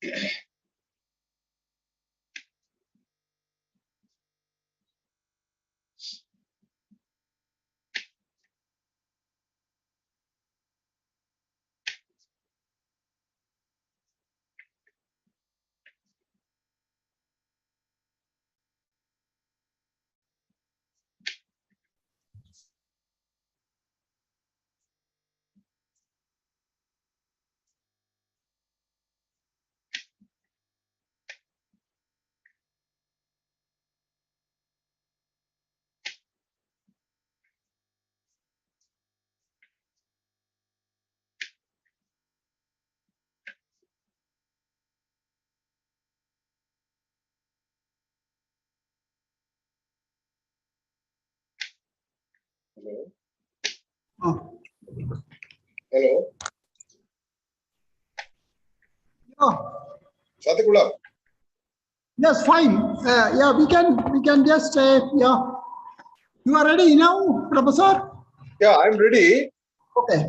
Hello. Oh. Hello. Yeah. Chathakulam. Yes, fine. Yeah, we can just yeah. You are ready now, Professor? Yeah, I'm ready. Okay.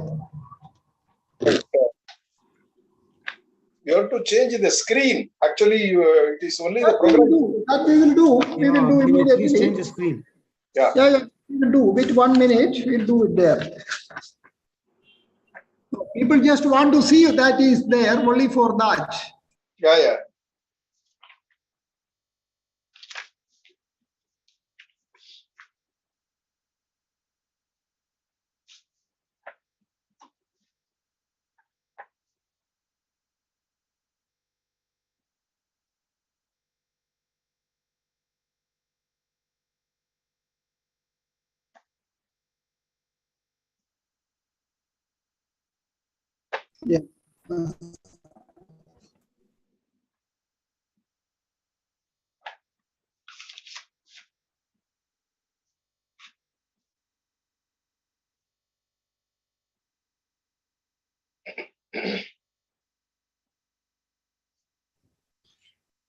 You have to change the screen. Actually, it is only the That we program. will do. That we will do. We will do Can you immediately. please change the screen? Yeah. Yeah, we will do. Wait 1 minute. We'll do it there. So people just want to see that is there only for that. Yeah, yeah. Yeah.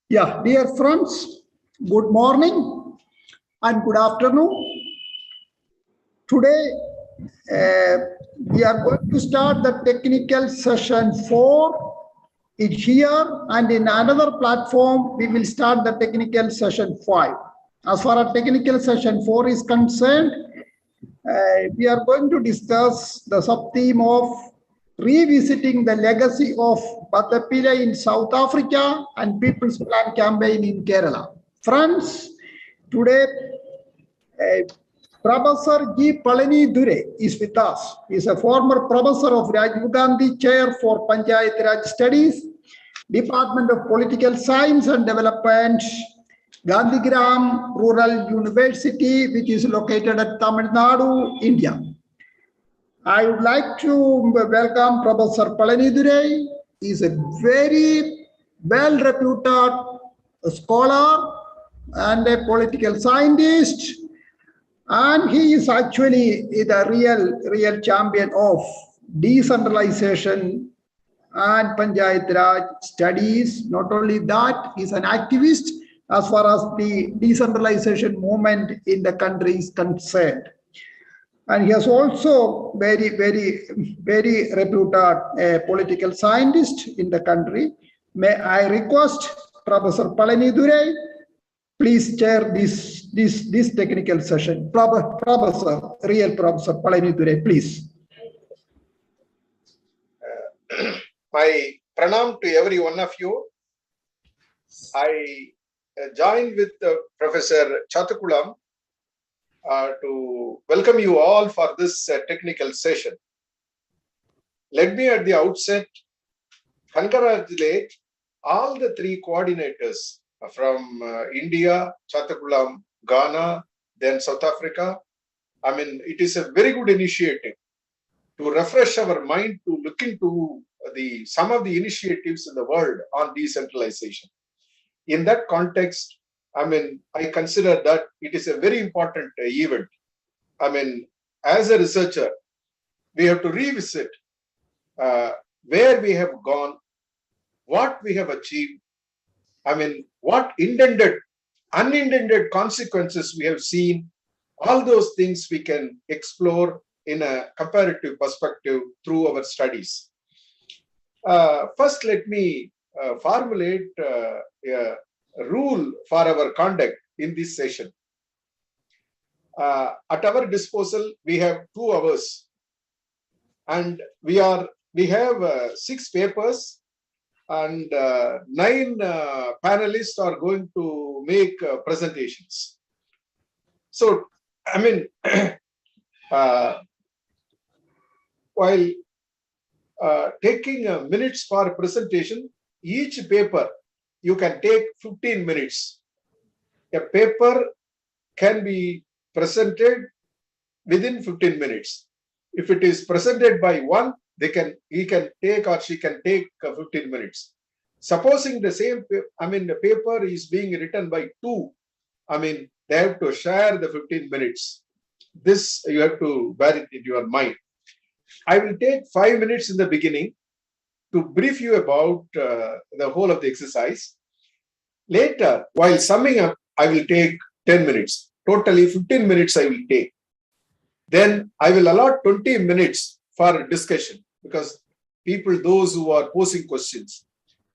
Yeah, dear friends, good morning and good afternoon. Today, we are going to start the technical session 4. It's here, and in another platform, we will start the technical session 5. As far as technical session 4 is concerned, we are going to discuss the sub-theme of revisiting the legacy of Bhattapizha in South Africa and People's Plan campaign in Kerala. Friends, today Professor G. Palani Dure is with us. He is a former professor of Rajiv Gandhi Chair for Panchayat Raj Studies, Department of Political Science and Development, Gandhigram Rural University, which is located at Tamil Nadu, India. I would like to welcome Professor Palani Dure. He is a very well-reputed scholar and a political scientist, and he is actually the real champion of decentralization and Panchayat Raj studies. Not only that, he is an activist as far as the decentralization movement in the country is concerned. And he is also very reputed political scientist in the country. May I request Professor Palani Dure, please chair this technical session. Professor Palani Dure, please. My pranam to every one of you. I joined with Professor Chathakulam to welcome you all for this technical session. Let me at the outset congratulate all the 3 coordinators from India, Chathakulam, Ghana, then South Africa. I mean, it is a very good initiative to refresh our mind, to look into some of the initiatives in the world on decentralization. In that context, I mean, I consider that it is a very important event. I mean, as a researcher, we have to revisit where we have gone, what we have achieved, I mean, what unintended consequences we have seen. All those things we can explore in a comparative perspective through our studies. First, let me formulate a rule for our conduct in this session. At our disposal, we have 2 hours, and we have 6 papers, and 9 panelists are going to make presentations. So, I mean, while taking minutes for presentation, each paper you can take 15 minutes. A paper can be presented within 15 minutes. If it is presented by one, he can take or she can take 15 minutes. Supposing the same, the paper is being written by 2, they have to share the 15 minutes. This you have to bear it in your mind. I will take 5 minutes in the beginning to brief you about the whole of the exercise. Later, while summing up, I will take 10 minutes. Totally 15 minutes I will take. Then I will allot 20 minutes for discussion, because those who are posing questions.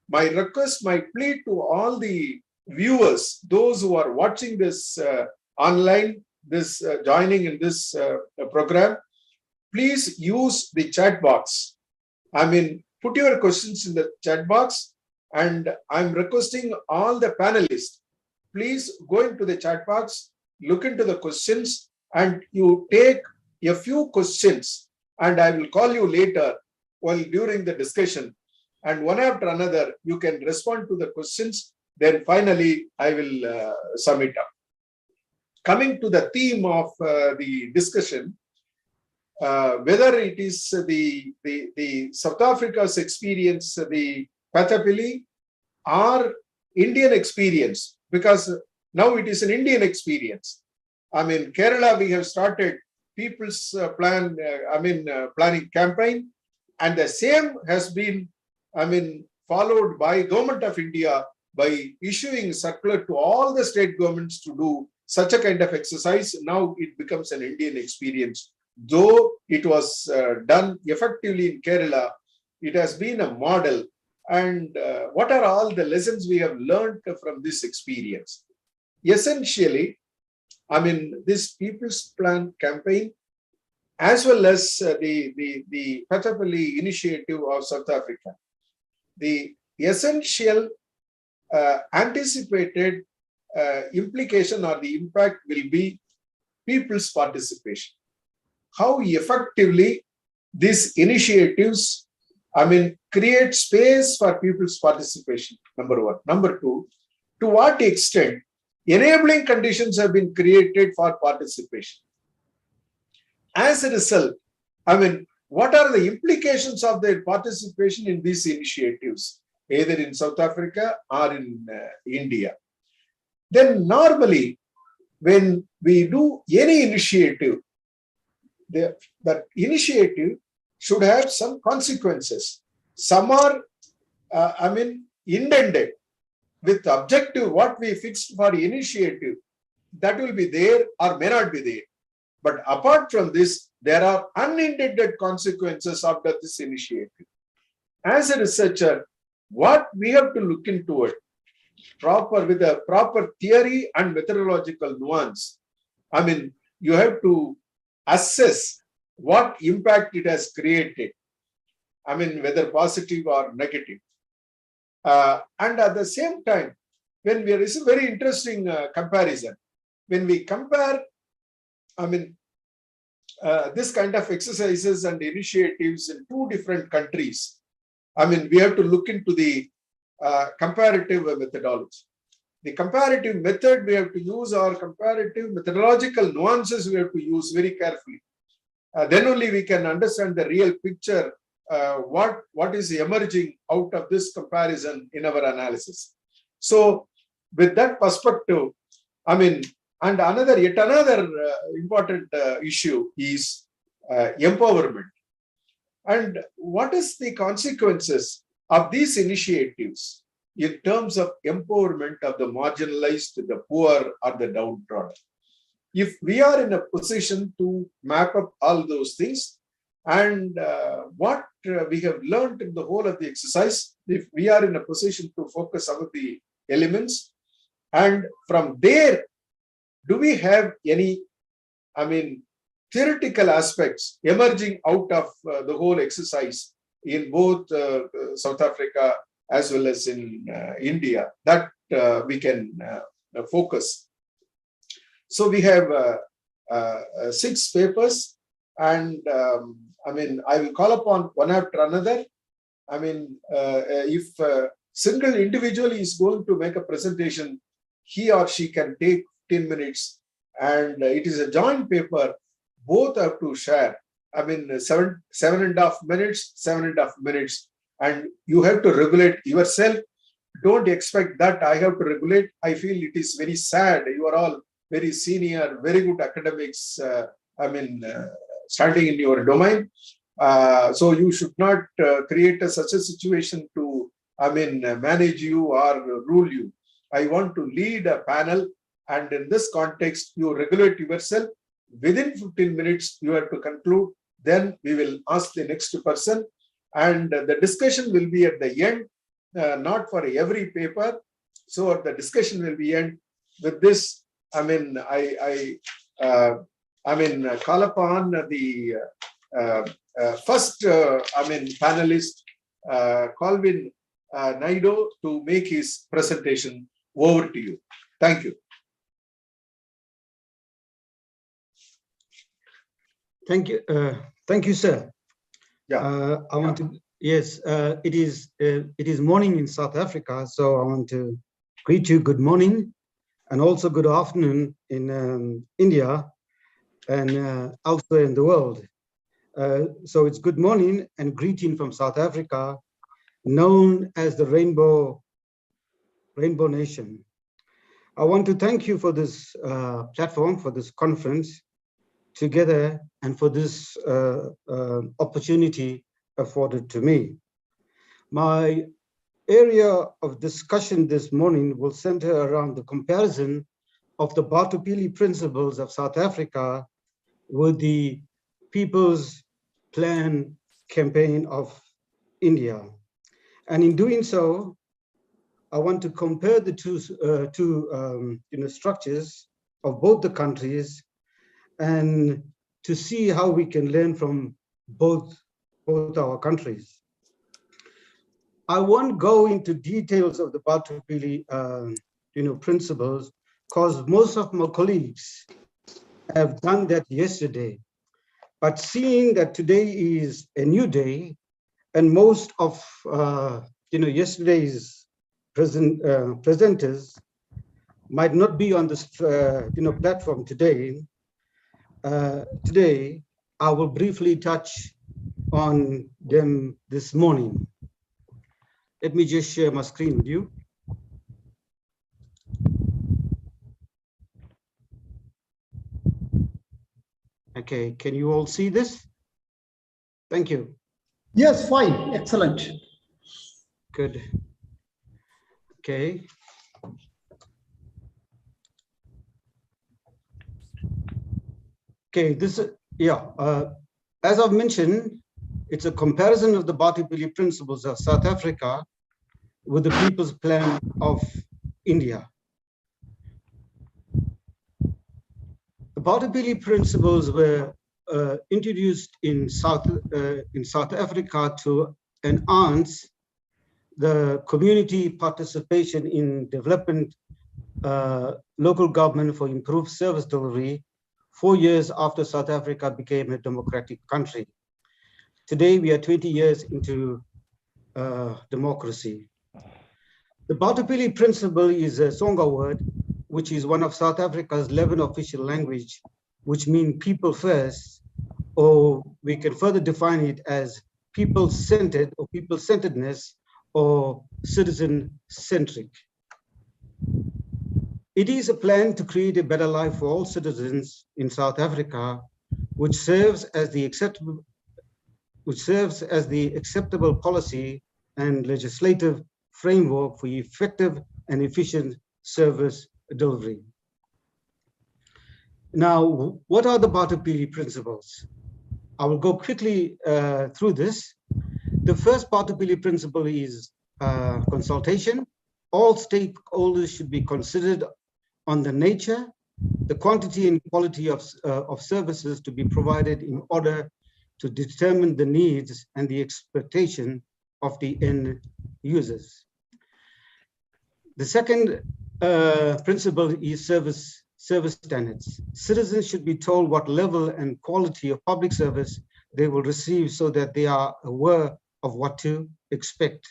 My request, my plea to all the viewers, those who are watching this online, joining in this program, please use the chat box. Put your questions in the chat box, and I'm requesting all the panelists, please go into the chat box, look into the questions, and you take a few questions, and I will call you later during the discussion, and one after another you can respond to the questions. Then finally I will sum it up. Coming to the theme of the discussion, whether it is the South Africa's experience, the Pathapili, or Indian experience, because now it is an Indian experience. Kerala, we have started People's Planning Campaign, and the same has been, followed by Government of India by issuing circular to all the state governments to do such a kind of exercise. Now it becomes an Indian experience. Though it was done effectively in Kerala, it has been a model. And what are all the lessons we have learned from this experience? Essentially, this People's Plan Campaign, as well as the Pathapali initiative of South Africa, the essential anticipated implication or the impact will be people's participation. How effectively these initiatives, create space for people's participation, number one. Number two, to what extent enabling conditions have been created for participation. As a result, what are the implications of their participation in these initiatives, either in South Africa or in India? Then normally, when we do any initiative, that initiative should have some consequences. Some are, intended with objective, what we fixed for initiative, that will be there or may not be there. But apart from this, there are unintended consequences after this initiative. As a researcher, what we have to look into it with a proper theory and methodological nuance. You have to assess what impact it has created, whether positive or negative. And at the same time, when there is a very interesting comparison, when we compare, this kind of exercises and initiatives in 2 different countries, we have to look into the comparative methodology. The comparative method we have to use, or comparative methodological nuances we have to use very carefully. Then only we can understand the real picture, what is emerging out of this comparison in our analysis. So with that perspective, and yet another important issue is empowerment. And what is the consequences of these initiatives in terms of empowerment of the marginalized, the poor, or the downtrodden? If we are in a position to map up all those things, And what we have learned in the whole of the exercise, if we are in a position to focus some of the elements, and from there, do we have any, theoretical aspects emerging out of the whole exercise in both South Africa as well as in India, that we can focus. So we have 6 papers, and I will call upon one after another. If a single individual is going to make a presentation, he or she can take 10 minutes, and it is a joint paper. Both have to share. 7.5 minutes, 7.5 minutes, and you have to regulate yourself. Don't expect that I have to regulate. I feel it is very sad. You are all very senior, very good academics, standing in your domain. So you should not create such a situation to, manage you or rule you. I want to lead a panel, and in this context, you regulate yourself. Within 15 minutes, you have to conclude. Then we will ask the next person, and the discussion will be at the end, not for every paper. So the discussion will be end. With this, I call upon the first, panelist, Colvin Naido, to make his presentation. Over to you. Thank you. Thank you. Thank you, sir. Yeah. I want to, yes, it is morning in South Africa, so I want to greet you good morning, and also good afternoon in India and elsewhere in the world. So it's good morning and greeting from South Africa, known as the Rainbow Nation. I want to thank you for this platform, for this conference together, and for this opportunity afforded to me. My area of discussion this morning will center around the comparison of the Batupili principles of South Africa with the People's Plan campaign of India. And in doing so, I want to compare the two structures of both the countries, and to see how we can learn from both our countries. I won't go into details of the Batupili principles, because most of my colleagues have done that yesterday. But seeing that today is a new day, and most of yesterday's presenters might not be on this platform today. Today, I will briefly touch on them this morning. Let me just share my screen with you. Okay, can you all see this? Thank you. Yes, fine, excellent. Good. Okay. Okay, this, as I've mentioned, it's a comparison of the Batupili principles of South Africa with the People's Plan of India. The Batupili principles were introduced in South Africa to enhance the community participation in development, local government for improved service delivery 4 years after South Africa became a democratic country. Today, we are 20 years into democracy. The Batupili principle is a Tsonga word, which is one of South Africa's 11 official language, which means people first, or we can further define it as people-centered or people-centeredness or citizen-centric. It is a plan to create a better life for all citizens in South Africa, which serves as the acceptable policy and legislative framework for effective and efficient service delivery. Now, what are the Batupili principles? I will go quickly through this. The first Bartolini principle is consultation. All stakeholders should be considered on the nature, the quantity and quality of services to be provided in order to determine the needs and the expectation of the end users. The second principle is service standards. Citizens should be told what level and quality of public service they will receive so that they are aware of what to expect.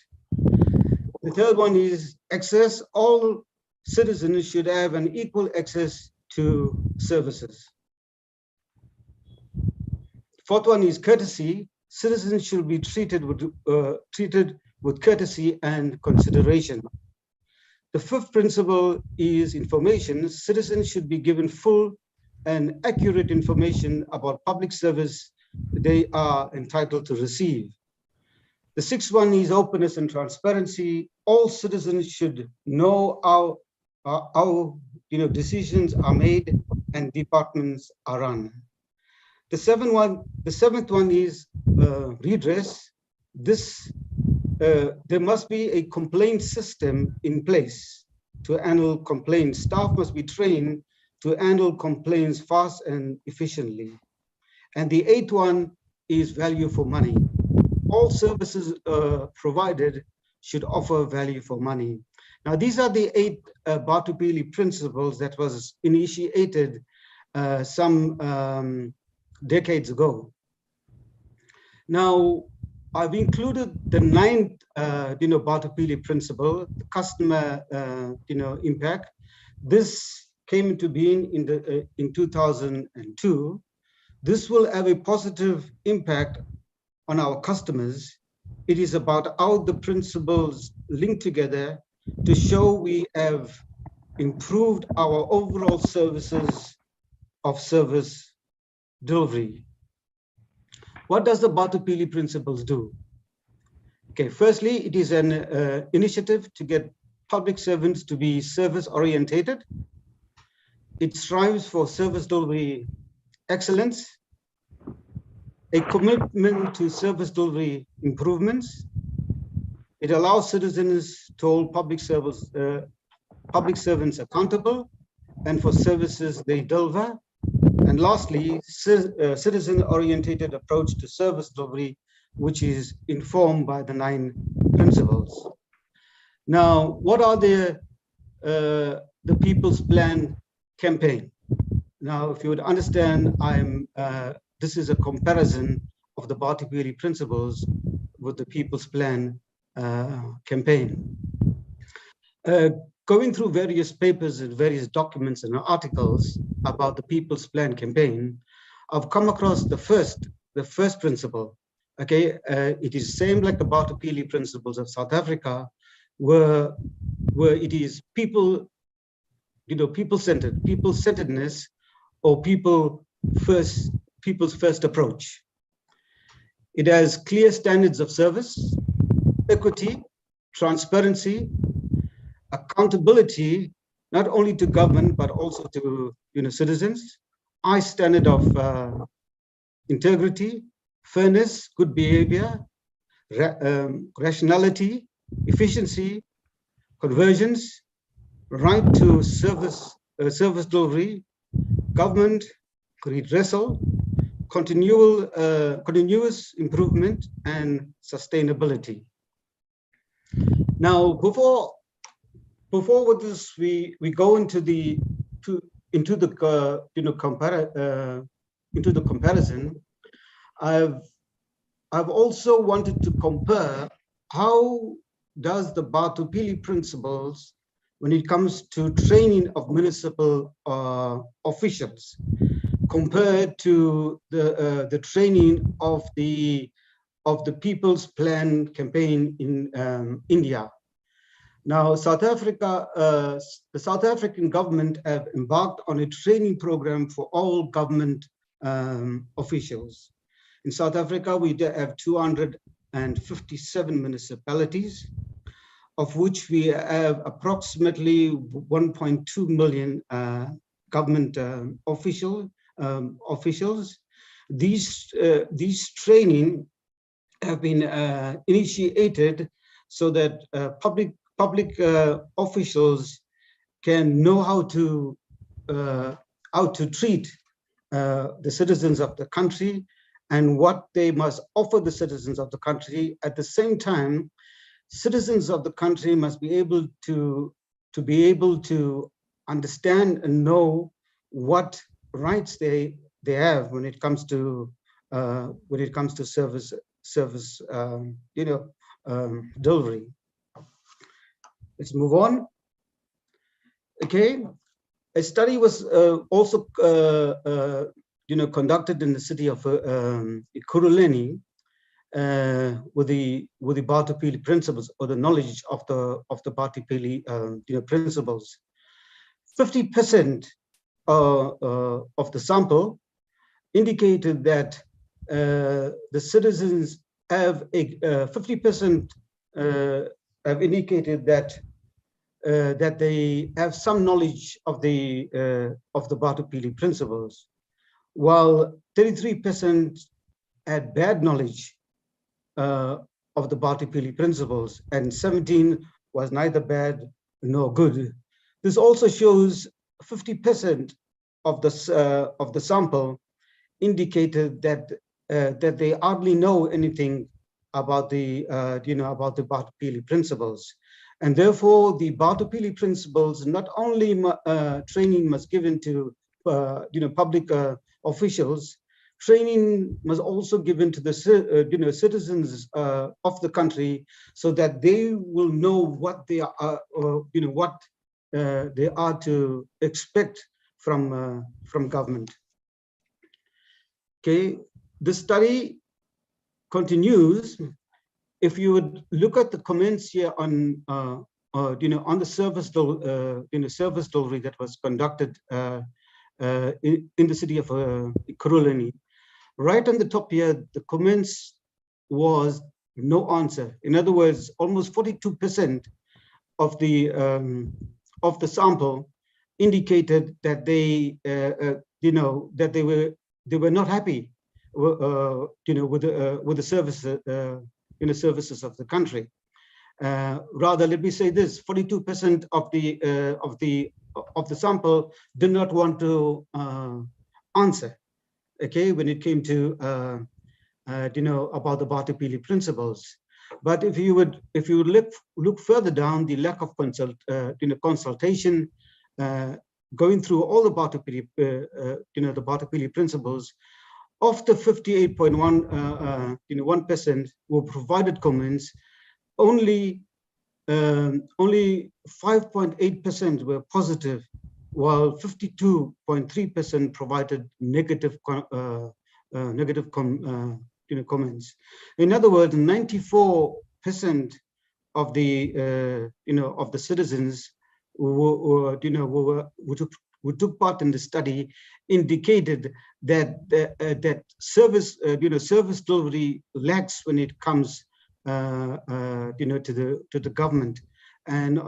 The third one is access. All citizens should have an equal access to services. Fourth one is courtesy. Citizens should be treated with courtesy and consideration. The fifth principle is information. Citizens should be given full and accurate information about public service they are entitled to receive. The sixth one is openness and transparency. All citizens should know how decisions are made and departments are run. The seventh one is redress. There must be a complaint system in place to handle complaints. Staff must be trained to handle complaints fast and efficiently. And the eighth one is value for money. All services provided should offer value for money. Now, these are the 8 Bartolini principles that was initiated some decades ago. Now, I've included the 9th, Bartolini principle, the customer, impact. This came into being in 2002. This will have a positive impact on our customers. It is about how the principles link together to show we have improved our overall services of service delivery. What does the Bartolini principles do? Okay, firstly, it is an initiative to get public servants to be service orientated. It strives for service delivery excellence, a commitment to service delivery improvements. It allows citizens to hold public servants accountable and for services they deliver. And lastly, citizen-oriented approach to service delivery, which is informed by the 9 principles. Now, what are the People's Plan campaign? Now, if you would understand, this is a comparison of the Bartolini principles with the People's Plan campaign. Going through various papers and various documents and articles about the People's Plan campaign, I've come across the first principle. Okay, it is same like the Bartolini principles of South Africa, where it is people-centeredness or people's first approach. It has clear standards of service, equity, transparency, accountability, not only to government, but also to citizens, high standard of integrity, fairness, good behavior, rationality, efficiency, convergence, right to service delivery, government redressal, continuous improvement, and sustainability. Now, before with this, we go into the comparison. I've also wanted to compare how does the Bartolini principles, when it comes to training of municipal officials, compared to the training of the People's Plan campaign in India. Now, the South African government have embarked on a training program for all government officials. In South Africa, we have 257 municipalities, of which we have approximately 1.2 million government officials. these training have been initiated so that public officials can know how to treat the citizens of the country and what they must offer the citizens of the country. At the same time, citizens of the country must be able to understand and know what rights they have when it comes to service delivery. Let's move on. Okay, a study was also conducted in the city of Ekurhuleni with the Batupili principles, or the knowledge of the Batupili principles. 50% of the sample indicated that the citizens have 50% have indicated that they have some knowledge of the Batupili principles, while 33% had bad knowledge of the Batupili principles, and 17 was neither bad nor good. This also shows 50% of the sample indicated that they hardly know anything about the Batupili principles, and therefore the Batupili principles, not only training must given to public officials, training must also given to the citizens of the country, so that they will know what they are they are to expect from government. Okay, the study continues. If you would look at the comments here on the service delivery that was conducted in the city of Ekurhuleni, right on the top here, the comments was no answer. In other words, almost 42% of the sample indicated that they were not happy with the services of the country. Rather, let me say this: 42% of the sample did not want to answer. Okay, when it came to about the Batupili principles. But if you would look further down, the lack of consultation, going through all the Batupili the Batupili principles, of the 58.1% who provided comments, only 5.8% were positive, while 52.3% provided negative comments. In other words, 94% of the citizens who took part in the study indicated that service delivery lacks when it comes to the government, and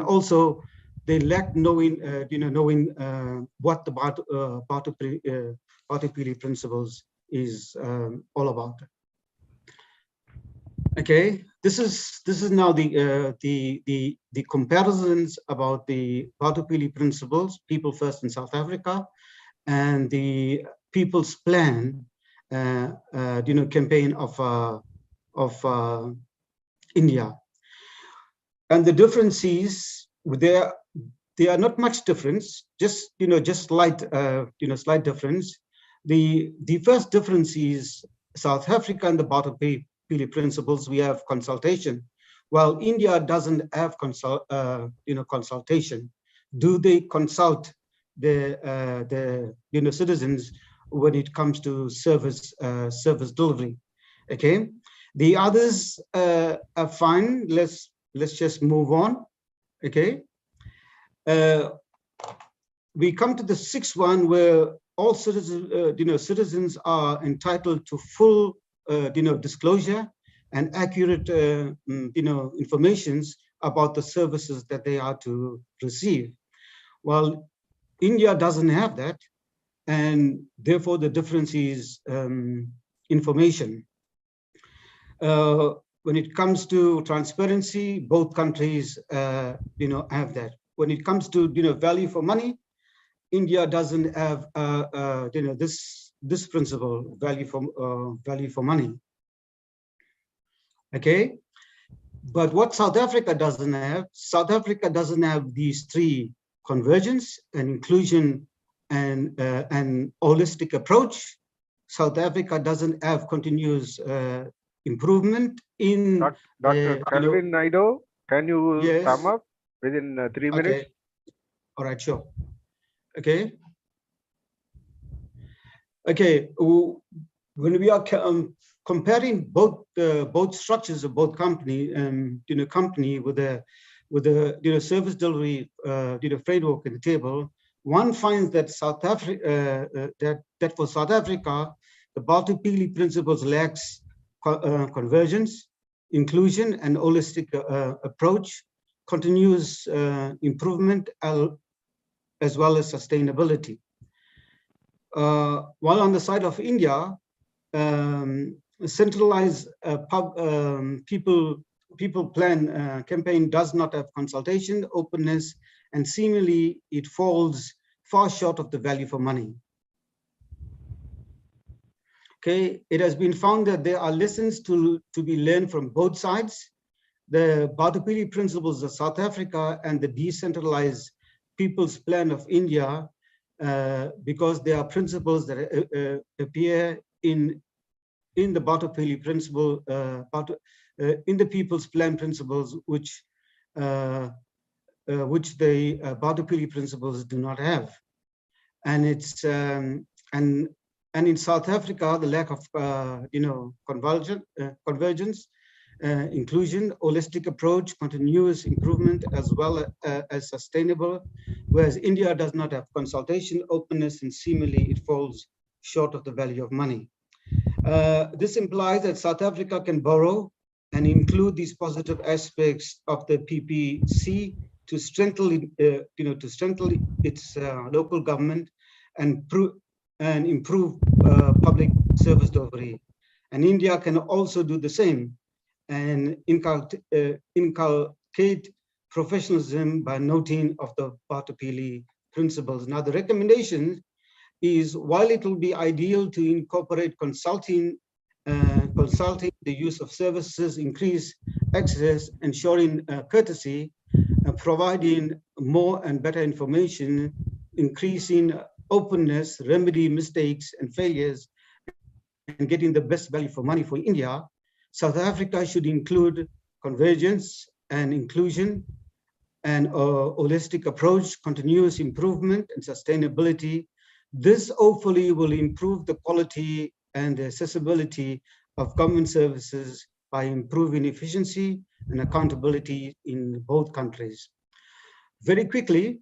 also they lack knowing what the Batupili principles is all about. Okay, this is now the comparisons about the Batupili principles, People First in South Africa, and the People's Plan, campaign of India. And the differences, there are not much difference, just slight difference. The first difference is South Africa and the Batupili principles, we have consultation, while India doesn't have consultation. Do they consult the citizens when it comes to service delivery? Okay, the others are fine. Let's just move on. Okay, we come to the sixth one, where all citizens are entitled to full disclosure and accurate informations about the services that they are to receive. Well, India doesn't have that. and therefore the difference is information. When it comes to transparency, both countries, have that. When it comes to, value for money, India doesn't have, this principle, value for money. Okay, but what South Africa doesn't have these three: convergence and inclusion and holistic approach. South Africa doesn't have continuous improvement in Dr. Kelvin Naidu, can you Yes. sum up within 3 minutes? Okay. All right, sure. Okay. Okay. When we are comparing both structures of both company with the service delivery framework in the table, one finds that South Africa that for South Africa, the Baltopili principles lacks convergence, inclusion, and holistic approach, continuous improvement, as well as sustainability. While on the side of India, centralized people plan campaign does not have consultation, openness, and seemingly it falls far short of the value for money. Okay, it has been found that there are lessons to be learned from both sides. The Baltopili principles of South Africa and the decentralized people's plan of India, because there are principles that appear in the Baltopili principle, in the people's plan principles, which the Baltopili principles do not have. And it's and in South Africa, the lack of convergence, inclusion, holistic approach, continuous improvement, as well as sustainable, whereas India does not have consultation, openness, and seemingly it falls short of the value of money. This implies that South Africa can borrow and include these positive aspects of the PPC to strengthen, its local government and improve public service delivery. And India can also do the same and inculcate professionalism by noting of the Baltopili principles. Now, the recommendation is, while it will be ideal to incorporate consulting, the use of services, increase access, ensuring courtesy, providing more and better information, increasing openness, remedy mistakes and failures, and getting the best value for money for India, South Africa should include convergence and inclusion and a holistic approach, continuous improvement and sustainability. This hopefully will improve the quality and the accessibility of government services by improving efficiency and accountability in both countries. Very quickly,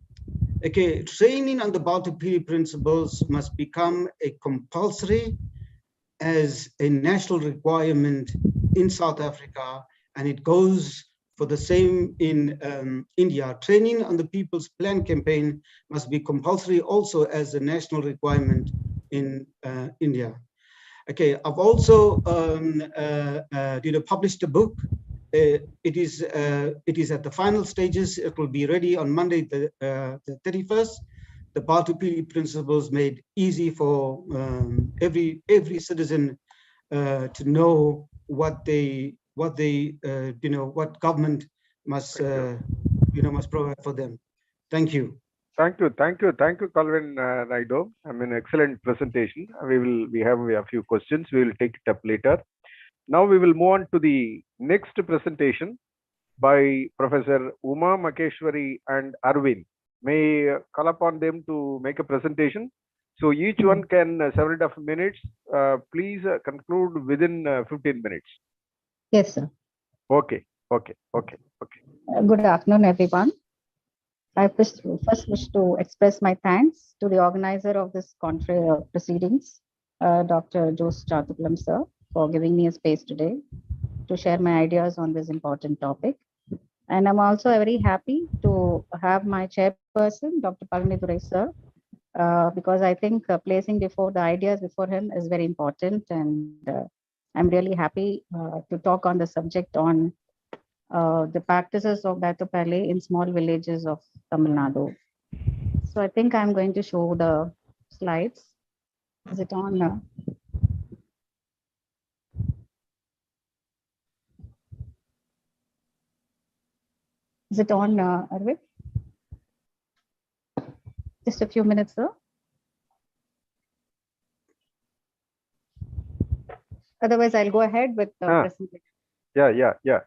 okay, training on the Baltopili principles must become a compulsory as a national requirement in South Africa, and it goes for the same in India. Training on the People's Plan campaign must be compulsory also as a national requirement in India. Okay, I've also published a book. It is at the final stages. It will be ready on Monday, the 31st. The Baltopili principles made easy for every citizen to know what government must provide for them. Thank you. Thank you, Kelvin Naidu. I mean, excellent presentation. We have a few questions. We will take it up later. Now we will move on to the next presentation by Professor Uma Maheshwari and Arvind. May I call upon them to make a presentation. So each one can 7.5 minutes. Please conclude within 15 minutes. Yes, sir. Okay. Good afternoon, everyone. I first wish to express my thanks to the organizer of this conference proceedings, Dr. Jose Chathukulam, sir, for giving me a space today to share my ideas on this important topic. And I'm also very happy to have my chairperson, Dr. Palani Durai, sir, because I think placing before the ideas before him is very important. And I'm really happy to talk on the subject on the practices of Batopale in small villages of Tamil Nadu. So I think I'm going to show the slides. Is it on? Is it on, Arvind? Just a few minutes, sir. Otherwise, I'll go ahead with the presentation. Yeah.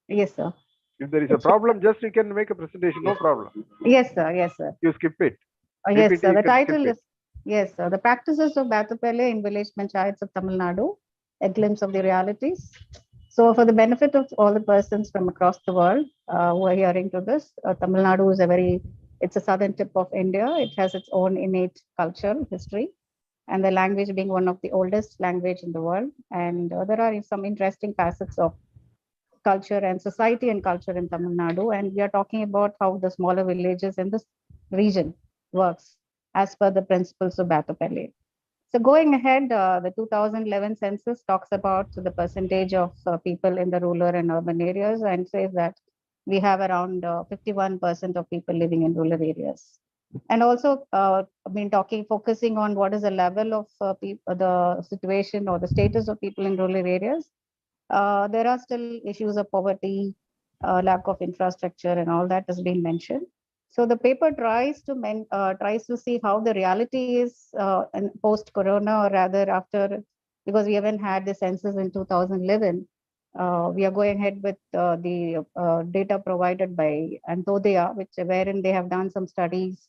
Yes, sir. If there is a problem, just you can make a presentation, no problem. Yes, sir. Yes, sir. You skip it. Yes, PPT, sir. you The can skip title it. is, yes, sir. The practices of Batopale in village panchayats of Tamil Nadu, a glimpse of the realities. So for the benefit of all the persons from across the world who are hearing to this, Tamil Nadu is it's a southern tip of India. It has its own innate culture, history, and the language being one of the oldest language in the world. And there are some interesting facets of culture and society and culture in Tamil Nadu. And we are talking about how the smaller villages in this region works as per the principles of Batopale. So going ahead, the 2011 census talks about the percentage of people in the rural and urban areas and says that we have around 51% of people living in rural areas. And also, focusing on what is the level of the situation or the status of people in rural areas. There are still issues of poverty, lack of infrastructure, and all that has been mentioned. So the paper tries to see how the reality is in post-corona, or rather after, because we haven't had the census in 2011. We are going ahead with the data provided by Antodaya, wherein they have done some studies,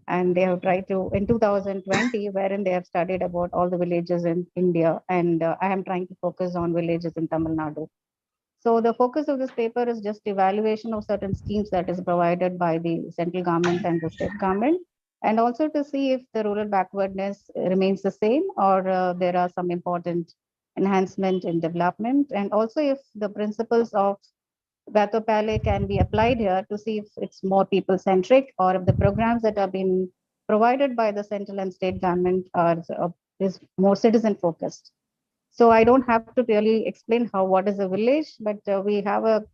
and they have tried to in 2020, wherein they have studied about all the villages in India, and I am trying to focus on villages in Tamil Nadu. So the focus of this paper is just evaluation of certain schemes that is provided by the central government and the state government, and also to see if the rural backwardness remains the same, or there are some important enhancement in development, and also if the principles of Batopale can be applied here to see if it's more people centric, or if the programs that are being provided by the central and state government is more citizen focused. So I don't have to really explain what is a village, but we have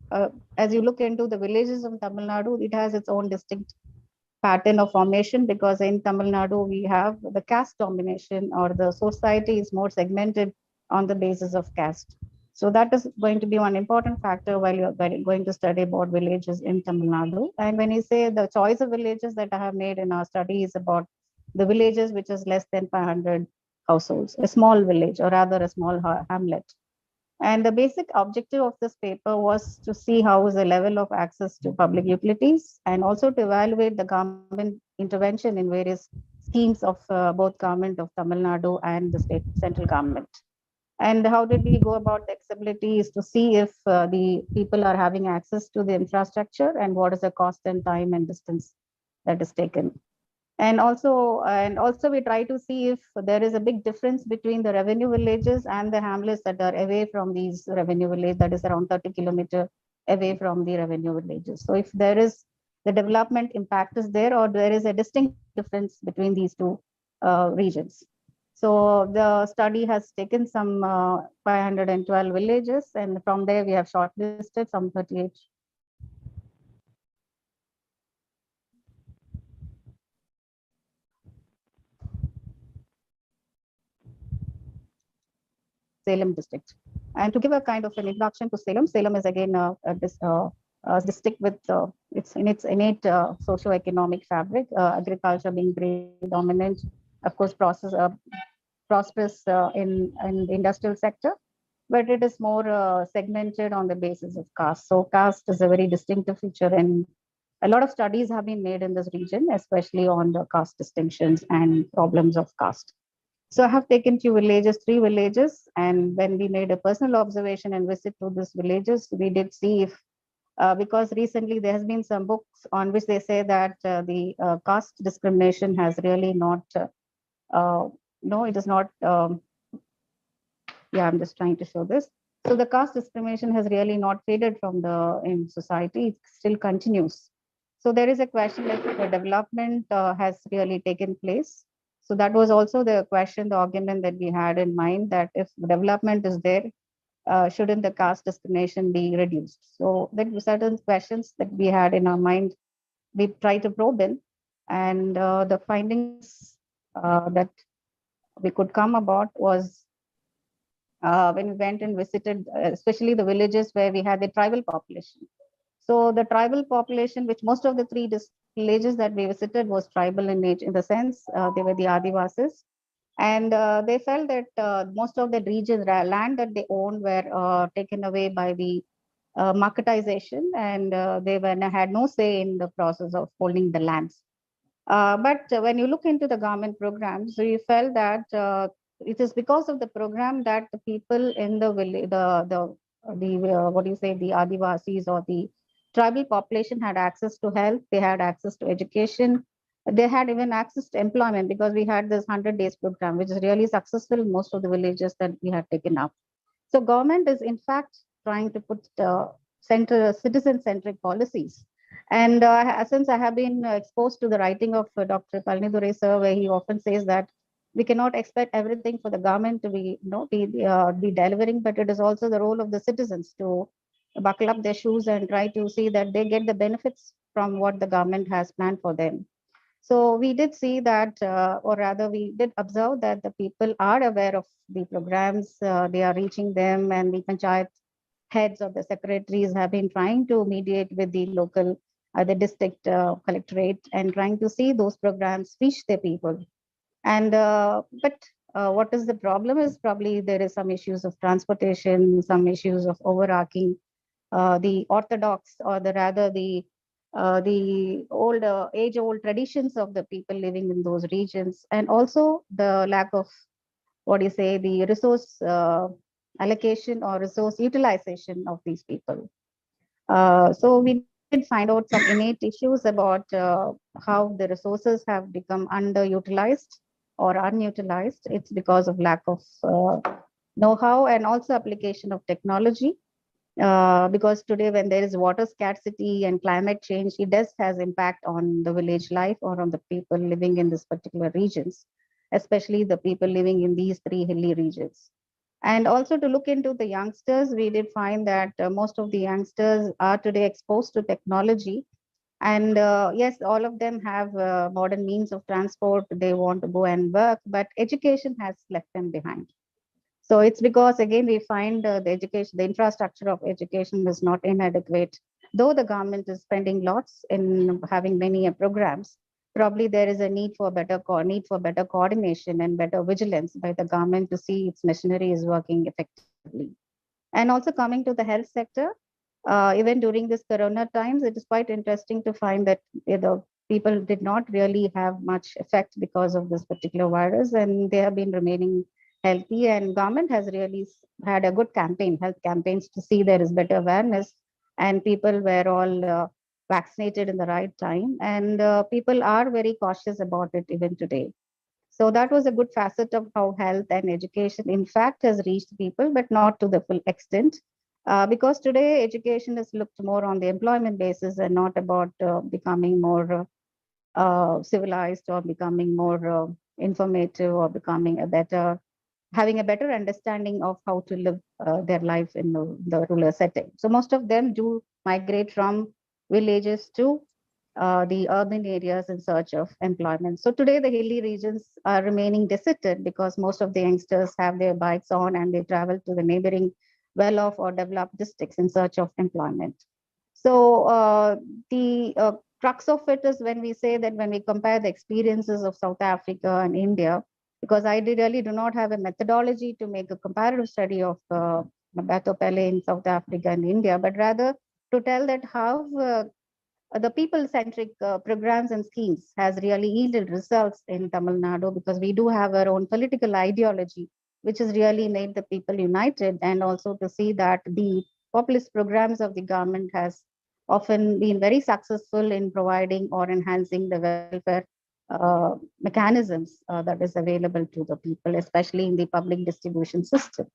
as you look into the villages of Tamil Nadu, it has its own distinct pattern of formation, because in Tamil Nadu, we have the caste domination, or the society is more segmented on the basis of caste. So that is going to be one important factor while you're going to study about villages in Tamil Nadu. And when you say the choice of villages that I have made in our study is about the villages which is less than 500 households, a small village, or rather a small hamlet. And the basic objective of this paper was to see how is the level of access to public utilities, and also to evaluate the government intervention in various schemes of both government of Tamil Nadu and the state central government. And how did we go about the accessibility is to see if the people are having access to the infrastructure, and what is the cost and time and distance that is taken. And also we try to see if there is a big difference between the revenue villages and the hamlets that are away from these revenue villages, that is around 30 kilometers away from the revenue villages. So if there is the development impact is there, or there is a distinct difference between these two regions. So the study has taken some 512 villages, and from there we have shortlisted some 38. Salem district. And to give a kind of an introduction to Salem, Salem is again a district with its innate socio-economic fabric, agriculture being predominant, of course, prosperous in the industrial sector, but it is more segmented on the basis of caste. So caste is a very distinctive feature, and a lot of studies have been made in this region, especially on the caste distinctions and problems of caste. So I have taken few villages, 3 villages, and when we made a personal observation and visit to these villages, we did see if, because recently there has been some books on which they say that the caste discrimination has really not, no, it is not, yeah, I'm just trying to show this. So the caste discrimination has really not faded from in society, it still continues. So there is a question if the development has really taken place. So that was also the question, the argument that we had in mind, that if development is there, shouldn't the caste discrimination be reduced? So there were certain questions that we had in our mind. We tried to probe in, and the findings that we could come about was when we went and visited, especially the villages where we had the tribal population. So the tribal population, which most of the three villages that we visited was tribal in nature, in the sense they were the Adivasis. And they felt that most of the regions, land that they owned were taken away by the marketization, and they had no say in the process of holding the lands. But when you look into the government programs, we felt that it is because of the program that the people in the village, what do you say, the Adivasis or the tribal population had access to health, they had access to education, they had even access to employment, because we had this 100 days program, which is really successful in most of the villages that we had taken up. So government is in fact trying to put citizen-centric policies. And since I have been exposed to the writing of Dr. Palani Durai sir, where he often says that we cannot expect everything for the government to be, be delivering, but it is also the role of the citizens to buckle up their shoes and try to see that they get the benefits from what the government has planned for them. So we did see that, or rather we did observe that the people are aware of the programs, they are reaching them, and the panchayat heads or the secretaries have been trying to mediate with the local, the district collectorate, and trying to see those programs reach the people. And but what is the problem is probably there is some issues of transportation, some issues of overarching the orthodox, or the old age-old traditions of the people living in those regions, and also the lack of, what do you say, the resource allocation or resource utilization of these people. So we did find out some innate issues about how the resources have become underutilized or unutilized. It's because of lack of know-how and also application of technology. Because today when there is water scarcity and climate change, it does has impact on the village life or on the people living in this particular regions, especially the people living in these three hilly regions. And also to look into the youngsters, we did find that most of the youngsters are today exposed to technology. And yes, all of them have modern means of transport. They want to go and work, but education has left them behind. So it's because, again, we find the education, the infrastructure of education is not inadequate. Though the government is spending lots in having many programs, probably there is a need for better coordination and better vigilance by the government to see its machinery is working effectively. And also coming to the health sector, even during this corona times, it is quite interesting to find that the people did not really have much effect because of this particular virus, and they have been remaining healthy. And government has really had a good campaign, health campaigns, to see there is better awareness, and people were all vaccinated in the right time, and people are very cautious about it even today. So that was a good facet of how health and education, in fact, has reached people, but not to the full extent. Because today education is looked more on the employment basis and not about becoming more civilized or becoming more informative or becoming having a better understanding of how to live their life in the rural setting. So most of them do migrate from villages to the urban areas in search of employment. So today the hilly regions are remaining deserted because most of the youngsters have their bikes on and they travel to the neighboring well-off or developed districts in search of employment. So the crux of it is when we say that when we compare the experiences of South Africa and India, because I really do not have a methodology to make a comparative study of Mbato Pele in South Africa and India, but rather to tell that how the people-centric programs and schemes has really yielded results in Tamil Nadu, because we do have our own political ideology, which has really made the people united, and also to see that the populist programs of the government has often been very successful in providing or enhancing the welfare mechanisms that is available to the people, especially in the public distribution system.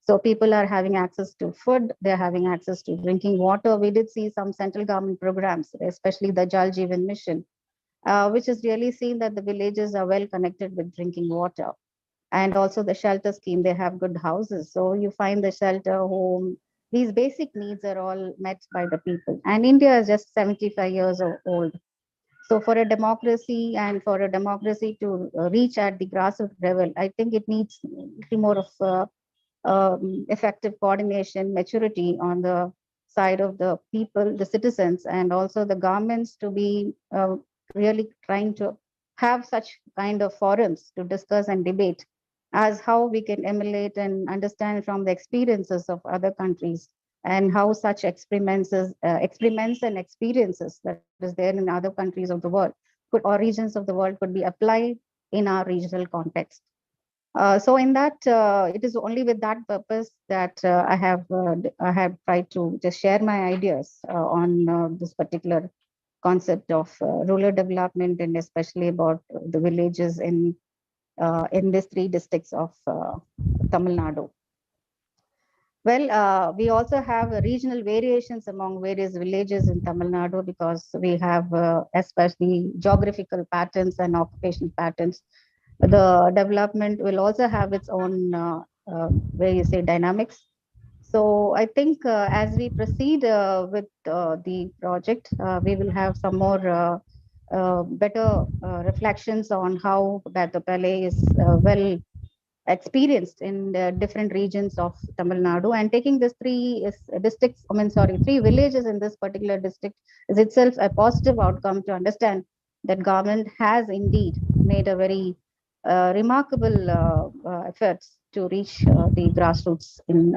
So people are having access to food, they're having access to drinking water. We did see some central government programs, especially the Jal Jeevan Mission, which has really seen that the villages are well connected with drinking water. And also the shelter scheme, they have good houses. So you find the shelter, home, these basic needs are all met by the people. And India is just 75 years old. So for a democracy and for a democracy to reach at the grassroots level, I think it needs more of effective coordination, maturity on the side of the people, the citizens, and also the governments to be really trying to have such kind of forums to discuss and debate as how we can emulate and understand from the experiences of other countries and how such experiments and experiences that is there in other countries of the world or regions of the world could be applied in our regional context. So in that, it is only with that purpose that I have tried to just share my ideas on this particular concept of rural development, and especially about the villages in these 3 districts of Tamil Nadu. Well, we also have regional variations among various villages in Tamil Nadu because we have especially geographical patterns and occupation patterns. The development will also have its own, dynamics. So I think as we proceed with the project, we will have some more better reflections on how Battupalli is well experienced in the different regions of Tamil Nadu, and taking these 3 3 villages in this particular district is itself a positive outcome to understand that government has indeed made a very remarkable efforts to reach the grassroots in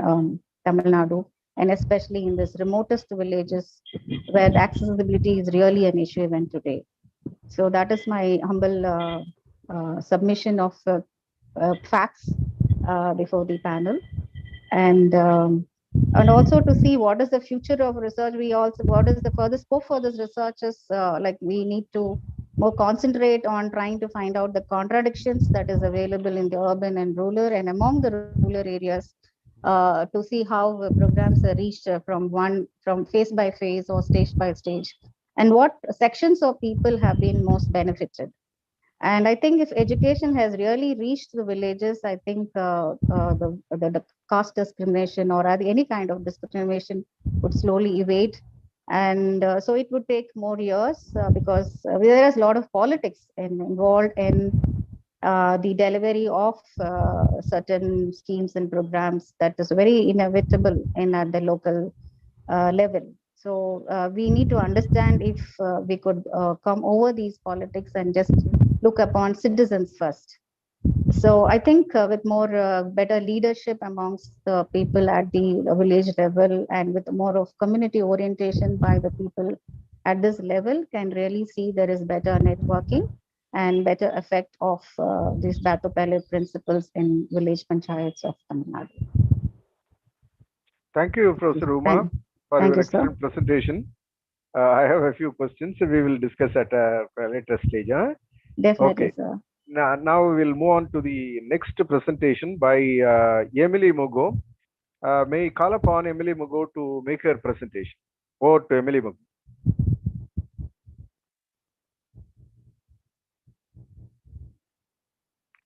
Tamil Nadu, and especially in this remotest villages where the accessibility is really an issue even today. So that is my humble submission of facts before the panel, and also to see what is the future of research. We also, what is the further scope for this research is like we need to more concentrate on trying to find out the contradictions that is available in the urban and rural and among the rural areas, to see how programs are reached from phase by phase or stage by stage, and what sections of people have been most benefited. And I think if education has really reached the villages, I think the caste discrimination or any kind of discrimination would slowly evade. And so it would take more years because there is a lot of politics involved in the delivery of certain schemes and programs that is very inevitable at the local level. So we need to understand if we could come over these politics and just look upon citizens first. So I think with more better leadership amongst the people at the village level and with more of community orientation by the people at this level can really see there is better networking and better effect of these Battupalli principles in village panchayats of Tamil Nadu. Thank you, Professor Uma, for your excellent presentation. I have a few questions we will discuss at a later stage. Definitely, okay. Sir. Now we will move on to the next presentation by Emily Mugo. May I call upon Emily Mugo to make her presentation. Over to Emily Mugo.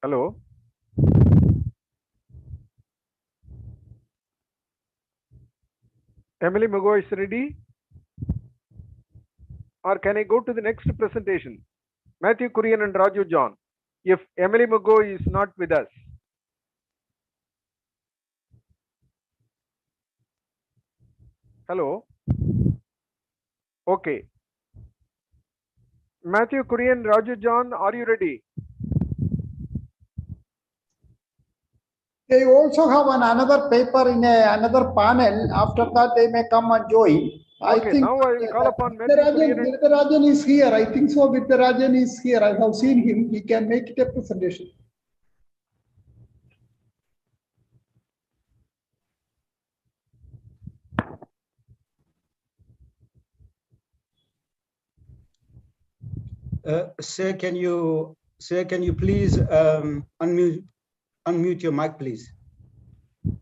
Hello. Emily Mugo is ready? Or can I go to the next presentation? Matthew Kurian and Raju John. If Emily Mugo is not with us. Hello. Okay. Matthew Kurian, Raju John, are you ready? They also have another paper in another panel. After that, they may come and join. Okay, I think now I will call upon Matthew Kurian. Rajan is here. I think so. Rajan is here. I have seen him. He can make it a presentation. Sir, can you please unmute your mic, please?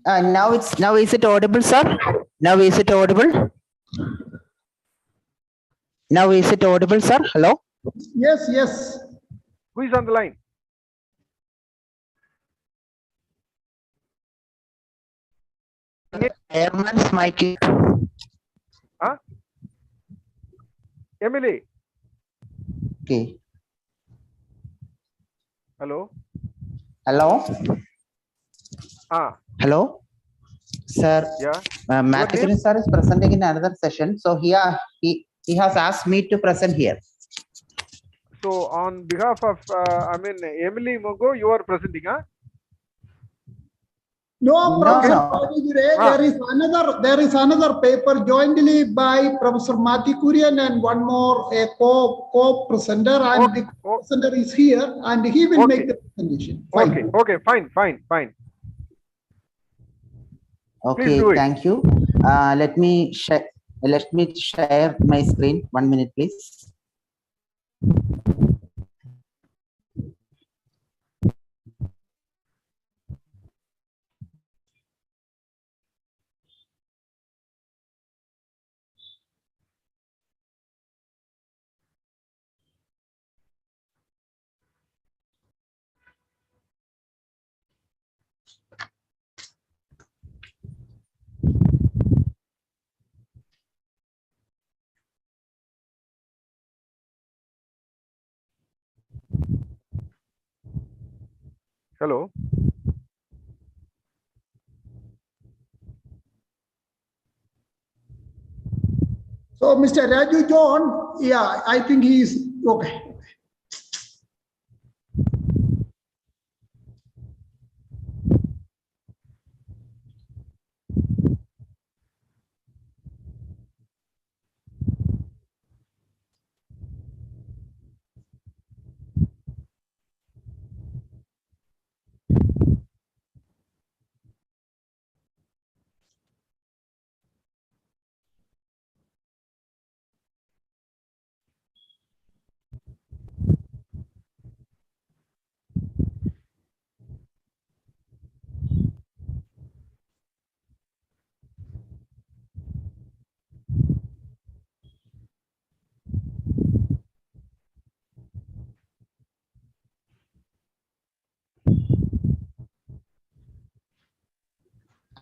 Now is it audible, sir? Now is it audible? Now is it audible, sir? Hello? Yes, yes. Who is on the line? Chairman's mic. Huh? Emily. Okay. Hello. Hello? Ah, Hello? Sir, yeah. Matthew name? sir is presenting in another session. So here he has asked me to present here. So on behalf of, Emily Mogo, you are presenting, huh? No, No, Professor no. Palani Dure, there is another paper jointly by Professor Mati Kurian and one more a co-presenter, and the presenter is here and he will make the presentation. Fine. Okay, fine. Okay, do it. thank you. Let me share my screen. 1 minute, please. Hello. So Mr. Raju John, yeah, I think he is okay.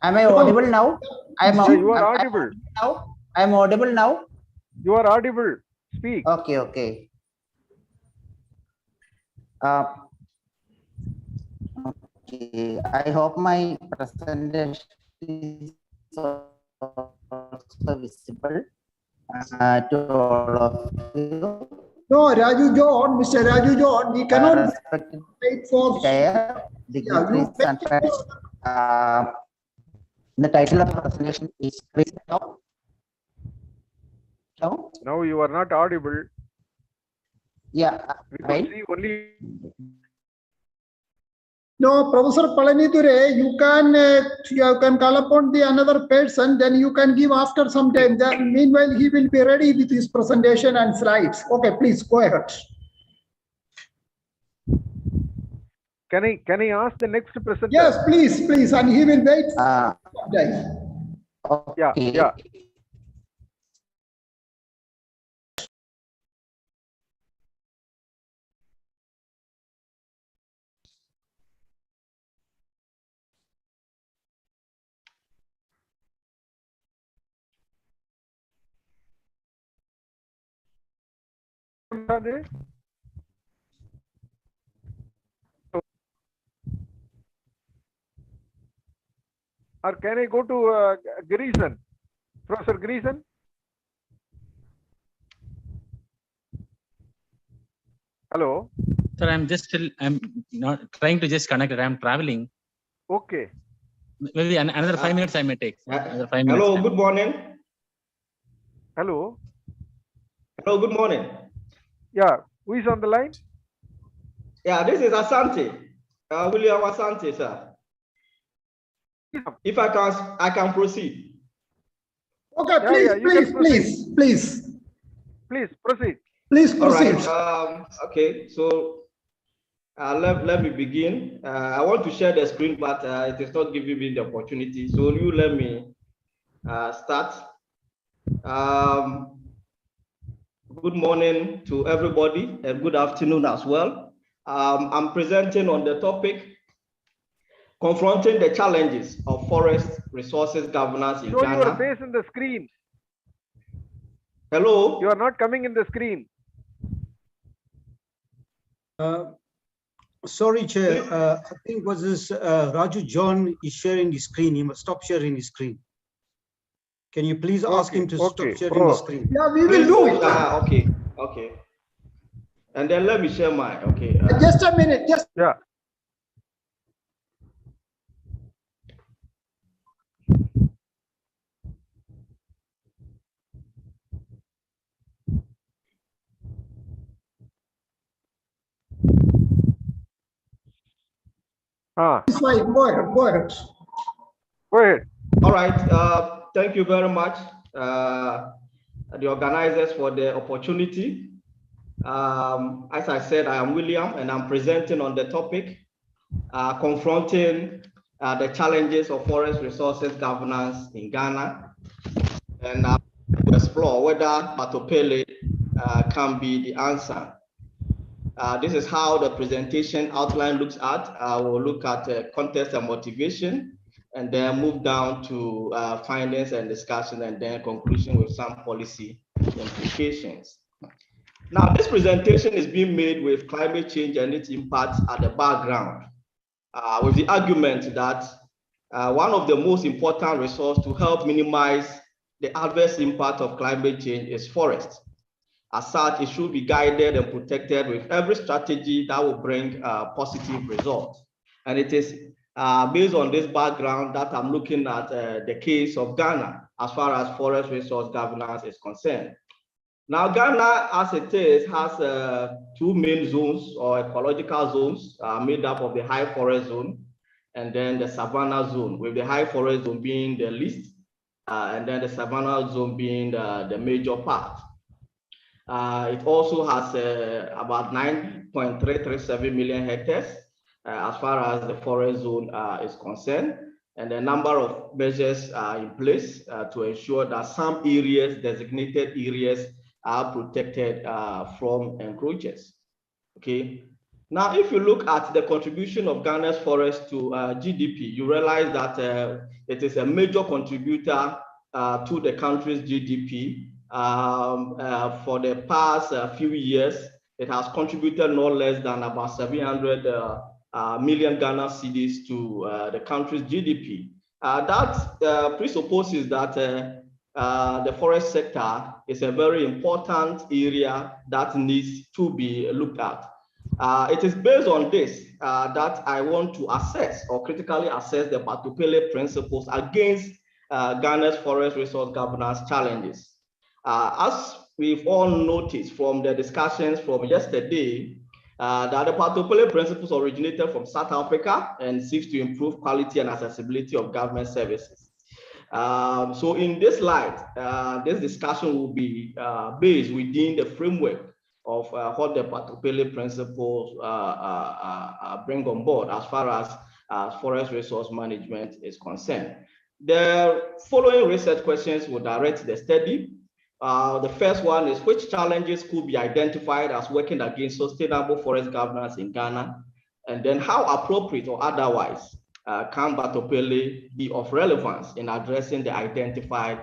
Am I audible now? You are audible. I am audible now. You are audible. Speak. Okay. Okay. I hope my presentation is also visible to all of you. No, Raju John, Mr. Raju John, we cannot Respected wait for. Chair, dignitaries and friends. The title of the presentation is now. Now you are not audible. Yeah. We Right. could see only. No, Professor Palani Dure, you can call upon the another person, then you can give after some time. Then meanwhile, he will be ready with his presentation and slides. Okay, please go ahead. Can I ask the next presenter? Yes, please, and he will wait. Okay. Yeah. Or can I go to Grison? Professor Grison? Hello? Sir, I'm not trying to just connect it. I'm traveling. Okay. Maybe another 5 minutes I may take. Another 5 minutes. Hello, good morning. Hello? Hello, good morning. Yeah, who is on the line? Yeah, this is Asante, William Asante, sir. If I can proceed. Okay, please. Please proceed. Please proceed. All right. Okay, so let me begin. I want to share the screen, but it is not giving me the opportunity. So you let me start. Good morning to everybody and good afternoon as well. I'm presenting on the topic, confronting the challenges of forest resources governance in Show Ghana. your face in the screen. Hello? You are not coming in the screen. Sorry, Chair. I think was this Raju John is sharing his screen. He must stop sharing his screen. Can you please ask him to stop sharing his screen? Yeah, we will do it. Okay. And then let me share mine. Okay. Just a minute. Yeah. It's fine. Go ahead. Go ahead. Go ahead. All right. Thank you very much, the organizers, for the opportunity. As I said, I am William, and I'm presenting on the topic, confronting the challenges of forest resources governance in Ghana, and to explore whether Batopele can be the answer. This is how the presentation outline looks at. I will look at context and motivation, and then move down to findings and discussion, and then conclusion with some policy implications. Now, this presentation is being made with climate change and its impacts at the background, with the argument that one of the most important resources to help minimize the adverse impact of climate change is forest. As such, it should be guided and protected with every strategy that will bring positive results. And it is based on this background that I'm looking at the case of Ghana as far as forest resource governance is concerned. Now, Ghana, as it is, has two main zones or ecological zones made up of the high forest zone and then the savanna zone, with the high forest zone being the least, and then the savanna zone being the major part. It also has about 9.337 million hectares as far as the forest zone is concerned, and a number of measures are in place to ensure that some areas, designated areas, are protected from encroachers. Okay. Now, if you look at the contribution of Ghana's forest to GDP, you realize that it is a major contributor to the country's GDP. For the past few years, it has contributed no less than about 700 million Ghana cedis to the country's GDP. That presupposes that the forest sector is a very important area that needs to be looked at. It is based on this that I want to assess or critically assess the Batopele principles against Ghana's forest resource governance challenges. As we've all noticed from the discussions from yesterday, that the Batopele principles originated from South Africa and seeks to improve quality and accessibility of government services. So in this light, this discussion will be based within the framework of what the Batopele principles bring on board as far as forest resource management is concerned. The following research questions will direct the study. The first one is, which challenges could be identified as working against sustainable forest governance in Ghana? And then how appropriate or otherwise can Batopele be of relevance in addressing the identified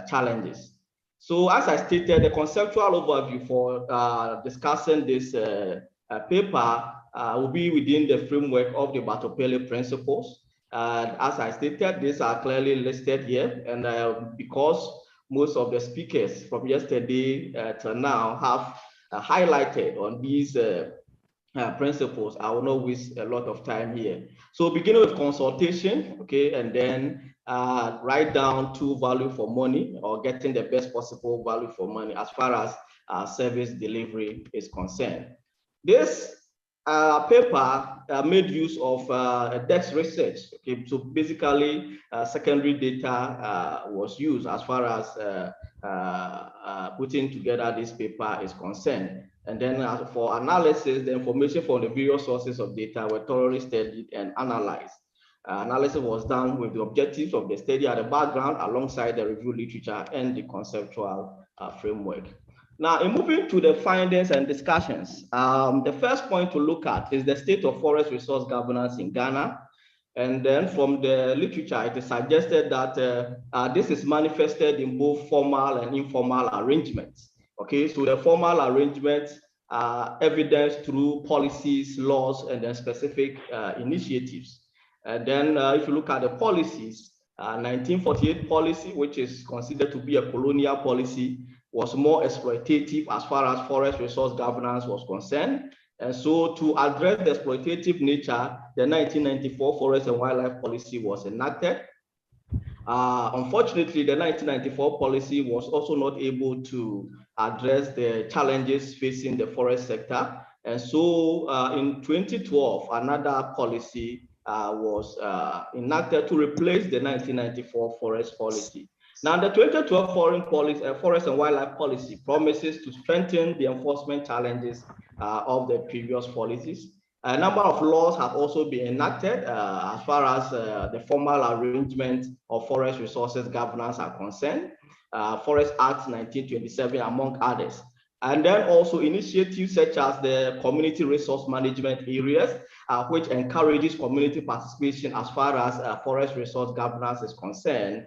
challenges? So as I stated, the conceptual overview for discussing this paper will be within the framework of the Batopele principles. As I stated, these are clearly listed here, and because most of the speakers from yesterday to now have highlighted on these principles, I will not waste a lot of time here. So beginning with consultation, okay, and then write down to value for money, or getting the best possible value for money as far as service delivery is concerned. This paper made use of DEX research. Okay, so basically secondary data was used as far as putting together this paper is concerned. And then for analysis, the information from the various sources of data were thoroughly studied and analyzed. Analysis was done with the objectives of the study at the background alongside the review literature and the conceptual framework. Now, in moving to the findings and discussions, the first point to look at is the state of forest resource governance in Ghana. And then from the literature, it is suggested that this is manifested in both formal and informal arrangements. Okay, so the formal arrangements are evidenced through policies, laws, and then specific initiatives. And then if you look at the policies, 1948 policy, which is considered to be a colonial policy, was more exploitative as far as forest resource governance was concerned. And so to address the exploitative nature, the 1994 Forest and Wildlife Policy was enacted. Unfortunately, the 1994 policy was also not able to address the challenges facing the forest sector. And so in 2012, another policy was enacted to replace the 1994 forest policy. Now, the 2012 Forest and Wildlife Policy promises to strengthen the enforcement challenges of the previous policies. A number of laws have also been enacted as far as the formal arrangement of forest resources governance are concerned. Forest Act 1927, among others. And then also initiatives such as the community resource management areas, which encourages community participation as far as forest resource governance is concerned.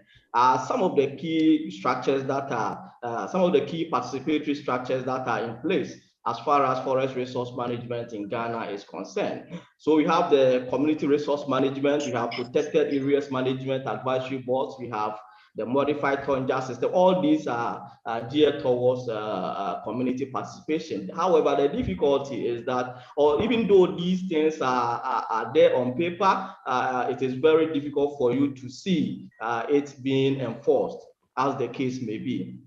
Some of the key structures that are, some of the key participatory structures that are in place as far as forest resource management in Ghana is concerned. So we have the community resource management, we have protected areas management advisory boards, we have the modified Tonja system. All these are geared towards community participation. However, the difficulty is that, or even though these things are there on paper, it is very difficult for you to see it being enforced, as the case may be.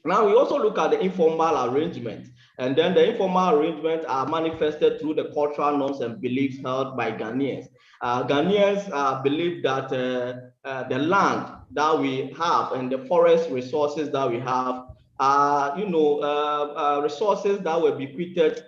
Now, we also look at the informal arrangement, and then the informal arrangements are manifested through the cultural norms and beliefs held by Ghanaians. Ghanaians believe that the land that we have and the forest resources that we have are, resources that were bequeathed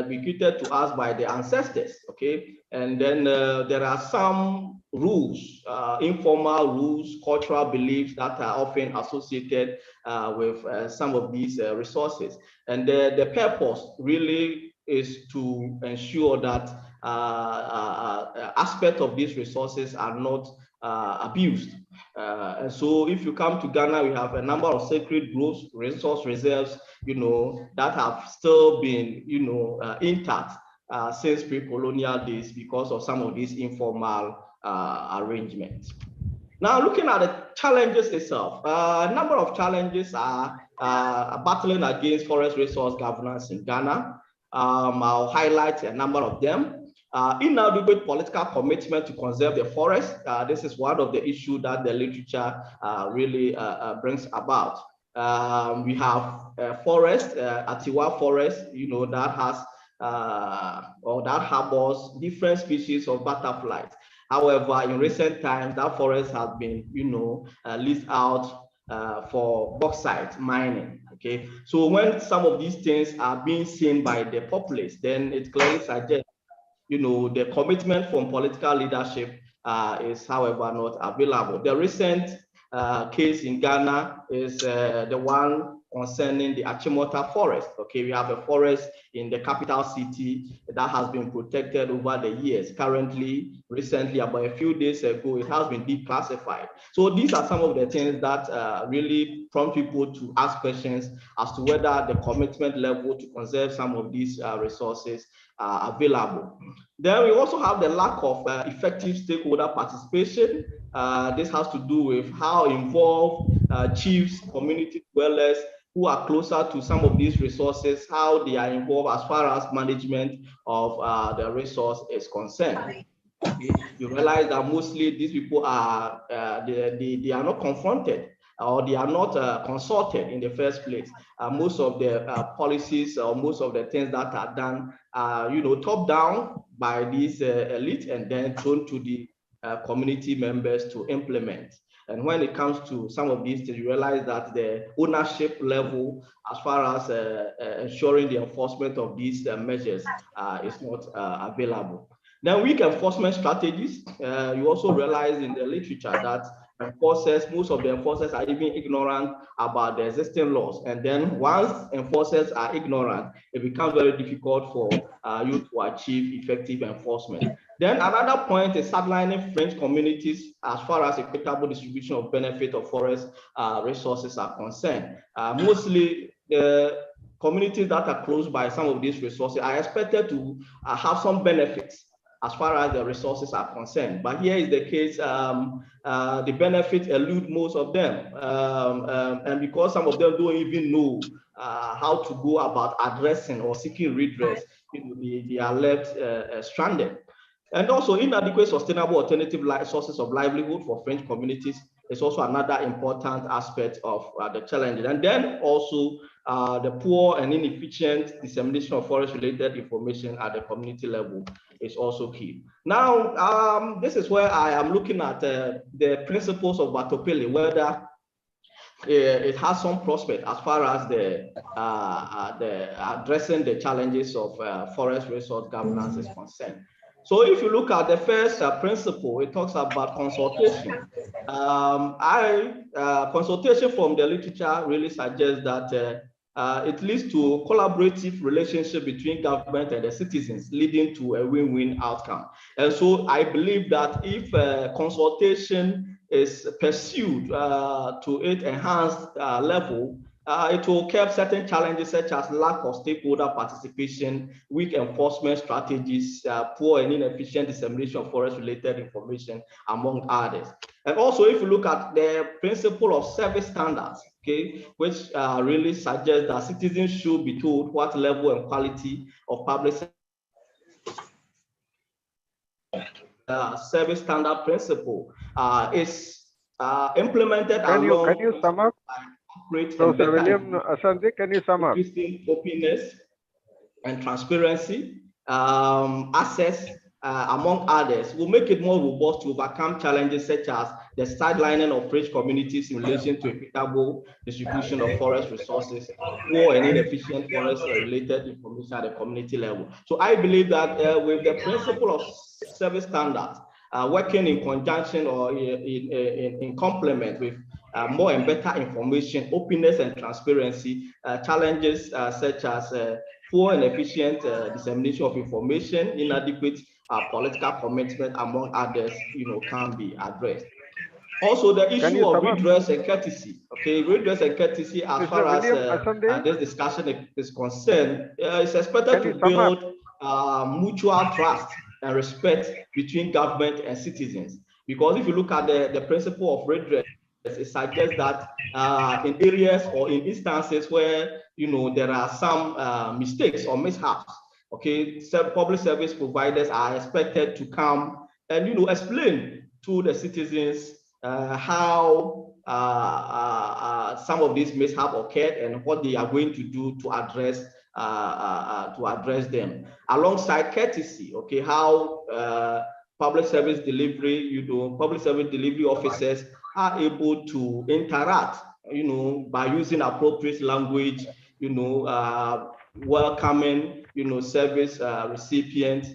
bequeathed to us by the ancestors. Okay, and then there are some rules, informal rules, cultural beliefs that are often associated with some of these resources. And the purpose really is to ensure that aspects of these resources are not abused. And so if you come to Ghana, we have a number of sacred groves, resource reserves, that have still been, intact since pre-colonial days because of some of these informal arrangements. Now, looking at the challenges itself, a number of challenges are battling against forest resource governance in Ghana. I'll highlight a number of them. Inadequate political commitment to conserve the forest. This is one of the issues that the literature really brings about. We have forest, Atiwa Forest, that has or that harbors different species of butterflies. However, in recent times, that forest has been, leased out for bauxite mining. Okay, so when some of these things are being seen by the populace, then it clearly suggests, the commitment from political leadership is, however, not available. The recent case in Ghana is the one concerning the Achimota forest. Okay, we have a forest in the capital city that has been protected over the years. Currently, recently, about a few days ago, it has been declassified. So these are some of the things that really prompt people to ask questions as to whether the commitment level to conserve some of these resources are available. Then we also have the lack of effective stakeholder participation. This has to do with how involved chiefs, community dwellers, who are closer to some of these resources, how they are involved as far as management of the resource is concerned. Okay. You realize that mostly these people are, they are not confronted or they are not consulted in the first place. Most of the policies or most of the things that are done are, top down by these elite and then thrown to the community members to implement. And when it comes to some of these things, you realize that the ownership level, as far as ensuring the enforcement of these measures, is not available. Then weak enforcement strategies. You also realize in the literature that most of the enforcers are even ignorant about the existing laws. And then once enforcers are ignorant, it becomes very difficult for you to achieve effective enforcement. Then another point is sidelining fringe communities as far as equitable distribution of benefit of forest resources are concerned. Mostly the communities that are close by some of these resources are expected to have some benefits as far as the resources are concerned. But here is the case, the benefits elude most of them. And because some of them don't even know how to go about addressing or seeking redress, they are left stranded. And also inadequate sustainable alternative sources of livelihood for fringe communities is also another important aspect of the challenge. And then also the poor and inefficient dissemination of forest-related information at the community level is also key. Now, this is where I am looking at the principles of Batopele, whether it has some prospect as far as the addressing the challenges of forest resource governance is concerned. So if you look at the first principle, it talks about consultation. Consultation from the literature really suggests that it leads to a collaborative relationship between government and the citizens, leading to a win-win outcome. And so I believe that if consultation is pursued to its enhanced level, it will curb certain challenges such as lack of stakeholder participation, weak enforcement strategies, poor and inefficient dissemination of forest-related information, among others. And also, if you look at the principle of service standards, okay, which really suggests that citizens should be told what level and quality of public service standard principle is implemented. Can you sum up? Professor William Asante, can you sum up? Openness and transparency, access, among others, will make it more robust to overcome challenges such as the sidelining of fringe communities in relation to equitable distribution of forest resources, poor and inefficient forest-related information at the community level. So I believe that with the principle of service standards, working in conjunction or in complement with more and better information, openness and transparency, challenges such as poor and efficient dissemination of information, inadequate political commitment, among others, can be addressed. Also, the issue of redress and courtesy. Okay, redress and courtesy, as far as this discussion is concerned, is expected to build mutual trust and respect between government and citizens. Because if you look at the principle of redress, it suggests that in areas or in instances where there are some mistakes or mishaps, okay, public service providers are expected to come and explain to the citizens how some of these mishaps occurred and what they are going to do to address them. Alongside courtesy, okay, how public service delivery, public service delivery officers are able to interact, by using appropriate language, welcoming, service recipients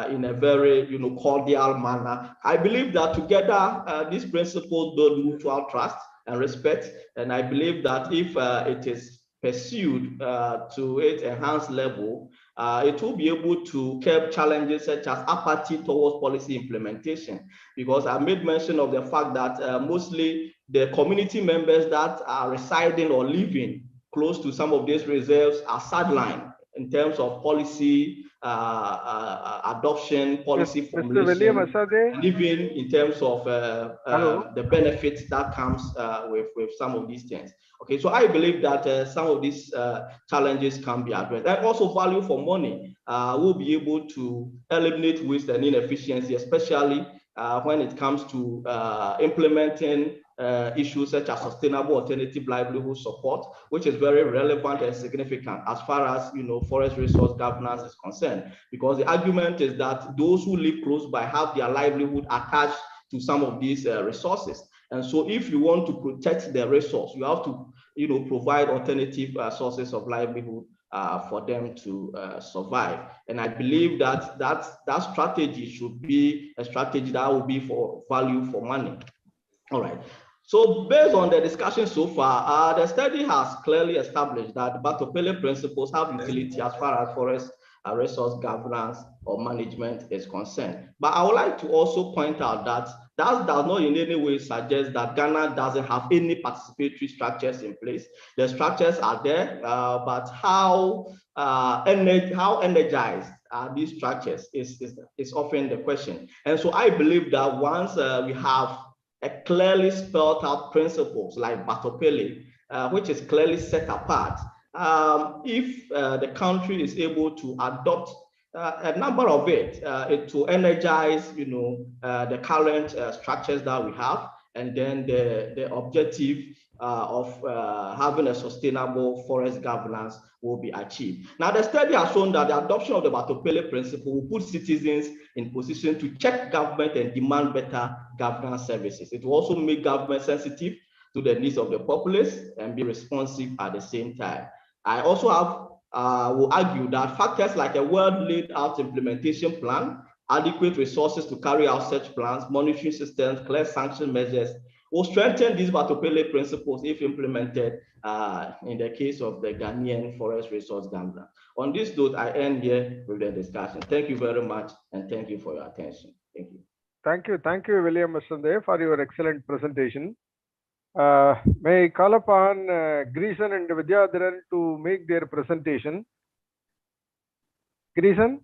in a very, cordial manner. I believe that together, these principles build mutual trust and respect. And I believe that if it is pursued to its enhanced level, it will be able to curb challenges such as apathy towards policy implementation. Because I made mention of the fact that mostly the community members that are residing or living close to some of these reserves are sidelined in terms of policy adoption, policy formulation, and even in terms of the benefits that comes with some of these things. Okay, so I believe that some of these challenges can be addressed. And also value for money will be able to eliminate waste and inefficiency, especially when it comes to implementing issues such as sustainable alternative livelihood support, which is very relevant and significant as far as forest resource governance is concerned. Because the argument is that those who live close by have their livelihood attached to some of these resources. And so if you want to protect the resource, you have to, provide alternative sources of livelihood for them to survive. And I believe that strategy should be a strategy that will be for value for money. All right. So based on the discussion so far, the study has clearly established that the Batopele principles have utility as far as forest resource governance or management is concerned. But I would like to also point out that that does not in any way suggest that Ghana doesn't have any participatory structures in place. The structures are there, but how energized are these structures is often the question. And so I believe that once we have a clearly spelled out principles like Batopele, which is clearly set apart, if the country is able to adopt a number of it to energize, the current structures that we have, and then the objective of having a sustainable forest governance will be achieved. Now, the study has shown that the adoption of the Batopele principle will put citizens in position to check government and demand better governance services. It will also make government sensitive to the needs of the populace and be responsive at the same time. I also will argue that factors like a well laid out implementation plan, adequate resources to carry out such plans, monitoring systems, clear sanction measures will strengthen these Batopele principles if implemented in the case of the Ghanaian forest resource governance. On this note, I end here with the discussion. Thank you very much, and thank you for your attention. Thank you. Thank you, William Asande, for your excellent presentation. May I call upon Greeson and Vidyadharan to make their presentation. Greeson?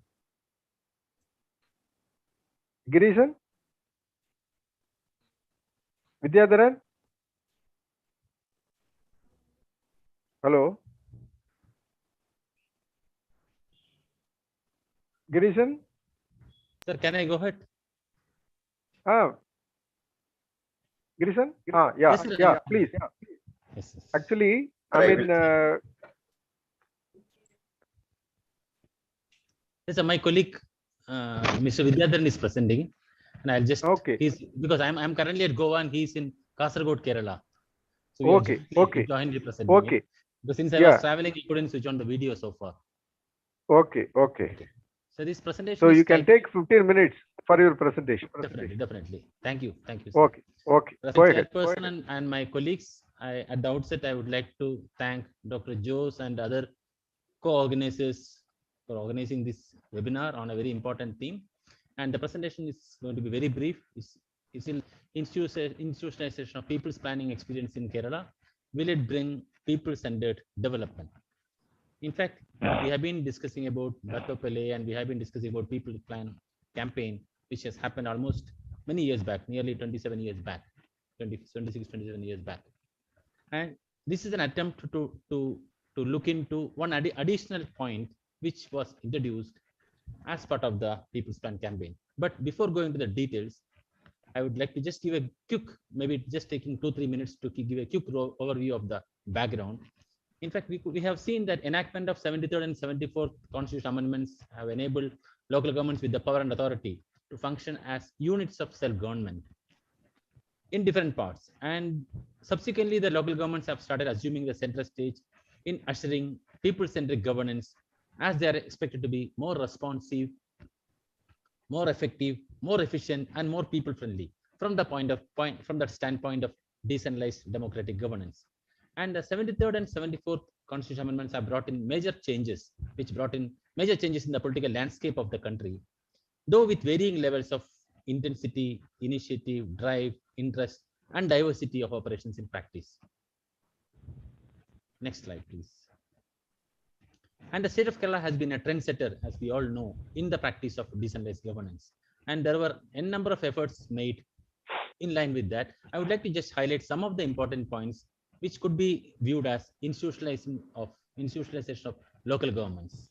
Vidyadharan? Hello? Greeson? Sir, can I go ahead? Greeson? Yes, sir. Yeah, please. Yes. Actually, I mean, Yes, sir, my colleague, Mr. Vidyadharan is presenting, and I'll just, because I'm currently at Goa and he's in Kasaragod, Kerala. So okay. Jointly presenting. Okay. Because since I was traveling, he couldn't switch on the video so far. Okay. So this presentation. So you can take 15 minutes for your presentation. Definitely. Thank you, sir. Okay. As Go a ahead. chairperson and my colleagues, at the outset, I would like to thank Dr. Jose and other co-organizers for organizing this webinar on a very important theme. And the presentation is going to be very brief. It's in institutionalization of people's planning experience in Kerala. Will it bring people-centered development? In fact, we have been discussing about Batopele and we have been discussing about People Plan campaign, which has happened almost many years back, nearly 27 years back, 27 years back. And this is an attempt to look into one additional point which was introduced as part of the People's Plan campaign. But before going to the details, I would like to just give a quick, maybe just taking 2-3 minutes to give a quick overview of the background. In fact, we have seen that enactment of 73rd and 74th constitutional amendments have enabled local governments with the power and authority to function as units of self-government in different parts. And subsequently, the local governments have started assuming the center stage in ushering people-centric governance, as they are expected to be more responsive, more effective, more efficient, and more people-friendly from the standpoint of decentralized democratic governance. And the 73rd and 74th constitutional amendments have brought in major changes, which brought in major changes in the political landscape of the country, though with varying levels of intensity, initiative, drive, interest, and diversity of operations in practice. Next slide, please. And the state of Kerala has been a trendsetter, as we all know, in the practice of decentralized governance. And there were a number of efforts made in line with that. I would like to just highlight some of the important points which could be viewed as institutionalization of local governments,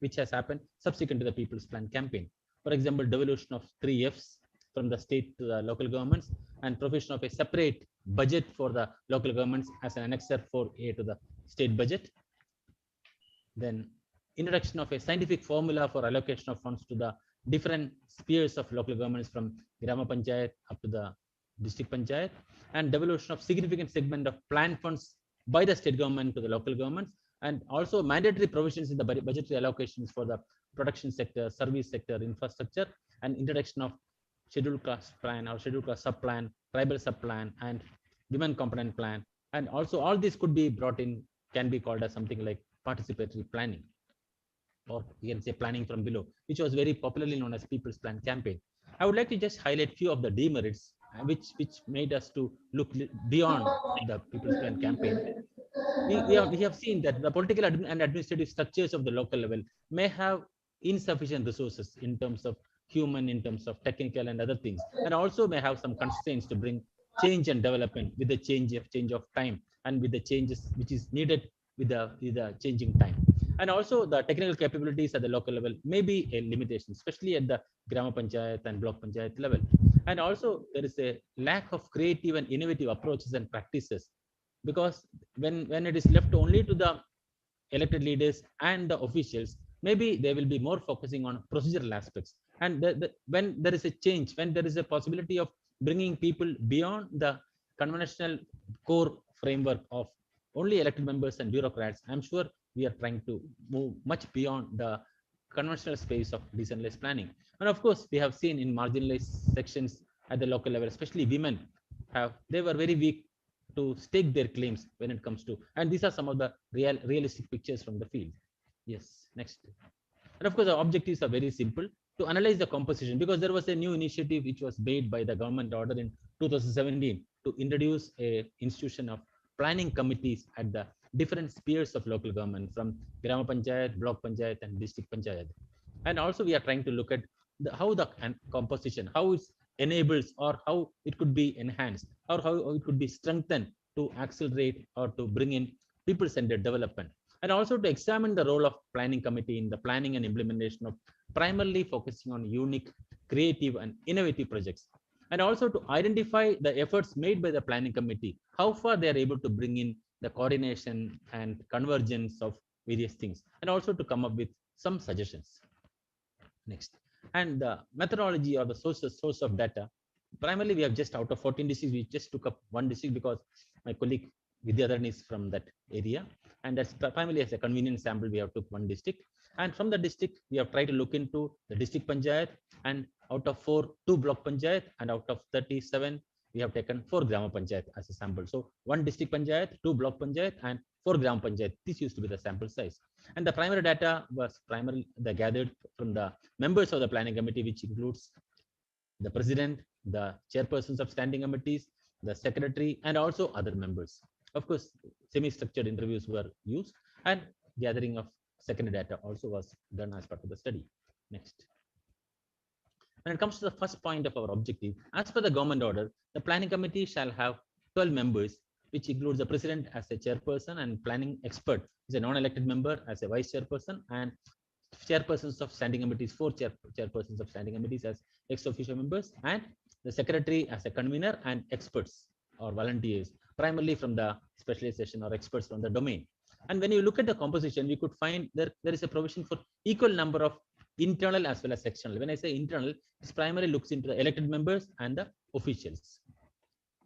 which has happened subsequent to the People's Plan campaign. For example, devolution of 3 Fs from the state to the local governments and provision of a separate budget for the local governments as an annexer 4A to the state budget. Then introduction of a scientific formula for allocation of funds to the different spheres of local governments from Grama Panchayat up to the district panchayat, and devolution of significant segment of plan funds by the state government to the local governments, and also mandatory provisions in the budgetary allocations for the production sector, service sector, infrastructure, and introduction of scheduled class plan or scheduled class sub plan, tribal sub plan, and women component plan. And also all this could be brought in, can be called as something like participatory planning, or you can say planning from below, which was very popularly known as People's Plan campaign. I would like to just highlight few of the demerits which made us to look beyond the People's Plan campaign. We have seen that the political and administrative structures of the local level may have insufficient resources in terms of human, in terms of technical and other things, and also may have some constraints to bring change and development with the change of time and with the changes which is needed with the changing time. And also the technical capabilities at the local level may be a limitation, especially at the Grama Panchayat and Block Panchayat level. And also there is a lack of creative and innovative approaches and practices, because when it is left only to the elected leaders and the officials, maybe they will be more focusing on procedural aspects. And when there is a change, when there is a possibility of bringing people beyond the conventional core framework of only elected members and bureaucrats, I'm sure we are trying to move much beyond the conventional space of decentralized planning. And of course, we have seen in marginalized sections at the local level, especially women, they were very weak to stake their claims when it comes to, and these are some of the realistic pictures from the field. Yes, next. And of course, the objectives are very simple: to analyze the composition, because there was a new initiative which was made by the government order in 2017 to introduce a institution of planning committees at the different spheres of local government, from Grama Panchayat, Block Panchayat, and District Panchayat. And also we are trying to look at how the composition, how it enables, or how it could be enhanced, or how it could be strengthened to accelerate or to bring in people-centered development. And also to examine the role of planning committee in the planning and implementation of primarily focusing on unique, creative, and innovative projects. And also to identify the efforts made by the planning committee, how far they are able to bring in the coordination and convergence of various things, and also to come up with some suggestions. Next. And the methodology or the source of data, primarily we have just, out of 14 districts, we just took up one district because my colleague Vidyathararan is from that area, and that's primarily as a convenient sample we have took one district. And from the district we have tried to look into the district panchayat, and out of 4, 2 block panchayat, and out of 37 we have taken 4 Grama Panchayat as a sample. So 1 district panchayat, 2 block panchayat, and 4 Grama Panchayat. This used to be the sample size. And the primary data was primarily gathered from the members of the planning committee, which includes the president, the chairpersons of standing committees, the secretary, and also other members. Of course, semi-structured interviews were used, and gathering of secondary data also was done as part of the study. Next. When it comes to the first point of our objective, as per the government order, the planning committee shall have 12 members, which includes the president as a chairperson, and planning expert is a non-elected member as a vice chairperson, and chairpersons of standing committees, 4 chairpersons of standing committees as ex officio members, and the secretary as a convener, and experts or volunteers, primarily from the specialization or experts from the domain. And when you look at the composition, we could find there is a provision for equal number of internal as well as external. When I say internal, it primarily looks into the elected members and the officials,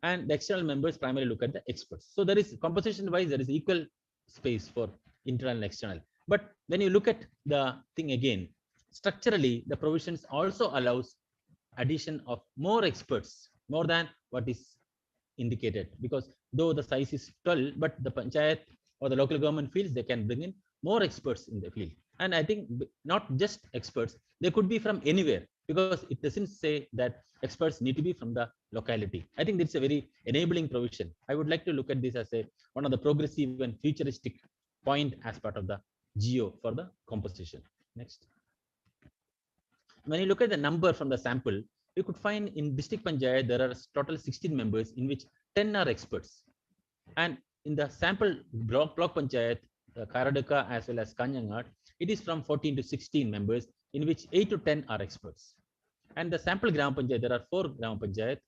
and the external members primarily look at the experts. So there is, composition wise, there is equal space for internal and external. But when you look at the thing again, structurally, the provisions also allows addition of more experts, more than what is indicated, because though the size is 12, but the panchayat or the local government feels they can bring in more experts in the field. And I think not just experts, they could be from anywhere, because it doesn't say that experts need to be from the locality. I think it's a very enabling provision. I would like to look at this as one of the progressive and futuristic point as part of the GEO for the composition. Next. When you look at the number from the sample, you could find in district panchayat there are total 16 members, in which 10 are experts. And in the sample block panchayat, Karadaka as well as Kanyangat, it is from 14 to 16 members, in which 8 to 10 are experts. And the sample Gram Panchayat, there are 4 Gram Panchayat: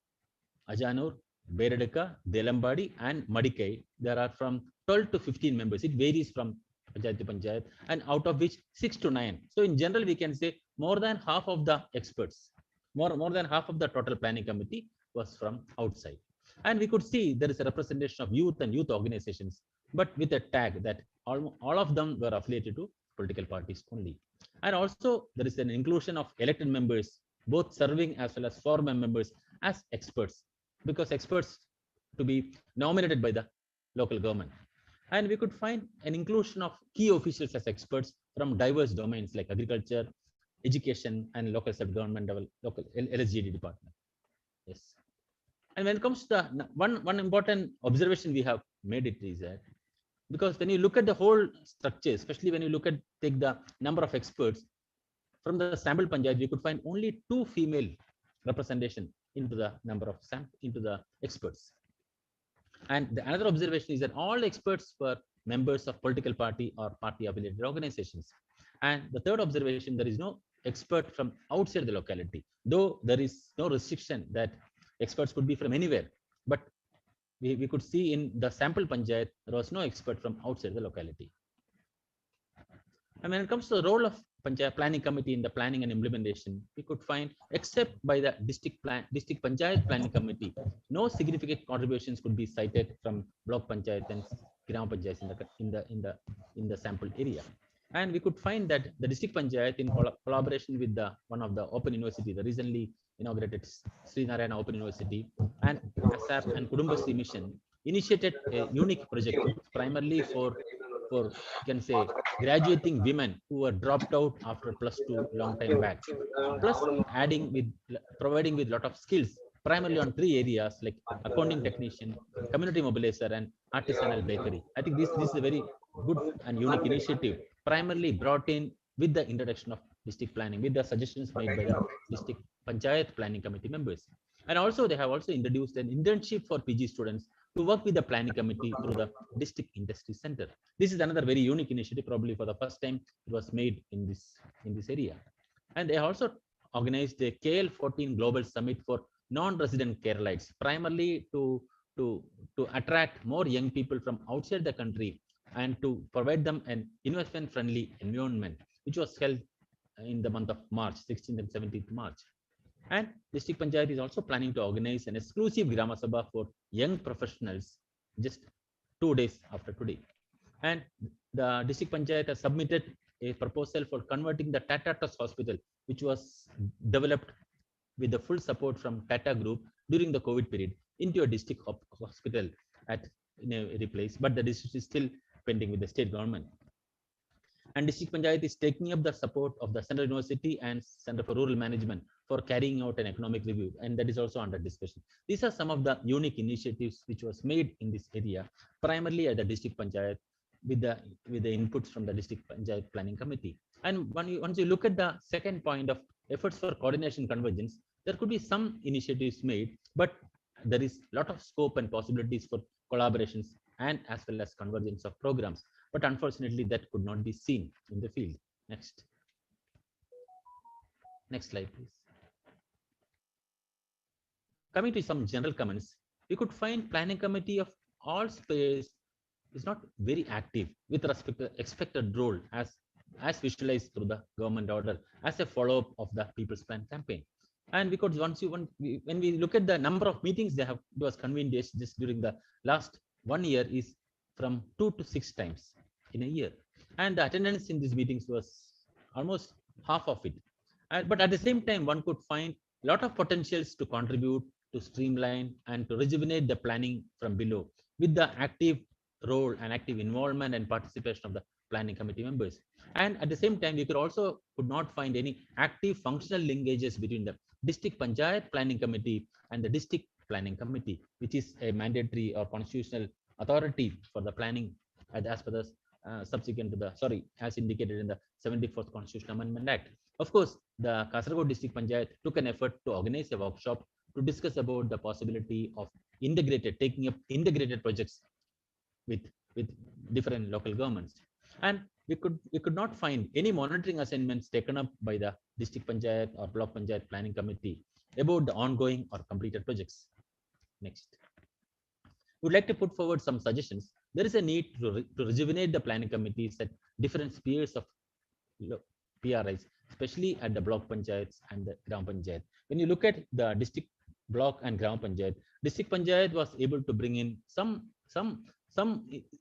Ajanur, Beradaka, Delambadi, and Madikai. There are from 12 to 15 members. It varies from Panchayat to Panchayat, and out of which 6 to 9. So in general, we can say more than half of the experts, more than half of the total planning committee was from outside. And we could see there is a representation of youth and youth organizations, but with a tag that all of them were affiliated to political parties only. And also there is an inclusion of elected members, both serving as well as former members as experts, because experts to be nominated by the local government. And we could find an inclusion of key officials as experts from diverse domains like agriculture, education, and local self-government level, local LSGD department. Yes. And when it comes to the one important observation we have made it is that, because when you look at the whole structure, especially when you look at take the number of experts from the sample panchayat, we could find only 2 female representation into the number of into the experts. And the another observation is that all experts were members of political party or party affiliated organizations. And the third observation, there is no expert from outside the locality, though there is no restriction that experts could be from anywhere. But we could see in the sample panchayat, there was no expert from outside the locality. And when it comes to the role of Panchayat Planning Committee in the planning and implementation, we could find, except by the district Panchayat Planning Committee, no significant contributions could be cited from block panchayat and gram panchayats in the sample area. And we could find that the district panchayat, in collaboration with one of the Open University, the recently inaugurated Sri Narayana Open University, and ASAP and Kudumbashree Mission, initiated a unique project primarily for you can say graduating women who were dropped out after +2 long time back, plus providing with lot of skills primarily on 3 areas like accounting technician, community mobilizer, and artisanal bakery. I think this is a very good and unique initiative, primarily brought in with the introduction of district planning, with the suggestions made by the district panchayat planning committee members. And also they have also introduced an internship for PG students to work with the planning committee through the district industry center. This is another very unique initiative, probably for the first time it was made in this area. And they also organized a KL14 Global Summit for non-resident Keralites, primarily to attract more young people from outside the country and to provide them an investment-friendly environment, which was held in the month of March, 16th and 17th March. And District Panchayat is also planning to organize an exclusive Grama Sabha for young professionals just 2 days after today. And the District Panchayat has submitted a proposal for converting the Tata Trust Hospital, which was developed with the full support from Tata Group during the COVID period, into a district hospital in a place, but the district is still pending with the state government. And District Panchayat is taking up the support of the Central University and Center for Rural Management for carrying out an economic review, and that is also under discussion. These are some of the unique initiatives which was made in this area, primarily at the District Panchayat with the inputs from the District Panchayat Planning Committee. And once you look at the second point of efforts for coordination convergence, there could be some initiatives made, but there is a lot of scope and possibilities for collaborations and as well as convergence of programs. But unfortunately, that could not be seen in the field. Next slide, please. Coming to some general comments, we could find planning committee of all spheres is not very active with respect to the expected role as visualized through the government order as a follow-up of the People's Plan campaign. And because when we look at the number of meetings it was convened just during the last 1 year is from 2 to 6 times in a year, and the attendance in these meetings was almost half of it. But at the same time, one could find a lot of potentials to contribute to streamline and to rejuvenate the planning from below with the active role and active involvement and participation of the planning committee members. And at the same time, we could not find any active functional linkages between the District Panchayat Planning Committee and the District Planning Committee, which is a mandatory or constitutional authority for the planning as per the as indicated in the 74th Constitutional Amendment Act. Of course, the Kasaragod District Panchayat took an effort to organize a workshop to discuss about the possibility of taking up integrated projects with different local governments. And we could not find any monitoring assignments taken up by the District Panchayat or Block Panchayat Planning Committee about the ongoing or completed projects. Next. Would like to put forward some suggestions. There is a need to rejuvenate the planning committees at different spheres of PRIs, especially at the block panchayats and the gram panchayat. When you look at the district block and Gram Panchayat, District Panchayat was able to bring in some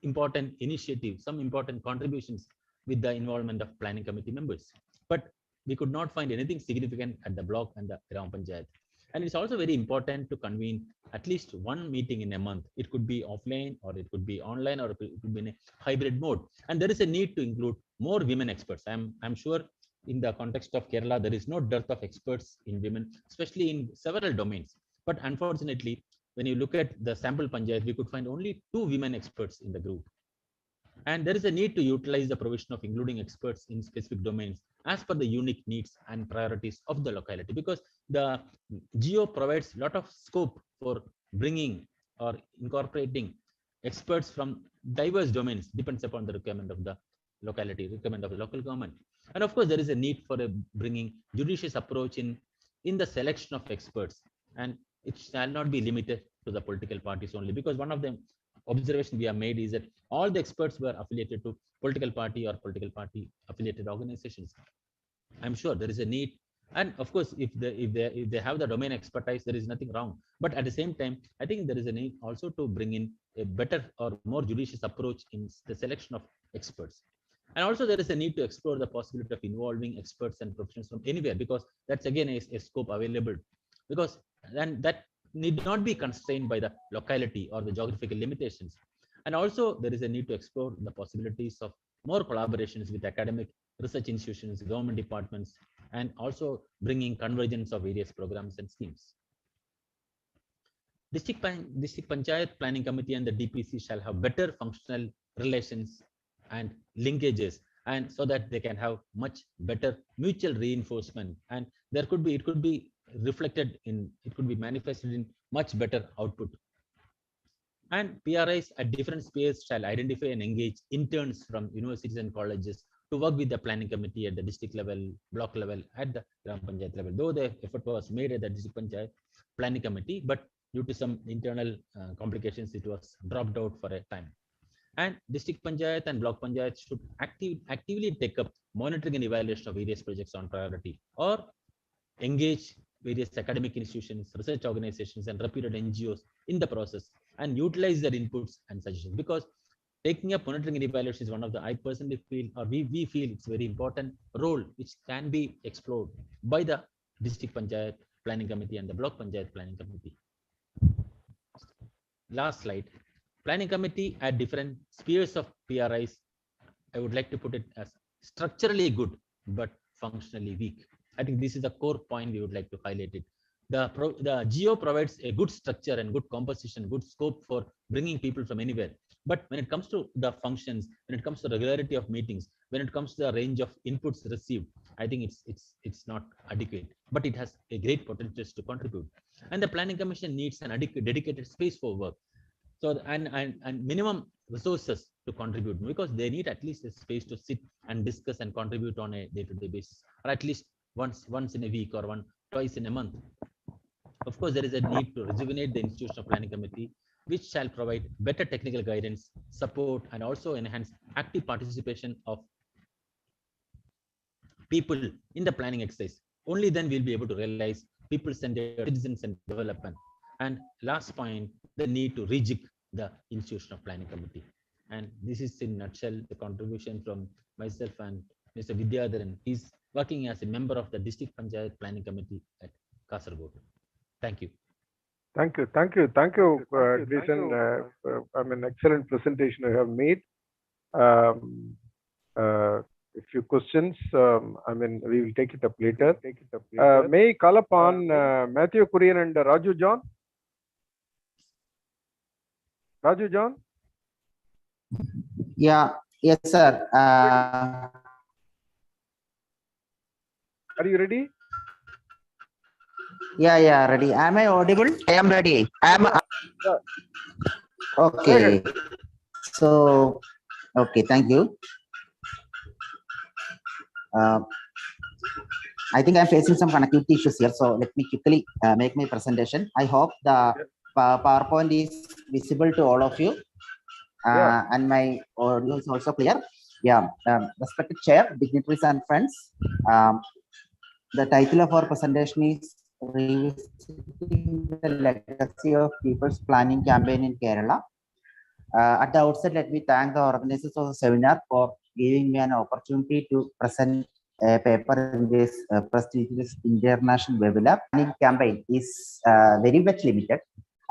important initiatives, some important contributions with the involvement of planning committee members. But we could not find anything significant at the block and the Gram Panchayat. And it's also very important to convene at least one meeting in a month. It could be offline, or it could be online, or it could be in a hybrid mode. And there is a need to include more women experts. I'm sure in the context of Kerala, there is no dearth of experts in women, especially in several domains. But unfortunately, when you look at the sample Panchayat, we could find only 2 women experts in the group. And there is a need to utilize the provision of including experts in specific domains as per the unique needs and priorities of the locality, because the GEO provides a lot of scope for bringing or incorporating experts from diverse domains, depends upon the requirement of the locality, requirement of the local government. And of course, there is a need for bringing judicious approach in the selection of experts, and it shall not be limited to the political parties only, because one of the observation we have made is that all the experts were affiliated to political party or political party affiliated organizations. I'm sure there is a need, and of course, if they have the domain expertise, there is nothing wrong. But at the same time, I think there is a need also to bring in a better or more judicious approach in the selection of experts. And also there is a need to explore the possibility of involving experts and professionals from anywhere, because that's again a scope available, because then that need not be constrained by the locality or the geographical limitations. And also there is a need to explore the possibilities of more collaborations with academic research institutions, government departments, and also bringing convergence of various programs and schemes. District Panchayat Planning Committee and the DPC shall have better functional relations and linkages, and so that they can have much better mutual reinforcement, and it could be reflected in, it could be manifested in much better output. And PRIs at different spheres shall identify and engage interns from universities and colleges to work with the planning committee at the district level, block level, at the Gram Panchayat level. Though the effort was made at the District Panchayat Planning Committee, but due to some internal complications, it was dropped out for a time. And District Panchayat and Block Panchayat should actively take up monitoring and evaluation of various projects on priority, or engage various academic institutions, research organizations, and reputed NGOs in the process, and utilize their inputs and suggestions. Because taking up monitoring and evaluation is one of the, I personally feel, or we feel it's very important role which can be explored by the District Panchayat Planning Committee and the Block Panchayat Planning Committee. Last slide. Planning Committee at different spheres of PRIs, I would like to put it as structurally good, but functionally weak. I think this is the core point we would like to highlight it. The GEO provides a good structure and good composition, good scope for bringing people from anywhere. But when it comes to the functions, when it comes to regularity of meetings, when it comes to the range of inputs received, I think it's not adequate. But it has a great potential to contribute. And the Planning Commission needs an adequate, dedicated space for work. So and minimum resources to contribute, because they need at least a space to sit and discuss and contribute on a day-to-day basis, or at least once in a week, or twice in a month. Of course, there is a need to rejuvenate the institution of Planning Committee, which shall provide better technical guidance, support, and also enhance active participation of people in the planning exercise. Only then we'll be able to realize people-centered citizens and development. And last point, the need to rejig the institution of Planning Committee. And this is in a nutshell the contribution from myself and Mr. Vidyadharan. He's working as a member of the District Panchayat Planning Committee at Kasaragod. Thank you. Thank you, Jason. I mean, excellent presentation you have made. A few questions. I mean, we will take it up later. May I call upon Matthew Kurian and Raju John? Raju John? Yeah, yes, sir. Are you ready? Yeah, ready. Am I audible? I am ready. Okay. So, okay, thank you. I think I'm facing some connectivity issues here, so let me quickly make my presentation. I hope the PowerPoint is visible to all of you, and my audio is also clear. Yeah, respected chair, dignitaries and friends. The title of our presentation is revisiting the legacy of People's Planning Campaign in Kerala. At the outset, let me thank the organizers of the seminar for giving me an opportunity to present a paper in this prestigious international webinar. Planning campaign is very much limited.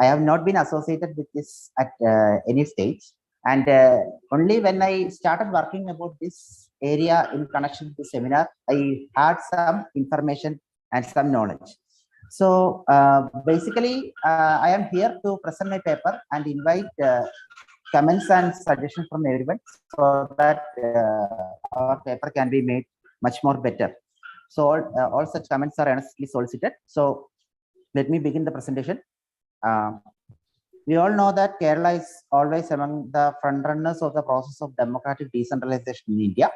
I have not been associated with this at any stage. And only when I started working about this area in connection with the seminar, I had some information and some knowledge. So basically, I am here to present my paper and invite comments and suggestions from everyone so that our paper can be made much more better. So all such comments are earnestly solicited. So let me begin the presentation. We all know that Kerala is always among the frontrunners of the process of democratic decentralization in India.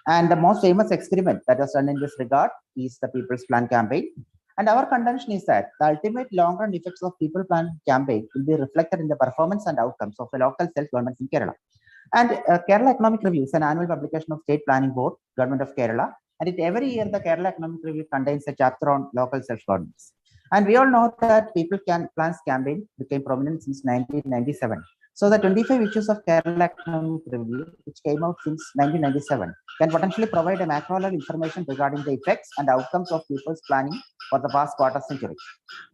And the most famous experiment that was done in this regard is the People's Plan campaign. And our contention is that the ultimate long-run effects of People Plan campaign will be reflected in the performance and outcomes of the local self-governments in Kerala. And Kerala Economic Review is an annual publication of State Planning Board, Government of Kerala. And every year, the Kerala Economic Review contains a chapter on local self-governments. And we all know that People Plans campaign became prominent since 1997. So the 25 issues of Kerala Economic Review, which came out since 1997, can potentially provide a macro level information regarding the effects and outcomes of people's planning for the past quarter century.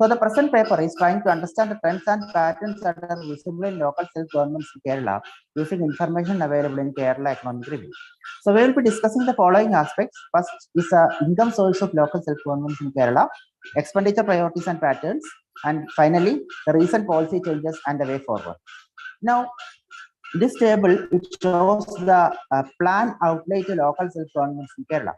So the present paper is trying to understand the trends and patterns that are visible in local self-governments in Kerala using information available in Kerala Economic Review. So we will be discussing the following aspects. First is the income source of local self-governments in Kerala, expenditure priorities and patterns, and finally, the recent policy changes and the way forward. Now, this table, it shows the plan outlay to local self-governments in Kerala.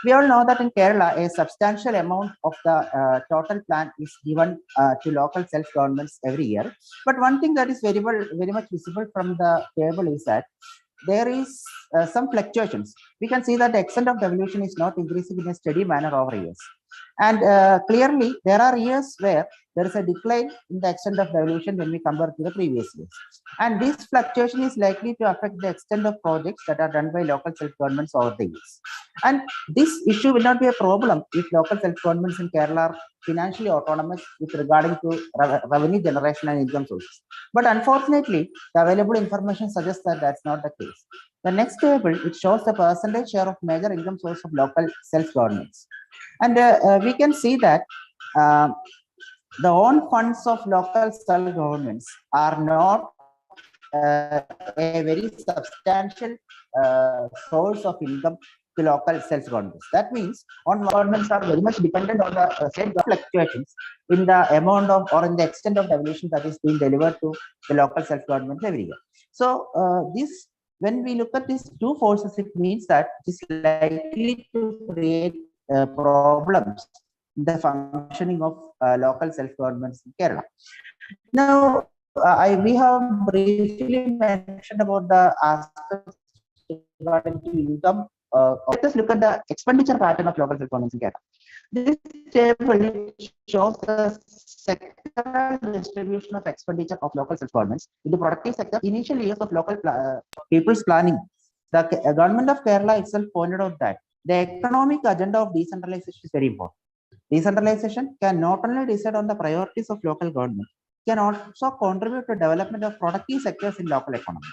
We all know that in Kerala, a substantial amount of the total plan is given to local self-governments every year. But one thing that is very much visible from the table is that there is some fluctuations. We can see that the extent of devolution is not increasing in a steady manner over years. And clearly, there are years where there is a decline in the extent of devolution when we compare to the previous years. And this fluctuation is likely to affect the extent of projects that are done by local self-governments over the years. And this issue will not be a problem if local self-governments in Kerala are financially autonomous with regarding to revenue generation and income sources. But unfortunately, the available information suggests that that's not the case. The next table, it shows the percentage share of major income source of local self-governments. And we can see that the own funds of local self-governments are not a very substantial source of income to local self-governments. That means on governments are very much dependent on the state fluctuations in the amount of or in the extent of devolution that is being delivered to the local self-government every year. So this, when we look at these two forces, it means that it is likely to create problems in the functioning of local self-governments in Kerala. Now, we have briefly mentioned about the aspects regarding to income. Let us look at the expenditure pattern of local self-governments in Kerala. This table shows the sectoral distribution of expenditure of local self-governments in the productive sector. Initial years of local people's planning, the government of Kerala itself pointed out that the economic agenda of decentralization is very important. Decentralization can not only decide on the priorities of local government, can also contribute to development of productive sectors in local economy.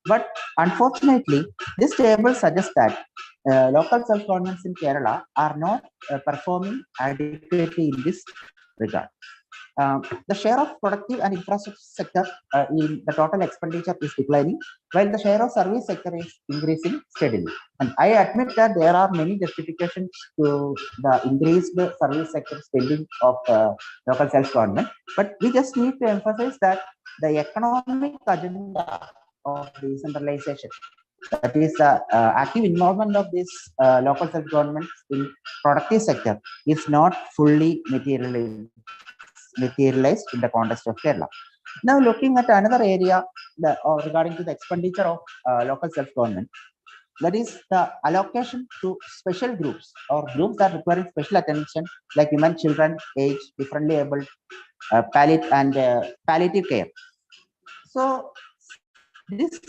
But unfortunately, this table suggests that local self-governments in Kerala are not performing adequately in this regard. The share of productive and infrastructure sector in the total expenditure is declining, while the share of service sector is increasing steadily. And I admit that there are many justifications to the increased service sector spending of local self-government, but we just need to emphasize that the economic agenda of decentralization, that is the active involvement of this local self-government in productive sector, is not fully materialized in the context of Kerala. Now, looking at another area regarding to the expenditure of local self-government, that is the allocation to special groups or groups that require special attention, like women, children, age, differently able, palliative care. So, this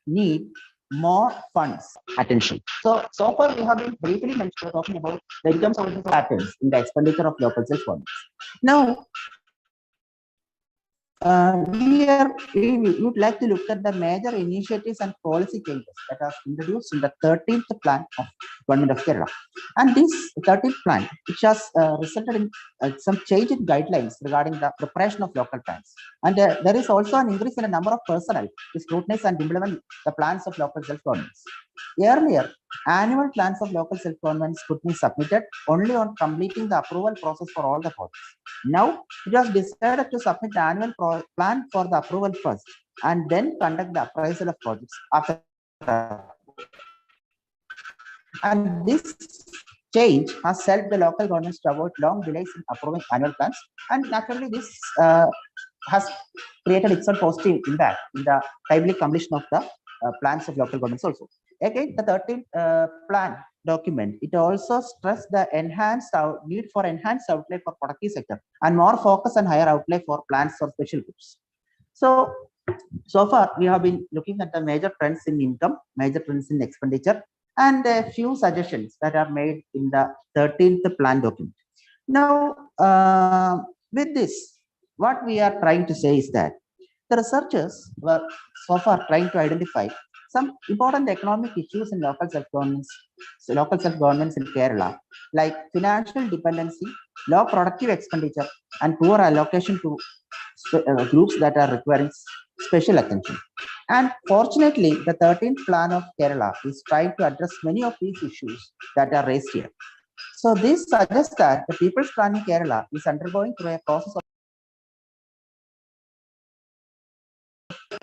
need more funds attention. So far we have been briefly talking about the income sources patterns in the expenditure of local self funds. Now, we would like to look at the major initiatives and policy changes that are introduced in the 13th plan of Government of Kerala. And this 13th plan, which has resulted in some change in guidelines regarding the preparation of local plans. And there is also an increase in the number of personnel to scrutinize and implement the plans of local self-governments. Earlier, annual plans of local self-governments could be submitted only on completing the approval process for all the projects. Now, it was decided to submit the annual plan for the approval first and then conduct the appraisal of projects after. And this change has helped the local governments to avoid long delays in approving annual plans. And naturally, this has created its own positive impact in the timely completion of the plans of local governments also. Again, the 13th plan document, it also stressed the need for enhanced outlay for productive sector and more focus on higher outlay for plans for special groups. So far we have been looking at the major trends in income, major trends in expenditure, and a few suggestions that are made in the 13th plan document. Now, with this, what we are trying to say is that the researchers were so far trying to identify some important economic issues in local self-governments in Kerala, like financial dependency, low productive expenditure, and poor allocation to groups that are requiring special attention. And fortunately, the 13th plan of Kerala is trying to address many of these issues that are raised here. So this suggests that the People's Plan in Kerala is undergoing through a process of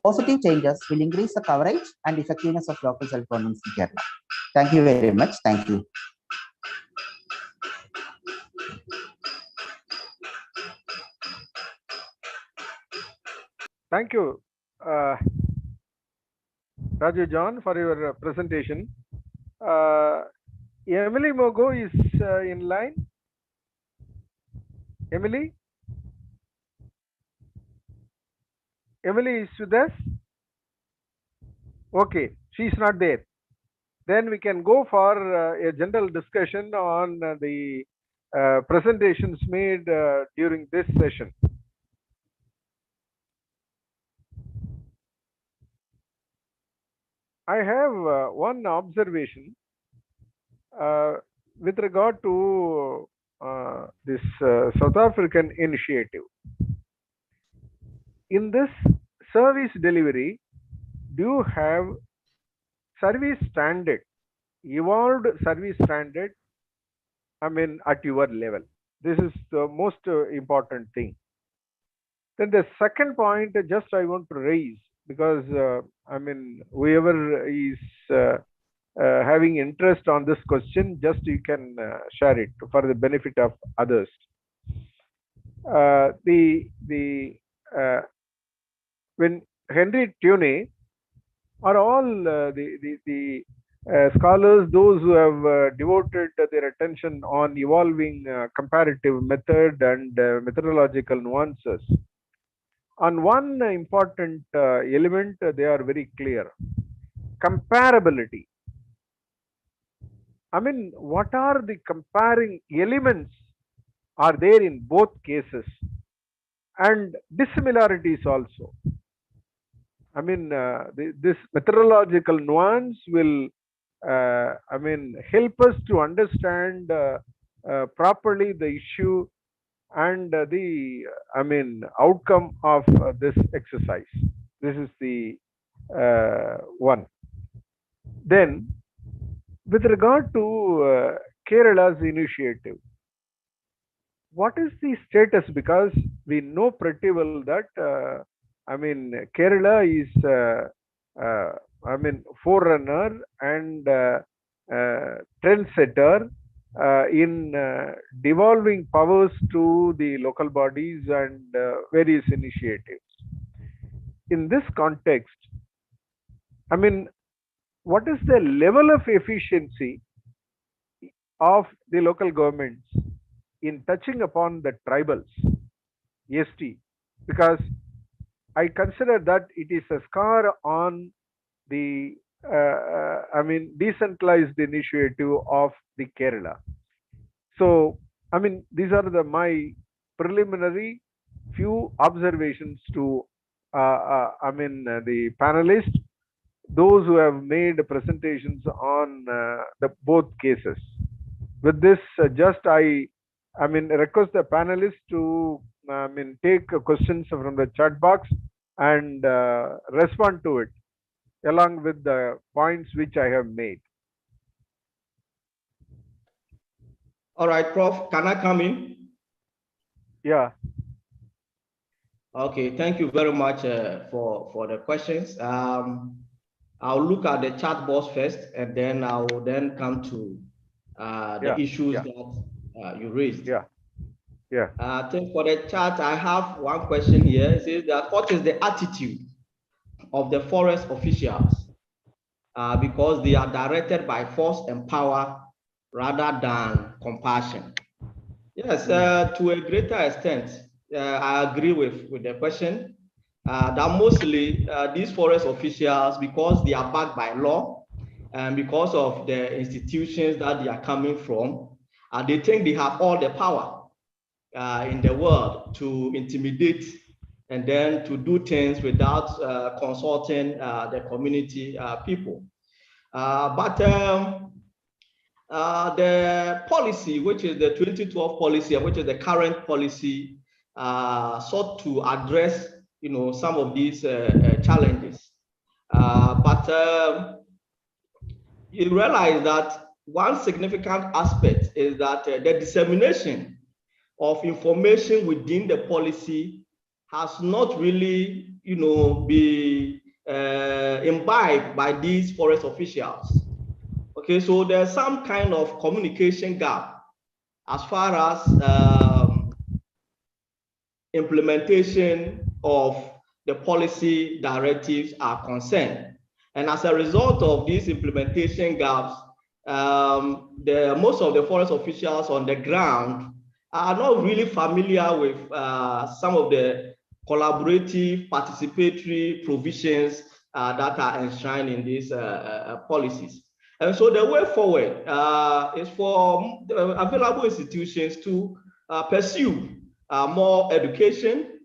positive changes will increase the coverage and effectiveness of local self-governments in Kerala. Thank you very much. Thank you. Thank you, Raju John, for your presentation. Emily Mogo is in line. Emily? Emily is with us? Okay, she's not there. Then we can go for a general discussion on the presentations made during this session. I have one observation with regard to this South African initiative. In this service delivery, do you have service standard, evolved service standard, at your level? This is the most important thing. Then the second point, just I want to raise, because whoever is having interest on this question, just you can share it for the benefit of others. When Henry Tunney are all the scholars, those who have devoted their attention on evolving comparative method and methodological nuances. On one important element, they are very clear. Comparability. What are the comparing elements are there in both cases? And dissimilarities also. This methodological nuance will help us to understand properly the issue and the outcome of this exercise. This is the one. Then, with regard to Kerala's initiative, what is the status? Because we know pretty well that Kerala is forerunner and trendsetter in devolving powers to the local bodies and various initiatives. In this context, what is the level of efficiency of the local governments in touching upon the tribals, ST? Because I consider that it is a scar on the I mean, decentralized initiative of the Kerala. So, I mean, these are my preliminary few observations to, the panelists, those who have made presentations on the both cases. With this, request the panelists to, take questions from the chat box and respond to it along with the points which I have made. All right, Prof, can I come in? Yeah. Okay, thank you very much for the questions. I'll look at the chat box first, and then I will then come to the issues that you raised. Yeah. Yeah. I think for the chat, I have one question here. It says that what is the attitude of the forest officials because they are directed by force and power rather than compassion? Yes, to a greater extent, I agree with the question that mostly these forest officials, because they are backed by law and because of the institutions that they are coming from, they think they have all the power in the world to intimidate and then to do things without consulting the community people. But the policy, which is the 2012 policy, which is the current policy, sought to address, some of these challenges. But you realize that one significant aspect is that the dissemination of information within the policy has not really, be imbibed by these forest officials. Okay, so there's some kind of communication gap as far as implementation of the policy directives are concerned. And as a result of these implementation gaps, most of the forest officials on the ground are not really familiar with some of the collaborative, participatory provisions that are enshrined in these policies. And so the way forward is for available institutions to pursue more education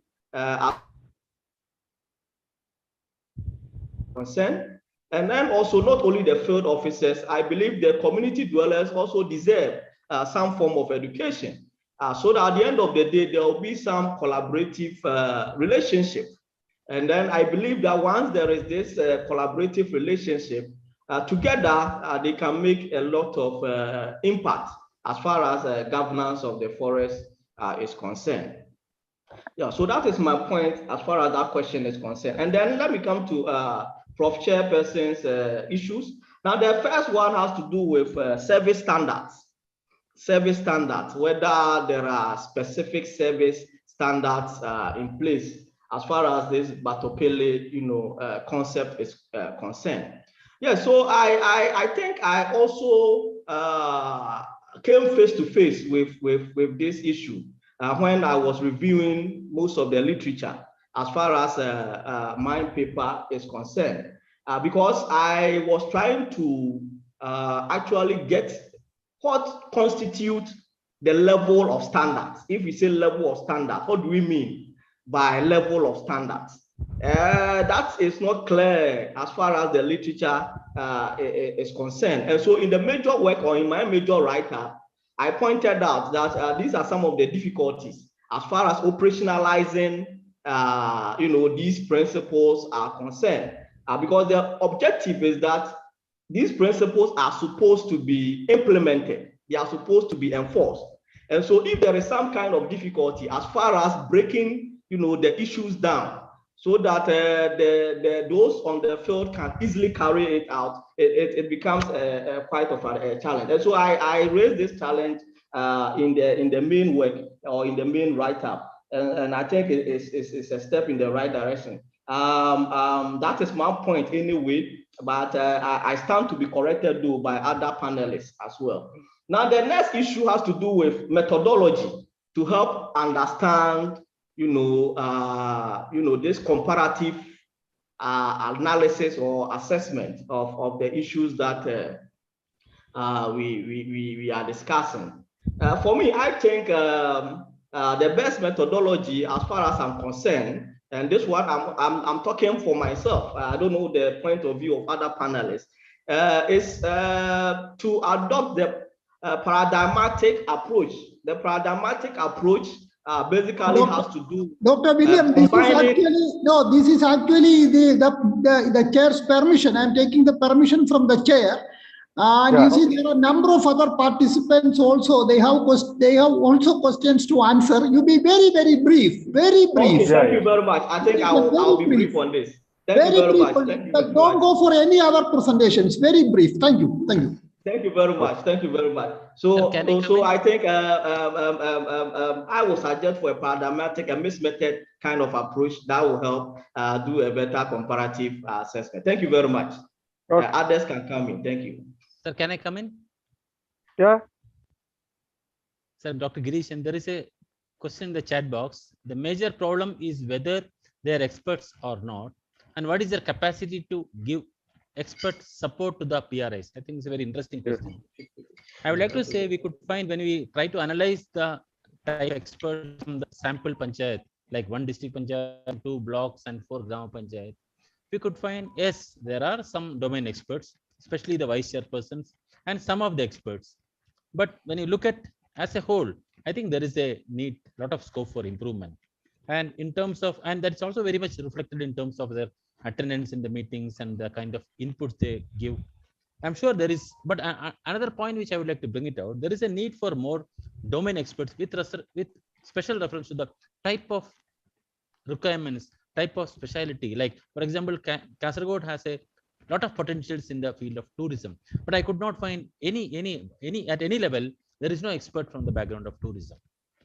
concern. And then also not only the field officers, I believe the community dwellers also deserve some form of education. So that at the end of the day, there will be some collaborative relationship. And then I believe that once there is this collaborative relationship, together they can make a lot of impact as far as governance of the forest is concerned. Yeah, so that is my point as far as that question is concerned. And then let me come to Prof. Chairperson's issues. Now, the first one has to do with service standards. Service standards, whether there are specific service standards in place as far as this Batopele, concept is concerned. Yeah, so I think I also came face to face with this issue when I was reviewing most of the literature as far as my paper is concerned, because I was trying to actually get what constitutes the level of standards. If we say level of standards, what do we mean by level of standards? That is not clear as far as the literature is concerned. And so in the major work or in my major write-up, I pointed out that these are some of the difficulties as far as operationalizing these principles are concerned, because the objective is that these principles are supposed to be implemented. They are supposed to be enforced. And so if there is some kind of difficulty as far as breaking, the issues down so that those on the field can easily carry it out, it becomes quite of a challenge. And so I raised this challenge in the main work or in the main write-up. And I think it's a step in the right direction. That is my point anyway, but I stand to be corrected though by other panelists as well. Now, the next issue has to do with methodology to help understand, this comparative analysis or assessment of the issues that we are discussing. For me, I think the best methodology, as far as I'm concerned, and this one I'm talking for myself, I don't know the point of view of other panelists, is to adopt the paradigmatic approach. The paradigmatic approach basically has to do. Dr. William, this is actually the chair's permission. I'm taking the permission from the chair. And you see, there are a number of other participants also. They have also questions to answer. You be very, very brief. Very brief. Okay, thank you very much. I think I'll be brief on this. Thank you very much. Don't go for any other presentations. Very brief. Thank you. Thank you. Thank you very much. Thank you very much. So I think I will suggest for a paradigmatic and mixed method kind of approach that will help do a better comparative assessment. Thank you very much. Okay. Others can come in. Thank you. Sir, can I come in? Yeah. Sir, Dr. Girish, and there is a question in the chat box. The major problem is whether they are experts or not, and what is their capacity to give expert support to the PRIs? I think it's a very interesting question. I would like to say we could find, when we try to analyze the type of experts from the sample panchayat, like 1 district panchayat, 2 blocks, and 4 gram panchayat, we could find, yes, there are some domain experts, especially the vice chairpersons and some of the experts. But when you look at as a whole, I think there is a lot of scope for improvement. And in terms of, and that's also very much reflected in terms of their attendance in the meetings and the kind of inputs they give. I'm sure there is, but another point which I would like to bring it out, there is a need for more domain experts with special reference to the type of requirements, type of specialty. Like, for example, Kasaragod has a lot of potentials in the field of tourism, but I could not find any at any level. There is no expert from the background of tourism.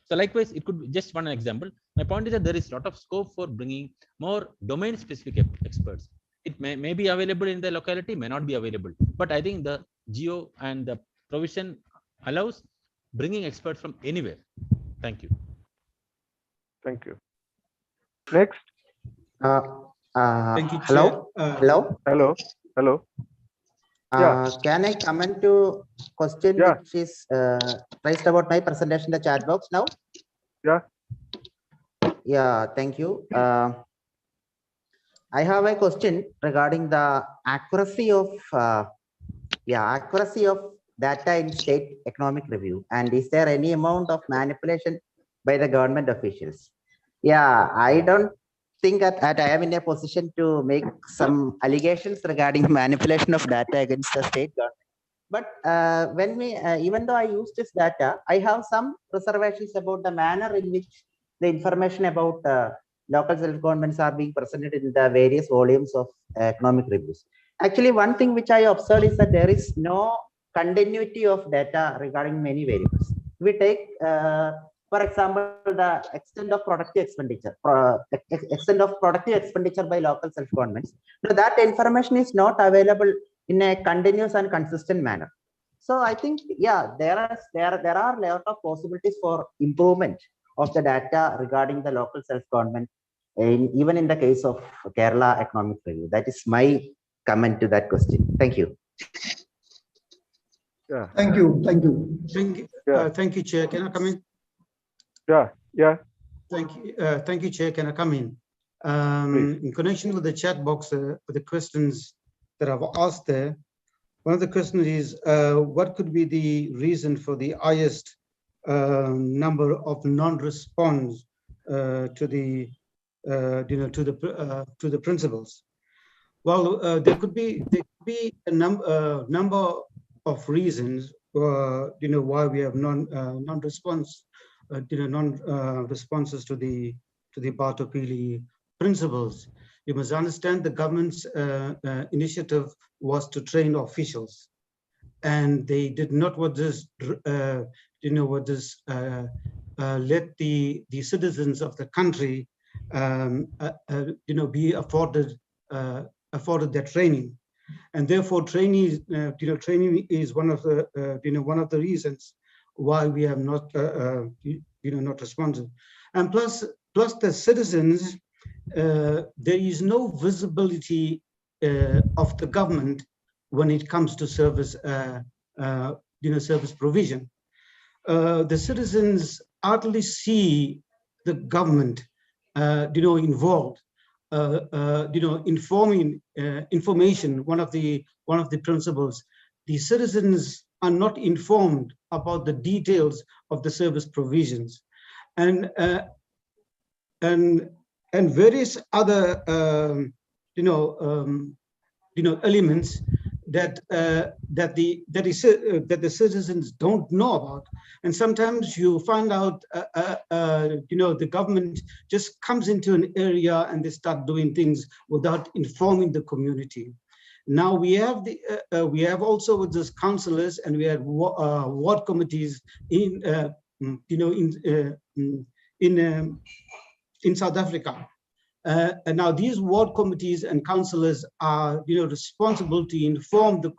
So likewise, it could be just one example. My point is that there is a lot of scope for bringing more domain specific experts. It may be available in the locality, may not be available, but I think the geo and the provision allows bringing experts from anywhere. Thank you. Thank you. Next. Thank you, hello. Hello. Can I comment to question which is raised about my presentation in the chat box now? Yeah, thank you. I have a question regarding the accuracy of data in state economic review, and is there any amount of manipulation by the government officials? Yeah, I don't think that I am in a position to make some allegations regarding manipulation of data against the state government. But when we, even though I use this data, I have some reservations about the manner in which the information about local self-governments are being presented in the various volumes of economic reviews. Actually, one thing which I observed is that there is no continuity of data regarding many variables. We take, for example, the extent of productive expenditure, by local self-governments. Now, that information is not available in a continuous and consistent manner. So I think, yeah, there are a lot of possibilities for improvement of the data regarding the local self-government, even in the case of Kerala Economic Review. That is my comment to that question. Thank you. Yeah. Thank you. Thank you. Thank you, Chair. Can I come in? Yeah. Thank you, Chair. Can I come in? In connection with the chat box, with the questions that I've asked there, one of the questions is, what could be the reason for the highest number of non-response to the principles? Well, there could be a number of reasons, why we have non-response, responses to the Battopili principles. You must understand the government's initiative was to train officials, and they did not want this, let the citizens of the country, be afforded their training, and therefore training is one of the reasons why we have not, not responded. And plus the citizens there is no visibility of the government when it comes to service, service provision. The citizens hardly see the government, involved, informing information. One of the principles, the citizens are not informed about the details of the service provisions, and various other elements that the citizens don't know about. And sometimes you find out the government just comes into an area and they start doing things without informing the community. Now we have also with these councillors, and we have ward committees in South Africa. And now these ward committees and councillors are, responsible to inform the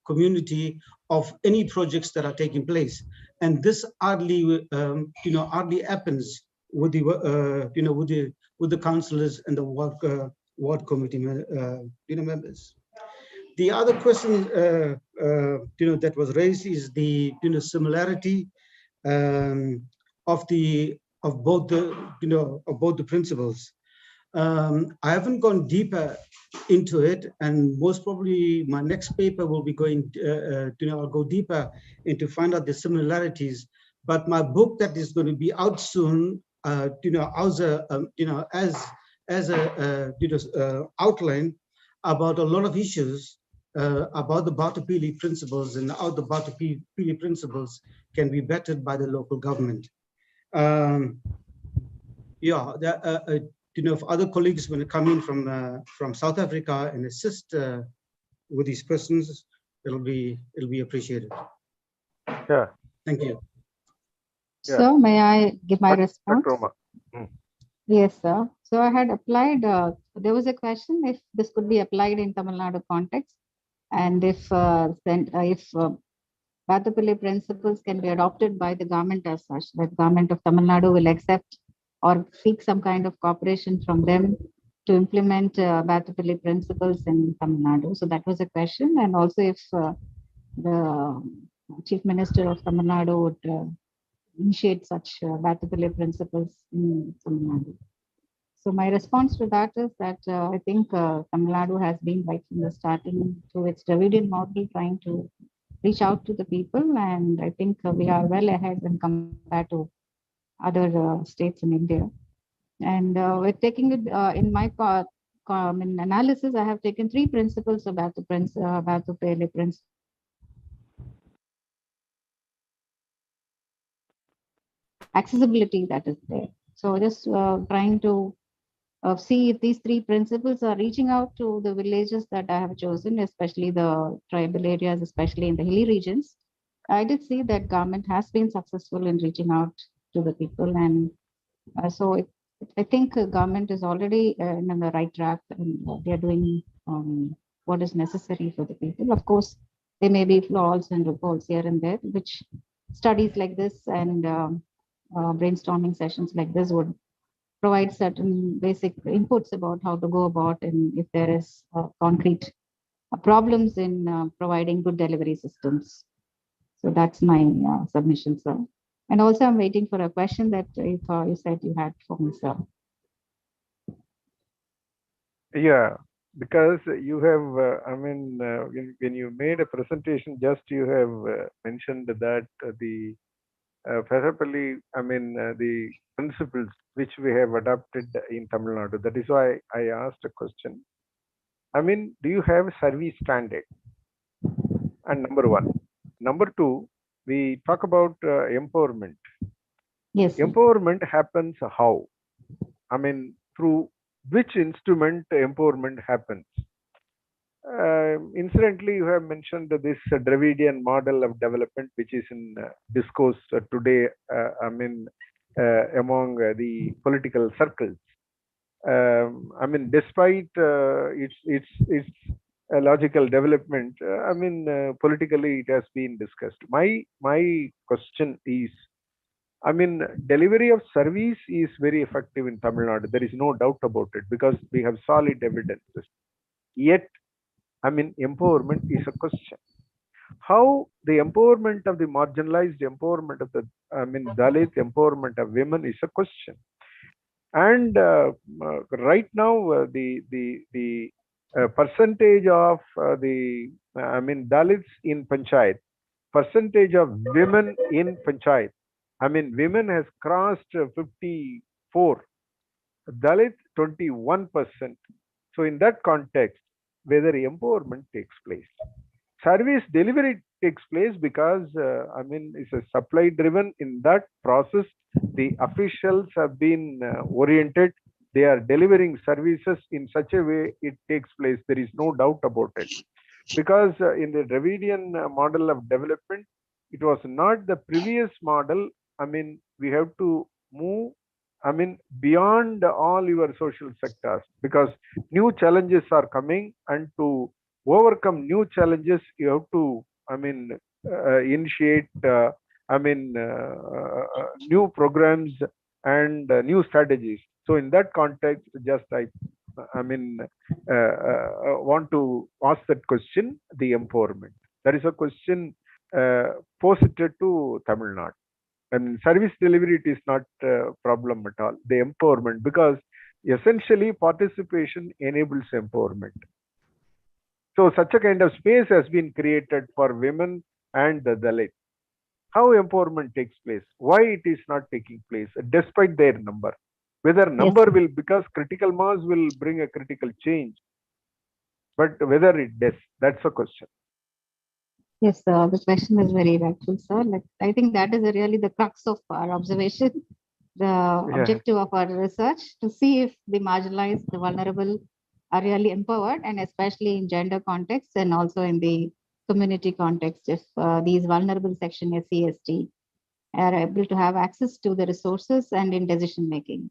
community of any projects that are taking place. And this hardly happens with the councillors and the ward committee members. The other question that was raised is the similarity of both the principles. I haven't gone deeper into it, and most probably my next paper will be going I'll go deeper into find out the similarities. But my book that is going to be out soon, as a outline about a lot of issues about the Batupili principles and how the Batupili principles can be bettered by the local government. If other colleagues want to come in from South Africa and assist with these questions, it'll be appreciated. Yeah. Thank you. Yeah. So may I give my response? Yes, sir. So I had applied, there was a question if this could be applied in Tamil Nadu context, and if Batupili principles can be adopted by the government as such, that government of Tamil Nadu will accept or seek some kind of cooperation from them to implement Batupili principles in Tamil Nadu. So that was a question. And also if the Chief Minister of Tamil Nadu would initiate such Batupili principles in Tamil Nadu. So my response to that is that I think Tamil Nadu has been right from the starting through its Dravidian model trying to reach out to the people, and I think we are well ahead when compared to other states in India. And we're taking it in my analysis. I have taken 3 principles of Batupili principles. Accessibility that is there. So just trying to see if these 3 principles are reaching out to the villages that I have chosen, especially the tribal areas, especially in the hilly regions. I did see that government has been successful in reaching out to the people, and so I think government is already in the right track, and they are doing what is necessary for the people. Of course, there may be flaws and reports here and there, which studies like this and brainstorming sessions like this would provide certain basic inputs about how to go about, and if there is concrete problems in providing good delivery systems. So that's my submission, sir. And also I'm waiting for a question that you said you had for me, sir. Yeah, because you have, when you made a presentation, just you have mentioned that the Batupili, the principles which we have adopted in Tamil Nadu. That is why I asked a question. Do you have a service standard? And number 1. Number 2, we talk about empowerment. Yes. Empowerment happens how? Through which instrument empowerment happens? Incidentally, you have mentioned this Dravidian model of development, which is in discourse today, among the political circles. Despite its logical development, politically it has been discussed. My question is, I mean, delivery of service is very effective in Tamil Nadu. There is no doubt about it because we have solid evidences. Yet, I mean, empowerment is a question. How the empowerment of the marginalized, empowerment of the, Dalit, empowerment of women is a question. And right now, the percentage of Dalits in Panchayat, percentage of women in Panchayat, women has crossed 54, Dalit 21%. So in that context, whether empowerment takes place, service delivery takes place because it's a supply driven. In that process, the officials have been oriented. They are delivering services in such a way it takes place. There is no doubt about it. Because in the Dravidian model of development, it was not the previous model. We have to move, beyond all your social sectors because new challenges are coming, and to overcome new challenges, you have to, initiate, new programs and new strategies. So in that context, just I want to ask that question, the empowerment. That is a question posited to Tamil Nadu. And service delivery, it is not a problem at all. The empowerment, because essentially participation enables empowerment. So such a kind of space has been created for women and the Dalit. How empowerment takes place? Why it is not taking place despite their number? Whether number will, because critical mass will bring a critical change, but whether it does, that's a question. Yes, the question is very rightful, sir. I think that is really the crux of our observation, the objective of our research, to see if the marginalized, the vulnerable are really empowered, and especially in gender context and also in the community context, if these vulnerable section SC, ST are able to have access to the resources and in decision making.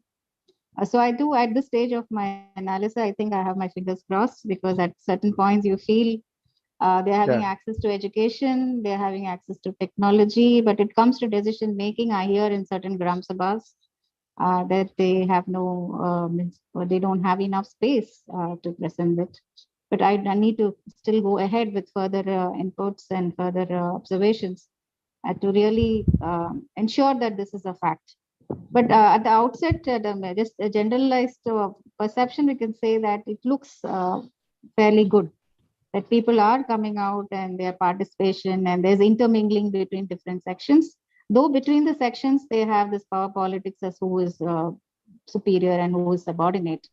So I do, at this stage of my analysis, I think I have my fingers crossed, because at certain points you feel they're having access to education, they're having access to technology, but it comes to decision making, I hear in certain Gram Sabhas that they have no, they don't have enough space to present it. But I need to still go ahead with further inputs and further observations to really ensure that this is a fact. But at the outset, just a generalized perception, we can say that it looks fairly good, that people are coming out and their participation, and there's intermingling between different sections. Though between the sections, they have this power politics as who is superior and who is subordinate.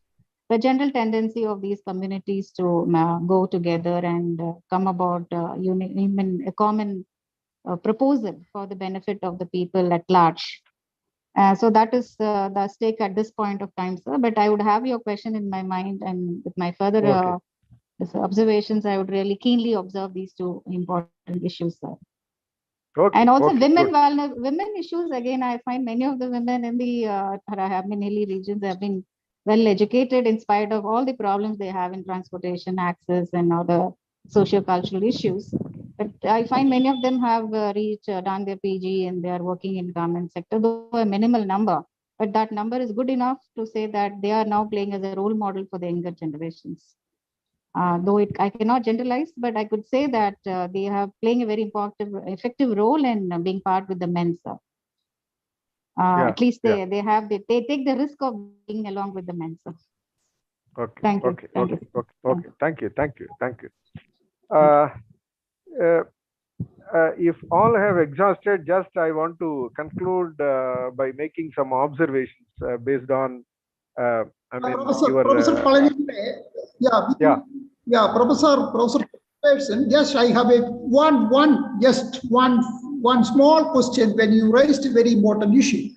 The general tendency of these communities to go together and come about a common proposal for the benefit of the people at large. So that is the stake at this point of time, sir. But I would have your question in my mind, and with my further observations, I would really keenly observe these two important issues, sir. And also women issues, again, I find many of the women in the hilly regions have been well educated in spite of all the problems they have in transportation, access, and other socio-cultural issues. But I find many of them have done their PG, and they are working in government sector, though a minimal number. But that number is good enough to say that they are now playing as a role model for the younger generations. Though I cannot generalize, but I could say that they are playing a very important, effective role in being part with the men, sir. At least they take the risk of being along with the men, sir. Okay. Thank you. Thank you. If all have exhausted, just I want to conclude by making some observations based on Professor Palani, Professor Person, just I have one small question when you raised a very important issue.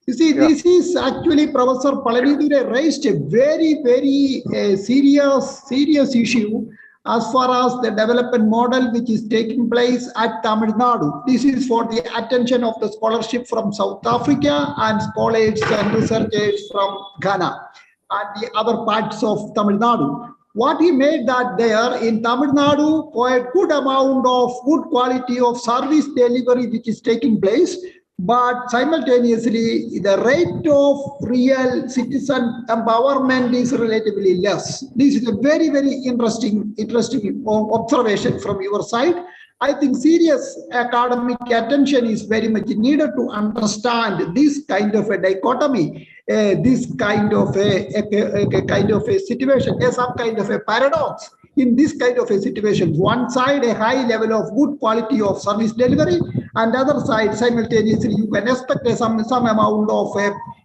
You see, this is actually Professor Palani raised a very, very serious issue as far as the development model which is taking place at Tamil Nadu. This is for the attention of the scholarship from South Africa and scholars and researchers from Ghana and the other parts of Tamil Nadu. What he made that there in Tamil Nadu, for a good amount of good quality of service delivery which is taking place, but simultaneously the rate of real citizen empowerment is relatively less. This is a very, very interesting observation from your side. I think serious academic attention is very much needed to understand this kind of a dichotomy, this kind of a situation, some kind of a paradox. In this kind of a situation, one side a high level of good quality of service delivery, and the other side simultaneously you can expect some amount of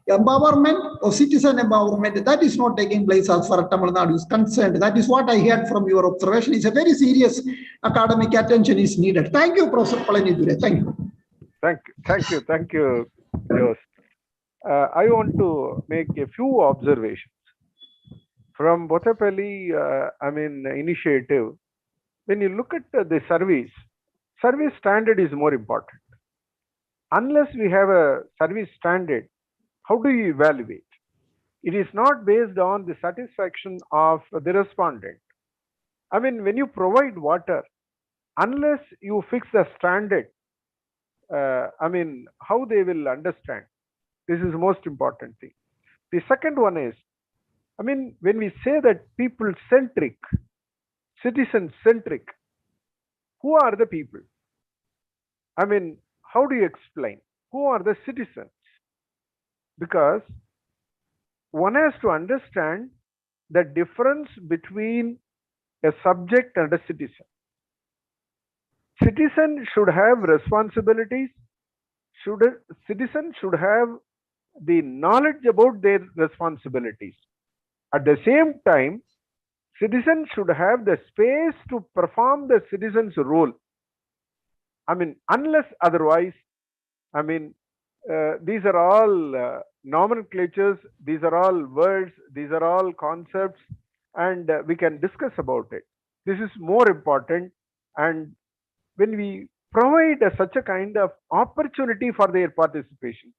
empowerment or citizen empowerment. That is not taking place as far as Tamil Nadu is concerned. That is what I heard from your observation. It's a very serious academic attention is needed. Thank you, Professor Palani Dure. Thank you. Thank you, Jose. I want to make a few observations from Botapalli, initiative. When you look at the service standard is more important. Unless we have a service standard, how do you evaluate? It is not based on the satisfaction of the respondent. I mean, when you provide water, unless you fix the standard, how they will understand? This is the most important thing. The second one is, when we say that people-centric, citizen-centric, who are the people? How do you explain? Who are the citizens? Because one has to understand the difference between a subject and a citizen. Citizen should have responsibilities. Citizen should have the knowledge about their responsibilities. At the same time, citizens should have the space to perform the citizen's role. Unless otherwise, these are all nomenclatures, these are all words, these are all concepts, and we can discuss about it. This is more important. And when we provide such a kind of opportunity for their participation,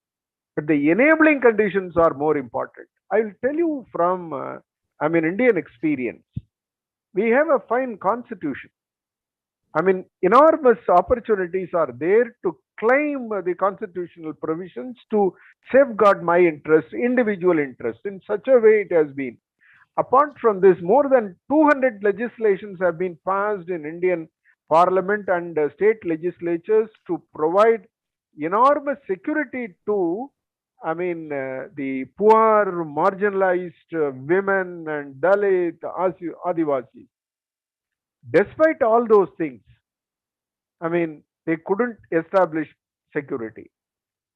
but the enabling conditions are more important. I will tell you from Indian experience. We have a fine constitution. Enormous opportunities are there to claim the constitutional provisions to safeguard my interest, individual interest. In such a way it has been. Apart from this, more than 200 legislations have been passed in Indian Parliament and state legislatures to provide enormous security to the poor, marginalized women and Dalit, Adivasis. Despite all those things, they couldn't establish security.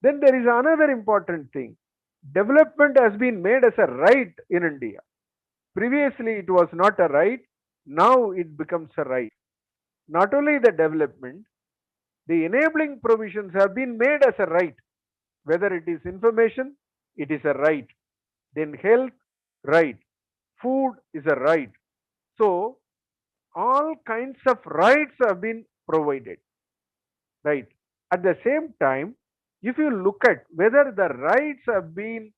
Then there is another important thing. Development has been made as a right in India. Previously, it was not a right. Now it becomes a right. Not only the development, the enabling provisions have been made as a right. Whether it is information, it is a right. Then health, right. Food is a right. So, all kinds of rights have been provided. Right. At the same time, if you look at whether the rights have been,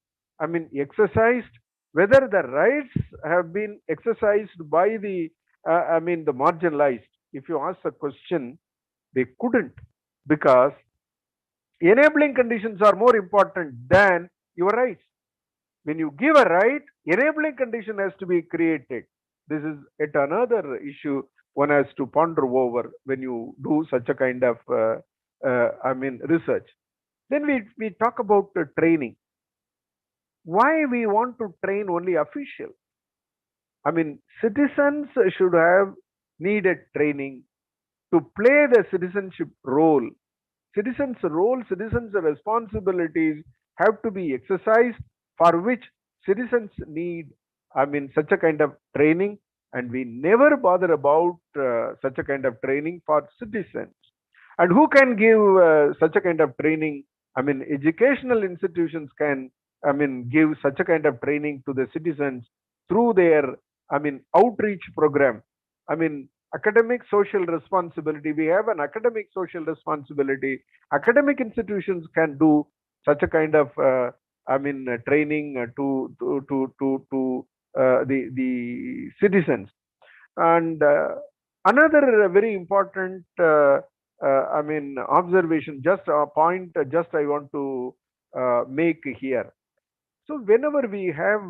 exercised, whether the rights have been exercised by the, the marginalized, if you ask a question, they couldn't, because enabling conditions are more important than your rights. When you give a right, enabling condition has to be created. This is yet another issue one has to ponder over when you do such a kind of research. Then we talk about training. Why we want to train only officials? Citizens should have needed training to play the citizenship role. Citizens' role, citizens' responsibilities have to be exercised, for which citizens need, such a kind of training, and we never bother about such a kind of training for citizens. And who can give such a kind of training? Educational institutions can, give such a kind of training to the citizens through their, outreach program. Academic social responsibility. We have an academic social responsibility. Academic institutions can do such a kind of, training to the citizens. And another very important I mean, observation, just a point, just I want to make here. So whenever we have,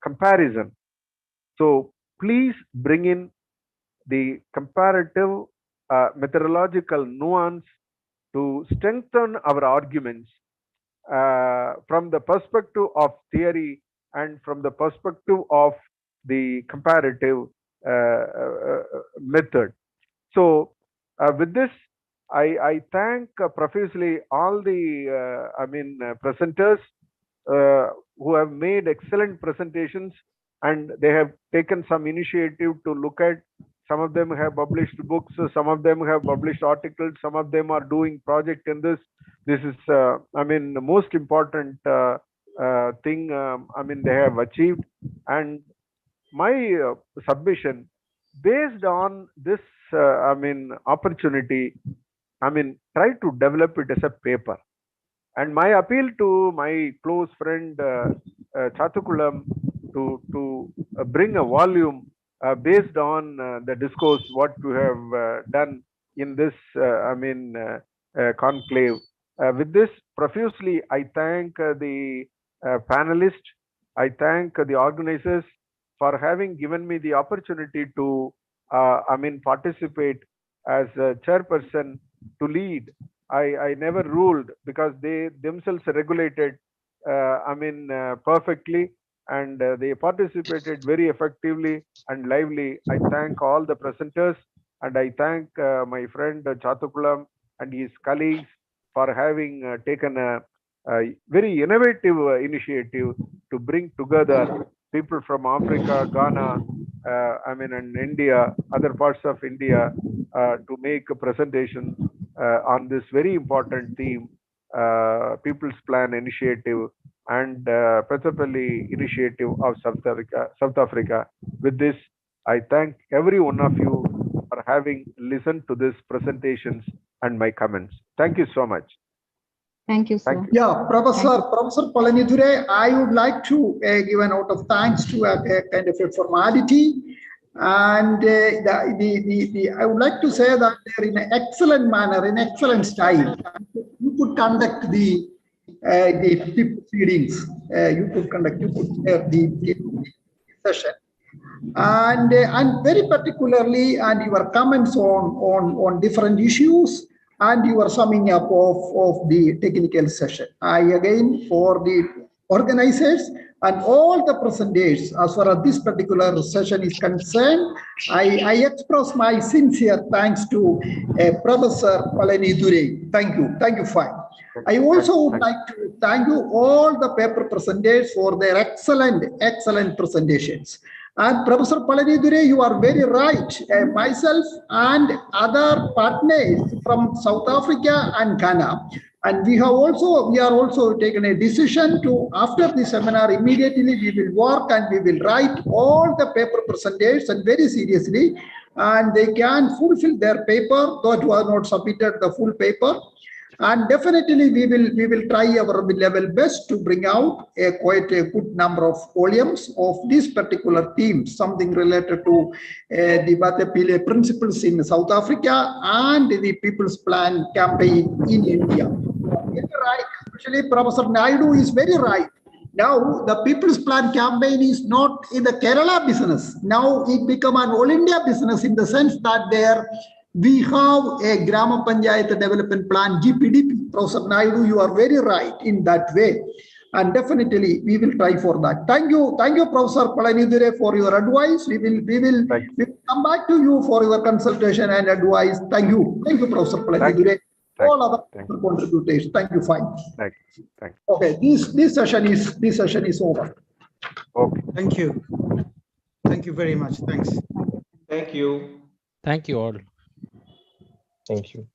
comparison, so please bring in the comparative methodological nuance to strengthen our arguments from the perspective of theory and from the perspective of the comparative method. So, with this, I thank profusely all the presenters who have made excellent presentations, and they have taken some initiative to look at. Some of them have published books, some of them have published articles, some of them are doing project in this. This is, the most important thing. They have achieved, and my submission based on this, opportunity. Try to develop it as a paper. And my appeal to my close friend Chathukulam to bring a volume based on the discourse what you have done in this conclave. With this, profusely I thank the panelists. I thank the organizers for having given me the opportunity to participate as a chairperson to lead. I never ruled because they themselves regulated, perfectly, and they participated very effectively and lively. I thank all the presenters, and I thank my friend Chathukulam and his colleagues for having taken a very innovative initiative to bring together people from Africa, Ghana, and India, other parts of India, to make a presentation on this very important theme, People's Plan Initiative and Petrapalli Initiative of South Africa. With this, I thank every one of you for having listened to these presentations and my comments. Thank you so much. Thank you, sir. Yeah, Professor Palanidure, I would like to give a note of thanks to a kind of a formality. And I would like to say that they're in an excellent manner, in excellent style. You could conduct the proceedings. You could chair the session. And very particularly, and your comments on different issues and your summing up of the technical session. I again, for the organizers and all the presenters, as far as this particular session is concerned, I express my sincere thanks to Professor Palanidure. Thank you, fine. I also would like to thank you all the paper presenters for their excellent presentations. And Professor Palanidure, you are very right. Myself and other partners from South Africa and Ghana. And we are also taken a decision to, after the seminar, immediately we will work and we will write all the paper presenters and very seriously, and they can fulfill their paper, those who have not submitted the full paper. And definitely we will try our level best to bring out quite a good number of volumes of this particular theme, something related to the Petrapalli principles in South Africa and the People's Plan campaign in India. Right, especially Professor Naidu is very right. Now the People's Plan campaign is not in the Kerala business. Now it become an all India business in the sense that there we have a Grama Panchayat Development Plan, GPDP. Professor Naidu, you are very right in that way. And definitely we will try for that. Thank you, Professor Palanidure, for your advice. We will come back to you for your consultation and advice. Thank you, Professor Palanidure. All other contributors. Thank you, fine. Thank you. Okay, this session is over. Okay. Thank you. Thank you very much. Thanks. Thank you. Thank you all. Thank you.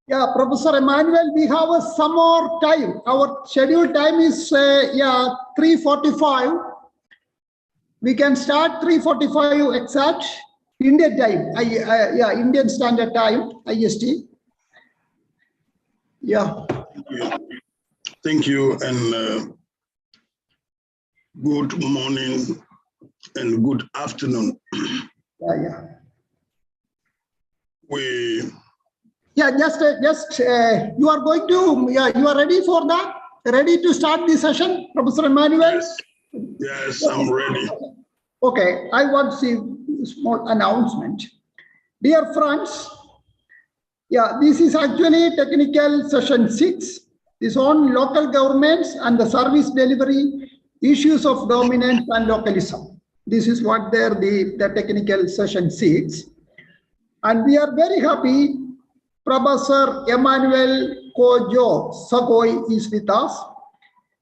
Yeah, Professor Emmanuel, we have some more time. Our scheduled time is 3:45. We can start 3:45 exact Indian time. Indian Standard Time, IST. Yeah. Thank you, and good morning and good afternoon. Yeah. Just you are going to, you are ready for that? Ready to start the session, Professor Emmanuel? Yes, I'm ready. Okay, I want to see a small announcement. Dear friends, this is actually technical session 6. This on local governments and the service delivery, issues of dominance and localism. This is what the technical session 6. And we are very happy Professor Emmanuel Kojo Sagoy is with us.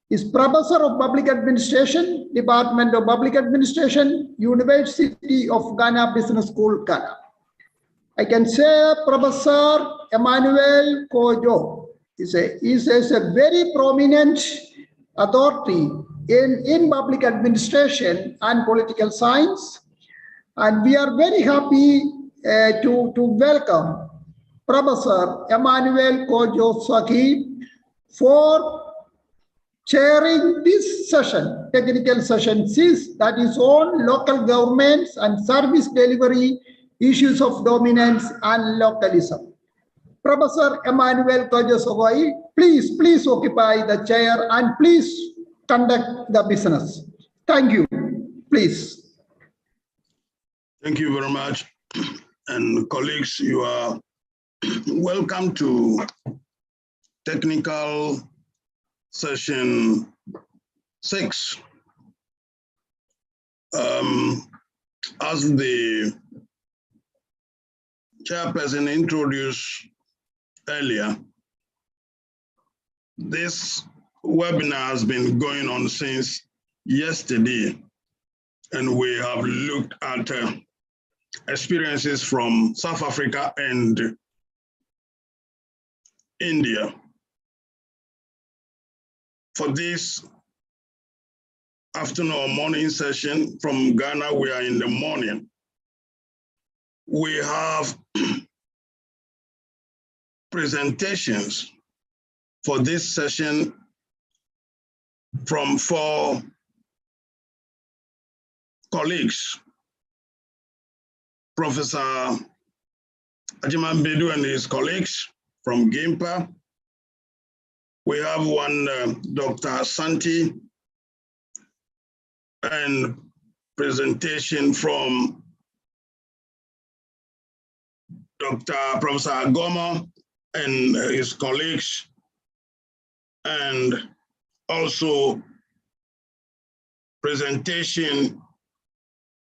Is Professor of Public Administration, Department of Public Administration, University of Ghana Business School, Ghana. I can say Professor Emmanuel Kojo is a very prominent authority in public administration and political science. And we are very happy to welcome Professor Emmanuel Kojo Sagoy for chairing this session, technical session 6, that is on local governments and service delivery, issues of dominance and localism. Professor Emmanuel Kojo Sagoy, please occupy the chair and please conduct the business. Thank you. Please. Thank you very much. And colleagues, you are welcome to technical session 6. As the chairperson introduced earlier, this webinar has been going on since yesterday, and we have looked at experiences from South Africa and India. For this afternoon or morning session from Ghana, we are in the morning. We have presentations for this session from 4 colleagues. Professor Ajiman Bedu and his colleagues from GIMPA. We have one, Dr. Santi, and presentation from Professor Agoma and his colleagues, and also presentation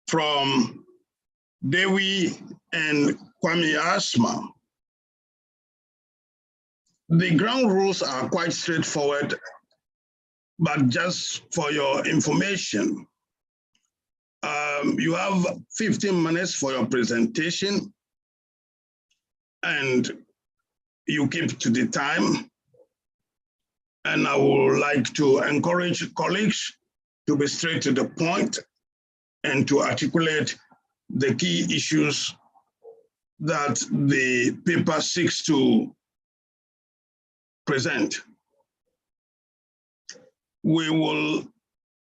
from Dewi and Kwame Asma. The ground rules are quite straightforward, but just for your information, you have 15 minutes for your presentation, and you keep to the time. And I would like to encourage colleagues to be straight to the point and to articulate the key issues that the paper seeks to present. We will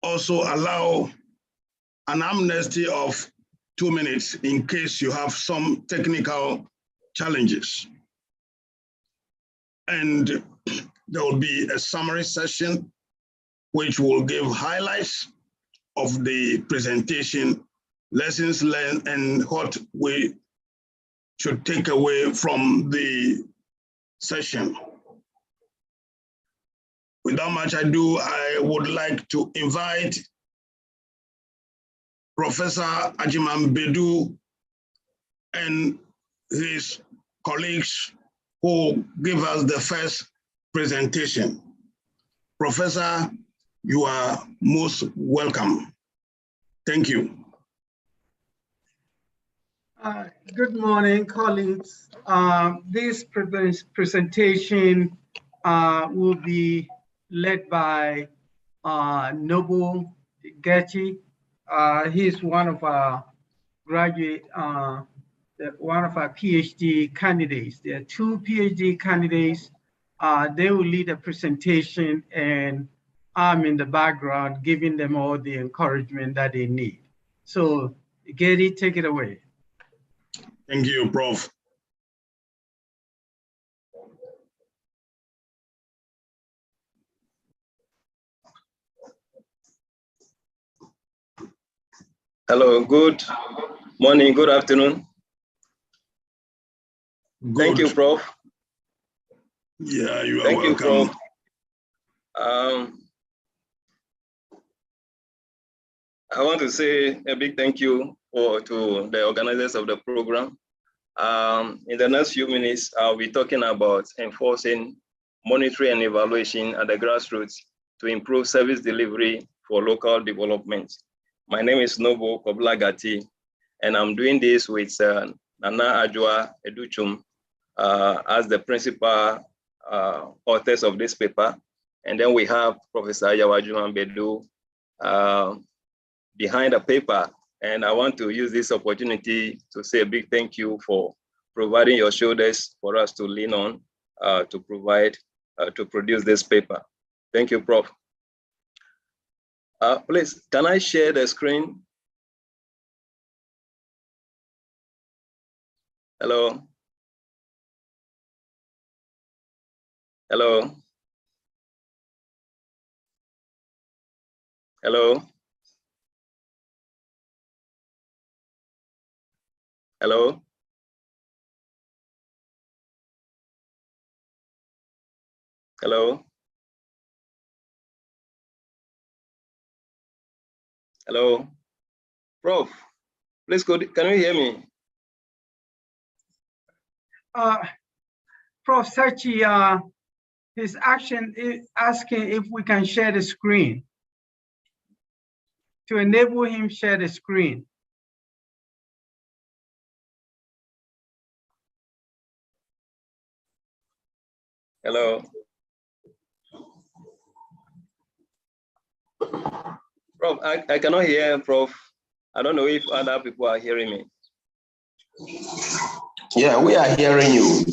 also allow an amnesty of 2 minutes in case you have some technical challenges. And there will be a summary session which will give highlights of the presentation, lessons learned, and what we should take away from the session. Without much ado, I would like to invite Professor Ajiman Bedu and his colleagues who give us the first presentation. Professor, you are most welcome. Thank you. Good morning, colleagues. This presentation will be led by Noble Getty. He's one of our graduate, one of our PhD candidates. There are 2 PhD candidates. They will lead a presentation, and I'm in the background giving them all the encouragement that they need. So, Getty, take it away. Thank you, Prof. Hello, good morning, good afternoon. Good. Thank you, Prof. Yeah, you are Thank welcome. you, Prof. I want to say a big thank you to the organizers of the program. In the next few minutes, I'll be talking about enforcing monitoring and evaluation at the grassroots to improve service delivery for local development. My name is Noble Koblagati, and I'm doing this with Nana Adjoa Educhum as the principal authors of this paper. And then we have Professor Ajiman Bedu behind the paper. And I want to use this opportunity to say a big thank you for providing your shoulders for us to lean on to produce this paper. Thank you, Prof. Please, can I share the screen? Hello? Hello? Hello? Hello? Hello? Hello? Prof, please, can you hear me? Prof. Sachi, his action is asking if we can share the screen. To enable him share the screen. Hello? Prof, I cannot hear Prof. I don't know if other people are hearing me. Yeah, we are hearing you.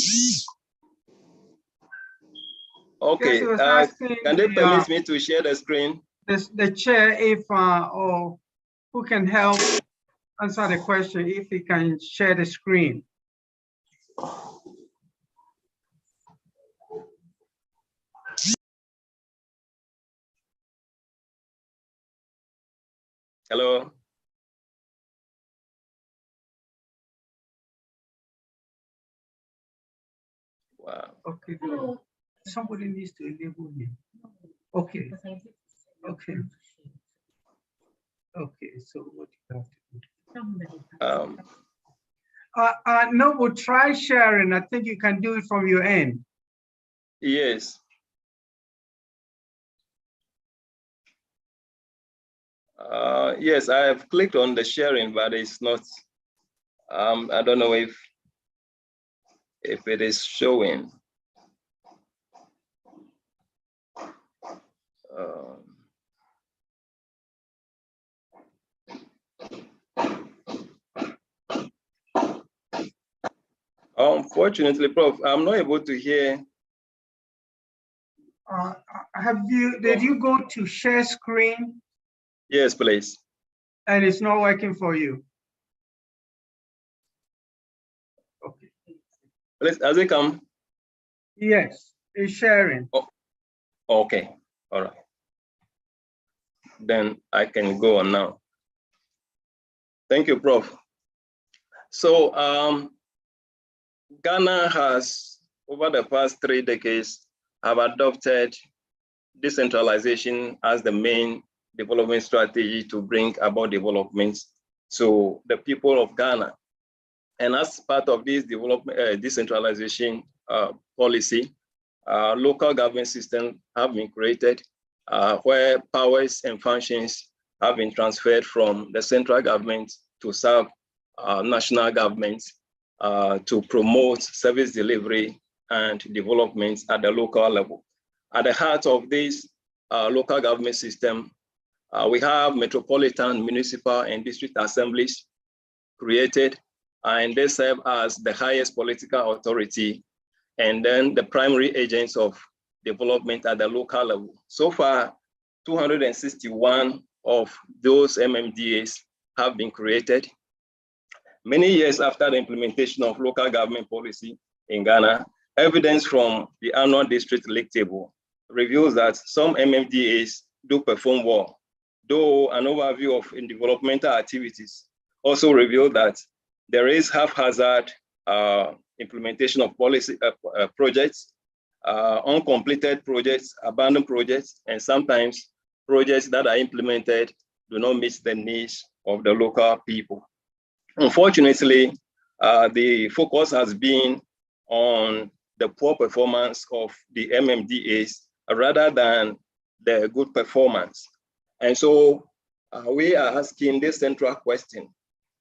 Okay, can they permit me to share the screen? The chair, if or who can help answer the question, if he can share the screen. Hello? Wow. Okay, good. Somebody needs to enable me. Okay. Okay. Okay, so what do you have to do? No, we'll try sharing. I think you can do it from your end. Yes. Yes, I have clicked on the sharing, but it's not, I don't know if it is showing. Unfortunately, Prof, I'm not able to hear. Did you go to share screen? Yes, please. And it's not working for you? Okay. Please, has it come? Yes, it's sharing. Oh, okay, all right. then I can go on now. Thank you, Prof. So Ghana has, over the past 3 decades, have adopted decentralization as the main development strategy to bring about development to the people of Ghana. And as part of this decentralization policy, local government systems have been created where powers and functions have been transferred from the central government to serve national governments to promote service delivery and development at the local level. At the heart of this local government system, we have metropolitan, municipal, and district assemblies created, and they serve as the highest political authority, and then the primary agents of development at the local level. So far, 261 of those MMDAs have been created. Many years after the implementation of local government policy in Ghana, evidence from the annual district league table reveals that some MMDAs do perform well, though an overview of developmental activities also revealed that there is haphazard implementation of policy projects, uncompleted projects, abandoned projects, and sometimes projects that are implemented do not meet the needs of the local people. Unfortunately, the focus has been on the poor performance of the MMDAs rather than the good performance. And so we are asking this central question: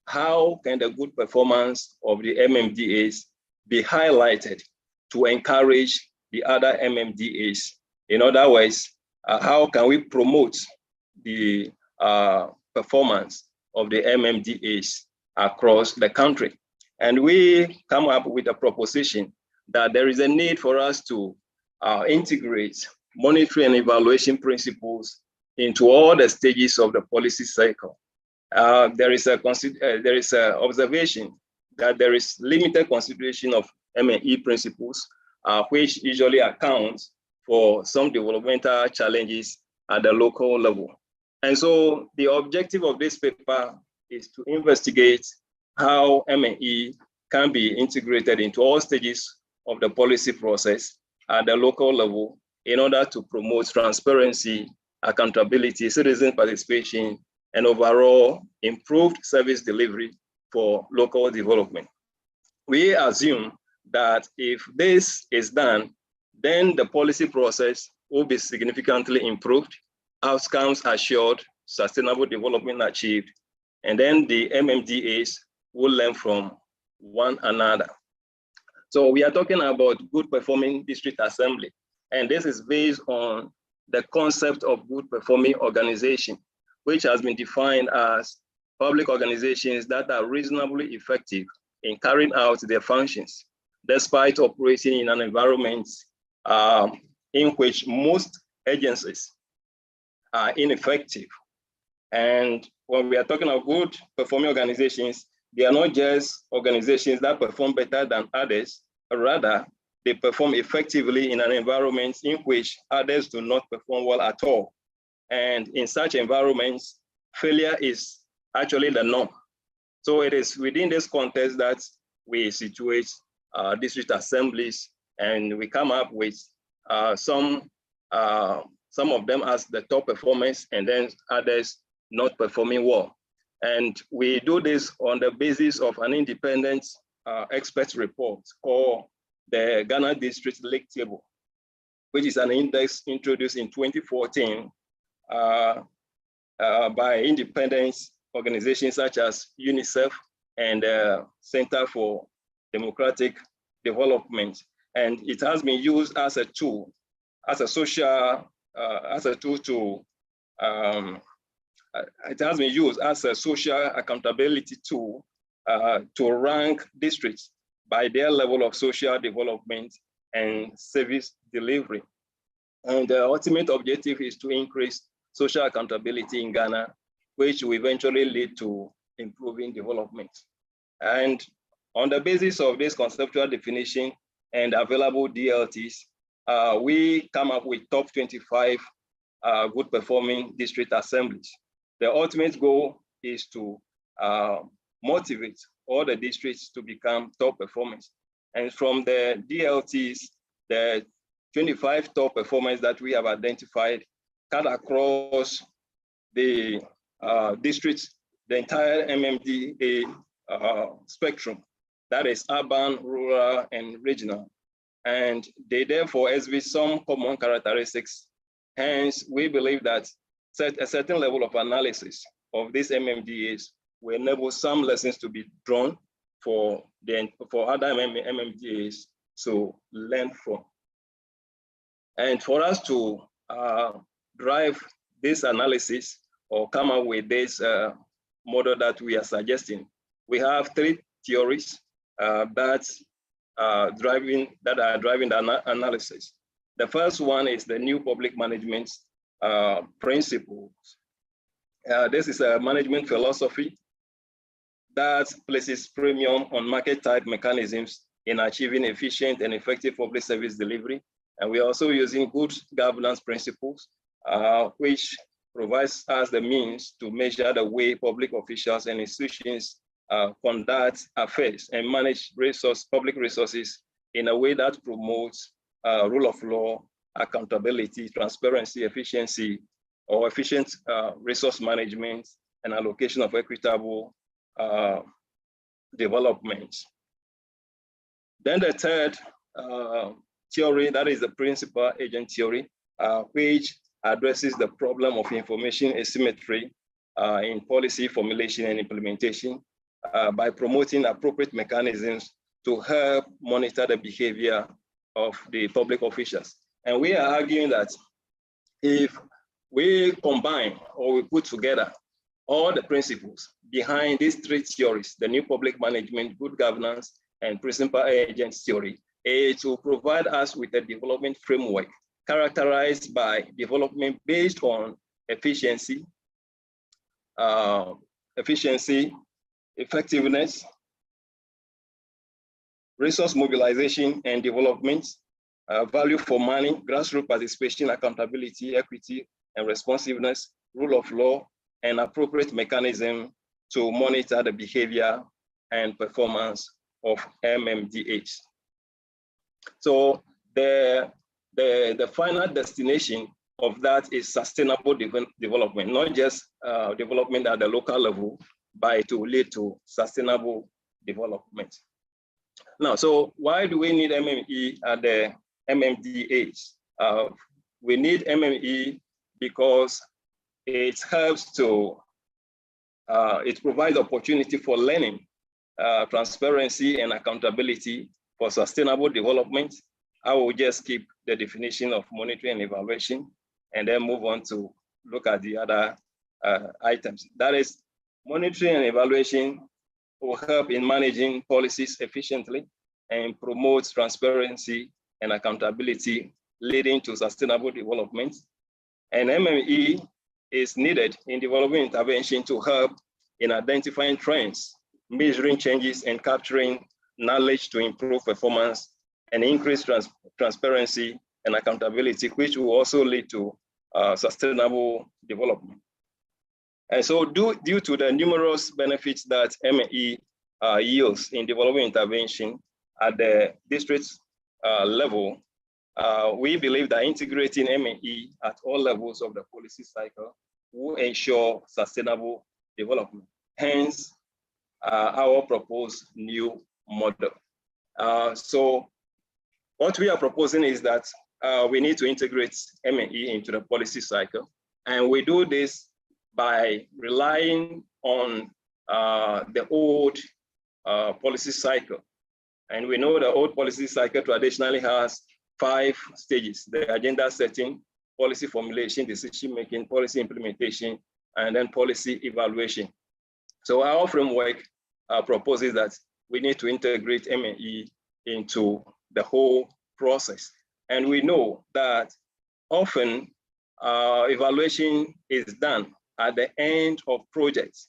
how can the good performance of the MMDAs be highlighted to encourage the other MMDAs? In other words, how can we promote the performance of the MMDAs across the country? And we come up with a proposition that there is a need for us to integrate monitoring and evaluation principles into all the stages of the policy cycle. There is a observation that there is limited consideration of M&E principles, which usually accounts for some developmental challenges at the local level. And so the objective of this paper is to investigate how M&E can be integrated into all stages of the policy process at the local level in order to promote transparency, accountability, citizen participation, and overall improved service delivery for local development. We assume that if this is done, then the policy process will be significantly improved, outcomes assured, sustainable development achieved, and then the MMDAs will learn from one another. So we are talking about good performing district assembly, and this is based on the concept of good performing organization, which has been defined as public organizations that are reasonably effective in carrying out their functions, despite operating in an environment in which most agencies are ineffective. And when we are talking about good performing organizations, they are not just organizations that perform better than others, rather they perform effectively in an environment in which others do not perform well at all. And in such environments, failure is actually the norm. So it is within this context that we situate district assemblies, and we come up with some of them as the top performers, and then others not performing well. And we do this on the basis of an independent expert report called the Ghana District League Table, which is an index introduced in 2014 by independent organizations such as UNICEF and Center for Democratic Development. And it has been used as a tool, as a social accountability tool to rank districts by their level of social development and service delivery. And the ultimate objective is to increase social accountability in Ghana, which will eventually lead to improving development. And on the basis of this conceptual definition and available DLTs, we come up with top 25 good performing district assemblies. The ultimate goal is to motivate all the districts to become top performers. And from the DLTs, the 25 top performers that we have identified cut across the districts, the entire MMDA spectrum, that is urban, rural, and regional. And they therefore exhibit some common characteristics. Hence, we believe that a certain level of analysis of these MMDAs will enable some lessons to be drawn for other MMDAs to learn from. And for us to drive this analysis or come up with this model that we are suggesting, we have 3 theories that are driving the analysis. The first one is the new public management principles. This is a management philosophy that places premium on market type mechanisms in achieving efficient and effective public service delivery. And we are also using good governance principles, which provides us the means to measure the way public officials and institutions conduct affairs and manage public resources in a way that promotes rule of law, accountability, transparency, efficiency, or efficient resource management and allocation of equitable development. Then the third theory, that is the principal agent theory, which addresses the problem of information asymmetry in policy formulation and implementation by promoting appropriate mechanisms to help monitor the behavior of the public officials. And we are arguing that if we combine or we put together all the principles behind these 3 theories, the new public management, good governance, and principal agent theory, it will provide us with a development framework characterized by development based on efficiency, effectiveness, resource mobilization and development, value for money, grassroots participation, accountability, equity, and responsiveness, rule of law, and appropriate mechanism to monitor the behavior and performance of MMDAs. So the final destination of that is sustainable development, not just development at the local level, but it will lead to sustainable development. Now, so why do we need MME at the MMDAs? We need MME because it helps to, it provides opportunity for learning, transparency and accountability for sustainable development. I will just keep the definition of monitoring and evaluation and then move on to look at the other items. That is, monitoring and evaluation will help in managing policies efficiently and promotes transparency and accountability, leading to sustainable development. And MME is needed in developing intervention to help in identifying trends, measuring changes, and capturing knowledge to improve performance and increase transparency and accountability, which will also lead to sustainable development. And so due to the numerous benefits that MME yields in developing intervention at the district level, we believe that integrating MME at all levels of the policy cycle will ensure sustainable development. Hence, our proposed new model. So what we are proposing is that we need to integrate MME into the policy cycle. And we do this by relying on the old policy cycle. And we know the old policy cycle traditionally has 5 stages: the agenda setting, policy formulation, decision-making, policy implementation, and then policy evaluation. So our framework proposes that we need to integrate MME into the whole process. And we know that often evaluation is done at the end of projects.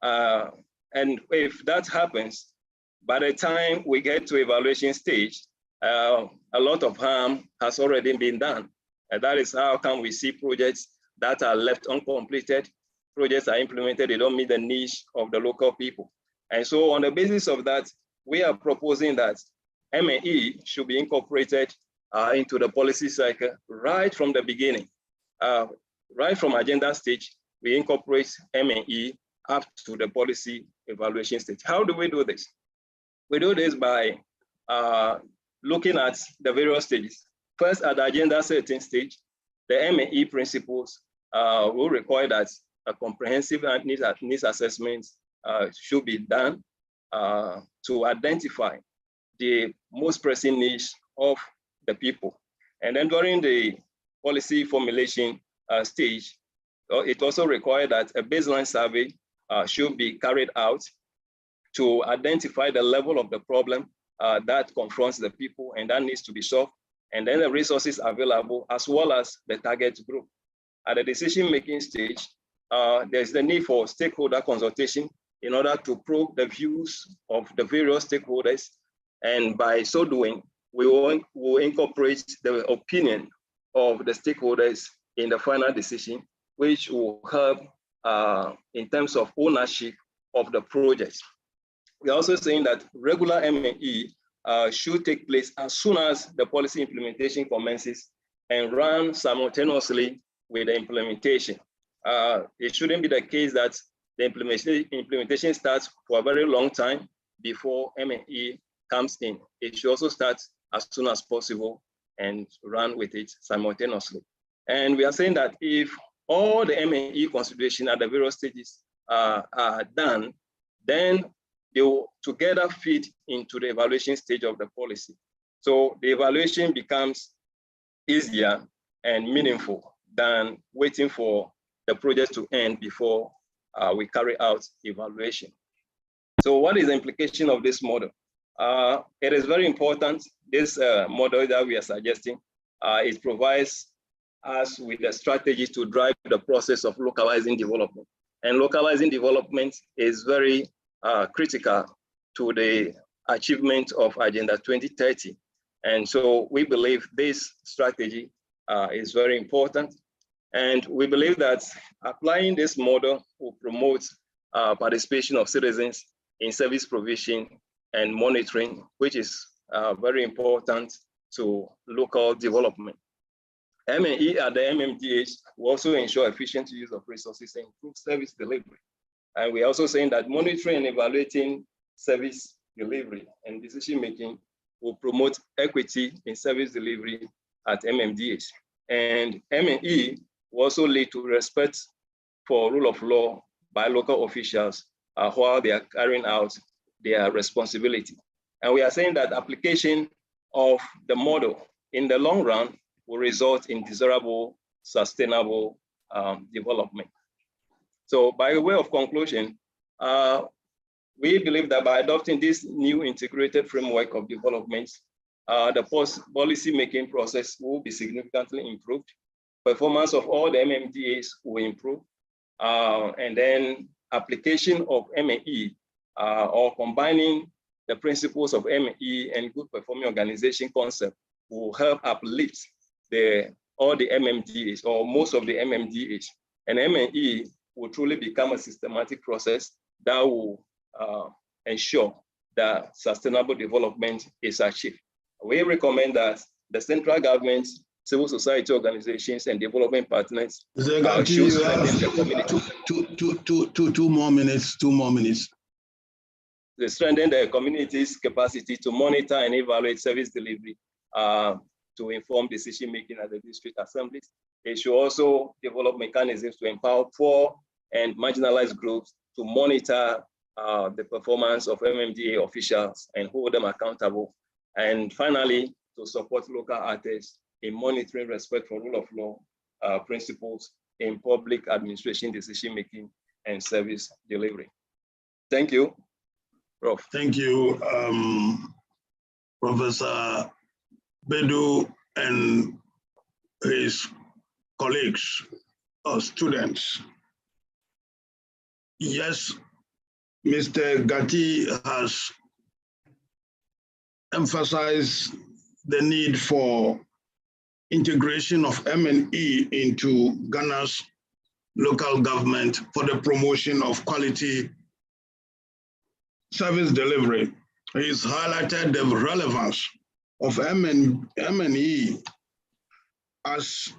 And if that happens, by the time we get to evaluation stage, a lot of harm has already been done. And that is how come we see projects that are left uncompleted. Projects are implemented, they don't meet the needs of the local people. And so on the basis of that, we are proposing that M&E should be incorporated into the policy cycle right from the beginning. Right from agenda stage, we incorporate M&E up to the policy evaluation stage. How do we do this? We do this by looking at the various stages. First, at the agenda setting stage, the M&E principles will require that a comprehensive needs assessment should be done to identify the most pressing needs of the people. And then during the policy formulation stage, it also requires that a baseline survey should be carried out to identify the level of the problem that confronts the people and that needs to be solved, and then the resources available as well as the target group. At the decision-making stage, there's the need for stakeholder consultation in order to probe the views of the various stakeholders. And by so doing, we will incorporate the opinion of the stakeholders in the final decision, which will help in terms of ownership of the project. We're also saying that regular M&E should take place as soon as the policy implementation commences and run simultaneously with the implementation. It shouldn't be the case that the implementation starts for a very long time before M&E comes in. It should also start as soon as possible and run with it simultaneously. And we are saying that if all the M&E consideration at the various stages are done, then they will together feed into the evaluation stage of the policy. So the evaluation becomes easier and meaningful than waiting for the project to end before we carry out evaluation. So what is the implication of this model? It is very important, this model that we are suggesting, it provides us with a strategy to drive the process of localizing development. And localizing development is very critical to the achievement of Agenda 2030. And so we believe this strategy is very important. And we believe that applying this model will promote participation of citizens in service provision and monitoring, which is very important to local development. M&E at the MMDH will also ensure efficient use of resources and improve service delivery. And we're also saying that monitoring and evaluating service delivery and decision-making will promote equity in service delivery at MMDH. And M&E will also lead to respect for rule of law by local officials while they are carrying out their responsibility. And we are saying that application of the model in the long run will result in desirable, sustainable development. So by way of conclusion, we believe that by adopting this new integrated framework of development, the policy-making process will be significantly improved. Performance of all the MMDAs will improve. And then application of M&E or combining the principles of M&E and good performing organization concept will help uplift all the MMDAs or most of the MMDAs. And M&E will truly become a systematic process that will ensure that sustainable development is achieved. We recommend that the central government, civil society organizations, and development partners should strengthen the community. 2 more minutes. They strengthen the community's capacity to monitor and evaluate service delivery to inform decision-making at the district assemblies. They should also develop mechanisms to empower poor and marginalized groups to monitor the performance of MMDA officials and hold them accountable. And finally, to support local artists in monitoring respect for rule of law principles in public administration decision-making and service delivery. Thank you, Prof. Thank you, Professor Bedu and his colleagues or students. Yes, Mr. Gatti has emphasized the need for integration of M&E into Ghana's local government for the promotion of quality service delivery. He's highlighted the relevance of M&E as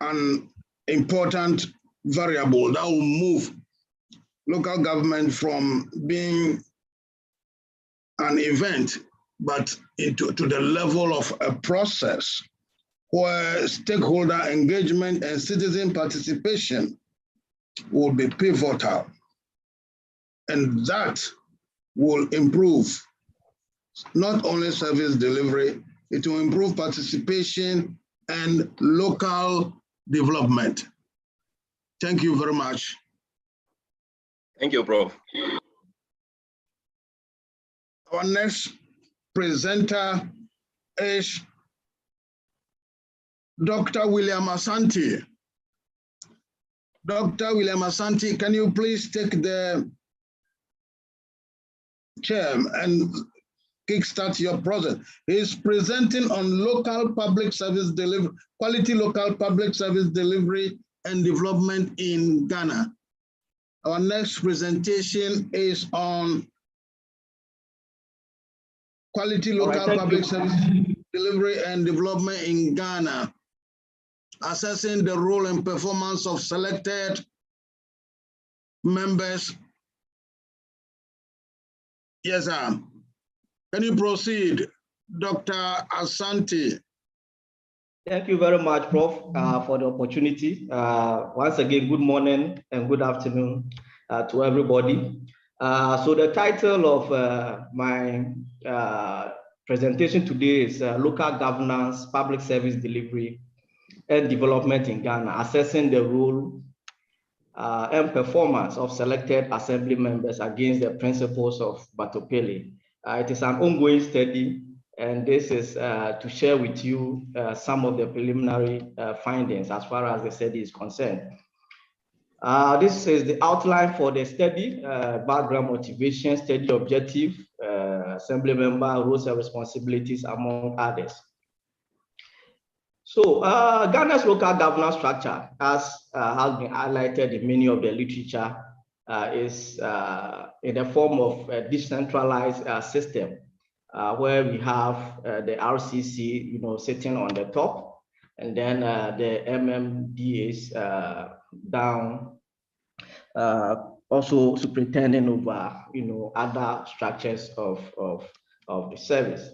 an important variable that will move local government from being an event, but to the level of a process where stakeholder engagement and citizen participation will be pivotal. And that will improve not only service delivery, it will improve participation and local development. Thank you very much. Thank you, Prof. Our next presenter is Dr. William Asante. Dr. William Asante, can you please take the chair and kickstart your process? He's presenting on local public service delivery, quality local public service delivery and development in Ghana. Our next presentation is on quality local public service delivery and development in Ghana, assessing the role and performance of selected members. Yes, sir. Can you proceed, Dr. Asante? Thank you very much, Prof, for the opportunity. Once again, good morning and good afternoon to everybody. So the title of my presentation today is Local Governance, Public Service Delivery and Development in Ghana, assessing the role and performance of selected assembly members against the principles of Batopele. It is an ongoing study, and this is to share with you some of the preliminary findings as far as the study is concerned. This is the outline for the study, background, motivation, study objective, assembly member roles and responsibilities, among others. So Ghana's local governance structure, as has been highlighted in many of the literature, is in the form of a decentralized system where we have the RCC, sitting on the top, and then the MMDAs down, also superintending over, other structures of the service.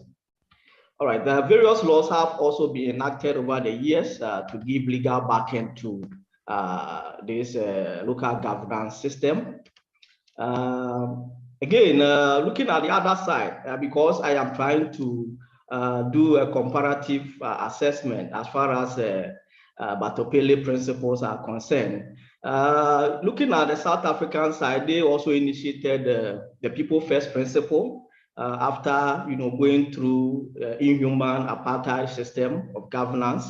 All right, the various laws have also been enacted over the years to give legal backing to this local governance system. Again, looking at the other side, because I am trying to do a comparative assessment as far as Batopele principles are concerned. Looking at the South African side, they also initiated the People First principle after going through inhuman apartheid system of governance,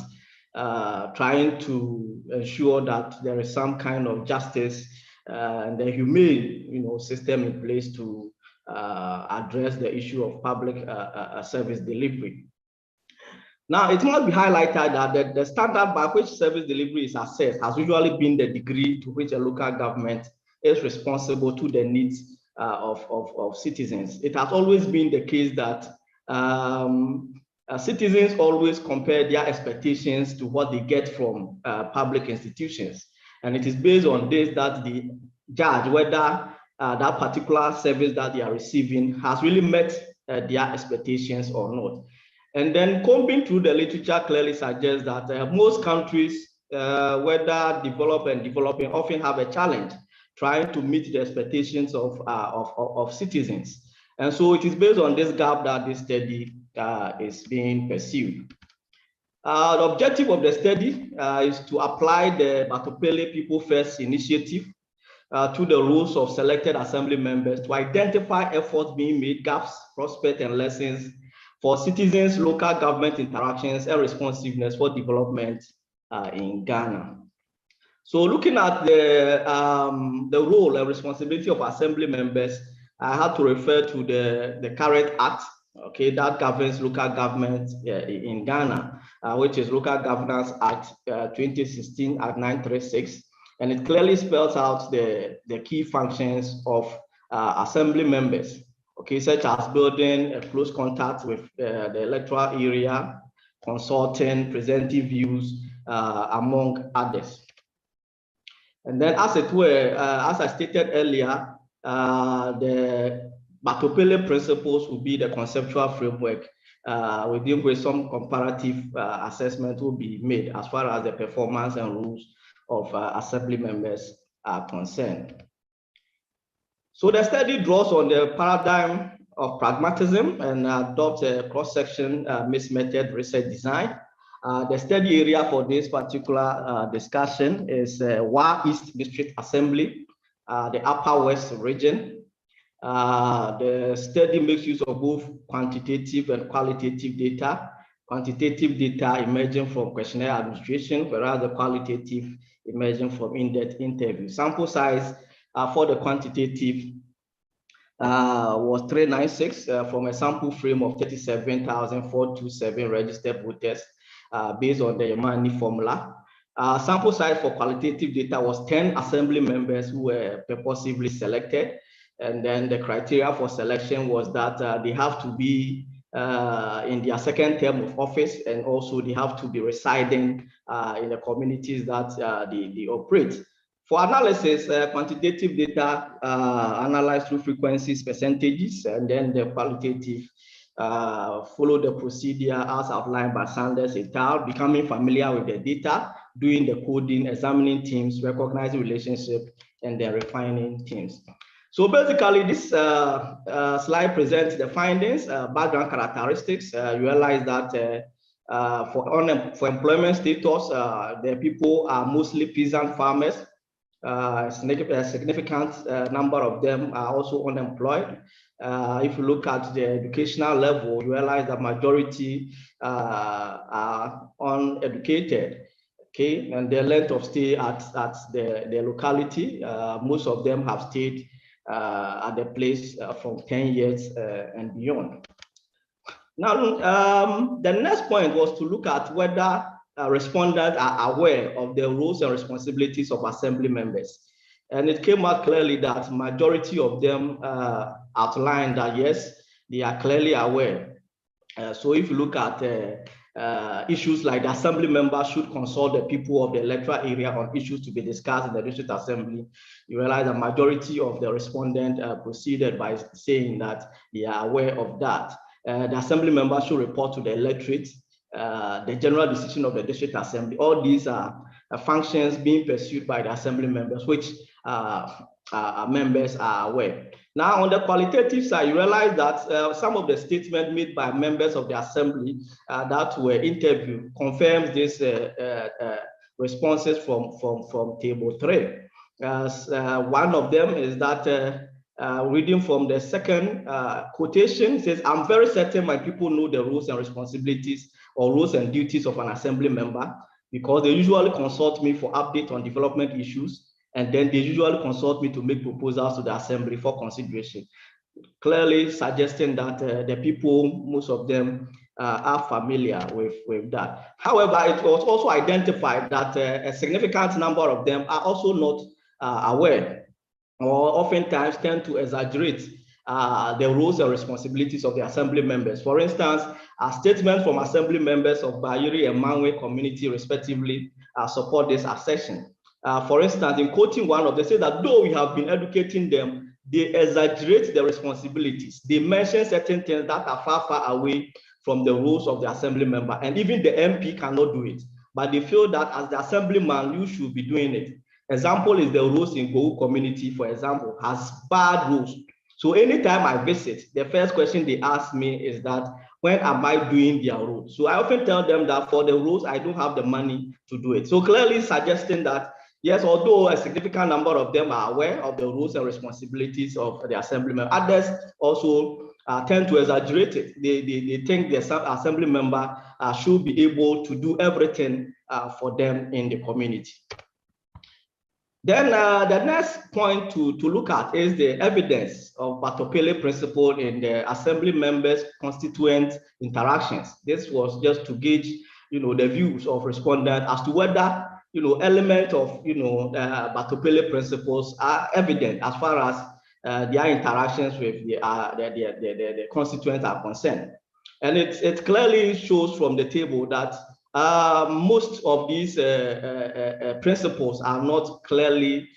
trying to ensure that there is some kind of justice and the humane system in place to address the issue of public service delivery. Now, it must be highlighted that the standard by which service delivery is assessed has usually been the degree to which a local government is responsible to the needs of citizens. It has always been the case that citizens always compare their expectations to what they get from public institutions. And it is based on this that they judge whether that particular service that they are receiving has really met their expectations or not. And then combing through the literature clearly suggests that most countries, whether developed and developing, often have a challenge trying to meet the expectations of citizens. And so it is based on this gap that this study is being pursued. The objective of the study is to apply the Batopele People First initiative to the roles of selected assembly members to identify efforts being made, gaps, prospects, and lessons for citizens, local government interactions, and responsiveness for development in Ghana. So looking at the role and responsibility of assembly members, I had to refer to the current act okay, that governs local government in Ghana, which is Local Governance Act 2016 Act 936. And it clearly spells out the key functions of assembly members, okay, such as building a close contact with the electoral area, consulting, presenting views, among others. And then, as it were, as I stated earlier, the Batopele principles will be the conceptual framework within which some comparative assessment will be made as far as the performance and rules of assembly members are concerned. So the study draws on the paradigm of pragmatism and adopts a cross-section mixed method research design. The study area for this particular discussion is Wa East District Assembly, the Upper West region. The study makes use of both quantitative and qualitative data. Quantitative data emerging from questionnaire administration, whereas the qualitative emerging from in-depth interview. Sample size for the quantitative was 396 from a sample frame of 37,427 registered voters based on the Yamani formula. Sample size for qualitative data was 10 assembly members who were purposively selected. And then the criteria for selection was that they have to be in their second term of office, and also they have to be residing in the communities that they operate. For analysis, quantitative data analyzed through frequencies, percentages, and then the qualitative follow the procedure as outlined by Sanders et al., becoming familiar with the data, doing the coding, examining teams, recognizing relationships, and then refining teams. So basically, this slide presents the findings, background characteristics. You realize that for employment status, the people are mostly peasant farmers. A significant number of them are also unemployed. If you look at the educational level, you realize that majority are uneducated. Okay, and the length of stay at the locality, most of them have stayed at the place from 10 years and beyond. Now, the next point was to look at whether respondents are aware of the roles and responsibilities of assembly members. And it came out clearly that majority of them outlined that yes, they are clearly aware. So if you look at issues like the assembly member should consult the people of the electoral area on issues to be discussed in the district assembly, you realize the majority of the respondents proceeded by saying that they are aware of that. The assembly member should report to the electorate the general decision of the district assembly. All these are functions being pursued by the assembly members, which members are aware. Now, on the qualitative side, you realize that some of the statements made by members of the assembly that were interviewed confirms these responses from table 3. One of them is that reading from the second quotation, it says, "I'm very certain my people know the roles and responsibilities or roles and duties of an assembly member because they usually consult me for update on development issues, and then they usually consult me to make proposals to the assembly for consideration." Clearly suggesting that the people, most of them are familiar with that. However, it was also identified that a significant number of them are also not aware, or oftentimes tend to exaggerate the roles and responsibilities of the assembly members. For instance, a statement from assembly members of Bayeri and Manwe community respectively support this assertion. For instance, in quoting one of them, they say that though we have been educating them, they exaggerate the responsibilities. They mention certain things that are far, far away from the rules of the assembly member, and even the MP cannot do it. But they feel that as the assemblyman, you should be doing it. Example is the rules in Go community, for example, has bad rules. So anytime I visit, the first question they ask me is that, when am I doing their rules? So I often tell them that for the rules, I don't have the money to do it. So clearly suggesting that, yes, although a significant number of them are aware of the rules and responsibilities of the assembly, others also tend to exaggerate it. They think the assembly member should be able to do everything for them in the community. Then the next point to look at is the evidence of Batopele principle in the assembly members' constituent interactions. This was just to gauge, the views of respondents as to whether, elements of, Batopele principles are evident as far as their interactions with the constituents are concerned. And it clearly shows from the table that most of these principles are not clearly,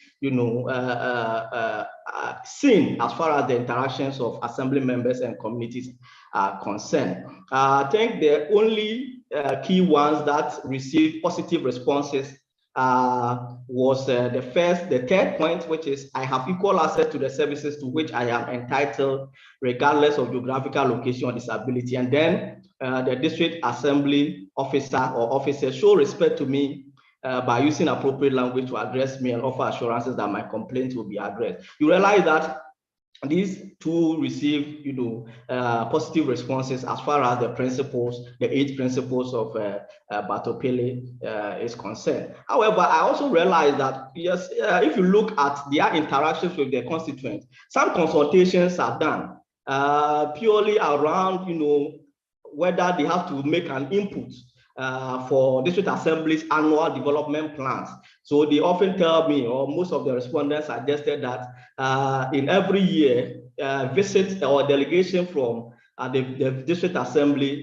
seen as far as the interactions of assembly members and communities are concerned. I think the only key ones that received positive responses was the third point, which is I have equal access to the services to which I am entitled, regardless of geographical location or disability. And then the district assembly officer or officers show respect to me by using appropriate language to address me and offer assurances that my complaints will be addressed. You realize that these two receive, positive responses as far as the principles, the 8 principles of Batopele is concerned. However, I also realize that, yes, if you look at their interactions with their constituents, some consultations are done purely around, whether they have to make an input for district assemblies' annual development plans. So they often tell me, or most of the respondents suggested that in every year, visit or delegation from the district assembly,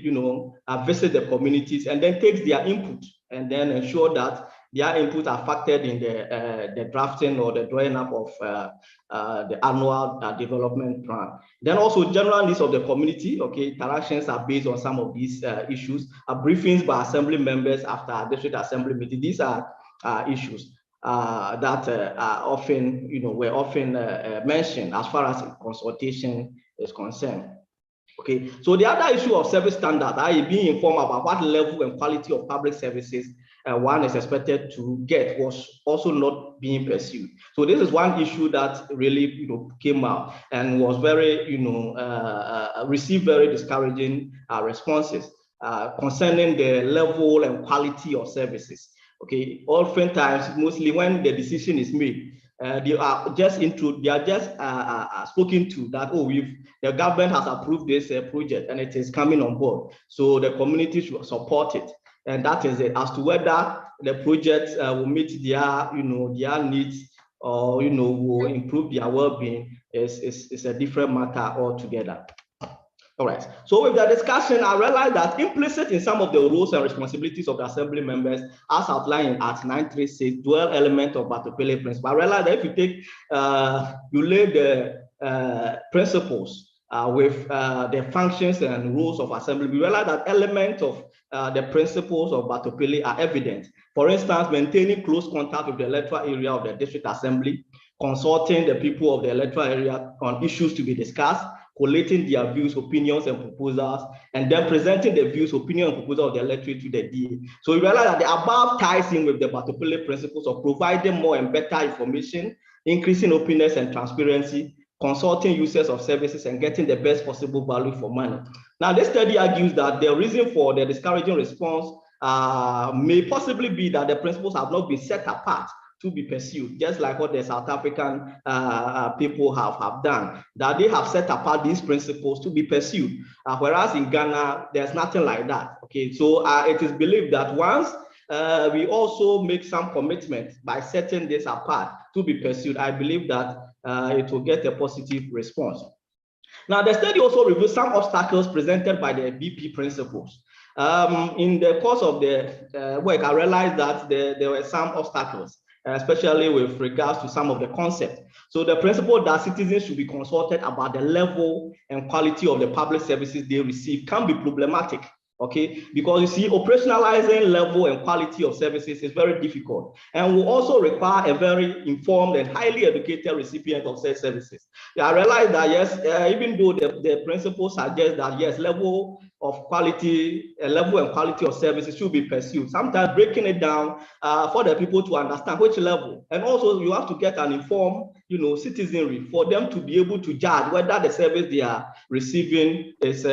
visit the communities and then takes their input and then ensure that their input are factored in the drafting or the drawing up of the annual development plan. Then also general needs of the community, interactions are based on some of these issues, briefings by assembly members after a district assembly meeting. These are issues that are often, were often mentioned as far as consultation is concerned. Okay, so the other issue of service standard, i.e. being informed about what level and quality of public services one is expected to get, was also not being pursued. So this is one issue that really, came out and was very, received very discouraging responses concerning the level and quality of services. Okay, oftentimes, mostly when the decision is made, they are just spoken to that, the government has approved this project and it is coming on board, so the community should support it. And that is it. As to whether the project will meet their, their needs or, will improve their well-being is a different matter altogether. All right. So with the discussion, I realized that implicit in some of the roles and responsibilities of the assembly members, as outlined in Act 936, dual element of Batopele principle. I realized that if you take, you lay the principles with the functions and rules of assembly, we realize that elements of the principles of Batopele are evident. For instance, maintaining close contact with the electoral area of the district assembly, consulting the people of the electoral area on issues to be discussed, collating their views, opinions, and proposals, and then presenting the views, opinions, and proposals of the electorate to the DA. So you realize that the above ties in with the Batopele principles of providing more and better information, increasing openness and transparency, consulting users of services, and getting the best possible value for money. Now, this study argues that the reason for the discouraging response may possibly be that the principles have not been set apart to be pursued, just like what the South African people have done, that they have set apart these principles to be pursued, whereas in Ghana, there's nothing like that. Okay, so it is believed that once we also make some commitment by setting this apart to be pursued, I believe that it will get a positive response. Now, the study also reveals some obstacles presented by the BP principles. In the course of the work, I realized that there were some obstacles, especially with regards to some of the concepts. So the principle that citizens should be consulted about the level and quality of the public services they receive can be problematic. Okay, because you see, operationalizing level and quality of services is very difficult and will also require a very informed and highly educated recipient of such services. I realize that, yes, even though the principle suggests that, yes, level of quality, level and quality of services should be pursued, sometimes breaking it down for the people to understand which level. And also you have to get an informed, citizenry for them to be able to judge whether the service they are receiving is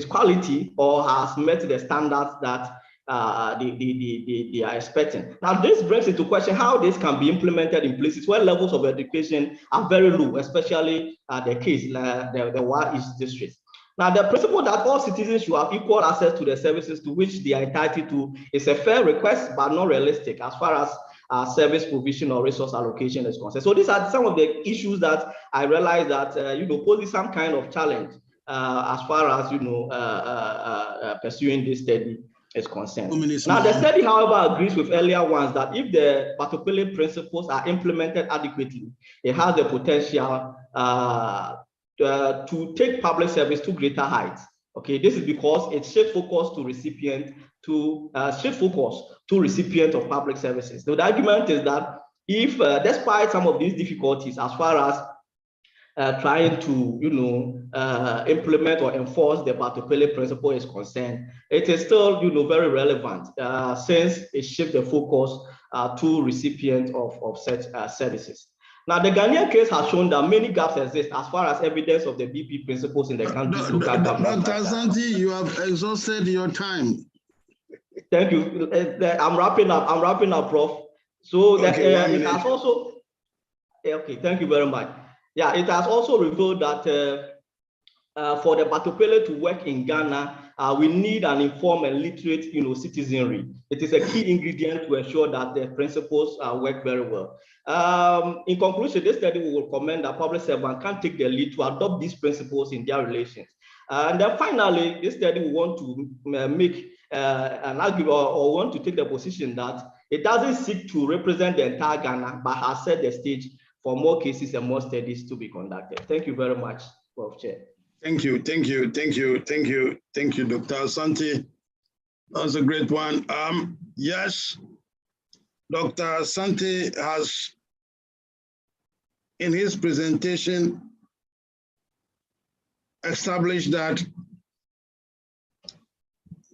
quality or has met the standards that they are expecting. Now, this brings into question how this can be implemented in places where levels of education are very low, especially the case, the Wa East district. Now, the principle that all citizens should have equal access to the services to which they are entitled to is a fair request, but not realistic as far as service provision or resource allocation is concerned. So these are some of the issues that I realized that, poses some kind of challenge as far as, pursuing this study is concerned. Now, the study, however, agrees with earlier ones that if the Batopele principles are implemented adequately, it has the potential to take public service to greater heights. Okay, this is because it shifts focus to recipient of public services. So the argument is that if, despite some of these difficulties, as far as trying to, implement or enforce the Batopele principle is concerned, it is still, very relevant since it shifts the focus to recipients of such services. Now, the Ghanaian case has shown that many gaps exist as far as evidence of the BP principles in the country's local government. Dr. Asante, you have exhausted your time. Thank you. I'm wrapping up, Prof. So okay, it has also, okay, thank you very much. Yeah, it has also revealed that for the Batopele to work in Ghana, we need an informed and literate, citizenry. It is a key ingredient to ensure that the principles work very well. In conclusion, this study will recommend that public servants can take the lead to adopt these principles in their relations. And then finally, this study will want to make an argument or want to take the position that it doesn't seek to represent the entire Ghana, but has set the stage for more cases and more studies to be conducted. Thank you very much, Prof. Chair. Thank you, Dr. Asante. That was a great one. Yes, Dr. Asante has, in his presentation, established that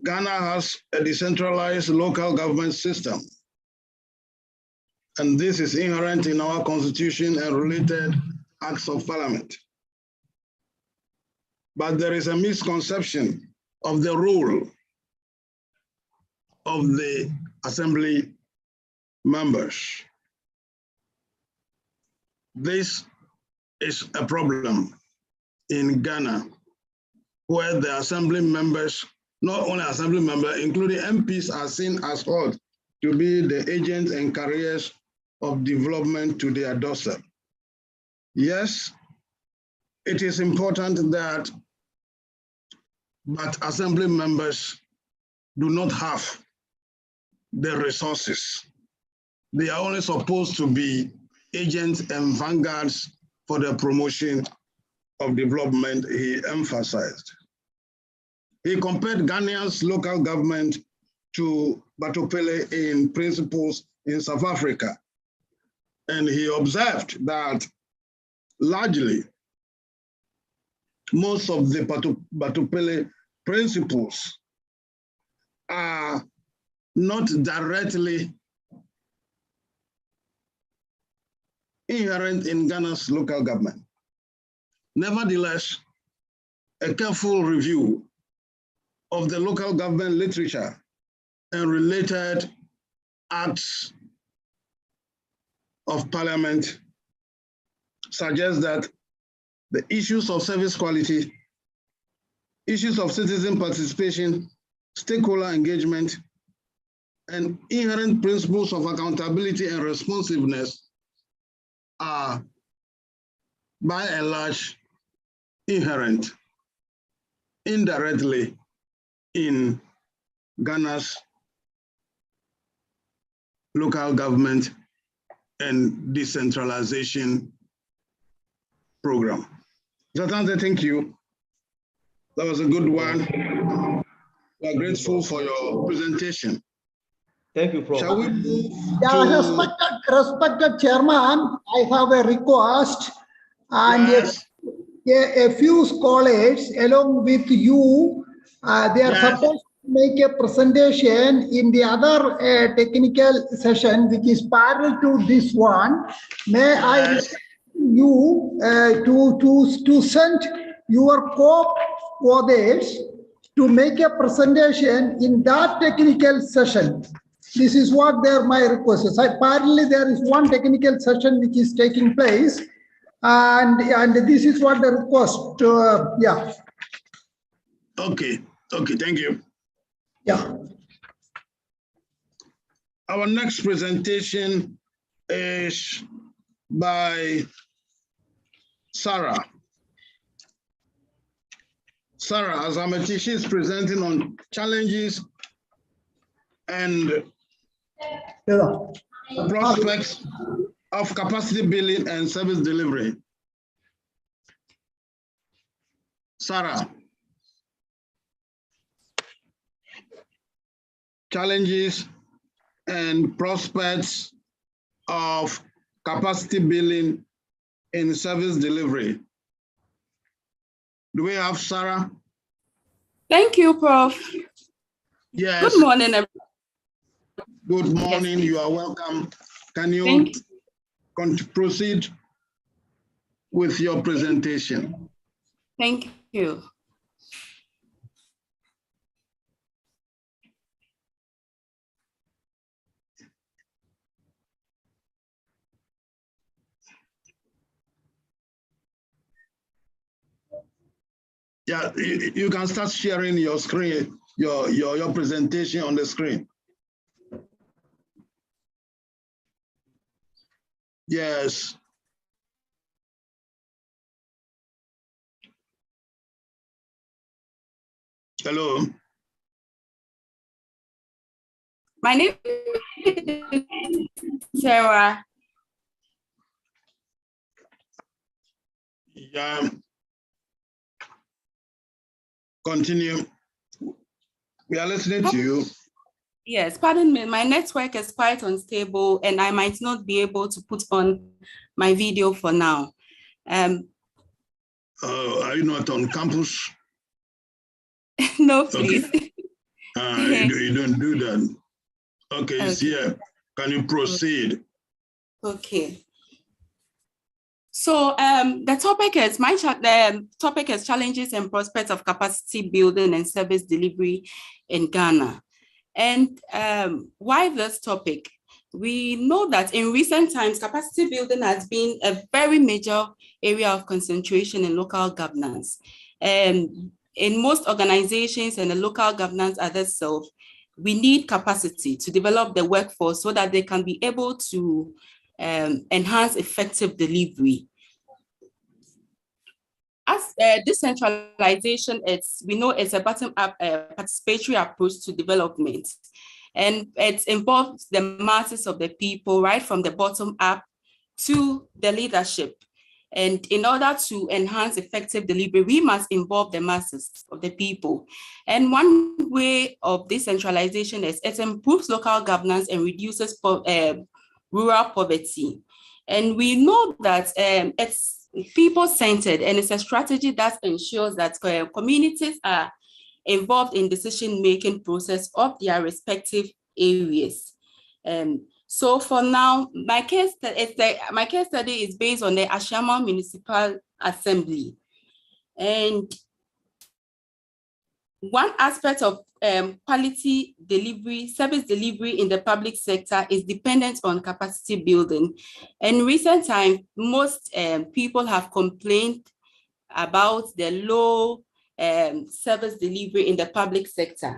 Ghana has a decentralized local government system. And this is inherent in our constitution and related acts of parliament. But there is a misconception of the role of the assembly members. This is a problem in Ghana, where the assembly members, not only assembly members, including MPs, are seen as ought to be the agents and carriers of development to their doorstep. Yes, it is important that, but assembly members do not have the resources. They are only supposed to be agents and vanguards for the promotion of development, he emphasized. He compared Ghanaia's local government to Batopele in principles in South Africa. And he observed that largely, most of the Batopele principles are not directly inherent in Ghana's local government. Nevertheless, a careful review of the local government literature and related acts of parliament suggests that the issues of service quality, issues of citizen participation, stakeholder engagement, and inherent principles of accountability and responsiveness are, by and large, inherent indirectly in Ghana's local government and decentralization program. Zatante, thank you. That was a good one. We are grateful for your presentation. Thank you, Prof. Shall we move Respected Chairman, I have a request, and Yes. a few scholars along with you, they are supposed to make a presentation in the other technical session, which is parallel to this one. May I request you to send your co-authors to make a presentation in that technical session. This is what my request is. Apparently, there is one technical session which is taking place, and this is what the request. Yeah. Okay. Okay. Thank you. Yeah. Our next presentation is by Sarah. Sarah Azamati, she is presenting on challenges and prospects of capacity building and service delivery. Sarah. Challenges and prospects of capacity building in service delivery. Do we have Sarah? Thank you, Prof. Yes. Good morning, everyone. Good morning. Yes, you are welcome. Can you proceed with your presentation? Thank you. Yeah, you can start sharing your screen, your presentation on the screen. Yes. Hello. My name is Sarah. Yeah. Continue. We are listening to you. Yes, pardon me. My network is quite unstable and I might not be able to put on my video for now. Are you not on campus? No, please. Okay. You don't do that. Okay, it's here. Can you proceed? Okay. So the topic is challenges and prospects of capacity building and service delivery in Ghana. And why this topic? We know that in recent times, capacity building has been a very major area of concentration in local governance. And in most organizations and the local governance as itself, we need capacity to develop the workforce so that they can be able to enhance effective delivery. As decentralization, we know it's a bottom-up participatory approach to development, and it involves the masses of the people, right from the bottom up to the leadership. And in order to enhance effective delivery, we must involve the masses of the people. And one way of decentralization is it improves local governance and reduces rural poverty. And we know that it's people-centered and it's a strategy that ensures that communities are involved in decision-making process of their respective areas. So for now, my case study is based on the Ashama Municipal Assembly. And one aspect of quality delivery, service delivery in the public sector is dependent on capacity building. In recent times, most people have complained about the low service delivery in the public sector.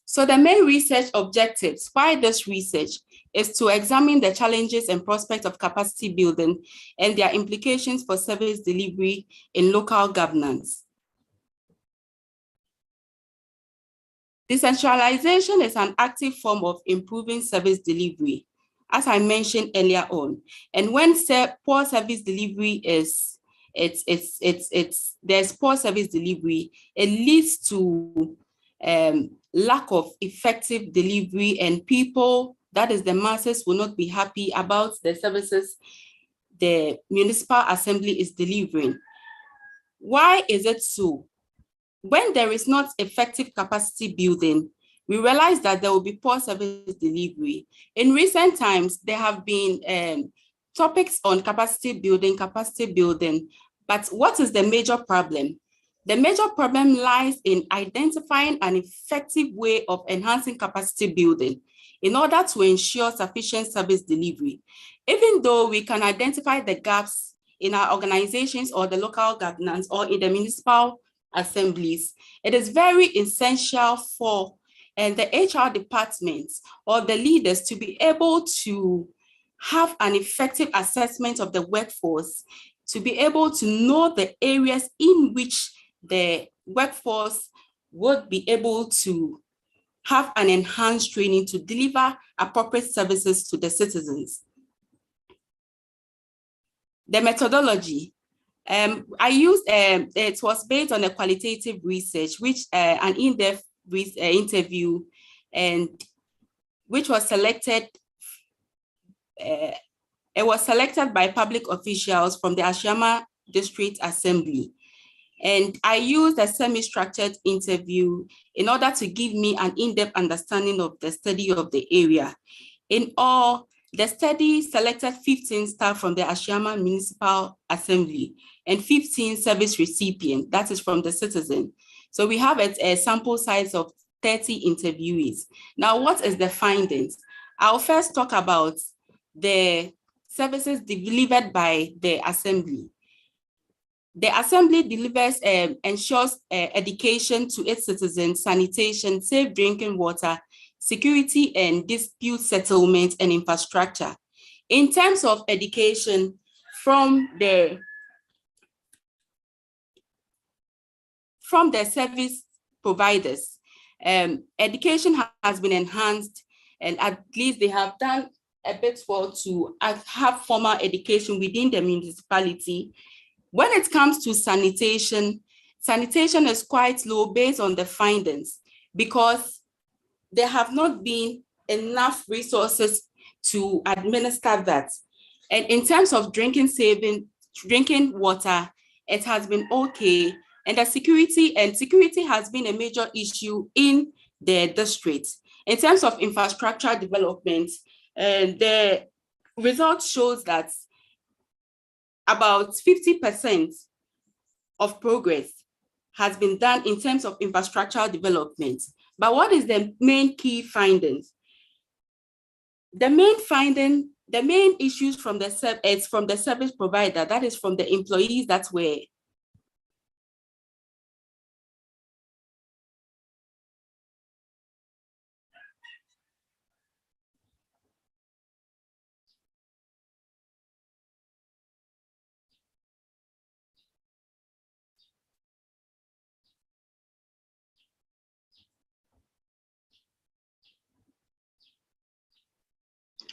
So the main research objectives, why this research, is to examine the challenges and prospects of capacity building and their implications for service delivery in local governance. Decentralization is an active form of improving service delivery, as I mentioned earlier on. And when poor service delivery there's poor service delivery, it leads to lack of effective delivery, and people, that is the masses, will not be happy about the services the municipal assembly is delivering. Why is it so? When there is not effective capacity building, we realize that there will be poor service delivery. In recent times, there have been topics on capacity building, but what is the major problem? The major problem lies in identifying an effective way of enhancing capacity building in order to ensure sufficient service delivery. Even though we can identify the gaps in our organizations or the local governance or in the municipal assemblies, it is very essential for the HR department or the leaders to be able to have an effective assessment of the workforce, to be able to know the areas in which the workforce would be able to have an enhanced training to deliver appropriate services to the citizens. The methodology, I used, it was based on a qualitative research, which an in-depth interview, and which was selected, it was selected by public officials from the Ashaiman District Assembly. And I used a semi-structured interview in order to give me an in-depth understanding of the study of the area. In all, the study selected 15 staff from the Ashaiman Municipal Assembly and 15 service recipients, that is from the citizen. So we have a sample size of 30 interviewees. Now, what is the findings? I'll first talk about the services delivered by the assembly. The assembly delivers, ensures education to its citizens, sanitation, safe drinking water, security and dispute settlement and infrastructure. In terms of education, from the service providers, education has been enhanced, and at least they have done a bit well to have formal education within the municipality. When it comes to sanitation, sanitation is quite low based on the findings because there have not been enough resources to administer that. And in terms of drinking water, it has been okay. And the security has been a major issue in the district. In terms of infrastructure development, the result shows that about 50% of progress has been done in terms of infrastructural development. But what is the main key findings? The main issues from the service provider, that is from the employees that were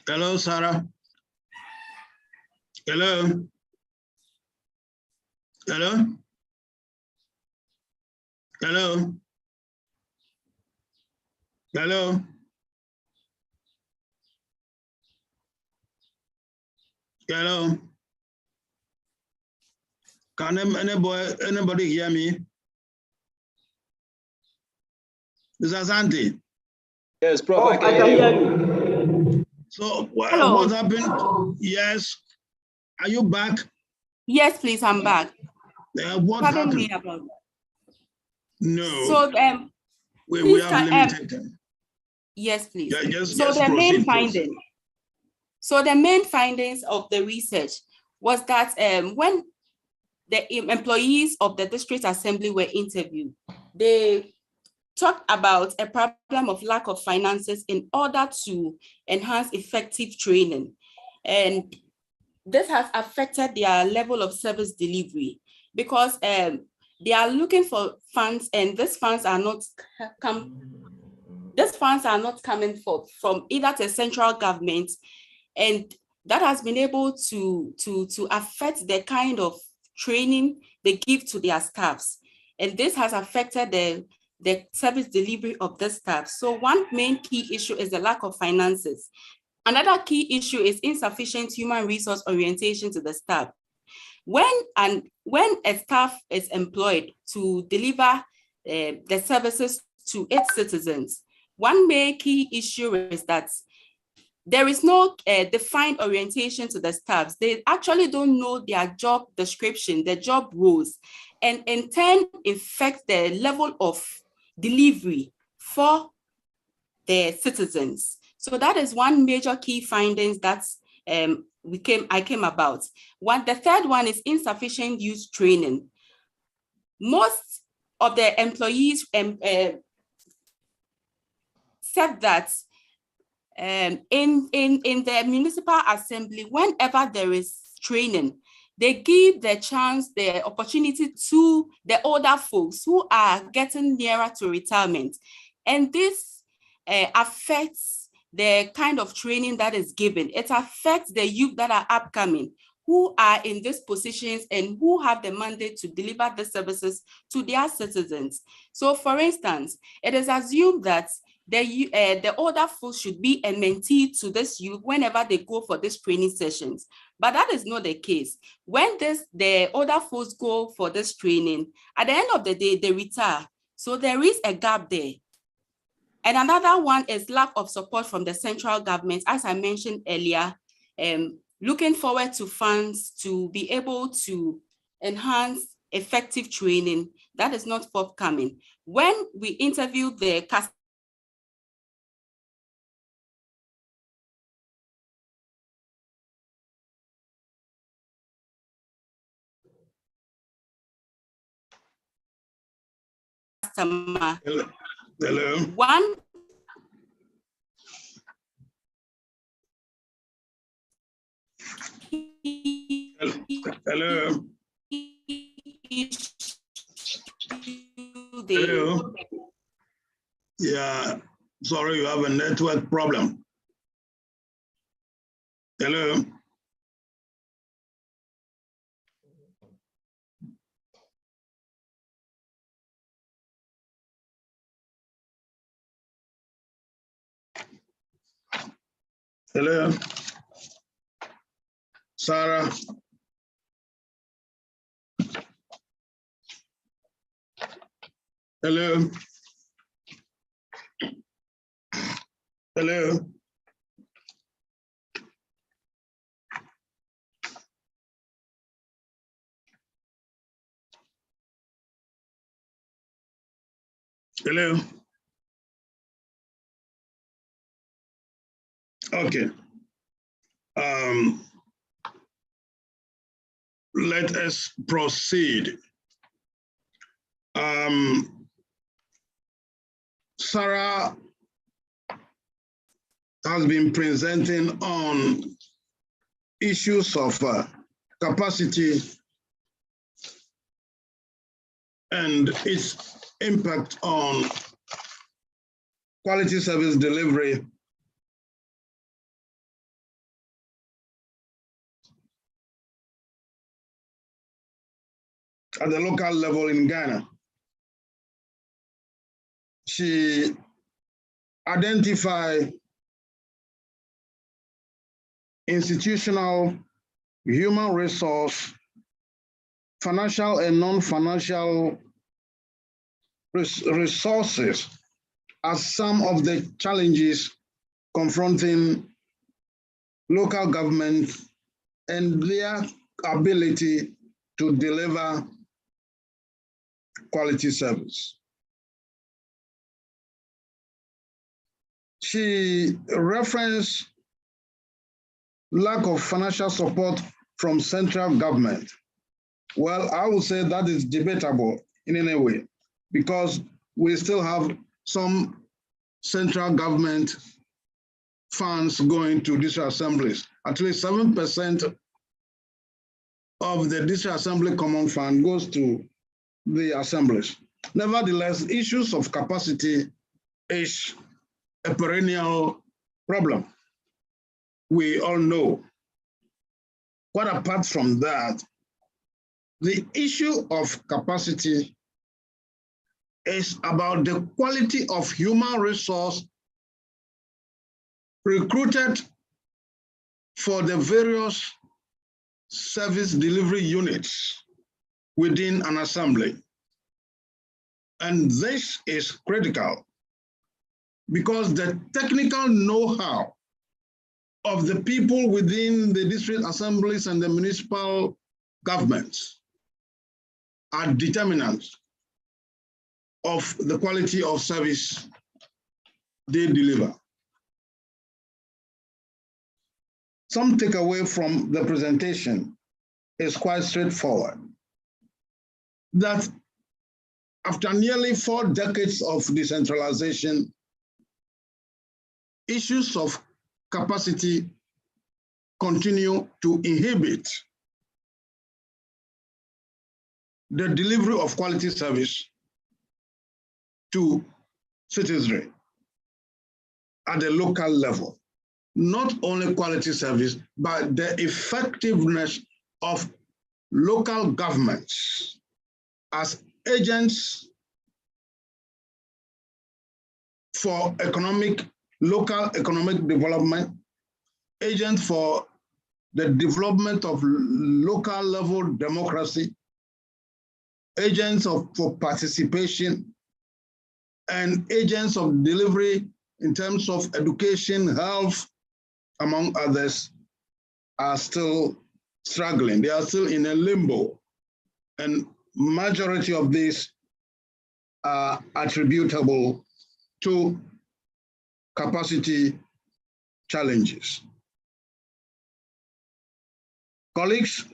Hello, Sarah. Hello. Hello. Hello. Hello. Hello. Can anybody hear me? Mr. Asante? Yes, Prof. I can hear you. So what happened? Yes. Are you back? Yes, please, I'm back. What happened? Me about that. No. So we have limited time. Yes, please. Yeah, just the main proceed, finding. So the main findings of the research was that when the employees of the district assembly were interviewed, they talked about a problem of lack of finances in order to enhance effective training. And this has affected their level of service delivery because they are looking for funds, and these funds are not coming from either the central government, and that has been able to affect the kind of training they give to their staffs. And this has affected the service delivery of the staff. So one main key issue is the lack of finances. Another key issue is insufficient human resource orientation to the staff. When a staff is employed to deliver the services to its citizens, one main key issue is that there is no defined orientation to the staffs. They actually don't know their job description, their job roles, and in turn affect the level of delivery for the citizens. So that is one major key findings that I came about. The third one is insufficient youth training. Most of the employees said that in the municipal assembly, whenever there is training, they give the opportunity to the older folks who are getting nearer to retirement. And this affects the kind of training that is given. It affects the youth that are upcoming, who are in these positions and who have the mandate to deliver the services to their citizens. So for instance, it is assumed that the older folks should be a mentee to this youth whenever they go for these training sessions. But that is not the case. When the older folks go for this training, at the end of the day, they retire. So there is a gap there. And another one is lack of support from the central government, as I mentioned earlier, looking forward to funds to be able to enhance effective training. That is not forthcoming. When we interviewed the customer. Hello. One. Hello. Hello. Yeah, sorry, you have a network problem. Hello. Hello. Sarah. Hello. Hello. Hello. Okay. Let us proceed. Sarah has been presenting on issues of capacity and its impact on quality service delivery at the local level in Ghana. She identified institutional, human resource, financial and non-financial resources as some of the challenges confronting local government and their ability to deliver quality service. She referenced lack of financial support from central government. Well, I would say that is debatable in any way, because we still have some central government funds going to district assemblies. At least 7% of the district assembly common fund goes to the assemblies. Nevertheless, issues of capacity is a perennial problem. We all know. But apart from that, the issue of capacity is about the quality of human resource recruited for the various service delivery units within an assembly. And this is critical because the technical know-how of the people within the district assemblies and the municipal governments are determinants of the quality of service they deliver. Some takeaway from the presentation is quite straightforward. That after nearly 4 decades of decentralization, issues of capacity continue to inhibit the delivery of quality service to citizenry at the local level. Not only quality service, but the effectiveness of local governments as agents for local economic development, agents for the development of local level democracy, agents for participation, and agents of delivery in terms of education, health, among others, are still struggling. They are still in a limbo. And majority of these are attributable to capacity challenges. Colleagues,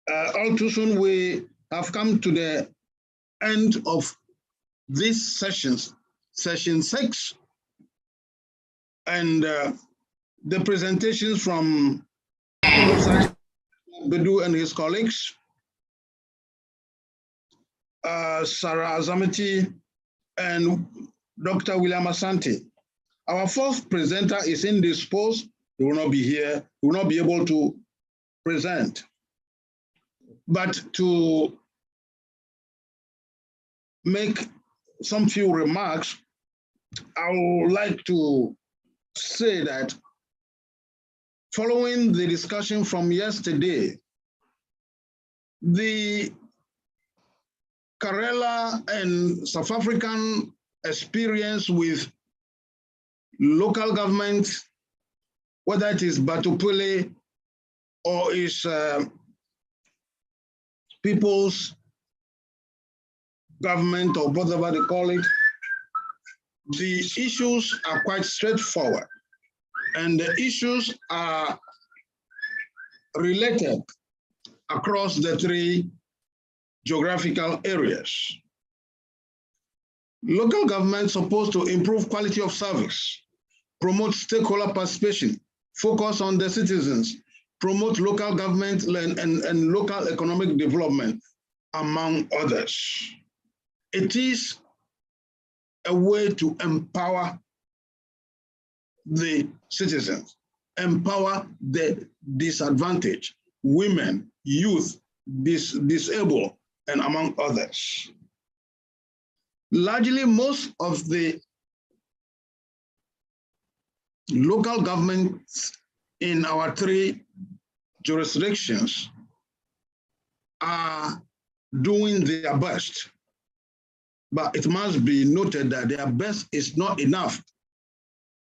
all too soon we have come to the end of this session 6, and the presentations from Professor Bedu and his colleagues, Sarah Azamiti and Dr. William Asante. Our fourth presenter is indisposed. He will not be here. He will not be able to present. But to make some few remarks, I would like to say that following the discussion from yesterday, the Karela and South African experience with local government, whether it is Batupule or is people's government or whatever they call it, the issues are quite straightforward, and the issues are related across the 3 geographical areas. Local government supposed to improve quality of service, promote stakeholder participation, focus on the citizens, promote local government and local economic development, among others. It is a way to empower the citizens, empower the disadvantaged, women, youth, disabled, and among others. Largely, most of the local governments in our 3 jurisdictions are doing their best. But it must be noted that their best is not enough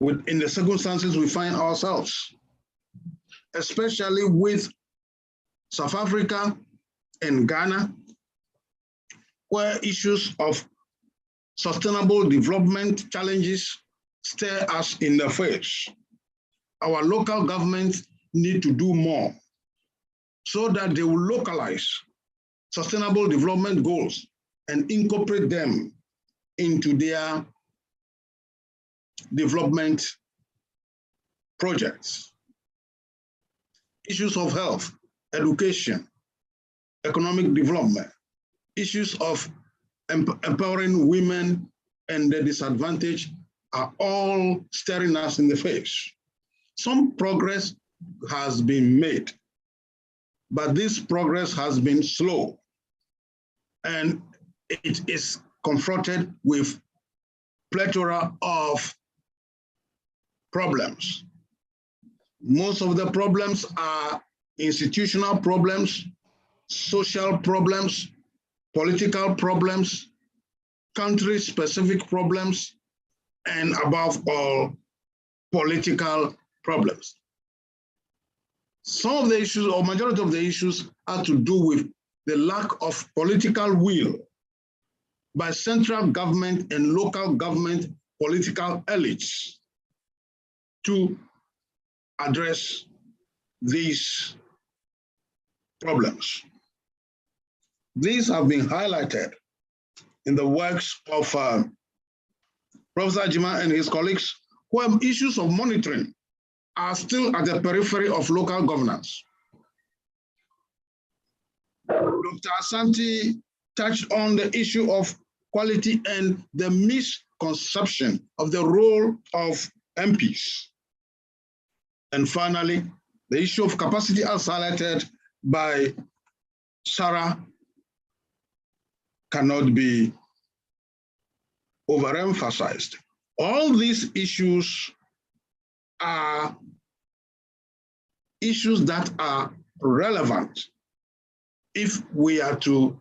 in the circumstances we find ourselves, especially with South Africa and Ghana, where issues of sustainable development challenges stare us in the face. Our local governments need to do more so that they will localize sustainable development goals and incorporate them into their development projects. Issues of health, education, economic development, issues of empowering women and the disadvantaged are all staring us in the face. Some progress has been made, but this progress has been slow, and it is confronted with plethora of problems. Most of the problems are institutional problems, social problems, political problems, country-specific problems, and above all, political problems. Some of the issues, or majority of the issues, are to do with the lack of political will by central government and local government political elites to address these problems. These have been highlighted in the works of Professor Jima and his colleagues, where issues of monitoring are still at the periphery of local governance. Dr. Asante touched on the issue of quality and the misconception of the role of MPs. And finally, the issue of capacity as highlighted by Sarah cannot be overemphasized. All these issues are issues that are relevant if we are to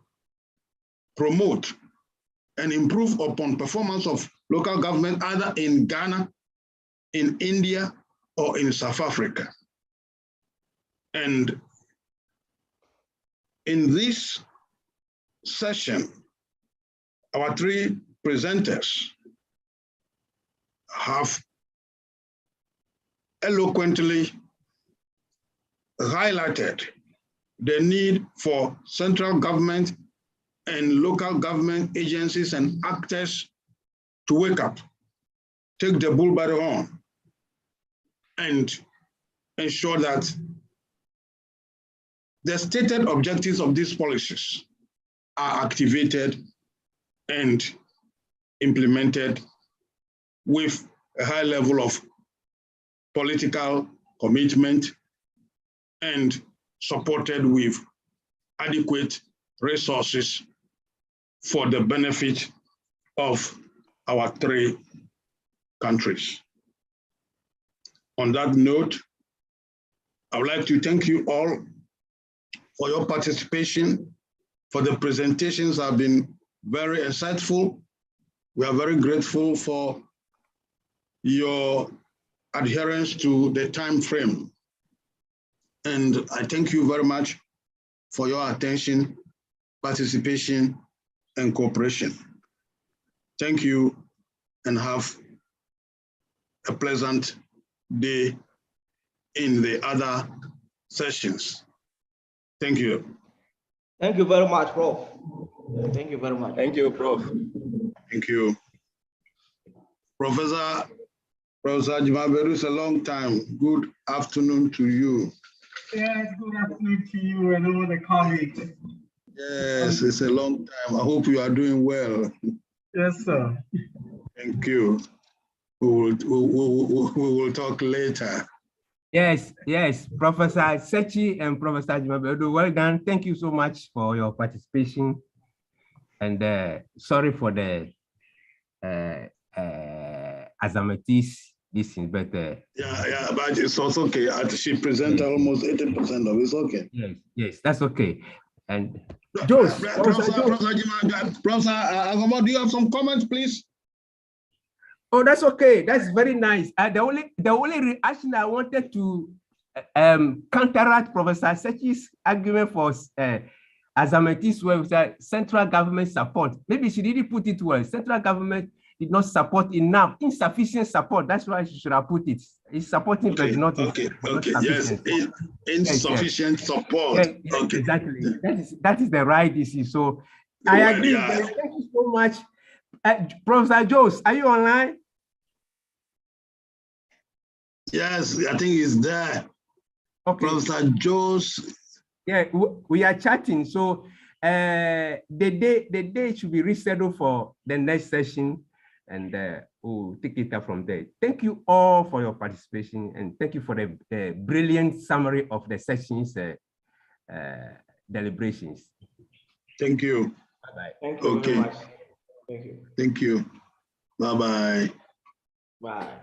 promote and improve upon performance of local government either in Ghana, in India, or in South Africa. And in this session, our three presenters have eloquently highlighted the need for central government and local government agencies and actors to wake up, take the bull by the horn, and ensure that the stated objectives of these policies are activated and implemented with a high level of political commitment and supported with adequate resources for the benefit of our three countries. On that note, I would like to thank you all for your participation, for the presentations have been very insightful. We are very grateful for your adherence to the time frame. And I thank you very much for your attention, participation, and cooperation. Thank you and have a pleasant day in the other sessions. Thank you. Thank you very much, Prof. Thank you very much. Thank you, Prof. Thank you. Professor Jimabedu, it's a long time. Good afternoon to you. Yes, good afternoon to you and all the colleagues. Yes, it's a long time. I hope you are doing well. Yes, sir. Thank you. We will talk later. Yes, Professor Sechi and Professor Jimabedu, well done. Thank you so much for your participation. And sorry for the Azametis listen, but yeah, but it's also okay. She presented almost 80% of it. It's okay. Yes, that's okay. And Jose, Professor Agoma, do you have some comments, please? Oh, that's okay. That's very nice. The only reaction I wanted to counteract Professor Sechi's argument for Azametis was that central government support. Maybe she didn't put it well. Central government did not support enough, insufficient support. That's why she should have put it. It's supporting, okay, but not yes, insufficient support. Yes, okay, exactly. That is the right issue. So I agree. Yeah. Thank you so much. Professor Jose, are you online? Yes, I think he's there. Okay. Professor Jose. Yeah, we are chatting. So the day should be rescheduled for the next session, and we'll take it up from there. Thank you all for your participation, and thank you for the brilliant summary of the session's deliberations. Thank you. Bye-bye. Thank you very much. Thank you. Thank you. Bye-bye. Bye.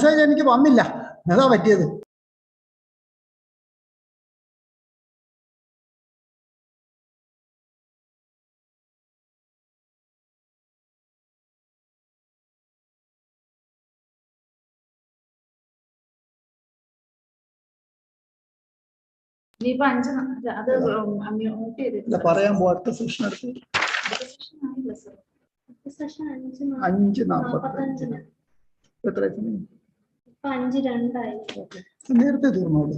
Message എനിക്ക് വന്നില്ല, അതാ പറ്റിയത്. പറയാൻ പോ, അടുത്ത session എടുത്ത് 5:45. എത്ര സമയം? നേരത്തെ തീർന്നോളൂ.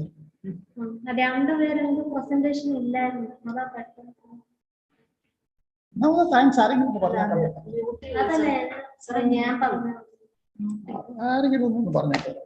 രണ്ടുപേരും പ്രസന്റേഷൻ ഇല്ലായിരുന്നു, അതാ പെട്ടെന്ന്. താങ്ക്സ് ആരെങ്കിലും പറഞ്ഞേക്കാം, അതല്ലേ ഞാൻ പറഞ്ഞു. ആരെങ്കിലും ഒന്നും പറഞ്ഞേക്കാം.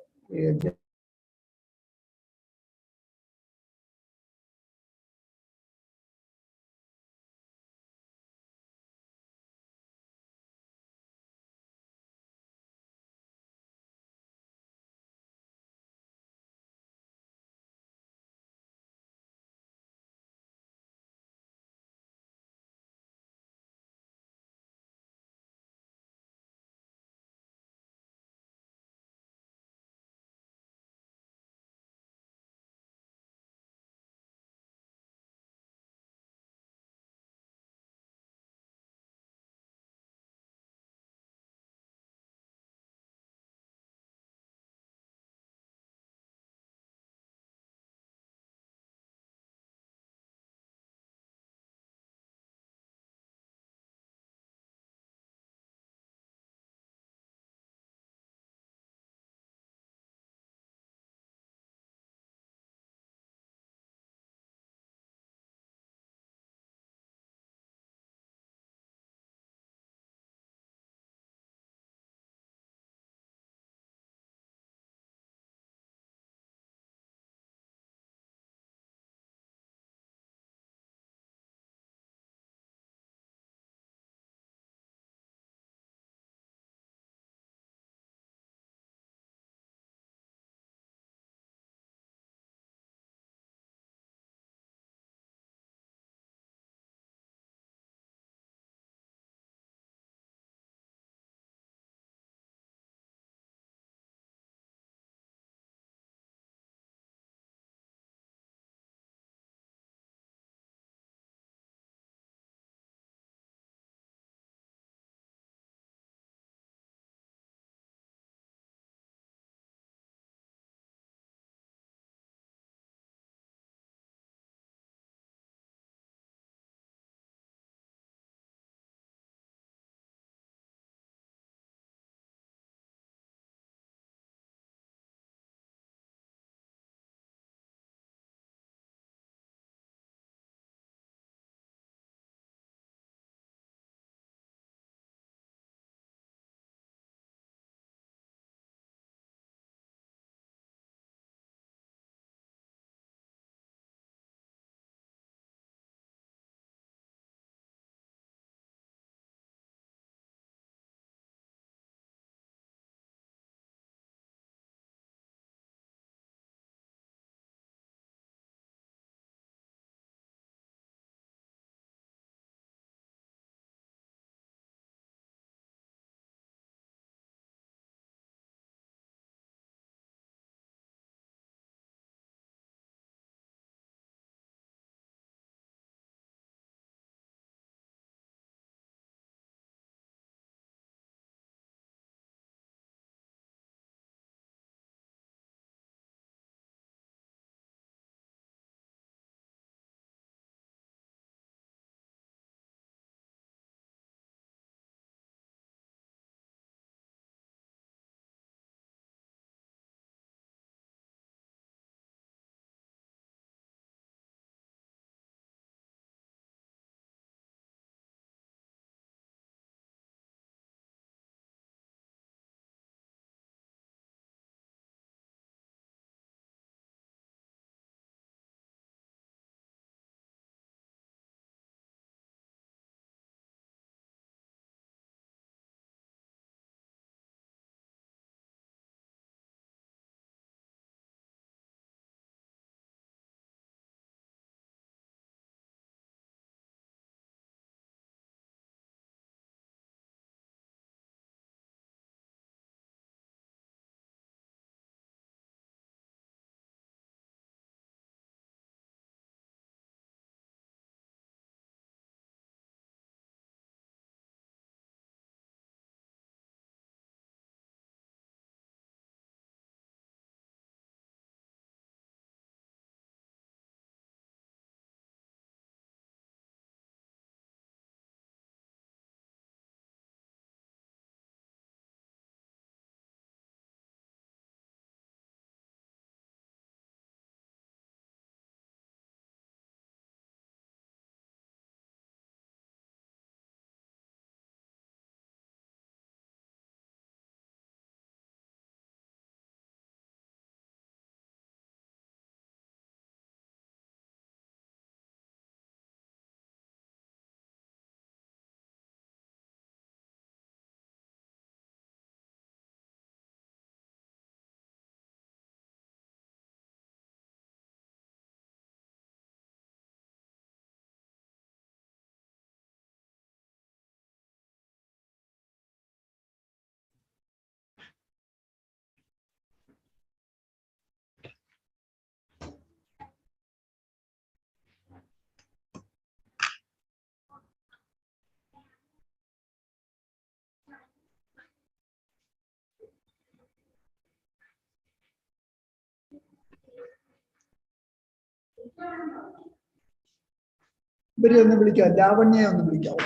ഇവരെ ഒന്ന് വിളിക്കാം, ലാവണ്യെ ഒന്ന് വിളിക്കാവോ?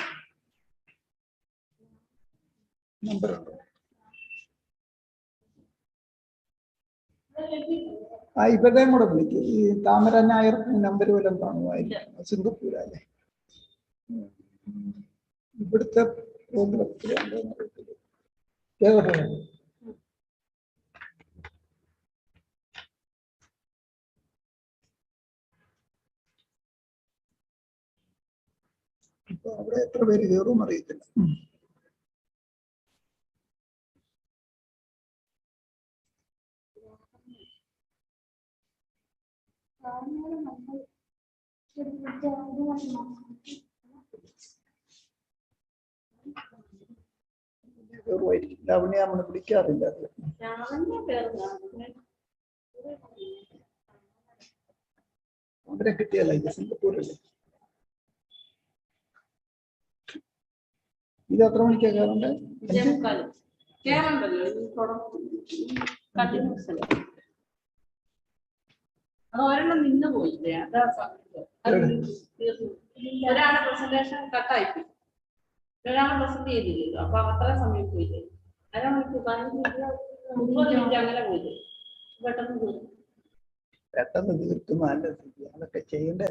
നമ്പർ ഉണ്ടോ? ആ ഇവരുടെയും കൂടെ വിളിക്കും. ഈ താമര നായർ നമ്പർ വല്ലതും കാണുമായിരിക്കും. സിംഗപ്പൂരല്ലേ? ഇവിടുത്തെ പ്രോഗ്രാം കേട്ടോ? ഇപ്പൊ അവിടെ എത്ര പേര് കയറും അറിയത്തില്ല. ലാവണ്യ നമ്മളെ വിളിക്കാറില്ല. അവരെ കിട്ടിയല്ല, ഇത് സിംഗപ്പൂരല്ലേ? ഇത് എത്ര മണിക്കാ കയറണ്ടേ? അത് ഒരെണ്ണം നിന്ന് പോയില്ലേ? അതാ ഒരാളെ പ്രസന്റേഷൻ കട്ടായിപ്പോയി, ഒരാളെ പ്രസന്റ് ചെയ്തില്ലല്ലോ. അപ്പൊ അത്ര സമയം പോയില്ലേ? അരമണിക്കൂർ 30 മിനിറ്റ് അങ്ങനെ പോയില്ലേ? പെട്ടെന്ന് തീർക്കും. നല്ലത് അതൊക്കെ ചെയ്യണ്ടേ.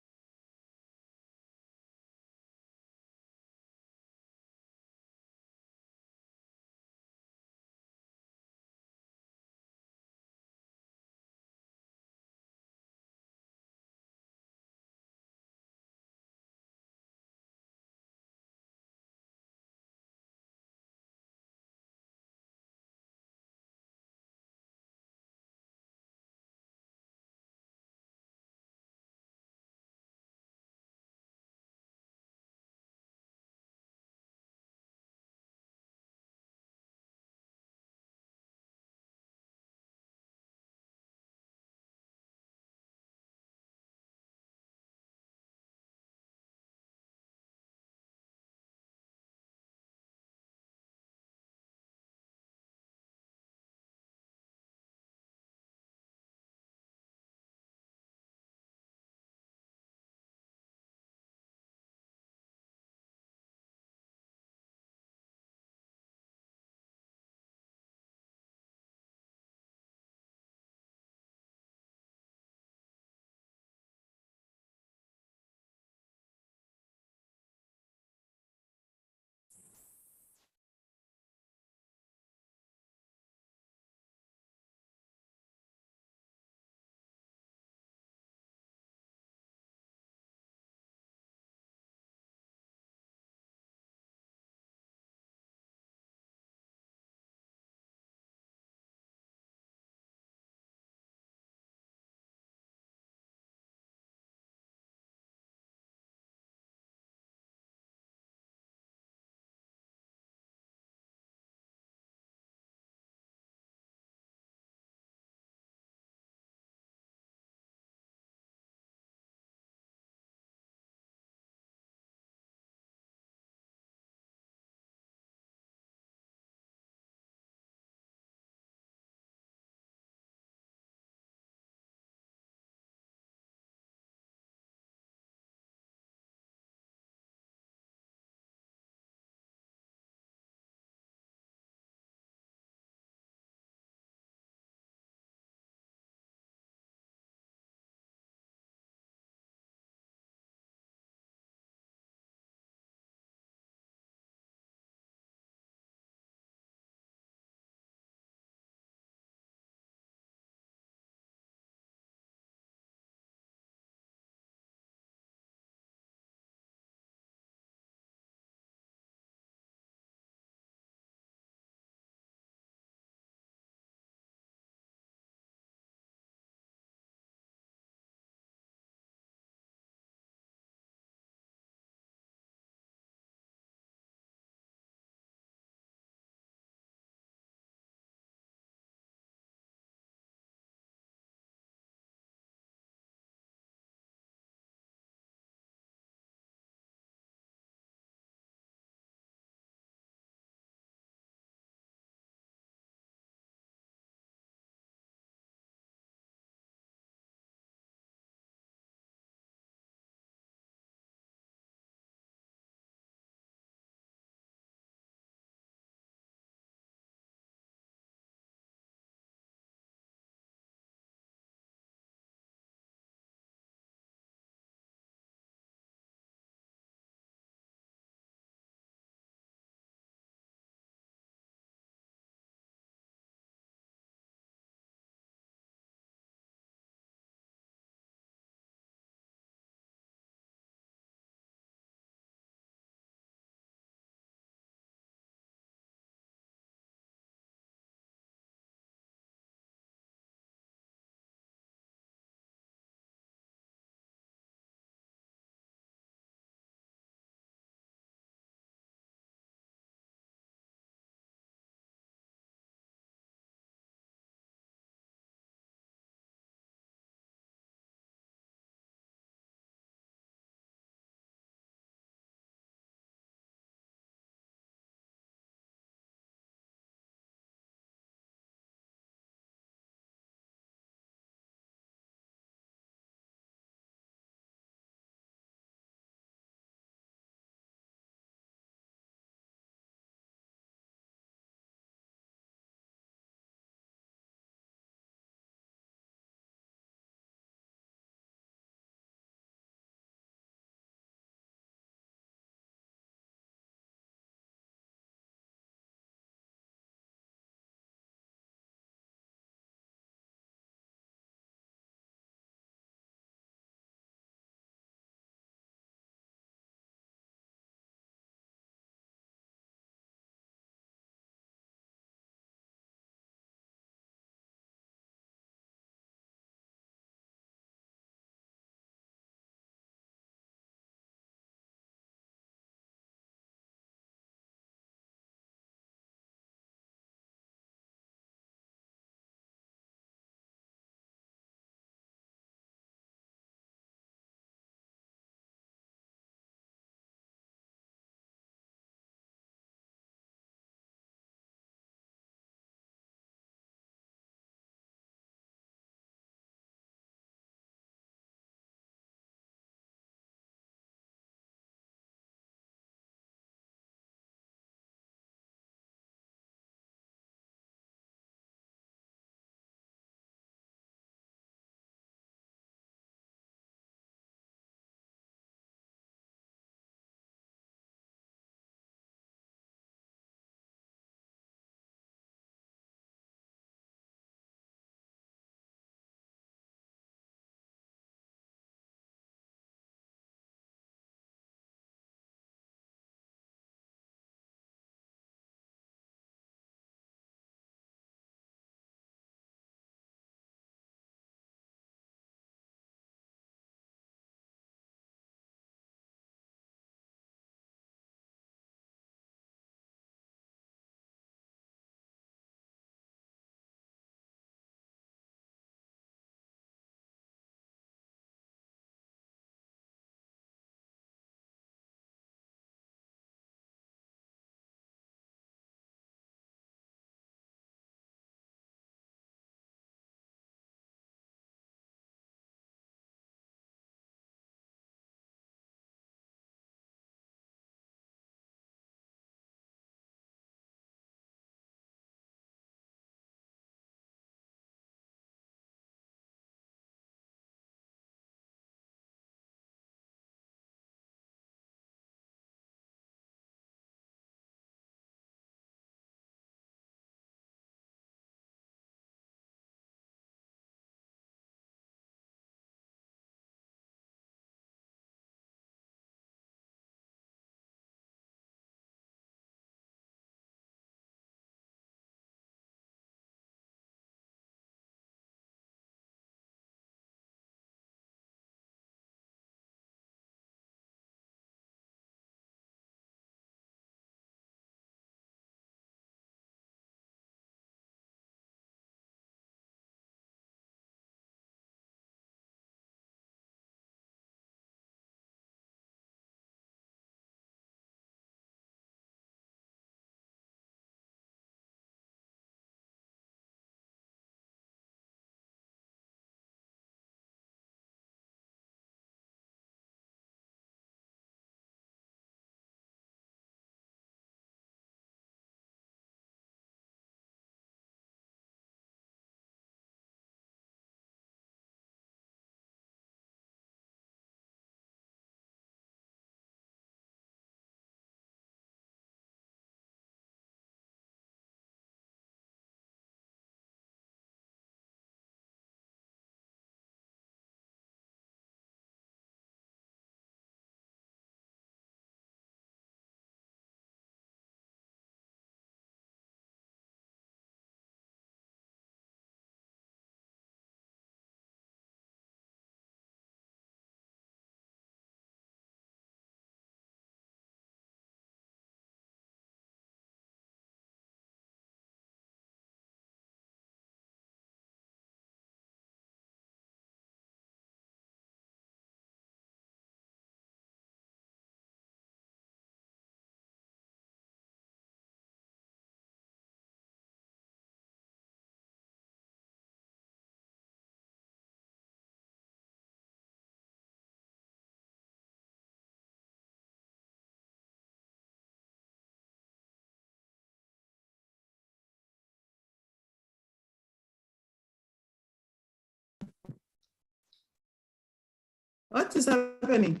What is happening?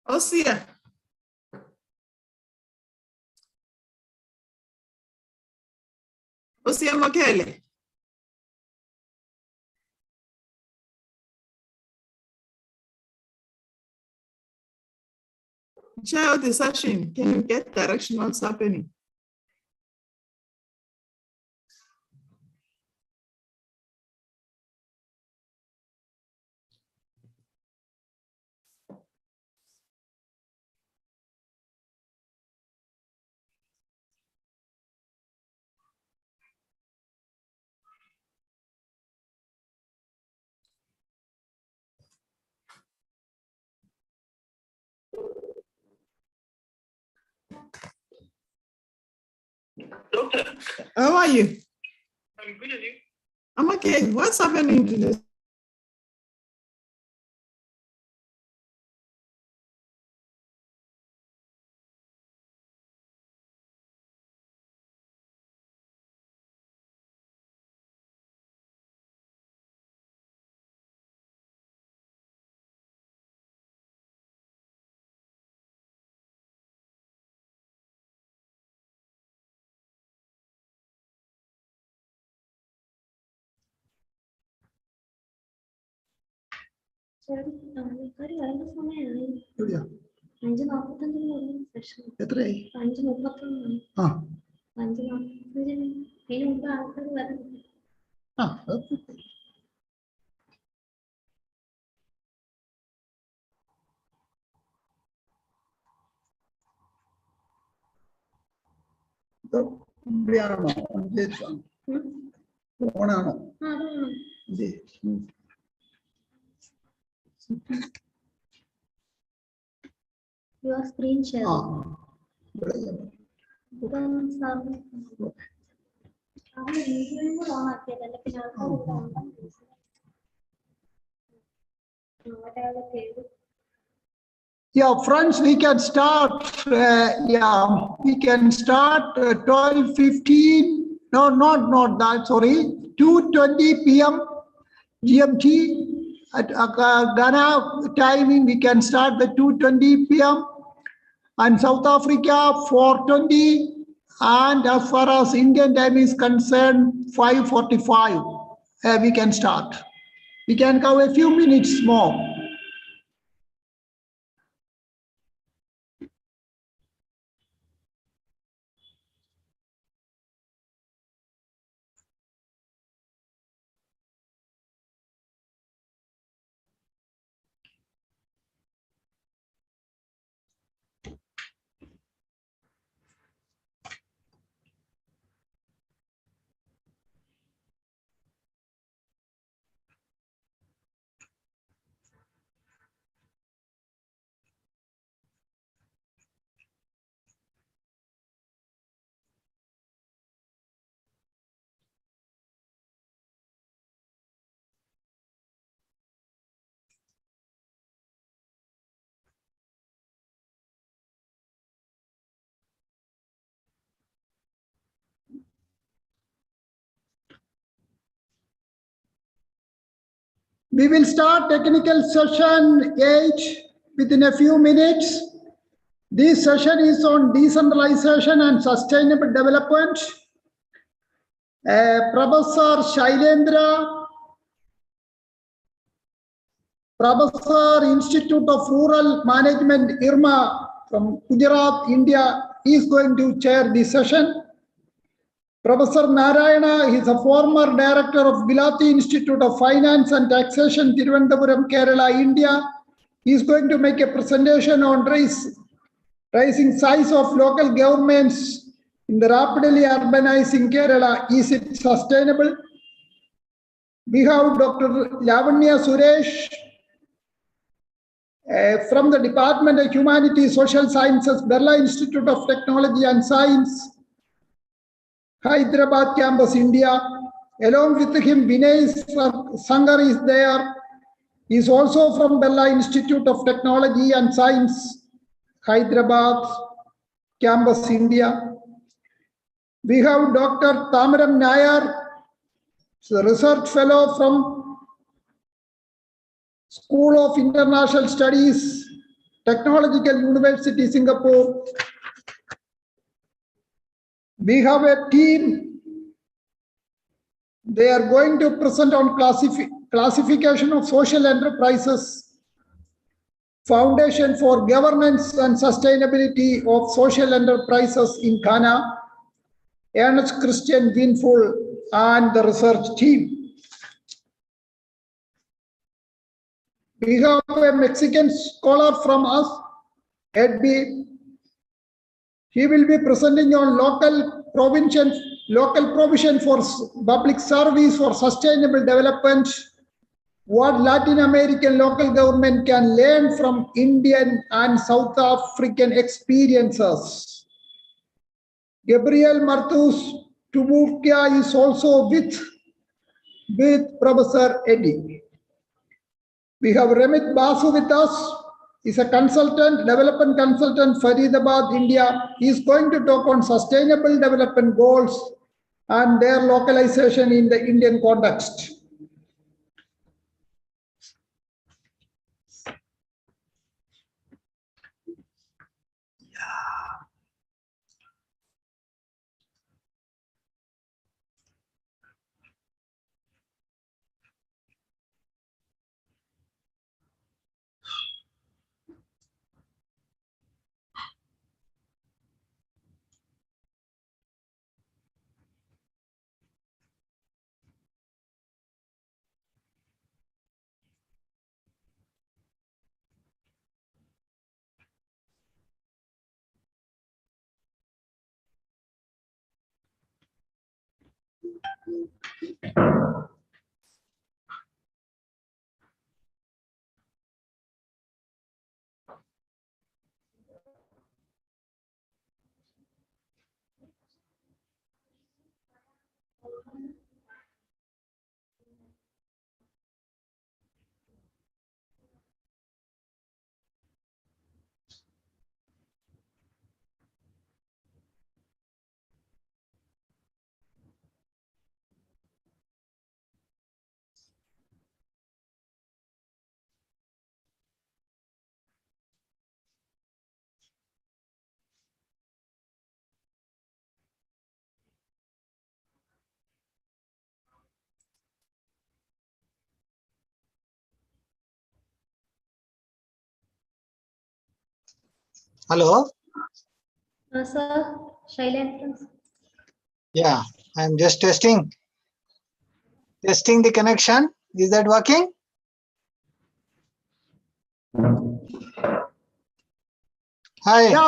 Osia. Osia Mokele. Share the session. Can you get direction what's happening? Doctor, How are you? I'm good at you. I'm okay. What's happening today? ആൾക്കാര് വരേണ്ട സമയമായി. എവിടെയാ? 5:45 സെഷൻ. എത്രയായി? 5:31. ആ 5:45 ഇതിന് മുമ്പ് ആൾക്കാർ വരണം. ആ അത് ഇവിടെയാണോ? ഫോണാണോ? ഇത് Your screen share. ആ ഇവിടെ ഇതൊന്നും സാറിന് അവര് വീഡിയോയും കൂടെ ഓൺ ആക്കിയതല്ലേ പിന്നെ ആൾക്കാർ ഇവിടെ ഉണ്ടാവും. Yeah, friends, we can start. We can start 12:15. No, not that. Sorry, 2:20 p.m. GMT at Ghana timing. We can start the 2:20 p.m. and South Africa 4:20. And as far as Indian time is concerned, 5:45. We can start. We can go a few minutes more. We will start technical session 8 within a few minutes. This session is on decentralization and sustainable development. Professor Shailendra, Professor Institute of Rural Management, IRMA from Gujarat, India, is going to chair this session. Professor Narayana is a former director of Bilati Institute of Finance and Taxation, Thiruvananthapuram, Kerala, India. He is going to make a presentation on rising size of local governments in the rapidly urbanizing Kerala. Is it sustainable? We have Dr. Lavanya Suresh from the Department of Humanities, Social Sciences, Birla Institute of Technology and Science, Hyderabad campus, India. Along with him, Vinay Sangar is there. He is also from Birla Institute of Technology and Science, Hyderabad campus, India. We have Dr. Tamaram Nair So research fellow from School of International Studies, Technological University, Singapore. We have a team. They are going to present on classification of social enterprises, Foundation for Governance and Sustainability of Social Enterprises in Ghana, Ernst Christian Winful, and the research team. We have a Mexican scholar from us, Ed B. He will be presenting on local provision for public service for sustainable development, what Latin American local government can learn from Indian and South African experiences. Gabriel Martus Tubukia is also with Professor Eddy. We have Remit Basu with us. He's a consultant, development consultant, Faridabad, India. He's going to talk on sustainable development goals and their localization in the Indian context. Hello. Sir, Shailendra. Yeah, I'm just testing the connection. Is that working? Hi, Yeah,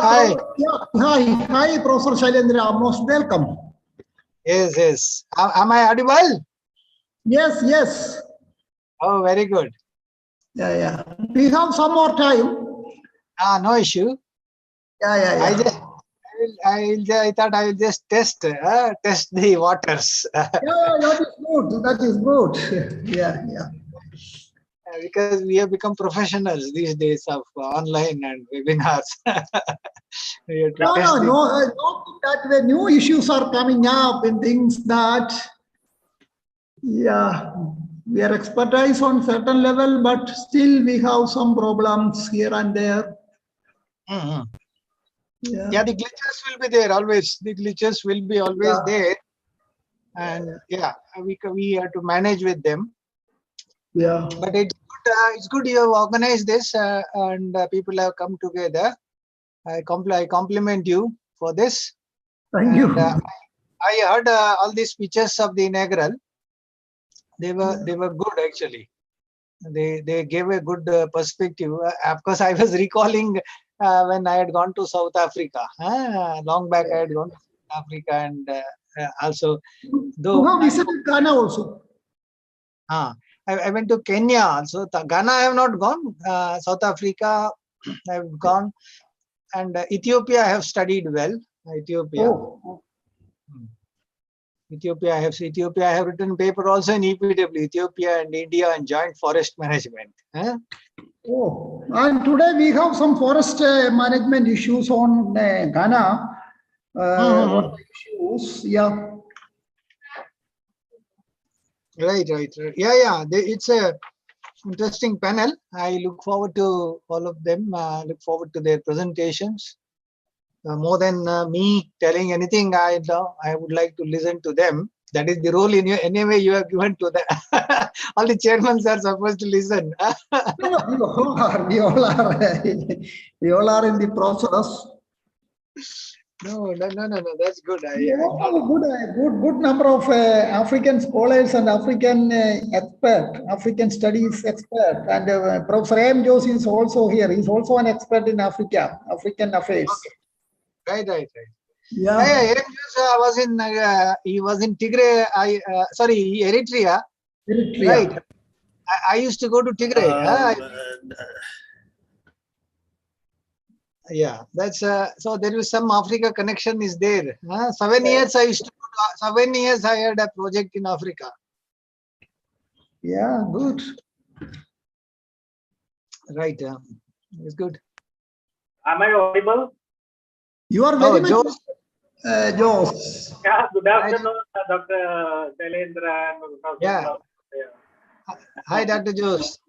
hi. Hi, Professor Shailendra. Most welcome. Yes. Am I audible? Yes. Oh, very good. Yeah. We have some more time. No issue. Yeah. I thought I will just test the waters. Yeah, that is good. Yeah. Because we have become professionals these days of online and webinars. We have to test No, that the new issues are coming up and things that, we are expertise on certain level, but still we have some problems here and there. Yeah, the glitches will be there always. The glitches will be always there, and we have to manage with them. Yeah, but it's good you have organized this and people have come together. I compliment you for this. Thank you. I heard all these speeches of the inaugural. They were good actually. They gave a good perspective. Of course, I was recalling when I had gone to South Africa. Long back, I had gone to South Africa, and also though you have visited Ghana also. I went to Kenya also. Ghana I have not gone. South Africa I have gone, and Ethiopia I have studied well. Ethiopia. Ethiopia I have written paper also in EPW, Ethiopia and India and joint forest management. And today we have some forest management issues on Ghana. What issues? Yeah. Right. Yeah. It's a interesting panel. I look forward to all of them. Look forward to their presentations. More than me telling anything, I would like to listen to them. That is the role in you. Anyway, you have given to the all the chairmen are supposed to listen. No, we all are in the process. No. That's good. We have a good number of African scholars and African African studies expert, and Professor M. Jose is also here. He's also an expert in African affairs. Right. Yeah. Aaron was in he was in Tigray. Eritrea. Right. I used to go to Tigray. Yeah, that's so there is some Africa connection is there. 7 years I used to go to, 7 years I had a project in Africa. Yeah, good. Right. It's good. Am I audible? You are very much Jose. Yeah, good afternoon, Dr. Shailendra. Yeah. Hi, Dr. Jose.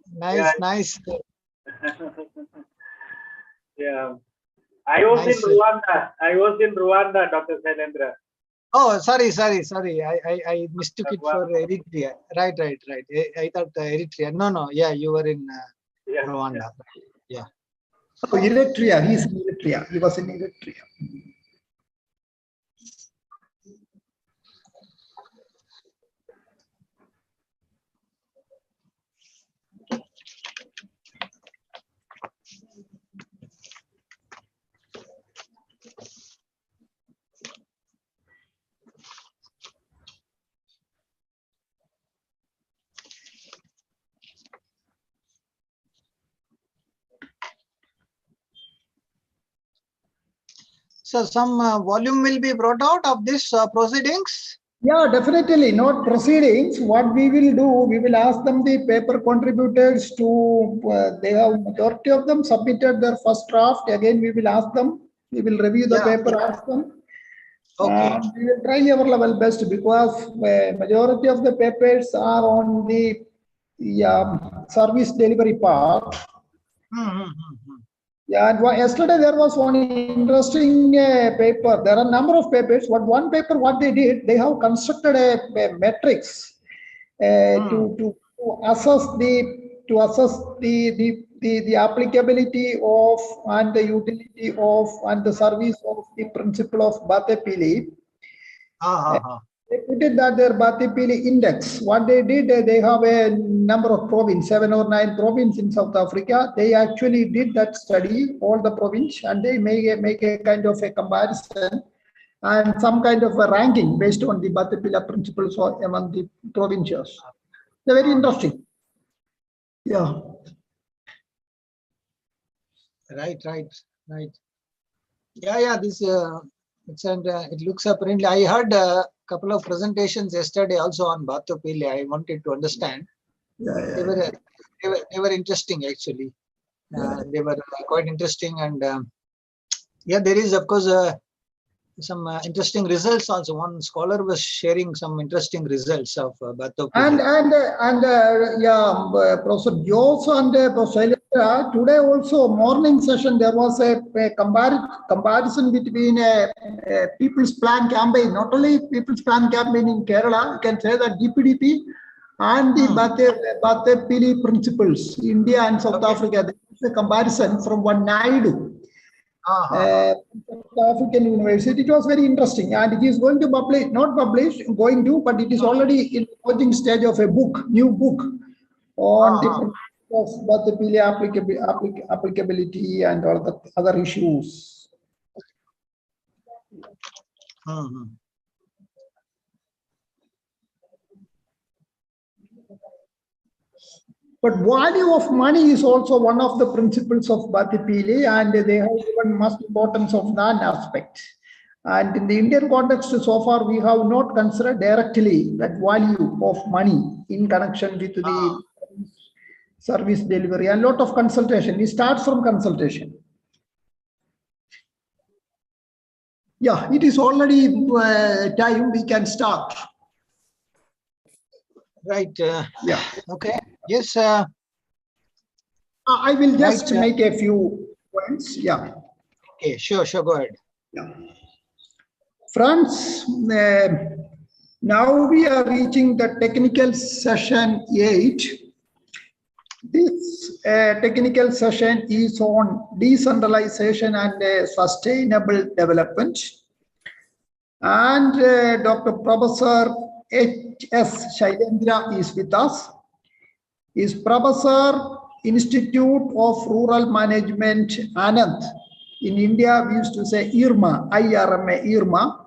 Nice. Yeah. I was in Rwanda, Dr. Shailendra. Oh, sorry. I mistook it for Eritrea. Right. I thought Eritrea. No. Yeah, you were in Rwanda. Yeah. Oh, Eritrea. He's in Eritrea. He was in Eritrea. So some volume will be brought out of this proceedings? Yeah, definitely. Not proceedings. What we will do, we will ask them, the paper contributors, to, they have majority of them submitted their first draft. Again, we will ask them. We will review the paper, ask them. Okay. We will try our level best, because majority of the papers are on the service delivery part. Yeah, and yesterday there was one interesting paper. There are a number of papers. But one paper, what they did, they have constructed a matrix to assess the applicability of and the utility of and the service of the principle of Bate Pili. They put it that their Bate Pili index. What they did, they have a number of provinces, 7 or 9 provinces in South Africa. They actually did that study, all the province, and they make a kind of a comparison and some kind of a ranking based on the Bate Pili principles among the provinces. They're very interesting. Yeah. Right. Yeah. This it looks apparently. I heard a couple of presentations yesterday also on Bate Pili. I wanted to understand. They were interesting actually. They were quite interesting, and there is of course some interesting results also. One scholar was sharing some interesting results of Bate Pili. And Professor Jose and Professor Shailendra, today also morning session there was a comparison between a People's Plan campaign, not only People's Plan campaign in Kerala, you can say that DPDP and the Bate Pili principles, India and South Africa. There is a comparison from one Naidu. African University. It was very interesting, and it is going to publish, but it is already in the working stage of a book, new book on the Bate Pili applicability and all the other issues. But value of money is also one of the principles of Bate Pili, and they have given much importance of that aspect. And in the Indian context, so far we have not considered directly that value of money in connection with the service delivery. And a lot of consultation. It starts from consultation. Yeah, it is already time we can start. Right. Yeah. Okay. Yes. I will just Right, make a few points. Yeah. Okay. Sure. Go ahead. Yeah. Friends, now we are reaching the technical session 8. This technical session is on decentralization and sustainable development. And Dr. Professor H.S. Shailendra is with us. He is Professor, Institute of Rural Management, Anand. In India, we used to say IRMA, IRMA, IRMA,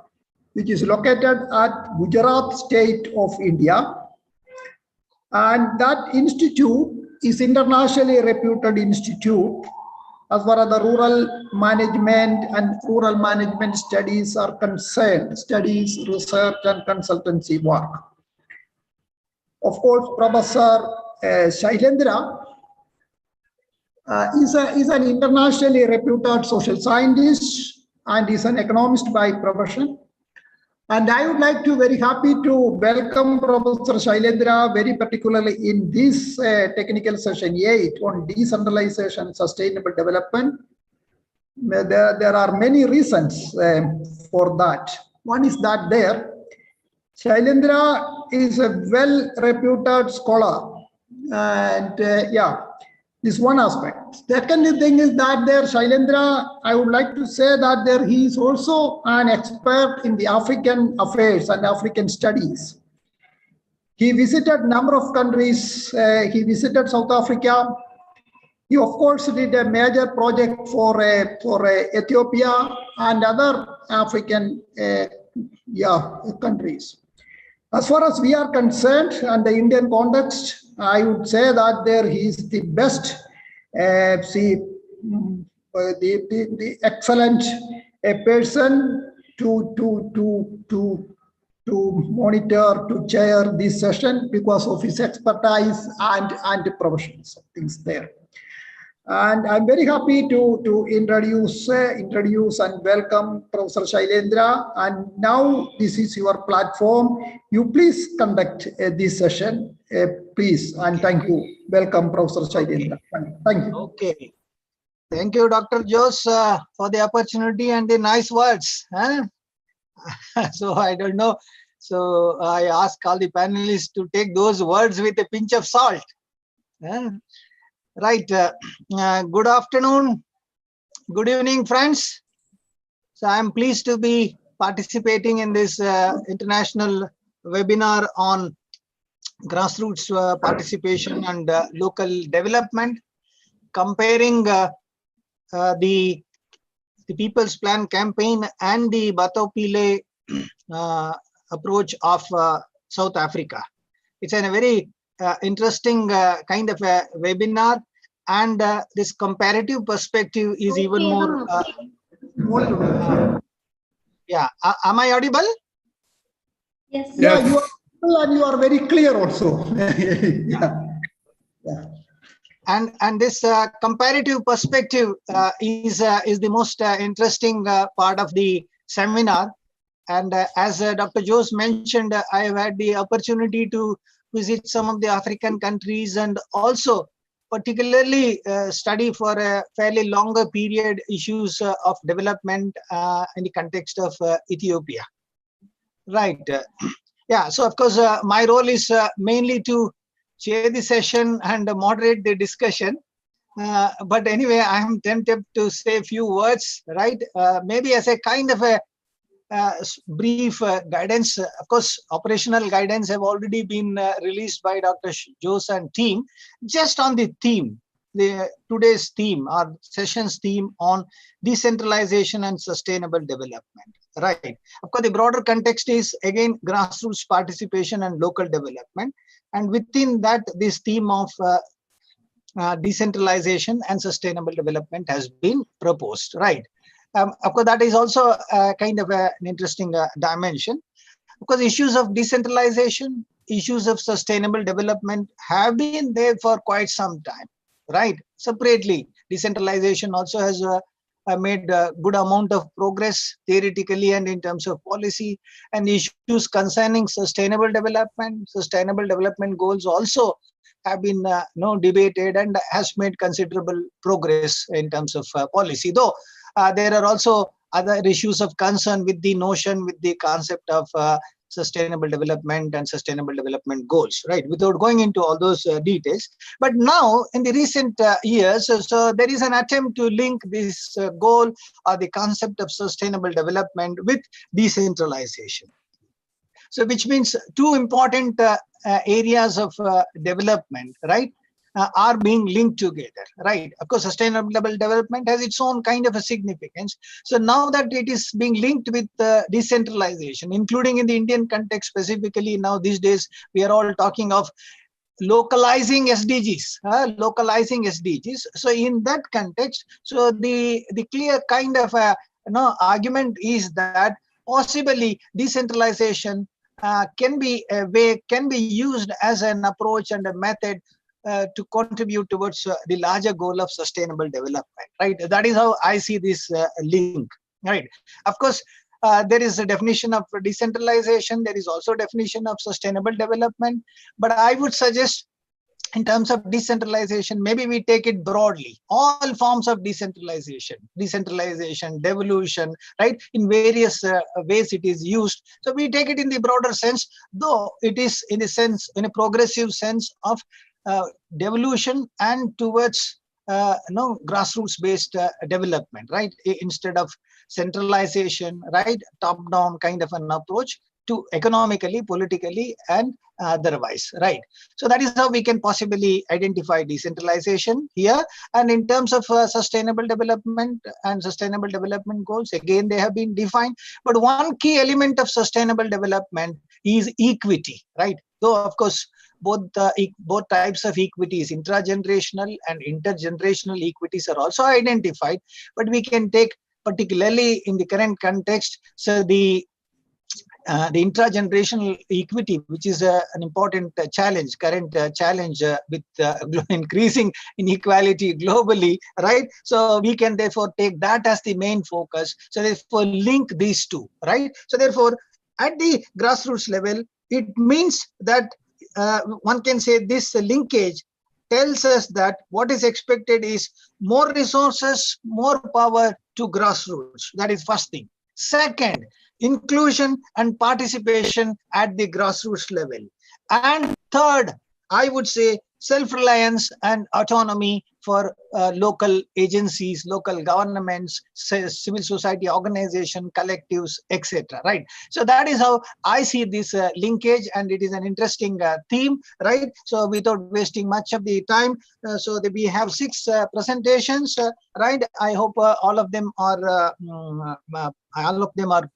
which is located at Gujarat state of India. And that institute is internationally reputed institute as far as the rural management and rural management studies are concerned, studies, research, and consultancy work. Of course, Professor Shailendra is an internationally reputed social scientist and is an economist by profession. And I would like to very happy to welcome Professor Shailendra very particularly in this technical session 8 on decentralization and sustainable development. There are many reasons for that. One is that Shailendra is a well-reputed scholar, and this one aspect. Second thing is that Shailendra, I would like to say that he is also an expert in the African affairs and African studies. He visited a number of countries. He visited South Africa. He of course did a major project for Ethiopia and other African countries. As far as we are concerned and the Indian context, I would say that he is the best, the excellent person to monitor, to chair this session because of his expertise and professions, things there. And I'm very happy to introduce and welcome Professor Shailendra. And now this is your platform. You please conduct this session, please, and thank you. Welcome, Professor Shailendra. Thank you. Okay. Thank you, Dr. Jose, for the opportunity and the nice words. So I don't know. So I ask all the panelists to take those words with a pinch of salt. Right. Good afternoon. Good evening, friends. So I'm pleased to be participating in this international webinar on grassroots participation and local development, comparing the People's Plan campaign and the Batopile approach of South Africa. It's a very interesting kind of a webinar, and this comparative perspective is even more. Am I audible? Yes. Yeah, you are audible and you are very clear also. And this comparative perspective is the most interesting part of the seminar. And as Dr. Jose mentioned, I have had the opportunity to visit some of the African countries and also particularly study for a fairly longer period issues of development in the context of Ethiopia. Right. So of course, my role is mainly to chair the session and moderate the discussion. But anyway, I am tempted to say a few words, right? Maybe as a kind of a brief guidance. Of course, operational guidance have already been released by Dr. Jose and team. Just on the theme, today's theme, our session's theme on decentralization and sustainable development. Right. Of course, the broader context is again grassroots participation and local development, and within that, this theme of decentralization and sustainable development has been proposed. Right. Of course, that is also kind of an interesting dimension, because issues of decentralization, issues of sustainable development have been there for quite some time, right? Separately, decentralization also has made a good amount of progress theoretically and in terms of policy, and issues concerning sustainable development goals also have been debated and has made considerable progress in terms of policy. Though there are also other issues of concern with the notion, with the concept of sustainable development and sustainable development goals, right? Without going into all those details. But now in the recent years, so there is an attempt to link this goal or the concept of sustainable development with decentralization. So which means two important areas of development, right, are being linked together, right? Of course, sustainable development has its own kind of a significance. So now that it is being linked with decentralization, including in the Indian context specifically, now these days we are all talking of localizing SDGs, localizing SDGs. So in that context, so the clear kind of argument is that possibly decentralization can be used as an approach and a method to contribute towards the larger goal of sustainable development, right? That is how I see this link, right? Of course, there is a definition of decentralization. There is also a definition of sustainable development. But I would suggest in terms of decentralization, maybe we take it broadly, all forms of decentralization, devolution, right? In various ways it is used. So we take it in the broader sense, though it is in a progressive sense of devolution and towards grassroots based development, right? Instead of centralization, right? Top down kind of an approach to economically, politically, and otherwise, right? So that is how we can possibly identify decentralization here. And in terms of sustainable development and sustainable development goals, again, they have been defined. But one key element of sustainable development is equity, right? Though, of course, both types of equities, intragenerational and intergenerational equities, are also identified. But we can take, particularly in the current context, so the intragenerational equity, which is an important challenge, current challenge with increasing inequality globally, right? So we can therefore take that as the main focus. So therefore link these two, right? So therefore at the grassroots level, it means that one can say this linkage tells us that what is expected is more resources, more power to grassroots. That is first thing. Second, inclusion and participation at the grassroots level. And third, I would say self-reliance and autonomy for local agencies, local governments, civil society organization, collectives, etc. Right? So that is how I see this linkage, and it is an interesting theme, right? So without wasting much of the time, so that we have 6 presentations, right? I hope all of them are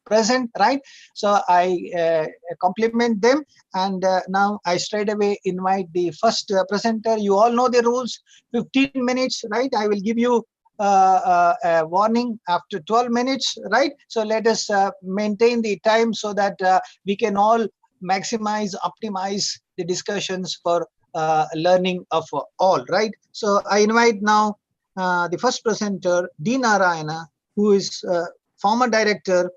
present, right? So I compliment them, and now I straight away invite the first presenter. You all know the rules: 15 minutes, right? I will give you a warning after 12 minutes, right? So let us maintain the time so that we can all maximize, optimize the discussions for learning of all, right? So I invite now the first presenter, D. Narayana, who is former director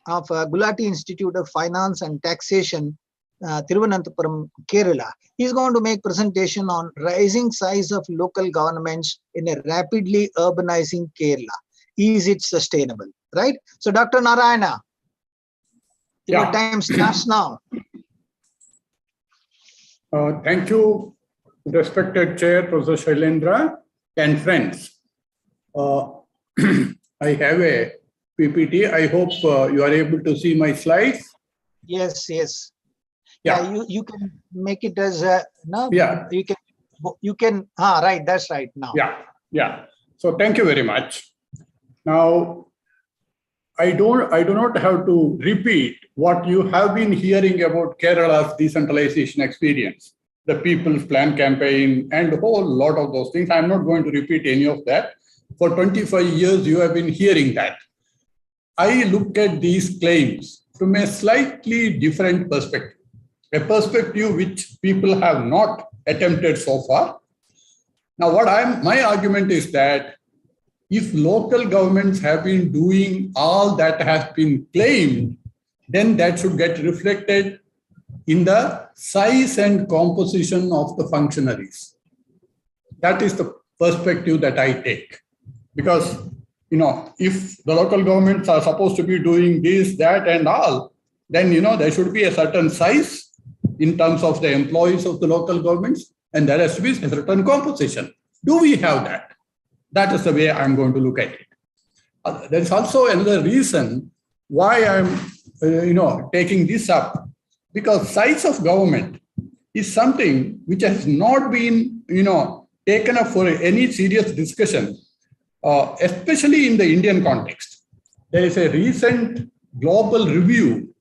of Gulati Institute of Finance and Taxation, Thiruvananthapuram, Kerala. He's going to make presentation on rising size of local governments in a rapidly urbanizing Kerala. Is it sustainable? Right? So Dr. Narayana, your time starts now. Thank you, respected Chair, Professor Shailendra, and friends. I have a PPT. I hope you are able to see my slides. Yes, yes. Yeah, you can make it as no. Yeah. You can. Right. That's right now. Yeah. So thank you very much. Now, I do not have to repeat what you have been hearing about Kerala's decentralization experience, the People's Plan campaign, and a whole lot of those things. I'm not going to repeat any of that. For 25 years, you have been hearing that. I look at these claims from a slightly different perspective, a perspective which people have not attempted so far. Now, my argument is that if local governments have been doing all that has been claimed, then that should get reflected in the size and composition of the functionaries. That is the perspective that I take. Because, if the local governments are supposed to be doing this, that, and all, then, there should be a certain size in terms of the employees of the local governments, and there has to be a certain composition. Do we have that? That is the way I'm going to look at it. There's also another reason why I'm, taking this up, because size of government is something which has not been, taken up for any serious discussion, especially in the Indian context. There is a recent global review,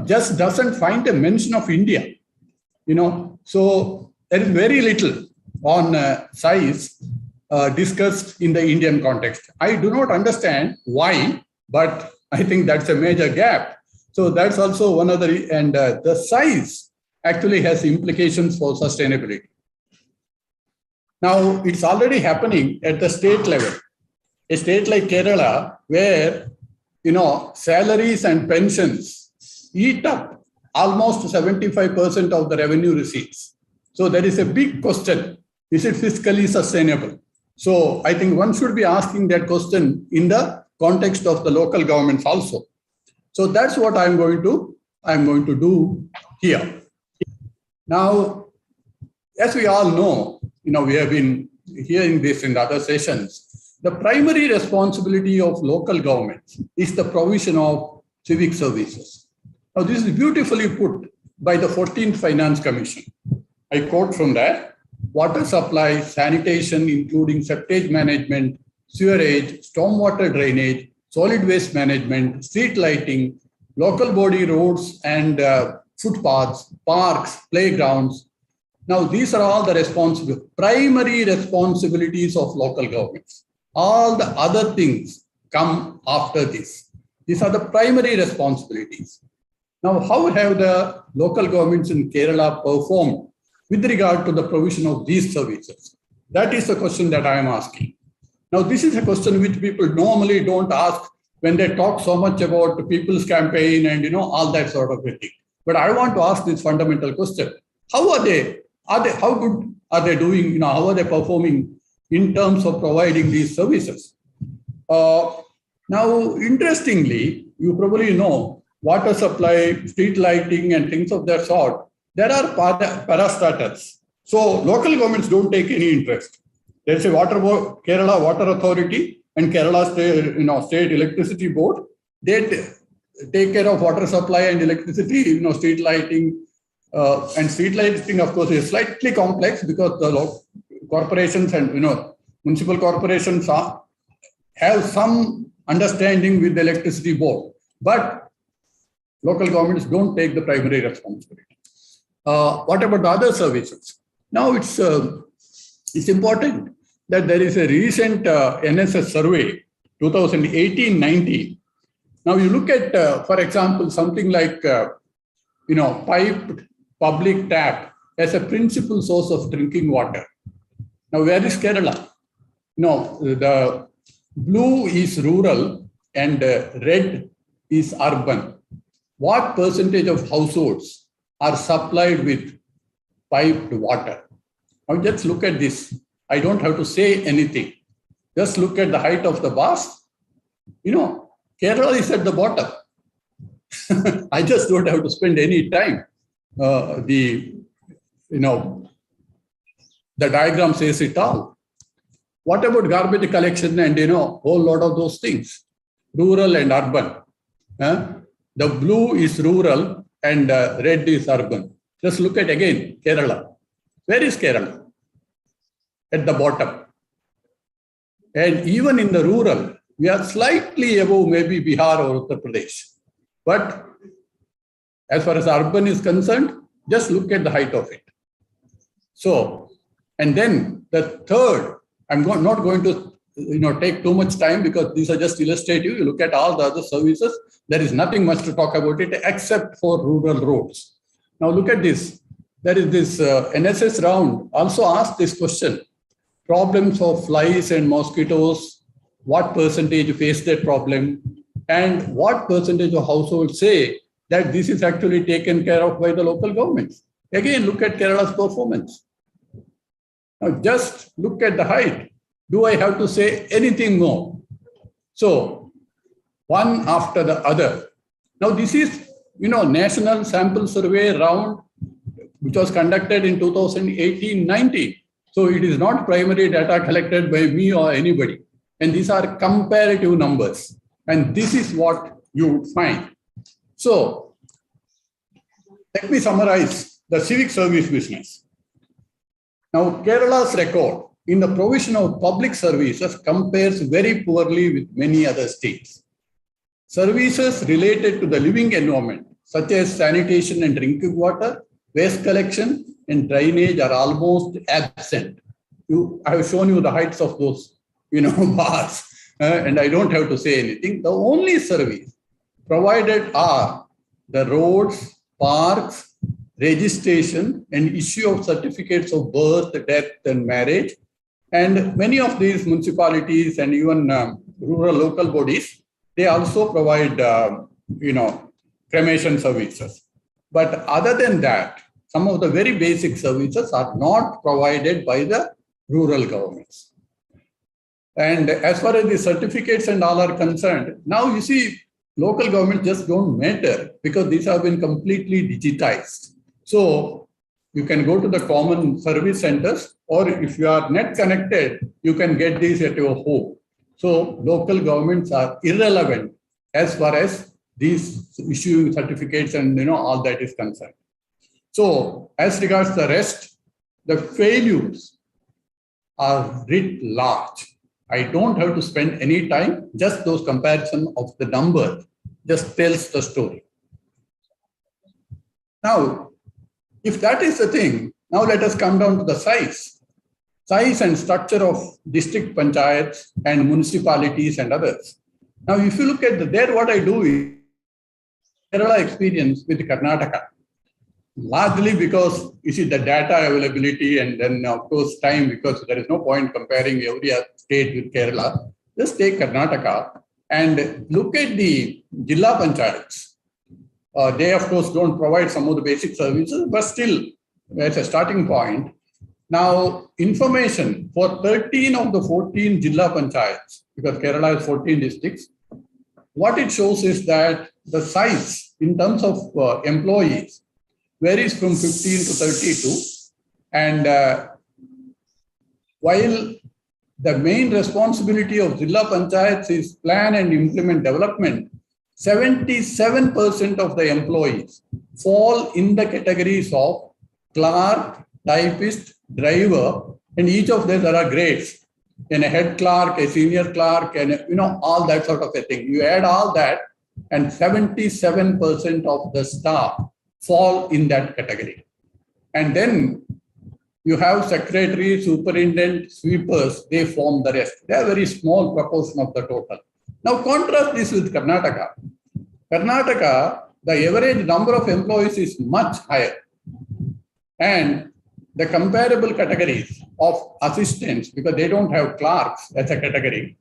just doesn't find a mention of India, so there is very little on size discussed in the Indian context. I do not understand why, but I think that's a major gap. So that's also one of the, and the size actually has implications for sustainability. Now, it's already happening at the state level. A state like Kerala, where, salaries and pensions eat up almost 75% of the revenue receipts. So there is a big question. Is it fiscally sustainable? So I think one should be asking that question in the context of the local governments also. So that's what I'm going to do here. Now, as we all know, we have been hearing this in other sessions. The primary responsibility of local governments is the provision of civic services. Now, this is beautifully put by the 14th Finance Commission. I quote from that: water supply, sanitation, including septage management, sewerage, stormwater drainage, solid waste management, street lighting, local body roads and footpaths, parks, playgrounds. Now, these are all the primary responsibilities of local governments. All the other things come after this. These are the primary responsibilities. Now, how have the local governments in Kerala performed with regard to the provision of these services? That is the question that I am asking. Now, this is a question which people normally don't ask when they talk so much about the people's campaign and, all that sort of a thing. But I want to ask this fundamental question. How are they? How good are they doing? How are they performing in terms of providing these services? Now, interestingly, you probably know water supply, street lighting, and things of that sort. There are parastatals. So local governments don't take any interest. There's a Kerala Water Authority and Kerala State Electricity Board. They take care of water supply and electricity, street lighting. And street lighting, of course, is slightly complex because the corporations and municipal corporations have some understanding with the electricity board, but local governments don't take the primary responsibility. What about the other services? Now it's important that there is a recent NSS survey, 2018-19. Now you look at, for example, something like piped public tap as a principal source of drinking water. Now, where is Kerala? No, the blue is rural and red is urban. What percentage of households are supplied with piped water? Now, just look at this. I don't have to say anything. Just look at the height of the bars. Kerala is at the bottom. I just don't have to spend any time. The diagram says it all. What about garbage collection and whole lot of those things? Rural and urban. The blue is rural and red is urban. Just look at again Kerala. Where is Kerala? At the bottom. And even in the rural, we are slightly above maybe Bihar or Uttar Pradesh. But as far as urban is concerned, just look at the height of it. So, and then the third, I'm not going to take too much time because these are just illustrative. You look at all the other services, there is nothing much to talk about it except for rural roads. Now look at this. There is this NSS round also asked this question. Problems of flies and mosquitoes what percentage face that problem, and what percentage of households say that this is actually taken care of by the local governments. Again, look at Kerala's performance. Now, just look at the height. Do I have to say anything more? So, one after the other. Now, this is, national sample survey round, which was conducted in 2018-19. So, it is not primary data collected by me or anybody. And these are comparative numbers. And this is what you find. So, let me summarize the civic service business. Now, Kerala's record in the provision of public services compares very poorly with many other states. Services related to the living environment, such as sanitation and drinking water, waste collection, and drainage are almost absent. I have shown you the heights of those, bars, and I don't have to say anything. The only service provided are the roads, parks, registration, and issue of certificates of birth, death, and marriage. And many of these municipalities and even rural local bodies, they also provide, cremation services. But other than that, some of the very basic services are not provided by the rural governments. And as far as the certificates and all are concerned, now you see, local governments just don't matter because these have been completely digitized. So you can go to the common service centers, or if you are net connected, you can get these at your home. So local governments are irrelevant as far as these issuing certificates and all that is concerned. So as regards the rest, the failures are writ large. I don't have to spend any time, just those comparison of the numbers just tells the story. Now, if that is the thing, now let us come down to the size and structure of district panchayats and municipalities and others. Now, if you look at there, what I do is Kerala experience with Karnataka, largely because you see the data availability and then of course time, because there is no point comparing every state with Kerala. Just take Karnataka and look at the Jilla Panchayats. They of course don't provide some of the basic services, but still as a starting point. Now, information for 13 of the 14 Jilla Panchayats, because Kerala has 14 districts, what it shows is that the size in terms of employees varies from 15 to 32. And while the main responsibility of Jilla Panchayats is plan and implement development, 77% of the employees fall in the categories of clerk, typist, driver, and each of them there are grades. And a head clerk, a senior clerk, and all that sort of a thing. You add all that, and 77% of the staff fall in that category. And then you have secretary, superintendent, sweepers, they form the rest. They are a very small proportion of the total. Now contrast this with Karnataka. Karnataka, the average number of employees is much higher. And the comparable categories of assistants, because they don't have clerks as a category.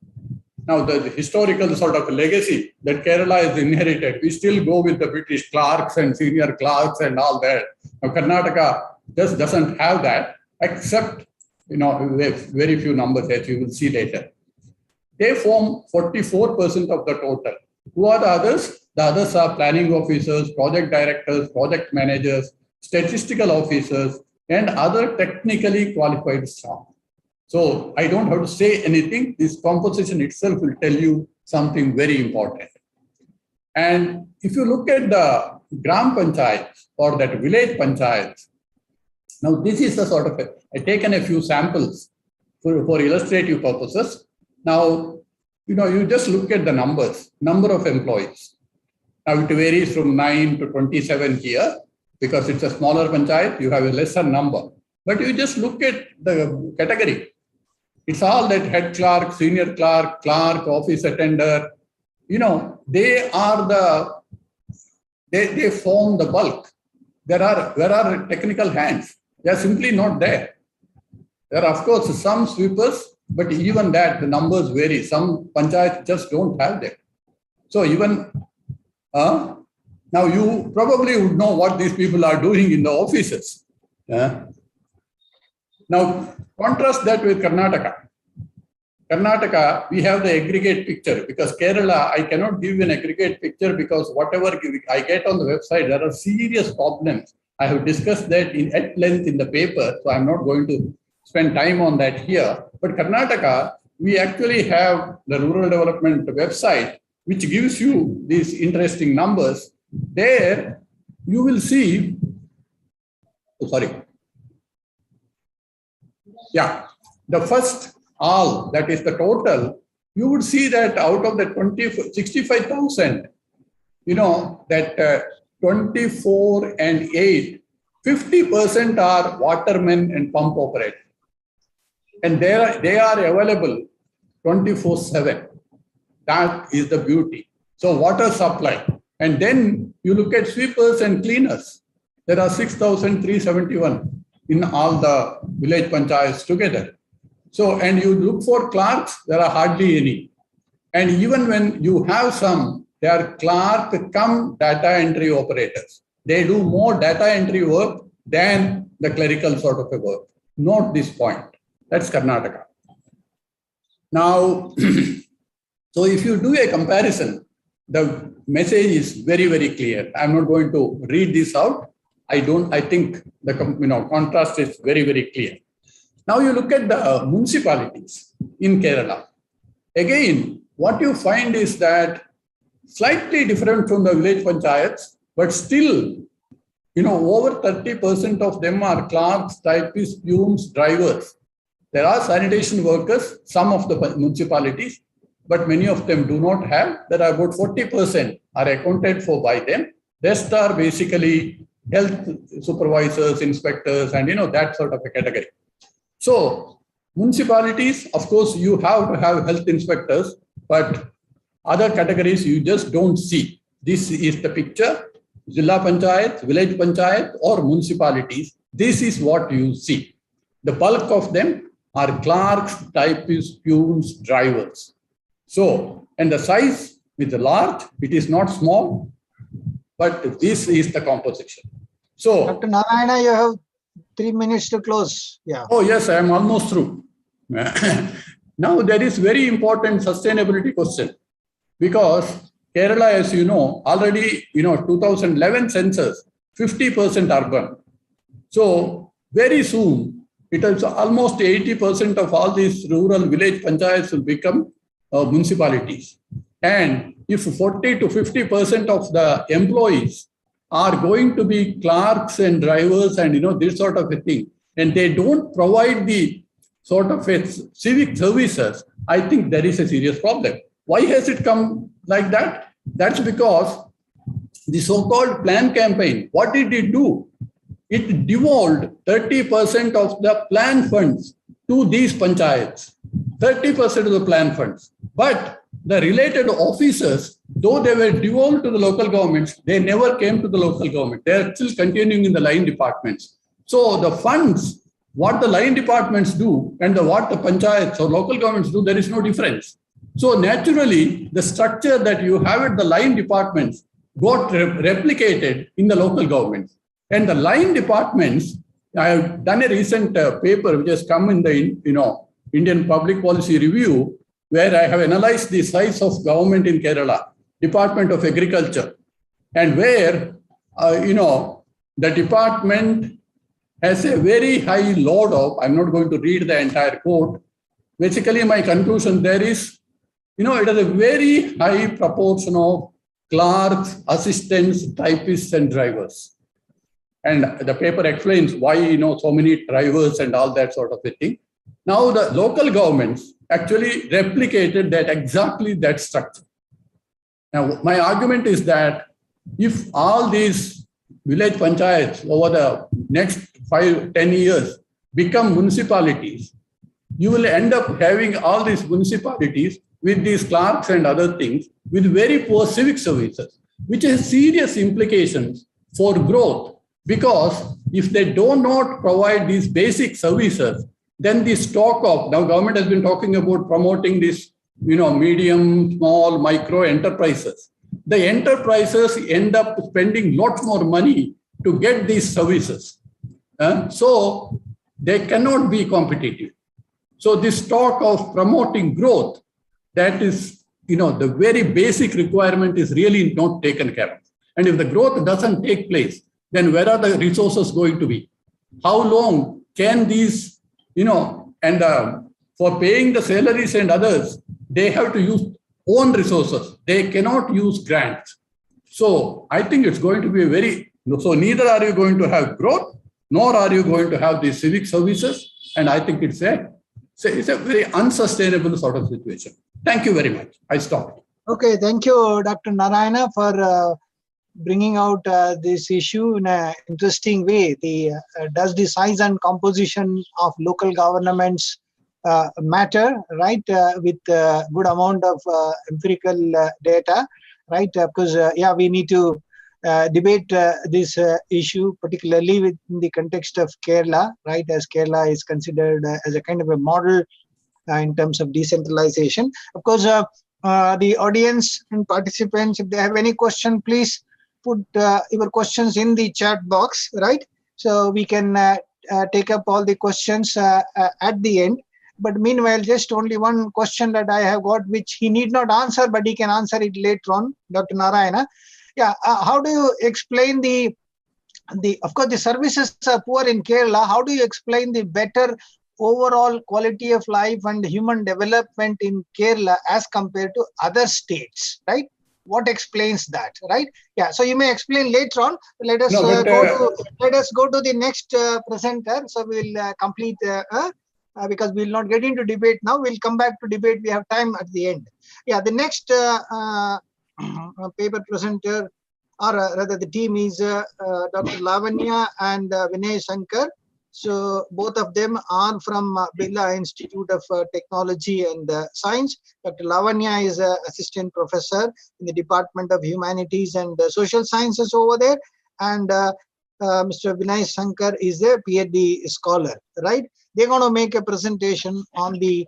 Now the historical sort of legacy that Kerala has inherited, we still go with the British clerks and senior clerks and all that. Now Karnataka just doesn't have that, except with very few numbers as you will see later. They form 44% of the total. Who are the others? The others are planning officers, project directors, project managers, statistical officers, and other technically qualified staff. So I don't have to say anything. This composition itself will tell you something very important. And if you look at the Gram Panchayats or that village Panchayats, now this is the sort of, I've taken a few samples for illustrative purposes. Now, you just look at the numbers, number of employees. Now it varies from 9 to 27 here. Because it's a smaller panchayat, you have a lesser number. But you just look at the category. It's all that head clerk, senior clerk, clerk, office attender. They are they form the bulk. Where are technical hands? They are simply not there. There are, of course, some sweepers but even that, the numbers vary. Some panchayats just don't have that. So even now you probably would know what these people are doing in the offices. Now contrast that with Karnataka. Karnataka, we have the aggregate picture, because Kerala, I cannot give you an aggregate picture because whatever I get on the website, there are serious problems. I have discussed that at length in the paper, so I'm not going to spend time on that here. But Karnataka, we actually have the rural development website, which gives you these interesting numbers. There you will see, the first all, that is the total, you would see that out of the 65,000, that 24 and 8, 50% are watermen and pump operators. And they are available 24/7. That is the beauty. So water supply. And then you look at sweepers and cleaners. There are 6,371 in all the village panchayats together. So, and you look for clerks, there are hardly any. And even when you have some, they are clerk come data entry operators. They do more data entry work than the clerical sort of a work. Note this point. That's Karnataka. Now, so if you do a comparison, the message is very, very clear. I'm not going to read this out. I think the contrast is very, very clear. Now you look at the municipalities in Kerala. Again, what you find is that slightly different from the village panchayats, but still, over 30% of them are clerks, typists, peons, drivers. There are sanitation workers, some of the municipalities, but many of them do not have. There are about 40% are accounted for by them. Rest are basically health supervisors, inspectors, and that sort of a category. So municipalities, of course, you have to have health inspectors, but other categories you just don't see. This is the picture. Zilla Panchayat, village panchayat, or municipalities. This is what you see. The bulk of them are clerks, typists, peons, drivers. So, and the size is large, it is not small, but this is the composition. So, Dr. Narayana, you have 3 minutes to close. Yeah. Oh, yes, I am almost through. Now, there is very important sustainability question, because Kerala, as you know, already, 2011 census, 50% urban. So very soon, it is almost 80% of all these rural village panchayats will become municipalities. And if 40 to 50% of the employees are going to be clerks and drivers and this sort of a thing, and they don't provide the sort of civic services, I think there is a serious problem. Why has it come like that? That's because the so-called plan campaign, what did it do? It devolved 30% of the plan funds to these panchayats, 30% of the plan funds. But the related officers, though they were devolved to the local governments, they never came to the local government. They are still continuing in the line departments. So the funds, what the line departments do and what the panchayats or local governments do, there is no difference. So naturally, the structure that you have at the line departments got replicated in the local governments. And the line departments, I have done a recent paper which has come in the Indian Public Policy Review, where I have analyzed the size of government in Kerala, Department of Agriculture, and where the department has a very high load of, I'm not going to read the entire quote. Basically, my conclusion there is, it has a very high proportion of clerks, assistants, typists, and drivers. And the paper explains why, so many drivers and all that sort of a thing. Now, the local governments actually replicated exactly that structure. Now, my argument is that if all these village panchayats over the next 5-10 years become municipalities, you will end up having all these municipalities with these clerks and other things with very poor civic services, which has serious implications for growth. Because if they do not provide these basic services, then the stock of, now government has been talking about promoting this, medium, small, micro enterprises. The enterprises end up spending lot more money to get these services. So they cannot be competitive. So this talk of promoting growth, that is, the very basic requirement is really not taken care of. And if the growth doesn't take place, then where are the resources going to be? How long can these, and for paying the salaries and others, they have to use own resources. They cannot use grants. So I think it's going to be so neither are you going to have growth, nor are you going to have these civic services. And I think it's a very unsustainable sort of situation. Thank you very much. I stop. Okay, thank you, Dr. Narayana, for bringing out this issue in an interesting way. Does the size and composition of local governments matter, right? With good amount of empirical data, right? Because we need to debate this issue, particularly within the context of Kerala, right? As Kerala is considered as a kind of a model in terms of decentralization. Of course, the audience and participants, if they have any question, please put your questions in the chat box, right? So we can take up all the questions at the end. But meanwhile, just only one question that I have got, which he need not answer, but he can answer it later on, Dr. Narayana. Yeah, how do you explain of course, the services are poor in Kerala. How do you explain the better overall quality of life and human development in Kerala as compared to other states, right? What explains that, right? Yeah, so you may explain later on. Let us go to the next presenter. So we'll complete because we'll not get into debate now. We'll come back to debate. We have time at the end. Yeah, the next paper presenter, or rather the team, is Dr. Lavanya and Vinay Shankar. So both of them are from Birla Institute of Technology and Science. Dr. Lavanya is an assistant professor in the Department of Humanities and Social Sciences over there. And Mr. Vinay Shankar is a PhD scholar, right? They're going to make a presentation on the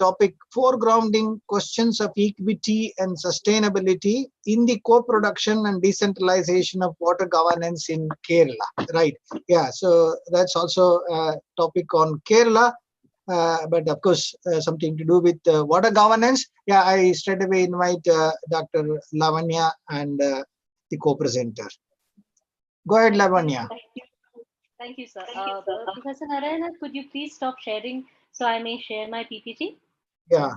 topic foregrounding questions of equity and sustainability in the co-production and decentralization of water governance in Kerala, right? Yeah, so that's also a topic on Kerala, but of course something to do with water governance. Yeah, I straight away invite Dr. Lavanya and the co-presenter. Go ahead, Lavanya. Thank you, sir. Professor Narayana, could you please stop sharing so I may share my PPT? Yeah.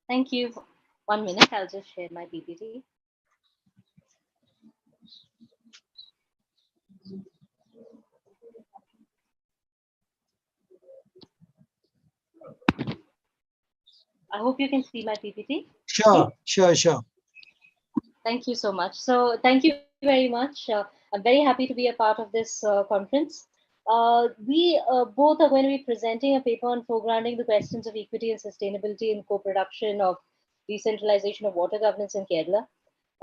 Thank you. 1 minute, I'll just share my PPT. I hope you can see my PPT. Sure. Thank you so much. So thank you very much. I'm very happy to be a part of this conference. We both are going to be presenting a paper on foregrounding the questions of equity and sustainability in co-production of decentralization of water governance in Kerala.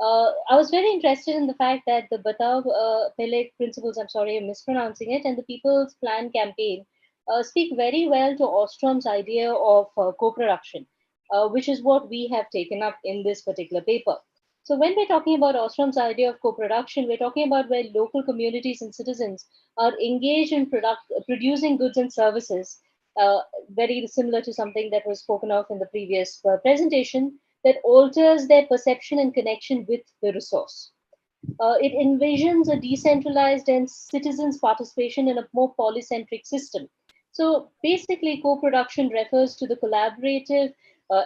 I was very interested in the fact that the Batao Pele principles, I'm sorry, I'm mispronouncing it, and the People's Plan campaign speak very well to Ostrom's idea of co-production, which is what we have taken up in this particular paper. So when we're talking about Ostrom's idea of co-production, we're talking about where local communities and citizens are engaged in producing goods and services, very similar to something that was spoken of in the previous presentation, that alters their perception and connection with the resource. It envisions a decentralized and citizens' participation in a more polycentric system. So basically, co-production refers to the collaborative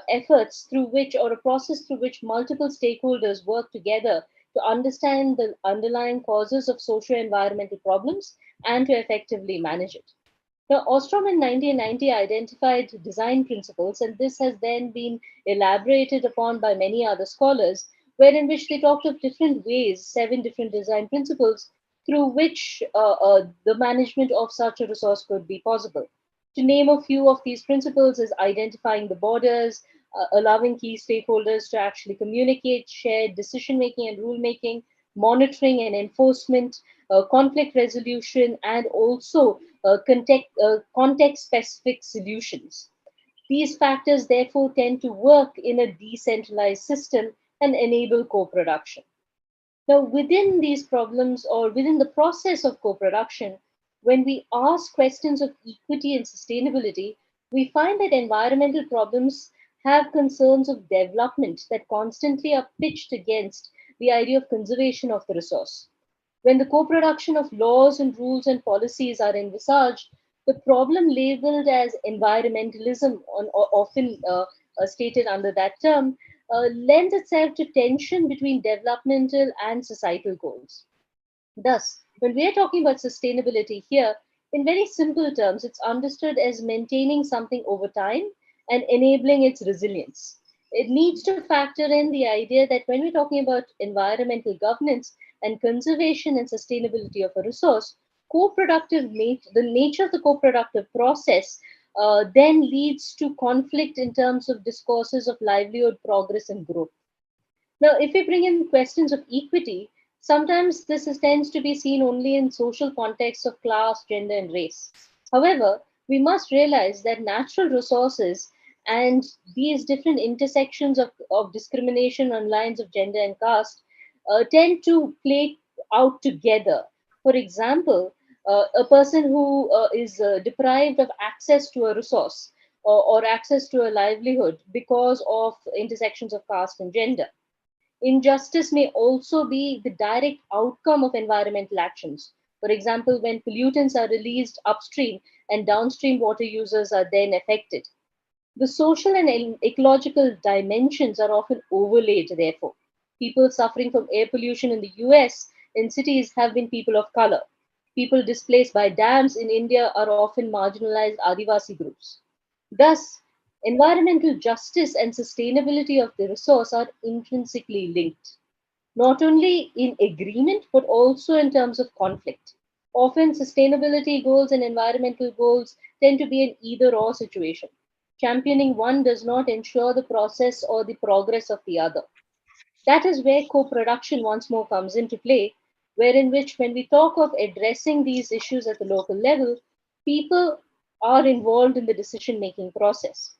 efforts through which, or a process through which, multiple stakeholders work together to understand the underlying causes of socio-environmental problems and to effectively manage it. Now, Ostrom in 1990 identified design principles, and this has then been elaborated upon by many other scholars, wherein which they talked of different ways, 7 different design principles, through which the management of such a resource could be possible. To name a few of these principles is identifying the borders, allowing key stakeholders to actually communicate, share decision-making and rule-making, monitoring and enforcement, conflict resolution, and also context-specific solutions. These factors therefore tend to work in a decentralized system and enable co-production. Now, within these problems or within the process of co-production, when we ask questions of equity and sustainability, we find that environmental problems have concerns of development that constantly are pitched against the idea of conservation of the resource. When the co-production of laws and rules and policies are envisaged, the problem labeled as environmentalism, often stated under that term, lends itself to tension between developmental and societal goals. Thus, when we are talking about sustainability here, in very simple terms, it's understood as maintaining something over time and enabling its resilience. It needs to factor in the idea that when we're talking about environmental governance and conservation and sustainability of a resource, the nature of the co-productive process then leads to conflict in terms of discourses of livelihood, progress, and growth. Now, if we bring in questions of equity, sometimes this tends to be seen only in social contexts of class, gender, and race. However, we must realize that natural resources and these different intersections of discrimination on lines of gender and caste tend to play out together. For example, a person who is deprived of access to a resource or access to a livelihood because of intersections of caste and gender. Injustice may also be the direct outcome of environmental actions. For example, when pollutants are released upstream and downstream water users are then affected. The social and ecological dimensions are often overlaid, therefore. People suffering from air pollution in the US in cities have been people of color. People displaced by dams in India are often marginalized Adivasi groups. Thus, environmental justice and sustainability of the resource are intrinsically linked, not only in agreement, but also in terms of conflict. Often, sustainability goals and environmental goals tend to be an either-or situation. Championing one does not ensure the process or the progress of the other. That is where co-production once more comes into play, wherein which when we talk of addressing these issues at the local level, people are involved in the decision-making process.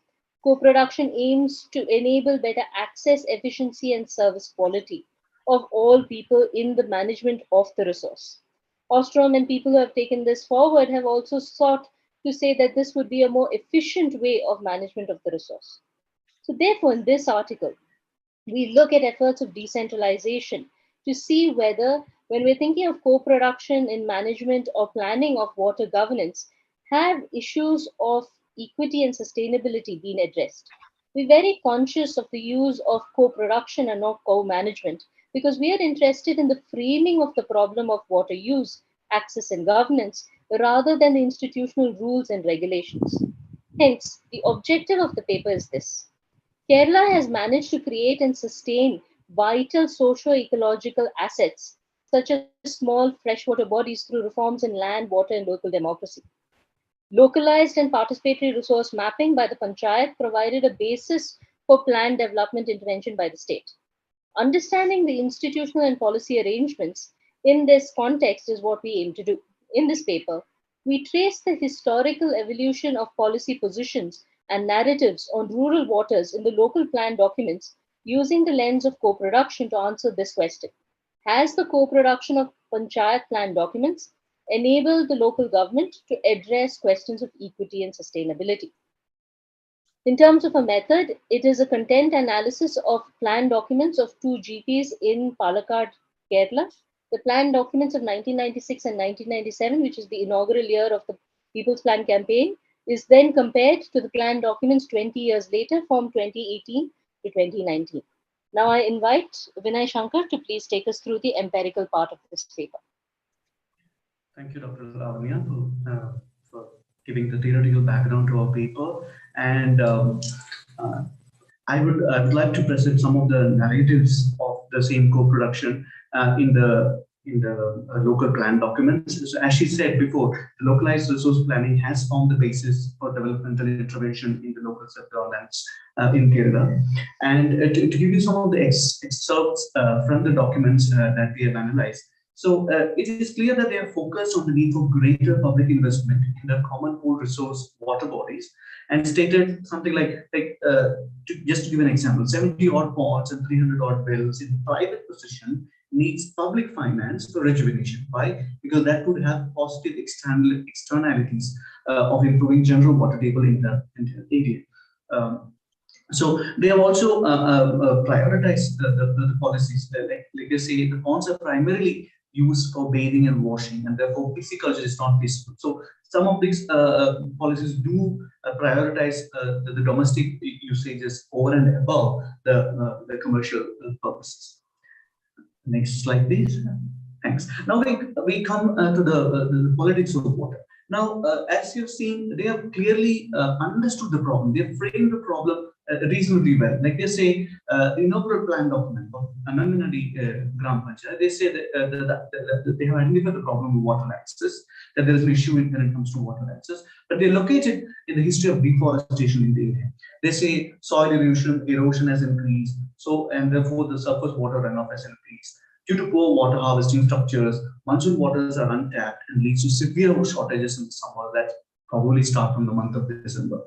Co-production aims to enable better access, efficiency, and service quality of all people in the management of the resource. Ostrom and people who have taken this forward have also sought to say that this would be a more efficient way of management of the resource. So therefore, in this article, we look at efforts of decentralization to see whether, when we're thinking of co-production in management or planning of water governance, have issues of equity and sustainability been addressed. We're very conscious of the use of co-production and not co-management because we are interested in the framing of the problem of water use, access, and governance rather than the institutional rules and regulations. Hence, the objective of the paper is this. Kerala has managed to create and sustain vital socio-ecological assets, such as small freshwater bodies through reforms in land, water, and local democracy. Localized and participatory resource mapping by the Panchayat provided a basis for planned development intervention by the state. Understanding the institutional and policy arrangements in this context is what we aim to do. In this paper, we trace the historical evolution of policy positions and narratives on rural waters in the local plan documents using the lens of co-production to answer this question. Has the co-production of Panchayat plan documents enabled the local government to address questions of equity and sustainability? In terms of a method, it is a content analysis of plan documents of 2 GPs in Palakkad, Kerala. The plan documents of 1996 and 1997, which is the inaugural year of the People's Plan campaign, is then compared to the plan documents 20 years later from 2018 to 2019. Now I invite Vinay Shankar to please take us through the empirical part of this paper. Thank you, Dr. Lavanya, for giving the theoretical background to our paper. And I would like to present some of the narratives of the same co-production in the local plan documents. So as she said before, the localized resource planning has formed the basis for developmental intervention in the local sector lands in Kerala. And to give you some of the excerpts from the documents that we have analyzed. So it is clear that they are focused on the need for greater public investment in the common pool resource water bodies, and stated something like just to give an example, 70 odd ponds and 300 odd wells in private possession needs public finance for rejuvenation. Why? Because that would have positive externalities of improving general water table in the area. So they have also prioritized the policies. Like they say, the ponds are primarily used for bathing and washing, and therefore pisciculture is not feasible. So some of these policies do prioritize the domestic usages over and above the commercial purposes. Next slide, please. Thanks. Now we come to the politics of water. Now, as you've seen, they have clearly understood the problem. They have framed the problem reasonably well. Like they say, the inaugural plan document of Ananganadi Gram Panchayat, they say that they have identified the problem of water access, that there is an issue when it comes to water access, but they're located in the history of deforestation in the area. They say soil erosion has increased, and therefore the surface water runoff has increased. Due to poor water harvesting structures, monsoon waters are untapped and leads to severe shortages in the summer that probably start from the month of December.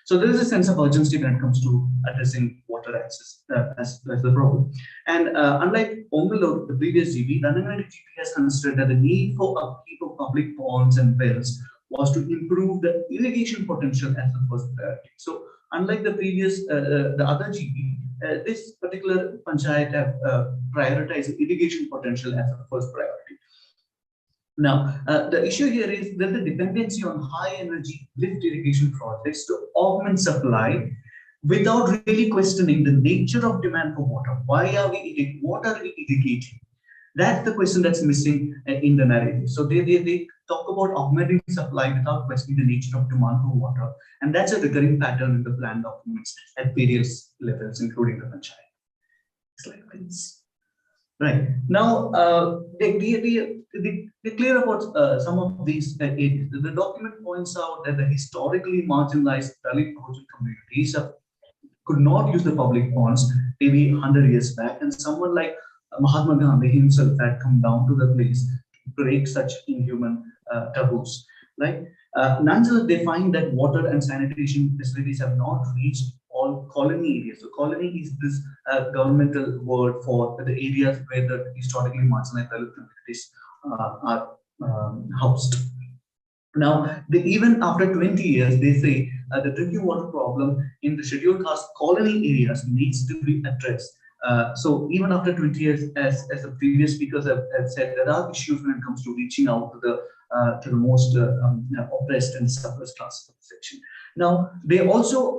So there is a sense of urgency when it comes to addressing water access as the problem. And unlike Ongalo, the previous GP, the Ananganadi GP has considered that the need for upkeep of public ponds and wells was to improve the irrigation potential as the first priority. So unlike the previous, the other GP, this particular panchayat have prioritized irrigation potential as the first priority. Now, the issue here is that the dependency on high energy lift irrigation projects to augment supply without really questioning the nature of demand for water. Why are we irrigating? That's the question that's missing in the narrative. So they talk about augmenting supply without questioning the nature of demand for water. And that's a recurring pattern in the plan documents at various levels, including the panchayat. Slide, please. Right. Now, they're clear about some of these areas. The document points out that the historically marginalized Dalit Bahujin communities could not use the public ponds maybe 100 years back, and someone like Mahatma Gandhi himself had come down to the place to break such inhuman taboos. Right? Nonetheless, they find that water and sanitation facilities have not reached all colony areas. So colony is this governmental word for the areas where the historically marginalized communities are housed. Now, even after 20 years, they say the drinking water problem in the scheduled caste colony areas needs to be addressed. So even after 20 years, as the previous speakers have said, there are issues when it comes to reaching out to the most oppressed and suppressed classes of the section. Now, they also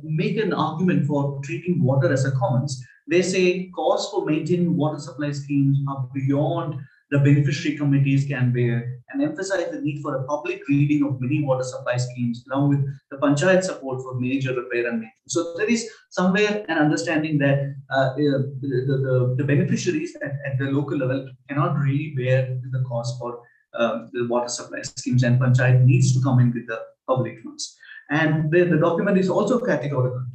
make an argument for treating water as a commons. They say costs for maintaining water supply schemes are beyond the beneficiary committees can bear, and emphasize the need for a public reading of many water supply schemes along with the panchayat support for major repair and maintenance. So there is somewhere an understanding that the beneficiaries at the local level cannot really bear the cost for the water supply schemes, and panchayat needs to come in with the public funds. And the document is also categorical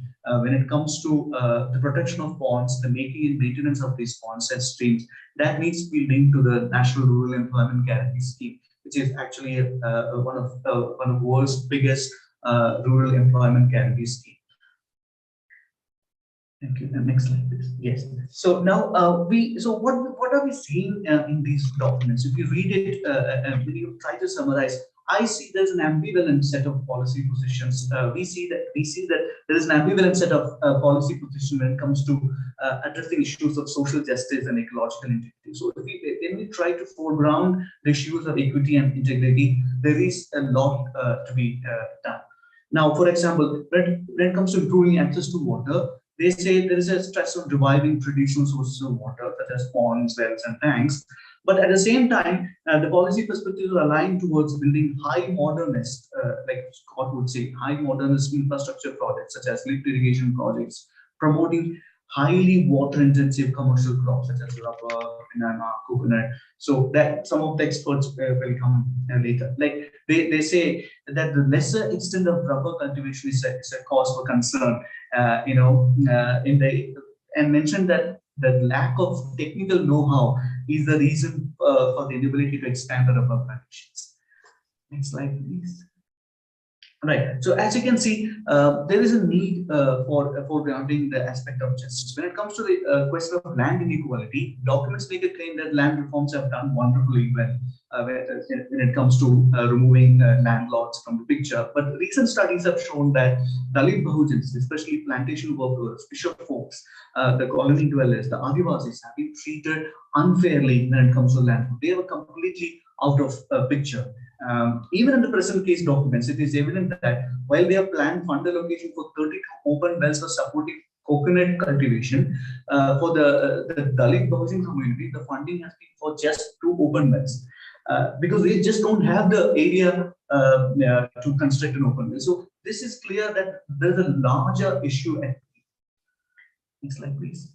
when it comes to the protection of ponds, the making and maintenance of these ponds and streams. That needs to be linked to the National Rural Employment Guarantee Scheme, which is actually one of the world's biggest rural employment guarantee scheme. Thank you. Next slide, please. Yes. So now what are we seeing in these documents? If you read it and you try to summarize, I see there's an ambivalent set of policy positions. We see that there is an ambivalent set of policy positions when it comes to addressing issues of social justice and ecological integrity. So when we try to foreground the issues of equity and integrity, there is a lot to be done. Now, for example, when it comes to improving access to water, they say there is a stress on reviving traditional sources of water, such as ponds, wells, and tanks. But at the same time, the policy perspectives are aligned towards building high modernist, like Scott would say, high modernist infrastructure projects, such as lift irrigation projects, promoting highly water-intensive commercial crops such as rubber, banana, coconut. So that some of the experts will come later. Like they say that the lesser extent of rubber cultivation is a cause for concern. And mentioned that the lack of technical know-how is the reason for the inability to expand the rubber plantations. Next slide, please. Right. So as you can see, there is a need for foregrounding the aspect of justice. When it comes to the question of land inequality, documents make a claim that land reforms have done wonderfully well when it comes to removing landlords from the picture. But recent studies have shown that Dalit Bahujans, especially plantation workers, fisher folks, the colony dwellers, the Adivasis, have been treated unfairly when it comes to land. They were completely out of picture. Even in the present case documents, it is evident that while they have planned fund allocation for 32 open wells for supporting coconut cultivation, for the Dalit Bahujan community, the funding has been for just 2 open wells because they just don't have the area to construct an open well. So this is clear that there's a larger issue at play. Next slide, please.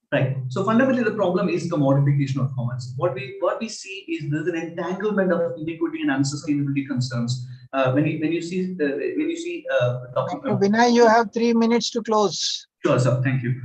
Right. So fundamentally, the problem is commodification of commons. What we see is there's an entanglement of inequity and unsustainability concerns. When you see Vinay, you have 3 minutes to close. Sure, sir. Thank you.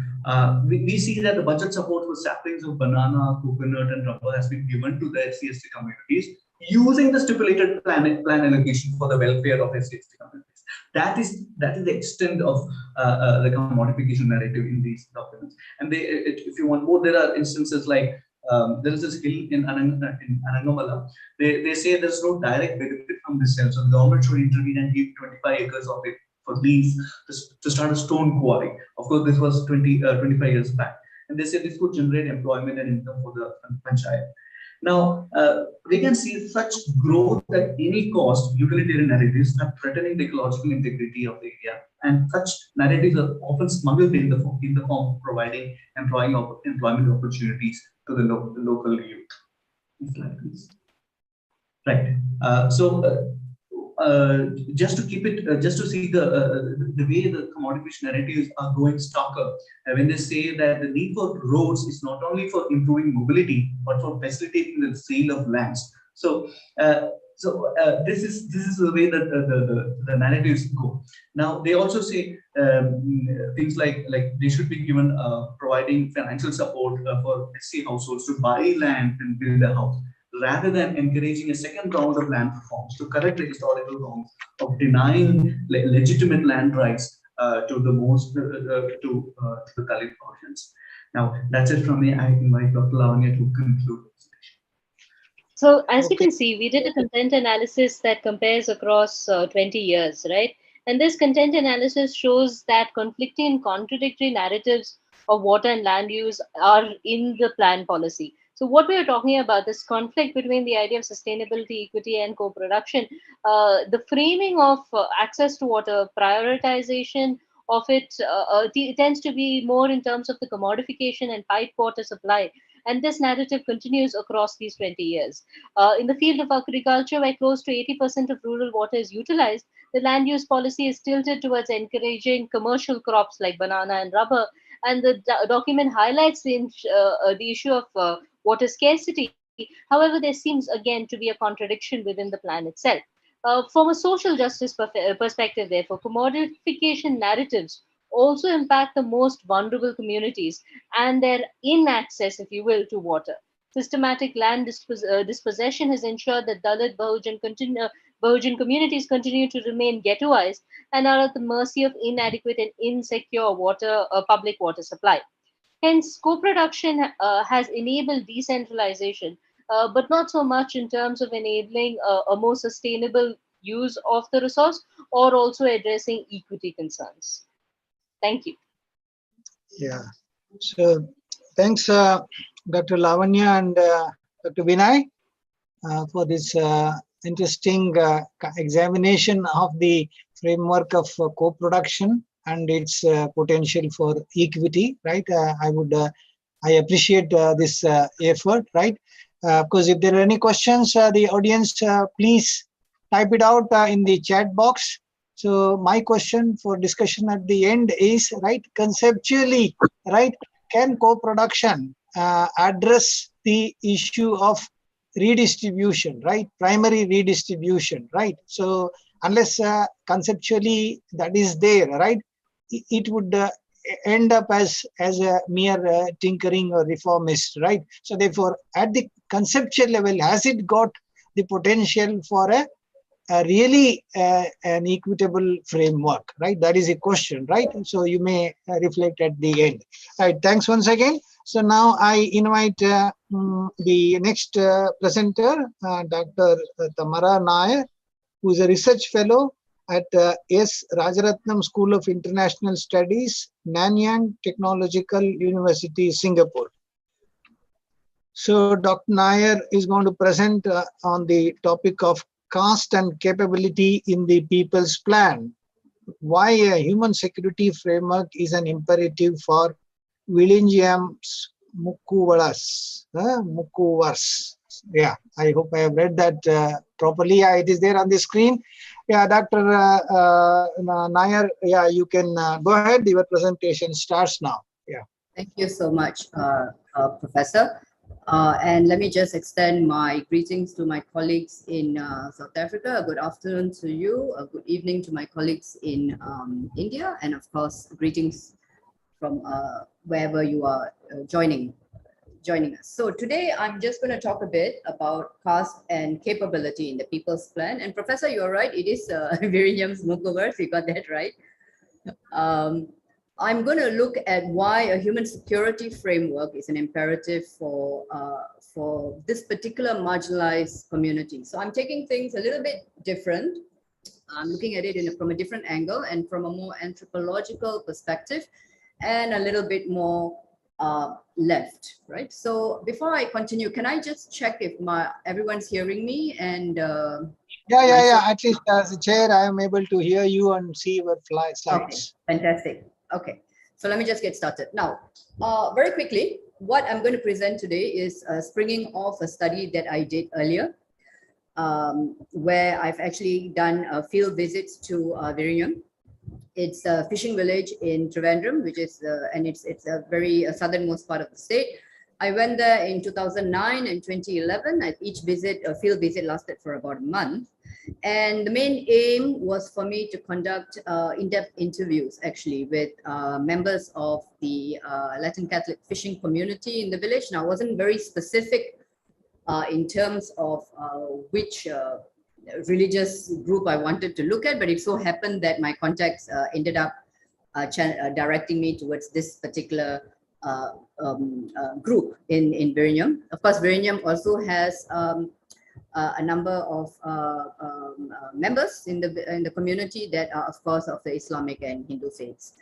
We see that the budget support for saplings of banana, coconut, and rubber has been given to the SC/ST communities using the stipulated plan allocation for the welfare of SC/ST communities. That is the extent of the commodification narrative in these documents. And if you want more, there are instances like there is this hill in Anangamala. They say there's no direct benefit from this hill, so the government should intervene and give 25 acres of it for lease to start a stone quarry. Of course, this was 25 years back, and they say this would generate employment and income for the panchayat. Now, we can see such growth at any cost utilitarian narratives are threatening the ecological integrity of the area, and such narratives are often smuggled in the form of providing employment opportunities to the local youth. Next slide, please. Right. Just to keep it, just to see the way the commodification narratives are going starker, when they say that the need for roads is not only for improving mobility but for facilitating the sale of lands. So this is the way that the narratives go. Now they also say things like they should be given providing financial support for SC households to buy land and build a house, rather than encouraging a second round of land reforms to correct the historical wrongs of denying legitimate land rights to the Dalit portions. Now, that's it from me. I invite Dr. Lavanya to conclude. So, as you can see, we did a content analysis that compares across 20 years, right? And this content analysis shows that conflicting and contradictory narratives of water and land use are in the plan policy. So what we are talking about, this conflict between the idea of sustainability, equity, and co-production, the framing of access to water, prioritization of it tends to be more in terms of the commodification and piped water supply. And this narrative continues across these 20 years. In the field of agriculture, where close to 80% of rural water is utilized, the land use policy is tilted towards encouraging commercial crops like banana and rubber. And the document highlights the issue of water scarcity. However, there seems again to be a contradiction within the plan itself. From a social justice perspective, therefore, commodification narratives also impact the most vulnerable communities and their inaccess, if you will, to water. Systematic land dispossession has ensured that Dalit Bahujan communities continue to remain ghettoized and are at the mercy of inadequate and insecure public water supply. Hence, co-production has enabled decentralization, but not so much in terms of enabling a more sustainable use of the resource or also addressing equity concerns. Thank you. Yeah. So thanks, Dr. Lavanya and Dr. Vinay, for this interesting examination of the framework of co-production and its potential for equity, right? I appreciate this effort, right? Because if there are any questions, the audience, please type it out in the chat box. So my question for discussion at the end is, right, conceptually, right, can co-production address the issue of redistribution, right, primary redistribution, right? So unless conceptually that is there, right, it would end up as a mere tinkering or reformist, right? So therefore, at the conceptual level, has it got the potential for a really an equitable framework, right? That is a question, right? So you may reflect at the end. Right, thanks once again. So now I invite the next presenter, Dr. Tamara Nair, who is a research fellow at S. Rajaratnam School of International Studies, Nanyang Technological University, Singapore. So Dr. Nair is going to present on the topic of caste and capability in the People's Plan, why a human security framework is an imperative for Willinghams Mukuvalas. Yeah, I hope I have read that properly. Yeah, it is there on the screen. Yeah, Dr. Nair, yeah, you can go ahead. Your presentation starts now. Yeah. Thank you so much, Professor. And let me just extend my greetings to my colleagues in South Africa. A good afternoon to you. A good evening to my colleagues in India. And of course, greetings from wherever you are joining us. So today, I'm just going to talk a bit about caste and capability in the People's Plan. And Professor, you're right. It is Willinghams Mukuvalas. You got that right. I'm going to look at why a human security framework is an imperative for this particular marginalized community. So I'm taking things a little bit different. I'm looking at it from a different angle and from a more anthropological perspective and a little bit more left, right? So before I continue, can I just check if everyone's hearing me and Yeah. At least as a chair, I am able to hear you and see your slides. Okay, fantastic. Okay, so let me just get started. Now, very quickly, what I'm going to present today is springing off a study that I did earlier, where I've actually done field visits to Virinium. It's a fishing village in Trivandrum, which is, and it's a very southernmost part of the state. I went there in 2009 and 2011. At each visit, a field visit lasted for about a month. And the main aim was for me to conduct in-depth interviews actually with members of the Latin Catholic fishing community in the village. Now, I wasn't very specific in terms of which religious group I wanted to look at, but it so happened that my contacts ended up directing me towards this particular group in Virinium. Of course, Virinium also has a number of members in the community that are, of course, of the Islamic and Hindu faiths.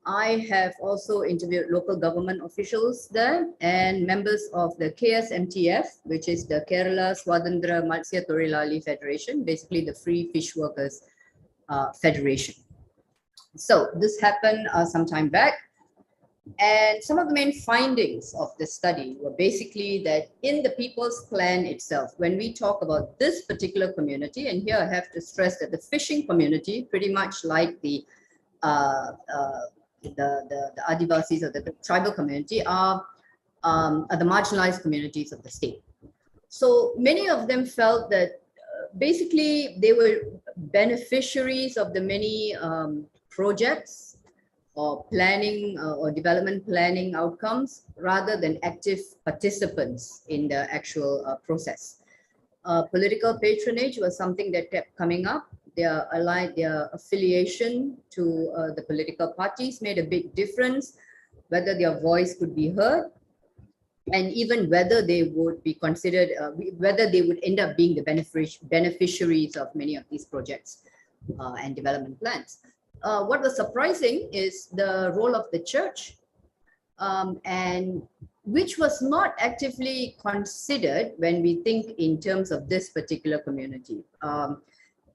I have also interviewed local government officials there and members of the KSMTF, which is the Kerala Swadhandra Matsya Thorilali Federation, basically the Free Fish Workers Federation. So this happened some time back. And some of the main findings of the study were basically that in the People's Plan itself, when we talk about this particular community, and here I have to stress that the fishing community, pretty much like the Adivasis or the tribal community, are the marginalized communities of the state. So many of them felt that basically they were beneficiaries of the many projects or planning or development planning outcomes rather than active participants in the actual process. Political patronage was something that kept coming up. Their affiliation to the political parties made a big difference, whether their voice could be heard, and even whether they would be considered, whether they would end up being the beneficiaries of many of these projects and development plans. What was surprising is the role of the church, and which was not actively considered when we think in terms of this particular community.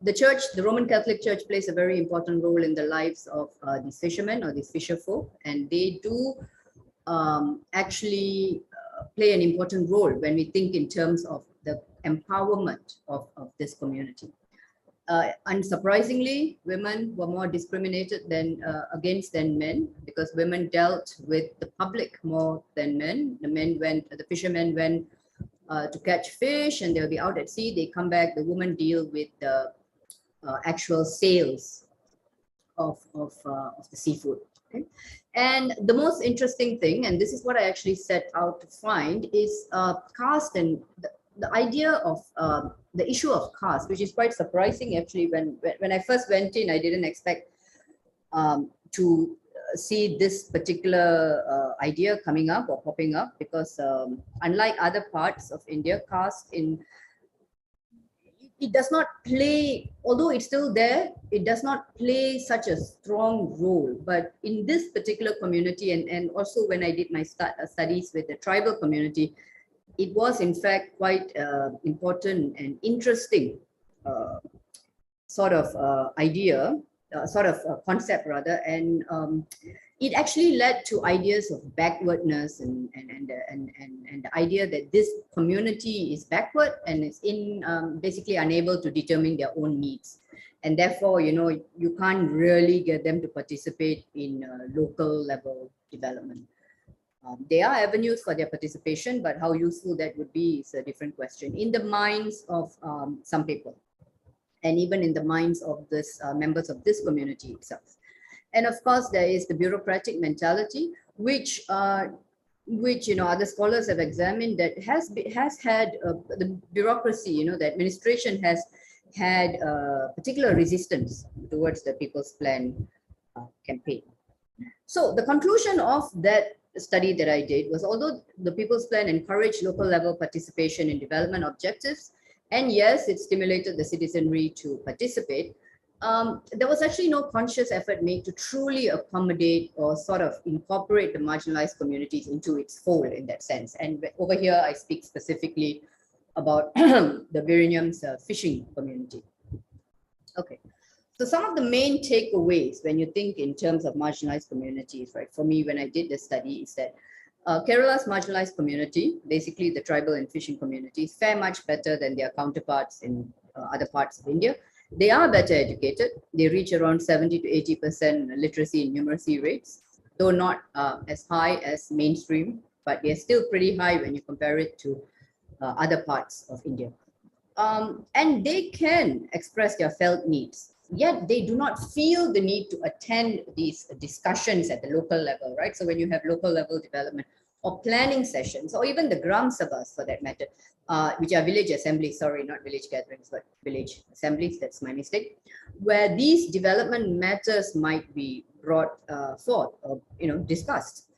The church, the Roman Catholic Church, plays a very important role in the lives of these fishermen or these fisher folk, and they do actually play an important role when we think in terms of the empowerment of this community. Unsurprisingly, women were more discriminated against than men, because women dealt with the public more than men. The fishermen went to catch fish, and they'll be out at sea. They come back. The women deal with the actual sales of the seafood. Okay? And the most interesting thing, and this is what I actually set out to find, is caste and the idea of the issue of caste, which is quite surprising actually. When I first went in, I didn't expect to see this particular idea coming up or popping up, because unlike other parts of India, caste it does not play, although it's still there, it does not play such a strong role. But in this particular community, and also when I did my studies with the tribal community, it was in fact quite important and interesting sort of idea, sort of concept rather, and it actually led to ideas of backwardness and the idea that this community is backward and is basically unable to determine their own needs, and therefore you can't really get them to participate in local level development. There are avenues for their participation, but how useful that would be is a different question in the minds of some people, and even in the minds of this members of this community itself. And of course, there is the bureaucratic mentality, which other scholars have examined, that has had the bureaucracy, the administration has had particular resistance towards the People's Plan campaign. So the conclusion of that study that I did was, although the People's Plan encouraged local level participation in development objectives, and yes, it stimulated the citizenry to participate, there was actually no conscious effort made to truly accommodate or sort of incorporate the marginalized communities into its fold in that sense. And over here, I speak specifically about the Virinyam's fishing community. Okay, so some of the main takeaways when you think in terms of marginalized communities, right, for me when I did the study, is that Kerala's marginalized community, basically the tribal and fishing communities, fare much better than their counterparts in other parts of India. They are better educated. They reach around 70 to 80% literacy and numeracy rates, though not as high as mainstream, but they're still pretty high when you compare it to other parts of India. And they can express their felt needs, yet they do not feel the need to attend these discussions at the local level, right? So when you have local level development or planning sessions, or even the Gram Sabhas for that matter, which are village assemblies, sorry, not village gatherings, but village assemblies, that's my mistake, where these development matters might be brought forth or discussed.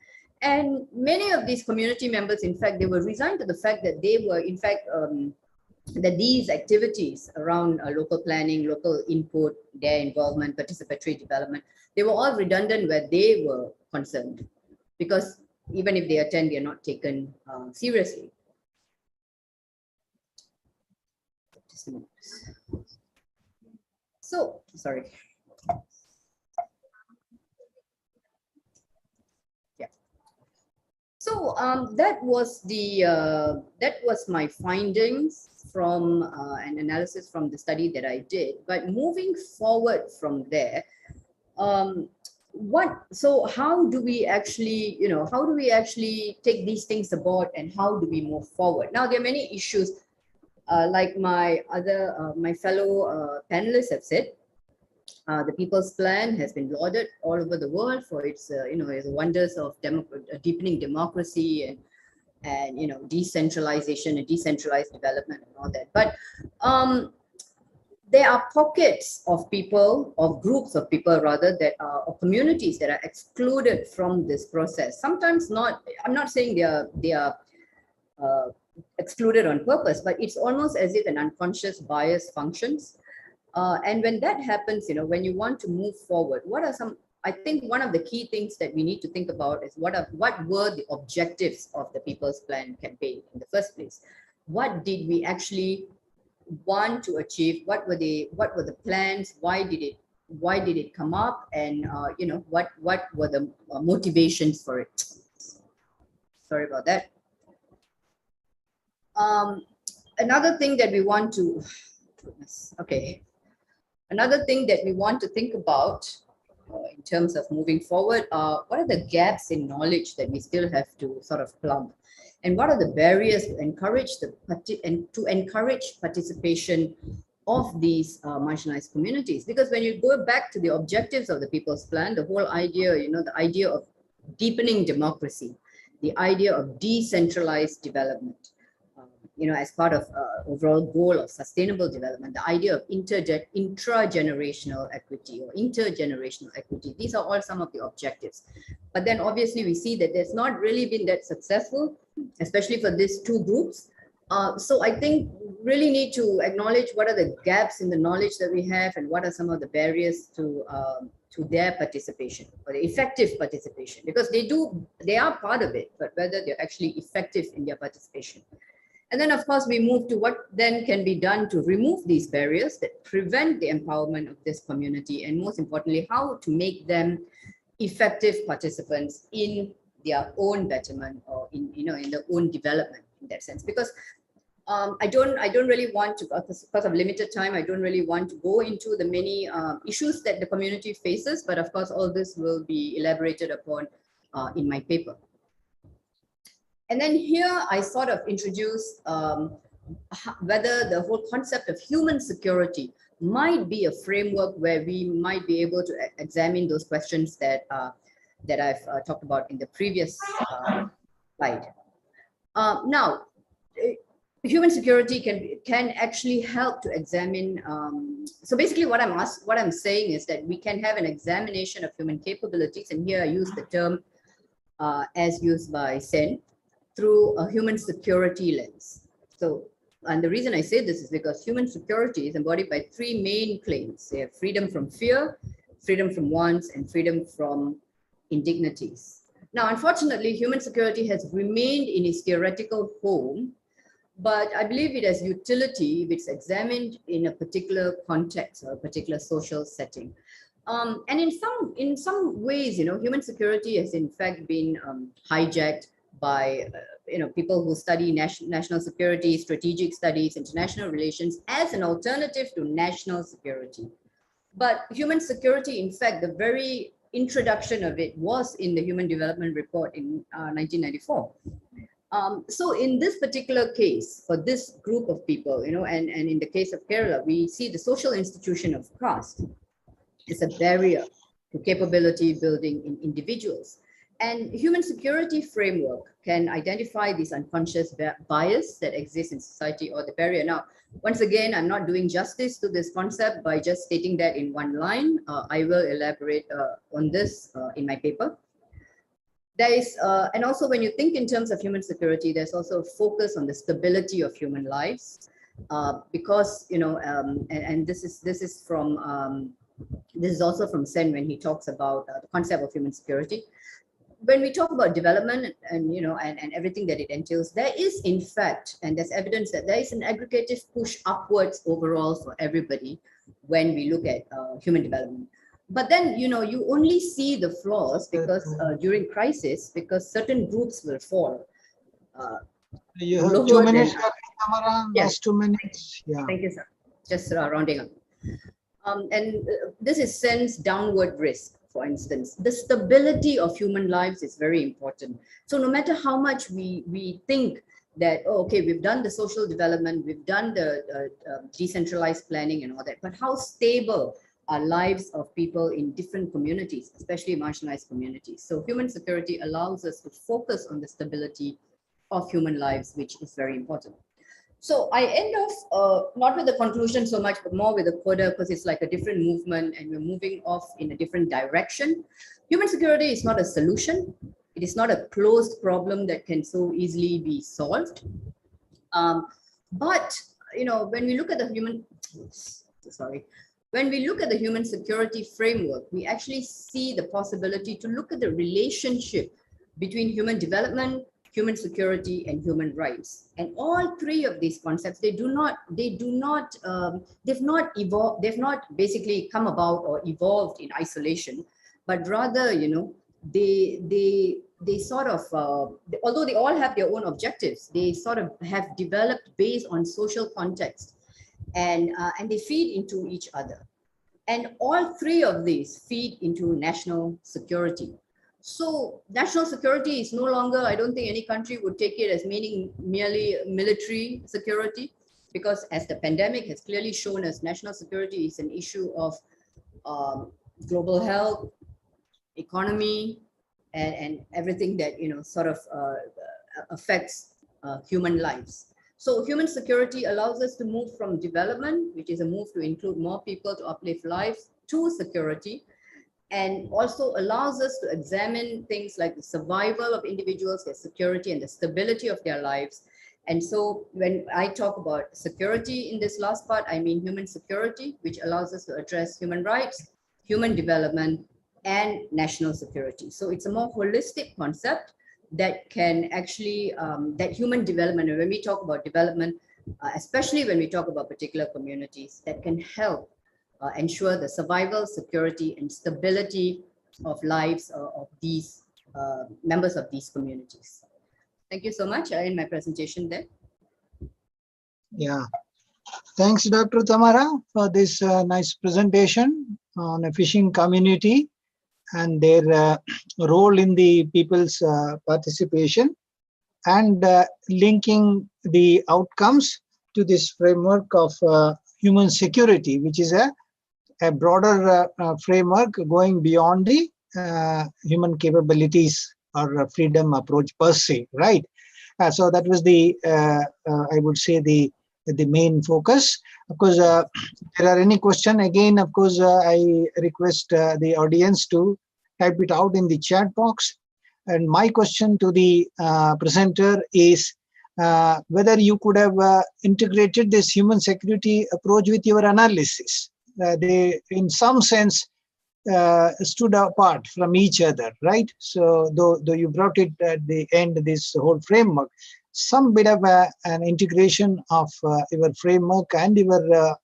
And many of these community members, in fact, they were resigned to the fact that they were, in fact, that these activities around local planning, local input, their involvement, participatory development, they were all redundant where they were concerned, because even if they attend, they are not taken seriously. Just a minute. So, sorry. Yeah. So that was my findings from an analysis from the study that I did. But moving forward from there, how do we actually, take these things aboard, and how do we move forward? Now, there are many issues, like my fellow panelists have said. The People's Plan has been lauded all over the world for its, its wonders of deepening democracy and decentralization and decentralized development and all that. But there are pockets of people, of groups of people rather, that are, or communities that are excluded from this process. Sometimes not, I'm not saying they are excluded on purpose, but it's almost as if an unconscious bias functions. And when that happens, when you want to move forward, what are some, I think one of the key things that we need to think about is what were the objectives of the People's Plan campaign in the first place? What did we actually want to achieve? What were the plans? Why did it come up? And what were the motivations for it? Sorry about that. Another thing that we want to, okay. Another thing that we want to think about in terms of moving forward are what are the gaps in knowledge that we still have to sort of plumb, and what are the barriers to encourage participation of these marginalized communities. Because when you go back to the objectives of the People's Plan, the whole idea, the idea of deepening democracy, the idea of decentralized development, as part of overall goal of sustainable development, the idea of intragenerational equity or intergenerational equity, these are all some of the objectives. But then obviously we see that there's not really been that successful, especially for these two groups. So I think really need to acknowledge what are the gaps in the knowledge that we have and what are some of the barriers to their participation or the effective participation, because they are part of it, but whether they're actually effective in their participation. And then of course we move to what then can be done to remove these barriers that prevent the empowerment of this community, and most importantly, how to make them effective participants in their own betterment or in their own development in that sense. Because I don't really want to, because of limited time, I don't really want to go into the many issues that the community faces, but of course all this will be elaborated upon in my paper. And then here I sort of introduce whether the whole concept of human security might be a framework where we might be able to examine those questions that I've talked about in the previous slide. Now, human security can actually help to examine. So basically, what I'm saying is that we can have an examination of human capabilities, and here I use the term as used by Sen, through a human security lens. So, and the reason I say this is because human security is embodied by three main claims. They have freedom from fear, freedom from wants, and freedom from indignities. Now, unfortunately, human security has remained in its theoretical home, but I believe it has utility if it's examined in a particular context or a particular social setting. And in some ways, human security has in fact been hijacked by people who study national security, strategic studies, international relations as an alternative to national security. But human security, in fact, the very introduction of it was in the Human Development Report in 1994. So in this particular case, for this group of people, and in the case of Kerala, we see the social institution of caste is a barrier to capability building in individuals. And human security framework can identify these unconscious bias that exist in society or the barrier. Now, once again, I'm not doing justice to this concept by just stating that in one line. I will elaborate on this in my paper. There is, and also when you think in terms of human security, there's also a focus on the stability of human lives, because and this is also from Sen when he talks about the concept of human security. When we talk about development and everything that it entails, there is in fact, and there's evidence that there is an aggregative push upwards overall for everybody when we look at human development. But then, you only see the flaws because during crisis, because certain groups will fall. You have 2 minutes, Yes. 2 minutes. Yeah. Thank you, sir. Just rounding up. And this is Sen's downward risk. For instance, the stability of human lives is very important. So no matter how much we think that, okay, we've done the social development, we've done the decentralized planning and all that, but how stable are lives of people in different communities, especially marginalized communities? So human security allows us to focus on the stability of human lives, which is very important. So I end off not with the conclusion so much, but more with the coda, because it's like a different movement and we're moving off in a different direction. Human security is not a solution. It is not a closed problem that can so easily be solved. But when we look at the human security framework, we actually see the possibility to look at the relationship between human development, human security, and human rights. And all three of these concepts, they've not basically come about or evolved in isolation, but rather, they sort of, although they all have their own objectives, they sort of have developed based on social context, and they feed into each other. And all three of these feed into national security. So national security is no longer, I don't think any country would take it as meaning merely military security, because as the pandemic has clearly shown us, national security is an issue of global health, economy, and everything that, sort of affects human lives. So human security allows us to move from development, which is a move to include more people to uplift lives, to security, and also allows us to examine things like the survival of individuals, their security, and the stability of their lives. And so when I talk about security in this last part, I mean human security, which allows us to address human rights, human development, and national security. So it's a more holistic concept that can actually, that human development, and when we talk about development, especially when we talk about particular communities, that can help ensure the survival, security, and stability of lives of these members of these communities. Thank you so much. I end my presentation there. Yeah. Thanks, Dr. Tamara, for this nice presentation on a fishing community and their role in the people's participation, and linking the outcomes to this framework of human security, which is a broader framework going beyond the human capabilities or freedom approach per se, right? So that was the, I would say, the main focus. Of course, if there are any question, again, of course, I request the audience to type it out in the chat box. And my question to the presenter is whether you could have integrated this human security approach with your analysis. They, in some sense, stood apart from each other, right? So though you brought it at the end, this whole framework, some bit of an integration of your framework and your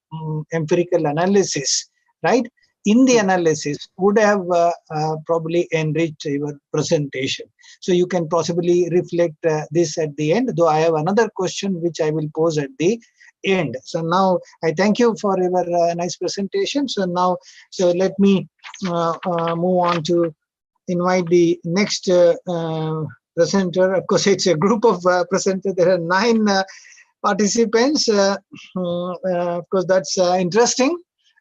empirical analysis, right, in the analysis would have probably enriched your presentation. So you can possibly reflect this at the end, though I have another question which I will pose at the end. So now I thank you for your nice presentation. So now, so let me move on to invite the next presenter. Of course, it's a group of presenters. There are 9 participants. Of course, that's interesting.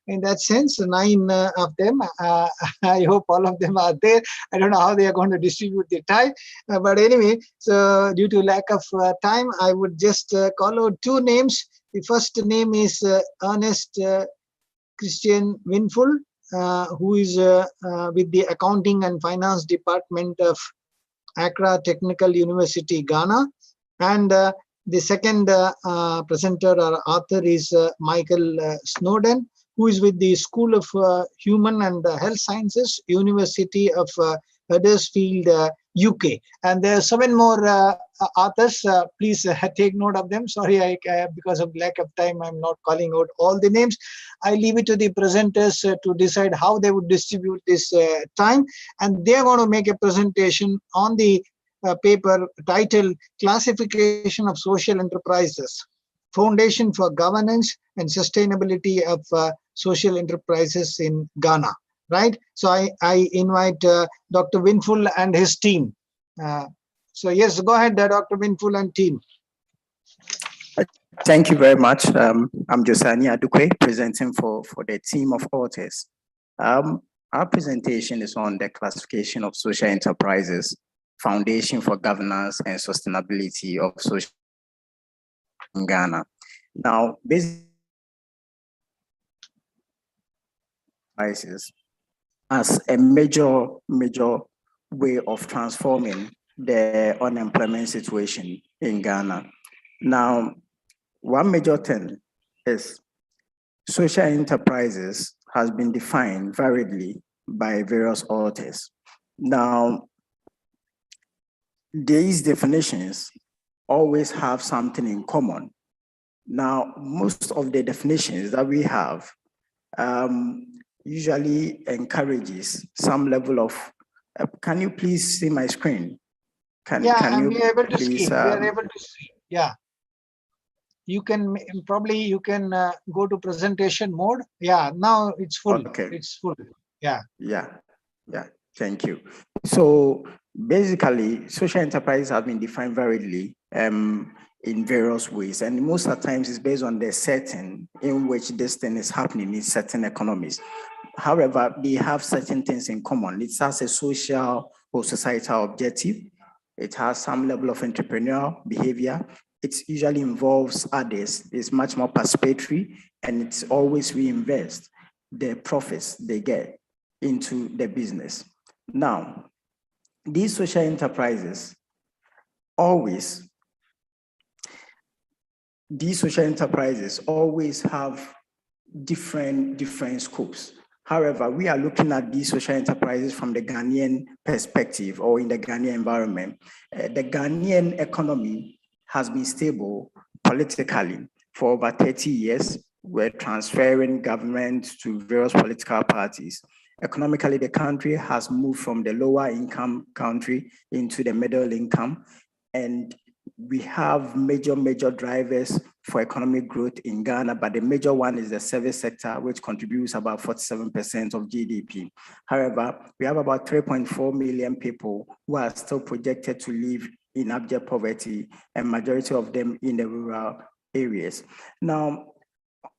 In that sense, 9 of them, I hope all of them are there. I don't know how they are going to distribute the time. But anyway, so due to lack of time, I would just call out 2 names. The first name is Ernest Christian Winful, who is with the Accounting and Finance Department of Accra Technical University, Ghana. And the second presenter or author is Michael Snowden, who is with the School of Human and Health Sciences, University of Huddersfield, UK. And there are 7 more authors. Please take note of them. Sorry, because of lack of time, I'm not calling out all the names. I leave it to the presenters to decide how they would distribute this time. And they're going to make a presentation on the paper titled Classification of Social Enterprises, Foundation for Governance and Sustainability of Social Enterprises in Ghana, right? So I invite Dr. Winful and his team. So yes, go ahead, Dr. Winful and team. Thank you very much. I'm Josani Adukwe, presenting for the team of authors. Our presentation is on the classification of social enterprises, Foundation for Governance and Sustainability of Social in Ghana. Now, basically, as a major way of transforming the unemployment situation in Ghana. Now, one major thing is social enterprises has been defined variedly by various authors. Now, these definitions always have something in common. Now, most of the definitions that we have usually encourages some level of, can you please see my screen? Can you able to please, see. We are able to see. Yeah. you can probably you can go to presentation mode. Yeah, now it's full. Okay. It's full. Yeah. Yeah. Thank you. So basically, social enterprise have been defined variedly in various ways, and most of the times it's based on the setting in which this thing is happening in certain economies. However, they have certain things in common. It has a social or societal objective. It has some level of entrepreneurial behavior. It usually involves others. It's much more participatory, and it's always reinvest the profits they get into the business. Now, these social enterprises always have different scopes. However, we are looking at these social enterprises from the Ghanaian perspective or in the Ghanaian environment. The Ghanaian economy has been stable politically for over 30 years. We're transferring government to various political parties. Economically, the country has moved from the lower income country into the middle income, and we have major drivers for economic growth in Ghana, but the major one is the service sector, which contributes about 47% of GDP. However, we have about 3.4 million people who are still projected to live in abject poverty, and majority of them in the rural areas. Now,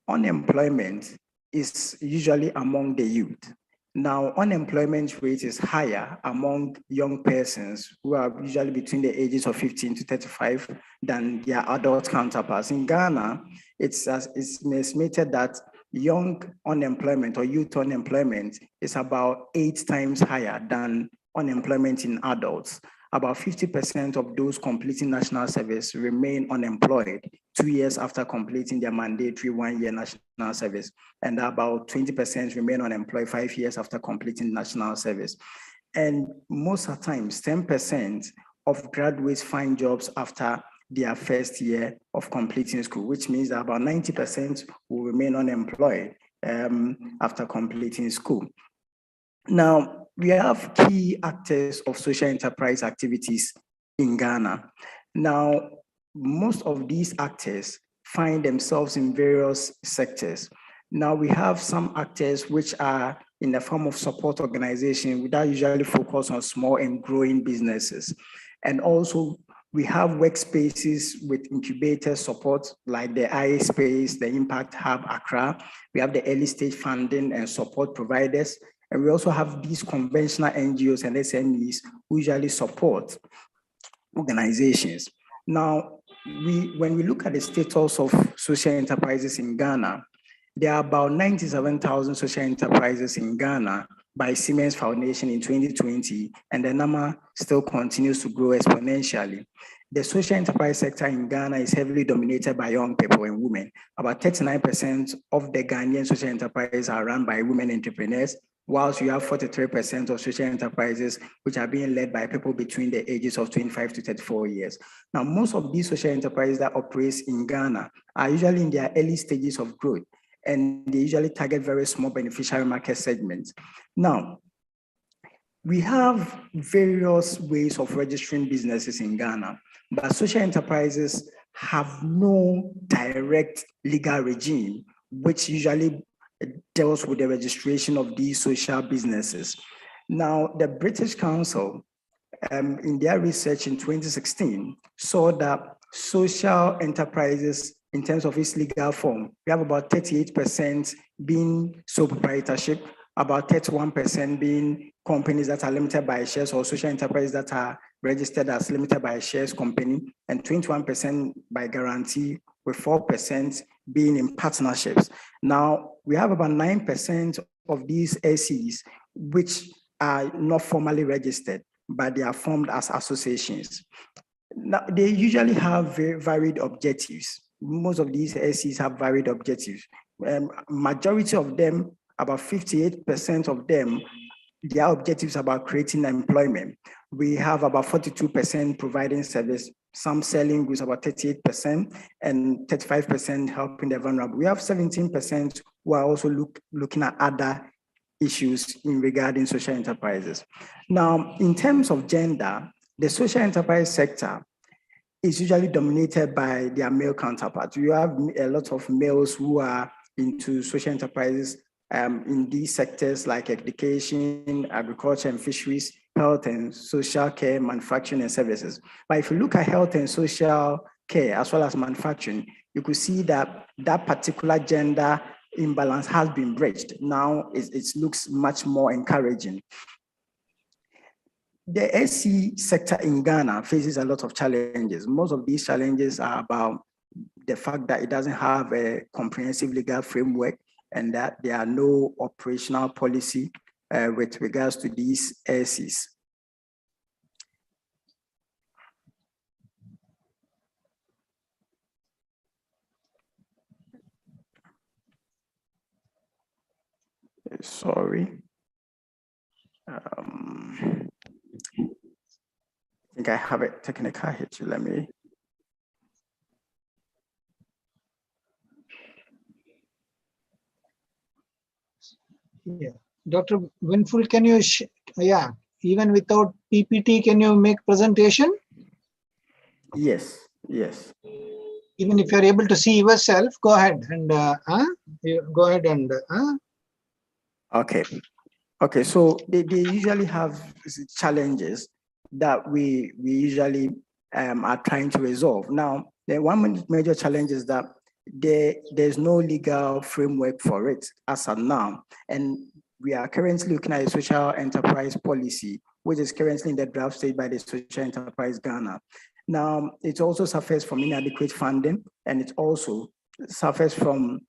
unemployment is usually among the youth. Now, unemployment rate is higher among young persons who are usually between the ages of 15 to 35 than their adult counterparts. In Ghana, it's estimated that young unemployment or youth unemployment is about 8 times higher than unemployment in adults. About 50% of those completing national service remain unemployed 2 years after completing their mandatory 1-year national service, and about 20% remain unemployed 5 years after completing national service. And most of the times, 10% of graduates find jobs after their first year of completing school, which means that about 90% will remain unemployed after completing school. Now, we have key actors of social enterprise activities in Ghana. Now, most of these actors find themselves in various sectors. Now, we have some actors which are in the form of support organizations that usually focus on small and growing businesses. And also, we have workspaces with incubator support like the IA Space, the Impact Hub Accra. We have the early stage funding and support providers. And we also have these conventional NGOs and SMEs who usually support organizations. Now, when we look at the status of social enterprises in Ghana, there are about 97,000 social enterprises in Ghana by Siemens Foundation in 2020, and the number still continues to grow exponentially. The social enterprise sector in Ghana is heavily dominated by young people and women. About 39% of the Ghanaian social enterprises are run by women entrepreneurs, whilst you have 43% of social enterprises which are being led by people between the ages of 25 to 34 years. Now, most of these social enterprises that operate in Ghana are usually in their early stages of growth, and they usually target very small beneficiary market segments. Now, we have various ways of registering businesses in Ghana, but social enterprises have no direct legal regime, which usually deals with the registration of these social businesses. Now, the British Council, in their research in 2016, saw that social enterprises, in terms of its legal form, we have about 38% being sole proprietorship, about 31% being companies that are limited by shares or social enterprises that are registered as limited by shares company, and 21% by guarantee, with 4% being in partnerships. Now, we have about 9% of these SEs which are not formally registered, but they are formed as associations. Now, they usually have very varied objectives. Most of these SEs have varied objectives. Majority of them, about 58% of them, their objectives are about creating employment. We have about 42% providing service, some selling goods, about 38%, and 35% helping the vulnerable. We have 17% who are also looking at other issues in regarding social enterprises. Now, in terms of gender, the social enterprise sector is usually dominated by their male counterparts. You have a lot of males who are into social enterprises in these sectors like education, agriculture and fisheries, health and social care, manufacturing and services. But if you look at health and social care as well as manufacturing, you could see that that particular gender imbalance has been bridged. Now it looks much more encouraging. The SC sector in Ghana faces a lot of challenges. Most of these challenges are about the fact that it doesn't have a comprehensive legal framework and that there are no operational policy with regards to these SCs. Sorry. I think I have a technical hitch. Let me. Yeah, Dr. Winful, can you, even without PPT, can you make presentation? Yes, yes. Even if you're able to see yourself, go ahead and go ahead and. Okay. Okay, so they usually have challenges that we usually are trying to resolve. Now, the one major challenge is that there's no legal framework for it as of now. And we are currently looking at a social enterprise policy, which is currently in the draft stage by the Social Enterprise Ghana. Now, it also suffers from inadequate funding, and it also suffers from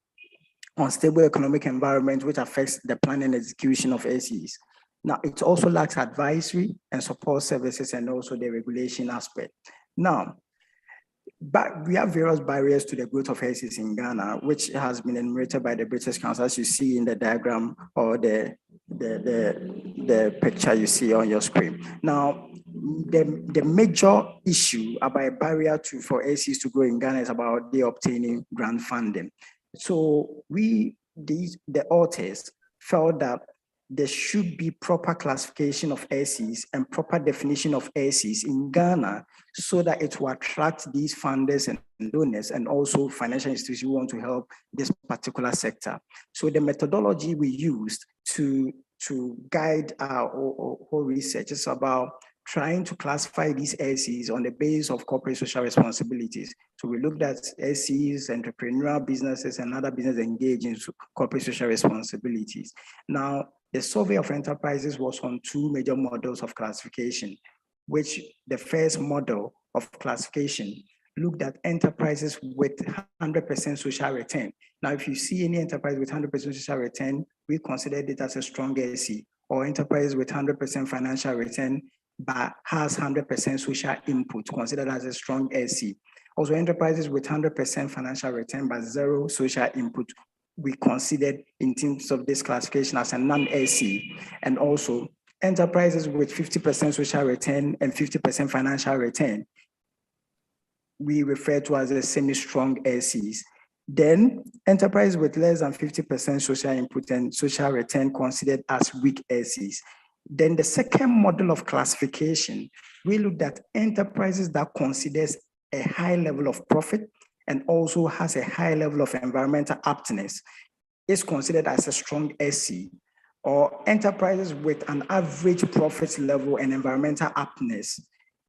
unstable economic environment, which affects the planning and execution of SEs. Now, it also lacks advisory and support services and also the regulation aspect. Now, but we have various barriers to the growth of SEs in Ghana, which has been enumerated by the British Council, as you see in the diagram or the picture you see on your screen. Now, the major issue about a barrier for SEs to grow in Ghana is about the obtaining grant funding. So the authors felt that there should be proper classification of SEs and proper definition of SEs in Ghana so that it will attract these funders and donors and also financial institutions who want to help this particular sector. So the methodology we used to guide our whole research is about trying to classify these SEs on the basis of corporate social responsibilities. So we looked at SEs, entrepreneurial businesses, and other businesses engaged in corporate social responsibilities. Now, the survey of enterprises was on two major models of classification, which the first model of classification looked at enterprises with 100% social return. Now, if you see any enterprise with 100% social return, we consider it as a strong SE, or enterprise with 100% financial return, but has 100% social input, considered as a strong SE. Also, enterprises with 100% financial return, but zero social input, we considered in terms of this classification as a non-SE. And also, enterprises with 50% social return and 50% financial return, we refer to as a semi-strong SEs. Then, enterprises with less than 50% social input and social return considered as weak SEs. Then the second model of classification, we looked at enterprises that considers a high level of profit and also has a high level of environmental aptness, is considered as a strong SE, or enterprises with an average profit level and environmental aptness,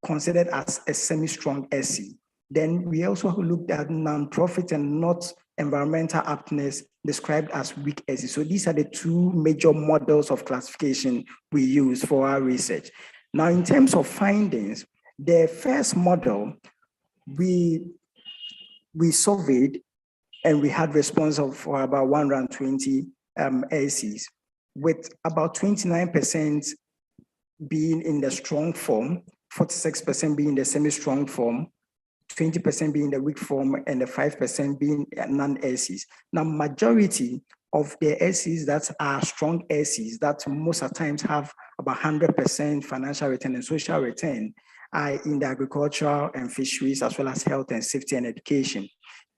considered as a semi-strong SE. Then we also looked at non-profit and not environmental aptness described as weak SE. So these are the two major models of classification we use for our research. Now, in terms of findings, the first model, we surveyed and we had response of about 120 SEs, with about 29% being in the strong form, 46% being the semi-strong form, 20% being the weak form, and the 5% being non-SEs. Now, majority of the SEs that are strong SEs that most of the times have about 100% financial return and social return are in the agricultural and fisheries, as well as health and safety and education.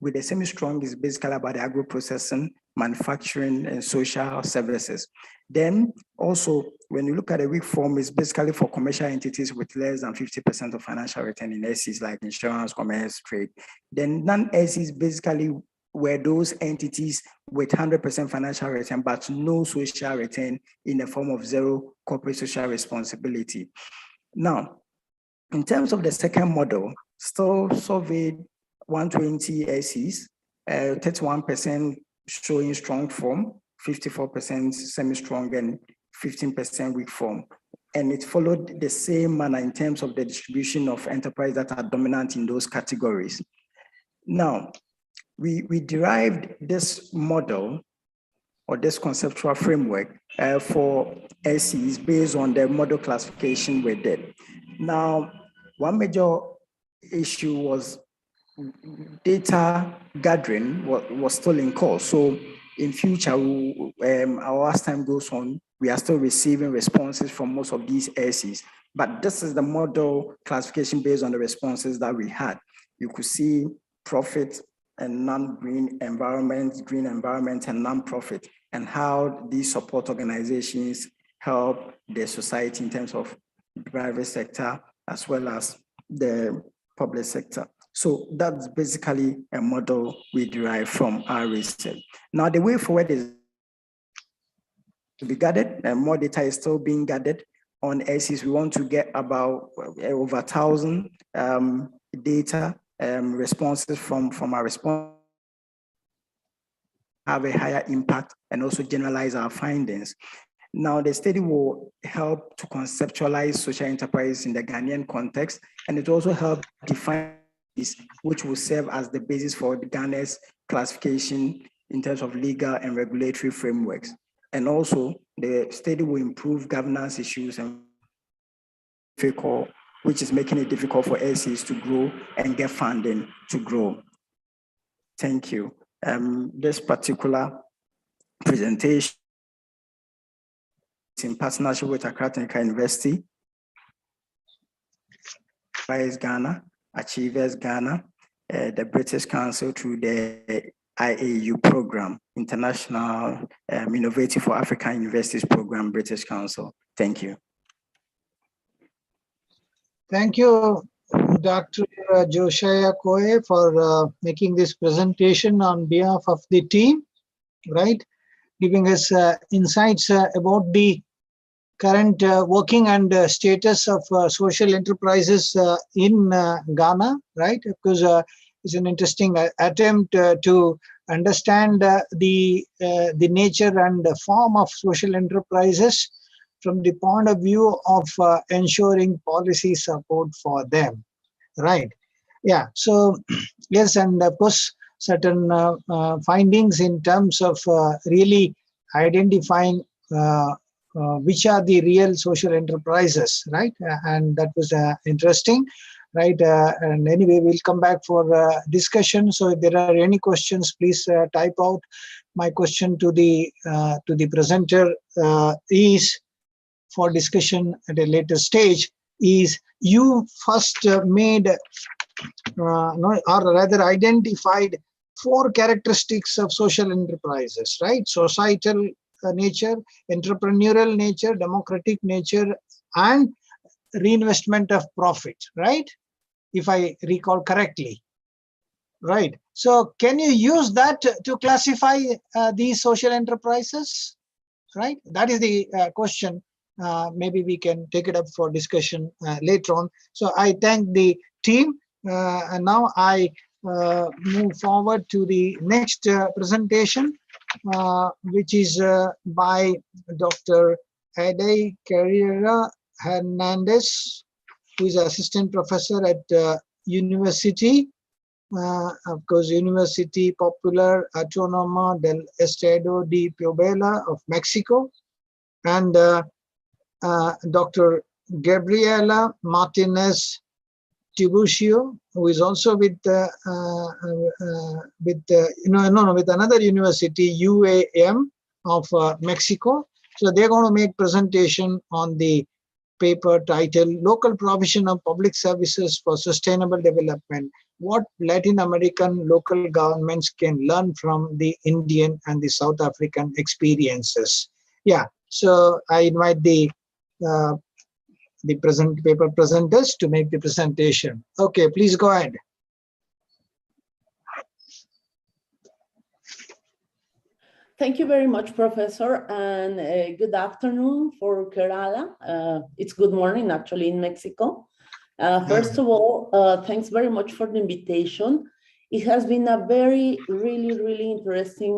with the semi-strong is basically about the agro-processing, manufacturing, and social services. Then also, when you look at the weak form, it's basically for commercial entities with less than 50% of financial return in SEs like insurance, commerce, trade. Then non-SEs basically were those entities with 100% financial return, but no social return in the form of zero corporate social responsibility. Now, in terms of the second model, still surveyed 120 SEs, 31% showing strong form, 54% semi-strong, and 15% weak form. And it followed the same manner in terms of the distribution of enterprise that are dominant in those categories. Now, we derived this model or this conceptual framework for SEs based on the model classification we did. Now, one major issue was data gathering was still in course. So in future, as time goes on, we are still receiving responses from most of these SEs. But this is the model classification based on the responses that we had. You could see profit and non-green environment, green environment, and non-profit, and how these support organizations help the society in terms of the private sector as well as the public sector. So that's basically a model we derive from our research. Now, the way forward is to be gathered, and more data is still being gathered on SEs. We want to get about over 1,000 data responses from our response, have a higher impact, and also generalize our findings. Now, the study will help to conceptualize social enterprise in the Ghanaian context, and it also help define this, which will serve as the basis for the Ghana's classification in terms of legal and regulatory frameworks. And also, the study will improve governance issues and which is making it difficult for SEs to grow and get funding to grow. Thank you. This particular presentation is in partnership with Accra Technical University, Rise Ghana, Achievers Ghana, the British Council through the IAU program, International Innovative for African Universities Program, British Council. Thank you. Thank you, Dr. Josiah Koye, for making this presentation on behalf of the team, right? Giving us insights about the current working and status of social enterprises in Ghana, right? Because it's an interesting attempt to understand the nature and the form of social enterprises from the point of view of ensuring policy support for them, right? Yeah, so yes, and of course, certain findings in terms of really identifying which are the real social enterprises, right? And that was interesting, right? And anyway, we'll come back for discussion. So if there are any questions, please type out. My question to the presenter is, for discussion at a later stage, is you first made, or rather identified 4 characteristics of social enterprises, right? Societal nature, entrepreneurial nature, democratic nature, and reinvestment of profit, right? If I recall correctly, right? So can you use that to classify these social enterprises, right? That is the question. Maybe we can take it up for discussion later on. So I thank the team, and now I move forward to the next presentation, which is by Dr. Ade Carrera Hernandez, who is assistant professor at University, of course, University Popular Autónoma del Estado de Puebla of Mexico, and Dr. Gabriela Martinez Tiburcio, who is also with another university, UAM of Mexico. So they're going to make presentation on the paper titled Local Provision of Public Services for Sustainable Development, what Latin American local governments can learn from the Indian and the South African experiences. Yeah, so I invite the paper presenters to make the presentation. Okay, please go ahead. Thank you very much, Professor, and good afternoon for Kerala. It's good morning, actually, in Mexico. First of all, thanks very much for the invitation. It has been a really interesting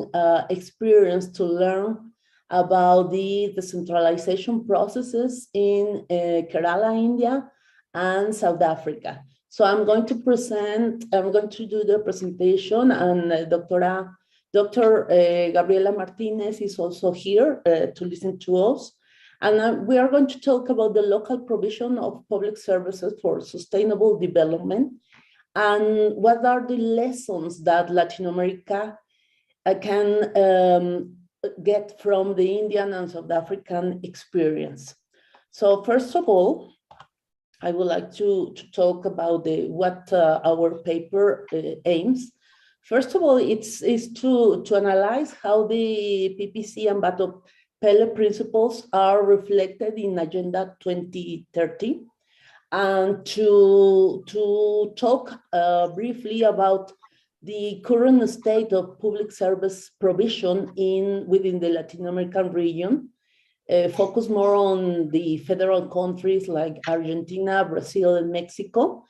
experience to learn about the decentralization processes in Kerala, India, and South Africa. So I'm going to do the presentation, and Dr. Gabriela Martinez is also here to listen to us. And we are going to talk about the local provision of public services for sustainable development and what are the lessons that Latin America can get from the Indian and South African experience. So first of all, I would like to talk about what our paper aims. First of all, it's to analyze how the PPC and Bato Pele principles are reflected in Agenda 2030, and to talk briefly about the current state of public service provision within the Latin American region, focus more on the federal countries like Argentina, Brazil, and Mexico,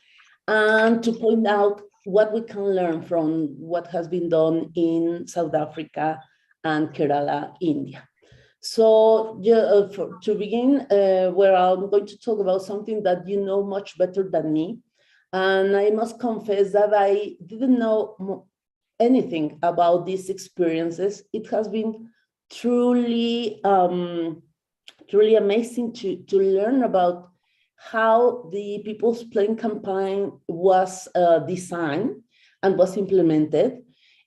and to point out what we can learn from what has been done in South Africa and Kerala, India. So to begin, where I'm going to talk about something that you know much better than me. And I must confess that I didn't know anything about these experiences. It has been truly amazing to learn about how the People's Plan campaign was designed and was implemented.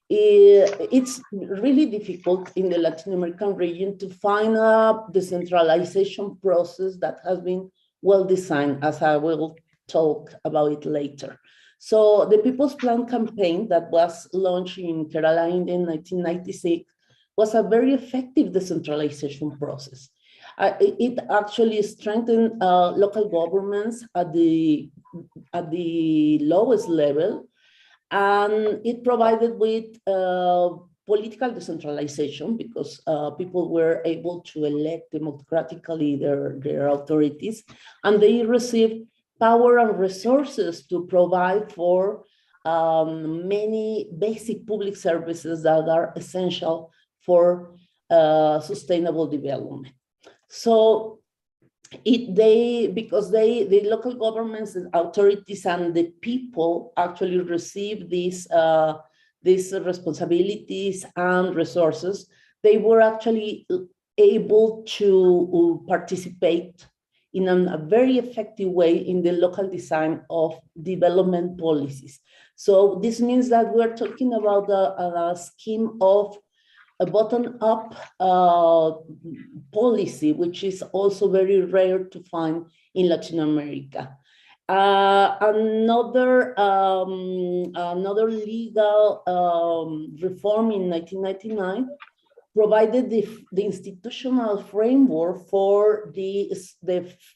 It's really difficult in the Latin American region to find a decentralization process that has been well designed, as I will talk about it later. So the People's Plan campaign that was launched in Kerala, India in 1996 was a very effective decentralization process. It actually strengthened local governments at the lowest level, and it provided with political decentralization because people were able to elect democratically their authorities, and they received power and resources to provide for many basic public services that are essential for sustainable development. So because the local governments and authorities and the people actually receive these responsibilities and resources, they were actually able to participate in a very effective way in the local design of development policies. So this means that we're talking about a scheme of a bottom-up policy, which is also very rare to find in Latin America. Another legal reform in 1999 provided the institutional framework for the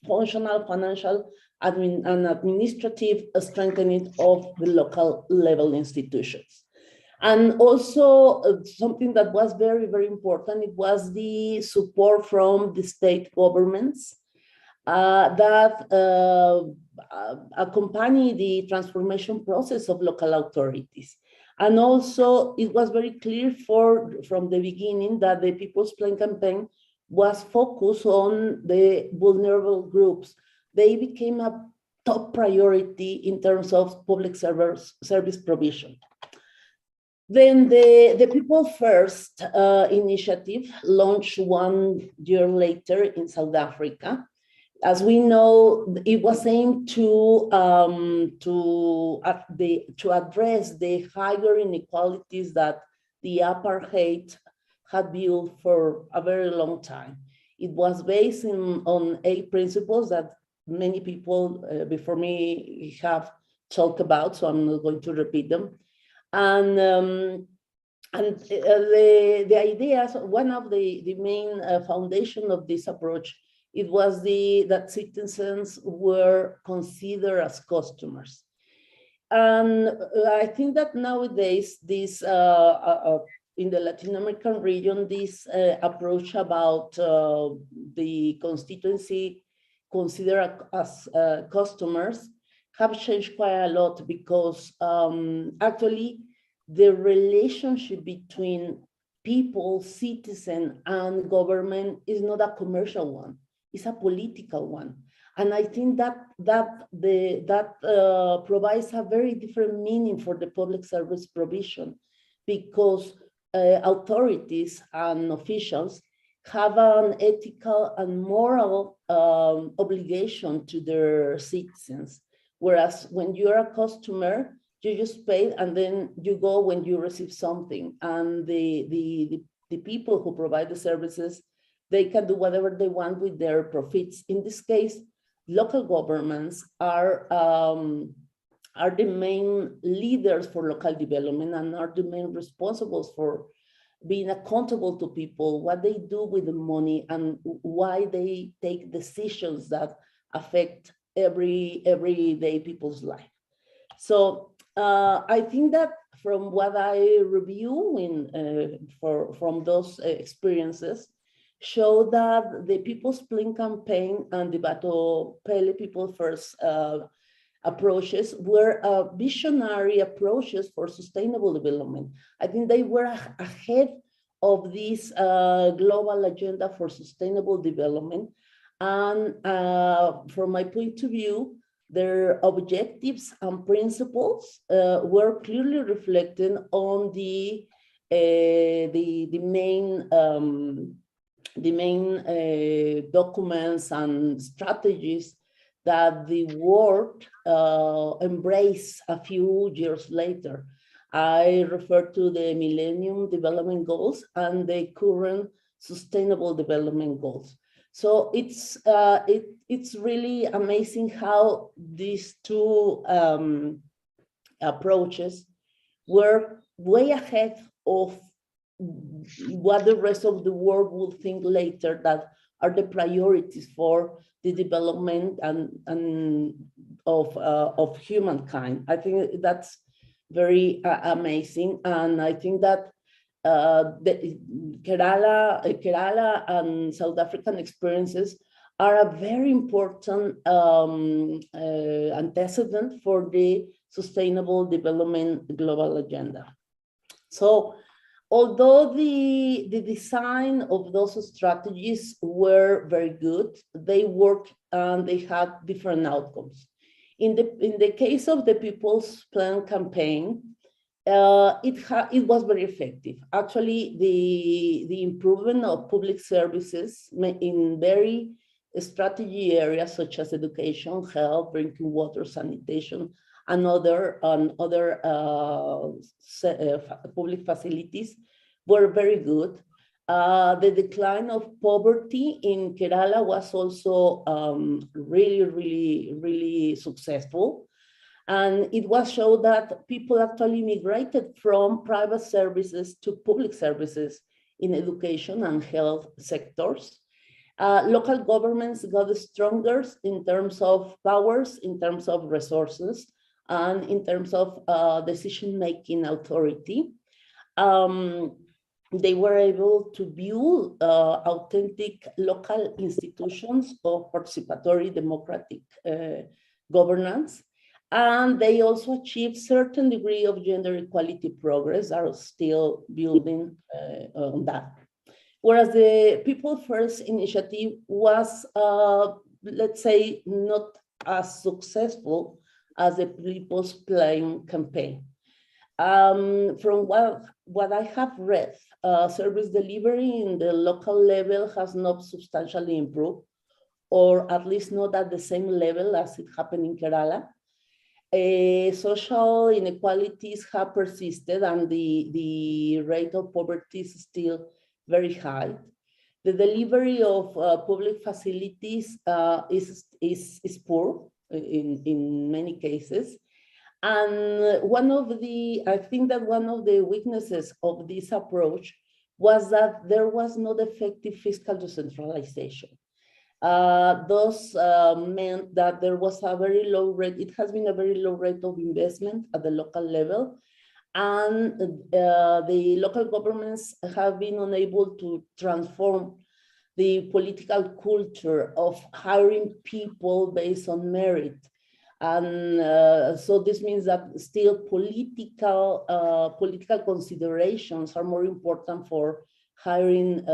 functional, financial, and administrative strengthening of the local level institutions. And also something that was very, very important, it was the support from the state governments that accompany the transformation process of local authorities. And also it was very clear from the beginning that the People's Plan campaign was focused on the vulnerable groups. They became a top priority in terms of public service provision. Then the People First initiative launched 1 year later in South Africa. As we know, it was aimed to address the higher inequalities that the apartheid had built for a very long time. It was based on 8 principles that many people before me have talked about, so I'm not going to repeat them. And the ideas, one of the main foundation of this approach, it was that citizens were considered as customers. And I think that nowadays, this in the Latin American region, this approach about the constituency considered as customers have changed quite a lot, because actually the relationship between people, citizen, and government is not a commercial one, it's a political one. And I think that provides a very different meaning for the public service provision, because authorities and officials have an ethical and moral obligation to their citizens. Whereas when you're a customer, you just pay and then you go when you receive something. And the people who provide the services, they can do whatever they want with their profits. In this case, local governments are the main leaders for local development and are the main responsibles for being accountable to people, what they do with the money and why they take decisions that affect everyday people's life. So I think that from what I review from those experiences, show that the People's Plan campaign and the Bato Pele People First approaches were visionary approaches for sustainable development. I think they were ahead of this global agenda for sustainable development. And from my point of view, their objectives and principles were clearly reflected on the main documents and strategies that the world embraced a few years later. I refer to the Millennium Development Goals and the current Sustainable Development Goals. So it's really amazing how these two approaches were way ahead of what the rest of the world will think later that are the priorities for the development and of humankind. I think that's very amazing, and I think that the Kerala and South African experiences are a very important antecedent for the Sustainable Development Global Agenda. So, although the design of those strategies were very good, they worked and they had different outcomes. In the case of the People's Plan campaign, it was very effective. Actually, the improvement of public services in very strategy areas such as education, health, drinking water, sanitation, and other public facilities were very good. The decline of poverty in Kerala was also really successful. And it was shown that people actually migrated from private services to public services in education and health sectors. Local governments got stronger in terms of powers, in terms of resources, and in terms of decision-making authority. They were able to build authentic local institutions of participatory democratic governance. And they also achieved certain degree of gender equality progress, are still building on that. Whereas the People First initiative was, let's say, not as successful as the People's Plan campaign. From what I have read, service delivery in the local level has not substantially improved, or at least not at the same level as it happened in Kerala. Social inequalities have persisted and the rate of poverty is still very high. The delivery of public facilities is poor in many cases. And I think that one of the weaknesses of this approach was that there was not effective fiscal decentralization. Those meant that there was a very low rate, it has been a very low rate of investment at the local level. And the local governments have been unable to transform the political culture of hiring people based on merit. And so this means that still political considerations are more important for hiring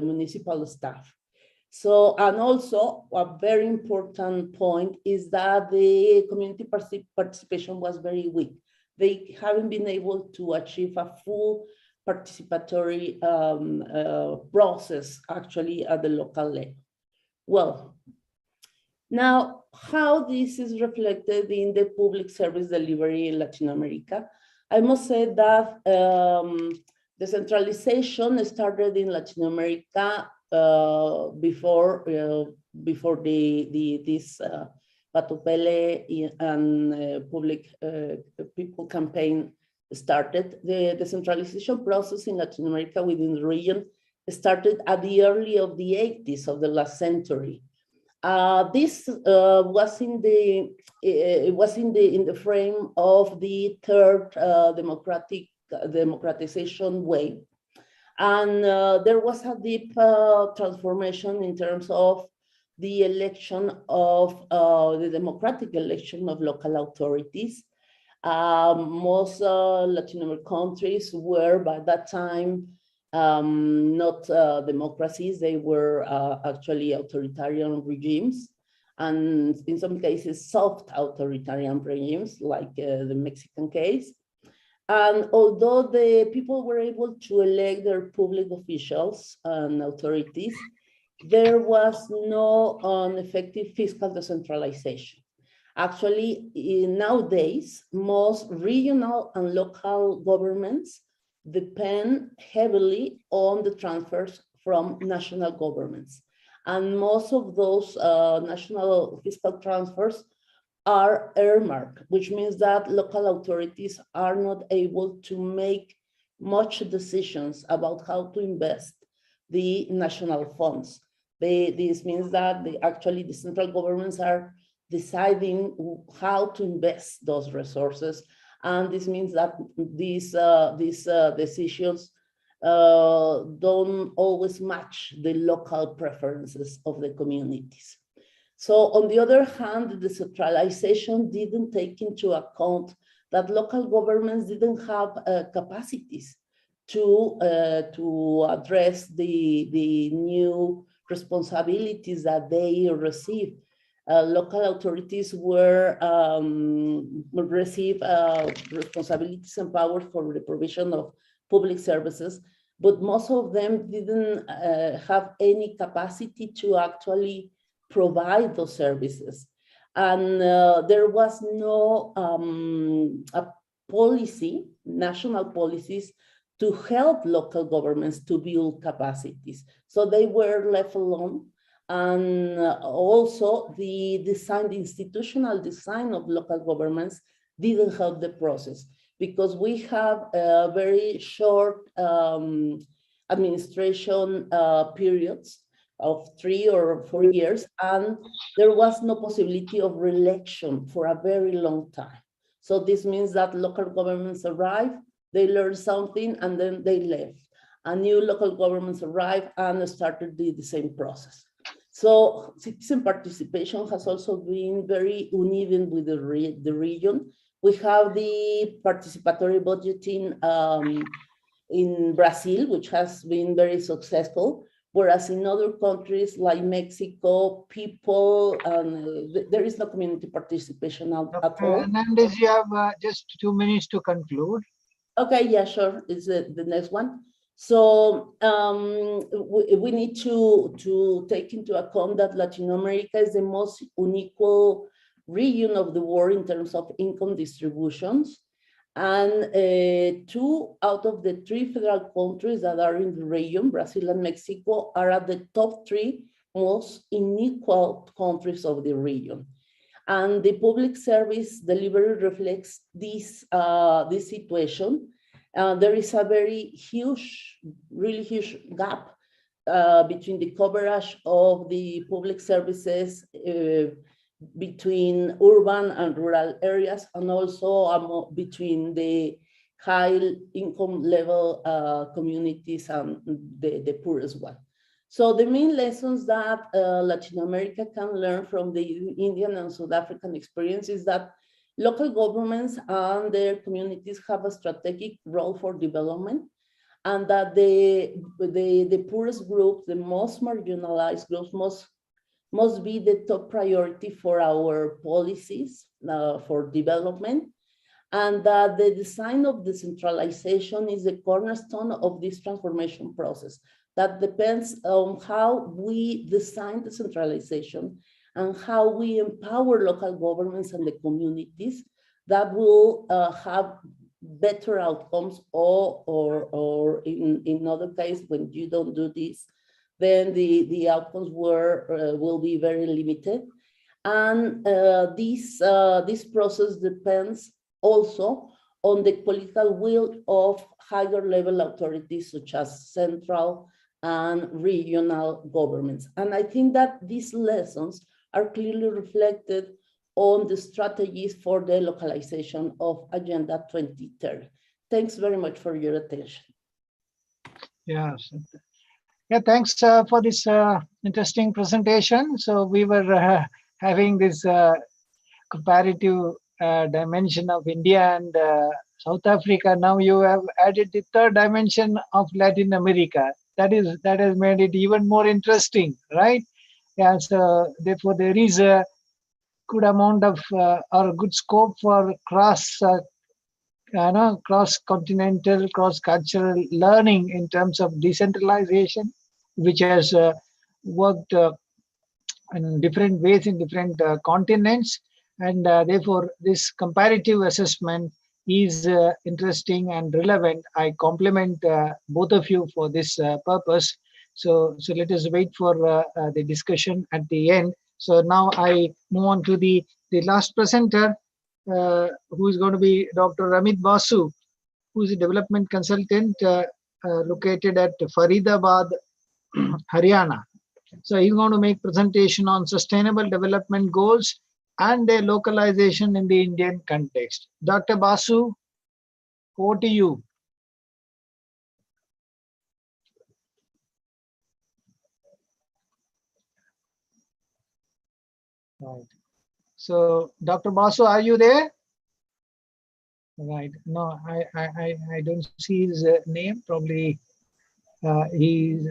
municipal staff. So, and also a very important point is that the community participation was very weak. They haven't been able to achieve a full participatory process actually at the local level. Well, now how this is reflected in the public service delivery in Latin America, I must say that decentralization started in Latin America before this Pato Pele and public people campaign started. The decentralization process in Latin America within the region started at the early of the 80s of the last century. This was in the frame of the third democratization wave. And there was a deep transformation in terms of the election of the democratic election of local authorities. Most Latin American countries were by that time not democracies, they were actually authoritarian regimes, and in some cases soft authoritarian regimes like the Mexican case. And although the people were able to elect their public officials and authorities, there was no effective fiscal decentralization. Actually, nowadays, most regional and local governments depend heavily on the transfers from national governments. And most of those national fiscal transfers are earmarked, which means that local authorities are not able to make much decisions about how to invest the national funds. This means that actually the central governments are deciding how to invest those resources. And this means that these decisions don't always match the local preferences of the communities. So on the other hand, the decentralization didn't take into account that local governments didn't have capacities to address the new responsibilities that they receive. Local authorities receive responsibilities and powers for the provision of public services, but most of them didn't have any capacity to actually provide those services. And there was no policy, national policies, to help local governments to build capacities. So they were left alone. And also the institutional design of local governments didn't help the process, because we have a very short administration periods of 3 or 4 years, and there was no possibility of re-election for a very long time. So this means that local governments arrive, they learn something, and then they left. And new local governments arrived and started the same process. So citizen participation has also been very uneven with the region. We have the participatory budgeting in Brazil, which has been very successful, whereas in other countries like Mexico, people, there is no community participation at all. Hernandez, you have just 2 minutes to conclude. Okay, yeah, sure. Is the next one. So we need to take into account that Latin America is the most unequal region of the world in terms of income distributions. And 2 out of the 3 federal countries that are in the region, Brazil and Mexico, are at the top 3 most unequal countries of the region. And the public service delivery reflects this, this situation. There is a very huge, really huge gap between the coverage of the public services between urban and rural areas, and also between the high income level communities and the poorest one. So the main lessons that Latin America can learn from the Indian and South African experience is that local governments and their communities have a strategic role for development, and that the poorest groups, the most marginalized groups, must be the top priority for our policies for development, and that the design of decentralization is the cornerstone of this transformation process. That depends on how we design decentralization and how we empower local governments and the communities that will have better outcomes, or in other cases, when you don't do this, then the outcomes will be very limited. And this process depends also on the political will of higher level authorities, such as central and regional governments. And I think that these lessons are clearly reflected on the strategies for the localization of Agenda 2030. Thanks very much for your attention. Yeah, thanks for this interesting presentation. So we were having this comparative dimension of India and South Africa. Now you have added the third dimension of Latin America. That has made it even more interesting, right? Yeah, so therefore there is a good amount of or a good scope for cross-continental, cross-cultural learning in terms of decentralization, which has worked in different ways in different continents, and therefore this comparative assessment is interesting and relevant. I compliment both of you for this purpose. So let us wait for the discussion at the end. So now I move on to the last presenter, who is going to be Dr. Amit Basu, who is a development consultant located at Faridabad, Haryana. So he's going to make presentation on sustainable development goals and their localization in the Indian context. Dr. Basu, over to you. Right. So, Dr. Basu, are you there? Right. No, I don't see his name. Probably he's.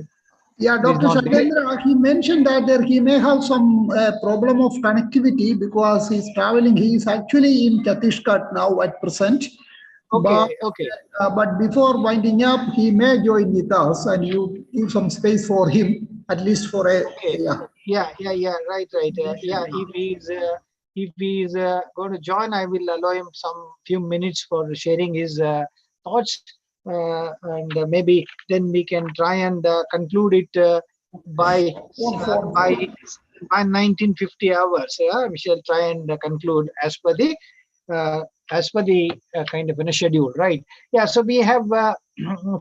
Yeah, Dr. Shailendra, he mentioned that he may have some problem of connectivity because he's traveling. He is actually in Chhattisgarh now at present. Okay, but before winding up, he may join with us, and you give some space for him, at least for a. Yeah, right. If he is going to join, I will allow him some few minutes for sharing his thoughts. And maybe then we can try and conclude it by 1950 hours. We shall try and conclude as per the kind of a schedule, right? Yeah. So we have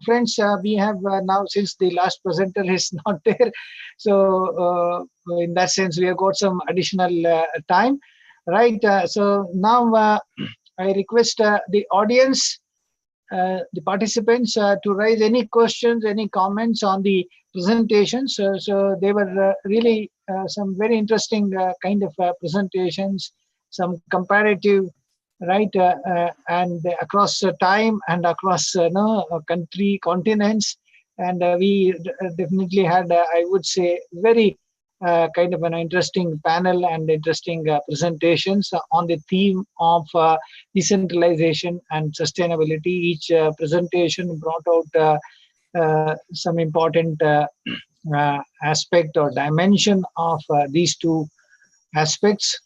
friends. We have now, since the last presenter is not there, so in that sense we have got some additional time, right? So now I request the audience, the participants, to raise any questions, any comments on the presentation. So they were really some very interesting kind of presentations, some comparative, right, and across time and across country, continents, and we definitely had, I would say, very kind of an interesting panel and interesting presentations on the theme of decentralization and sustainability. Each presentation brought out some important aspect or dimension of these two aspects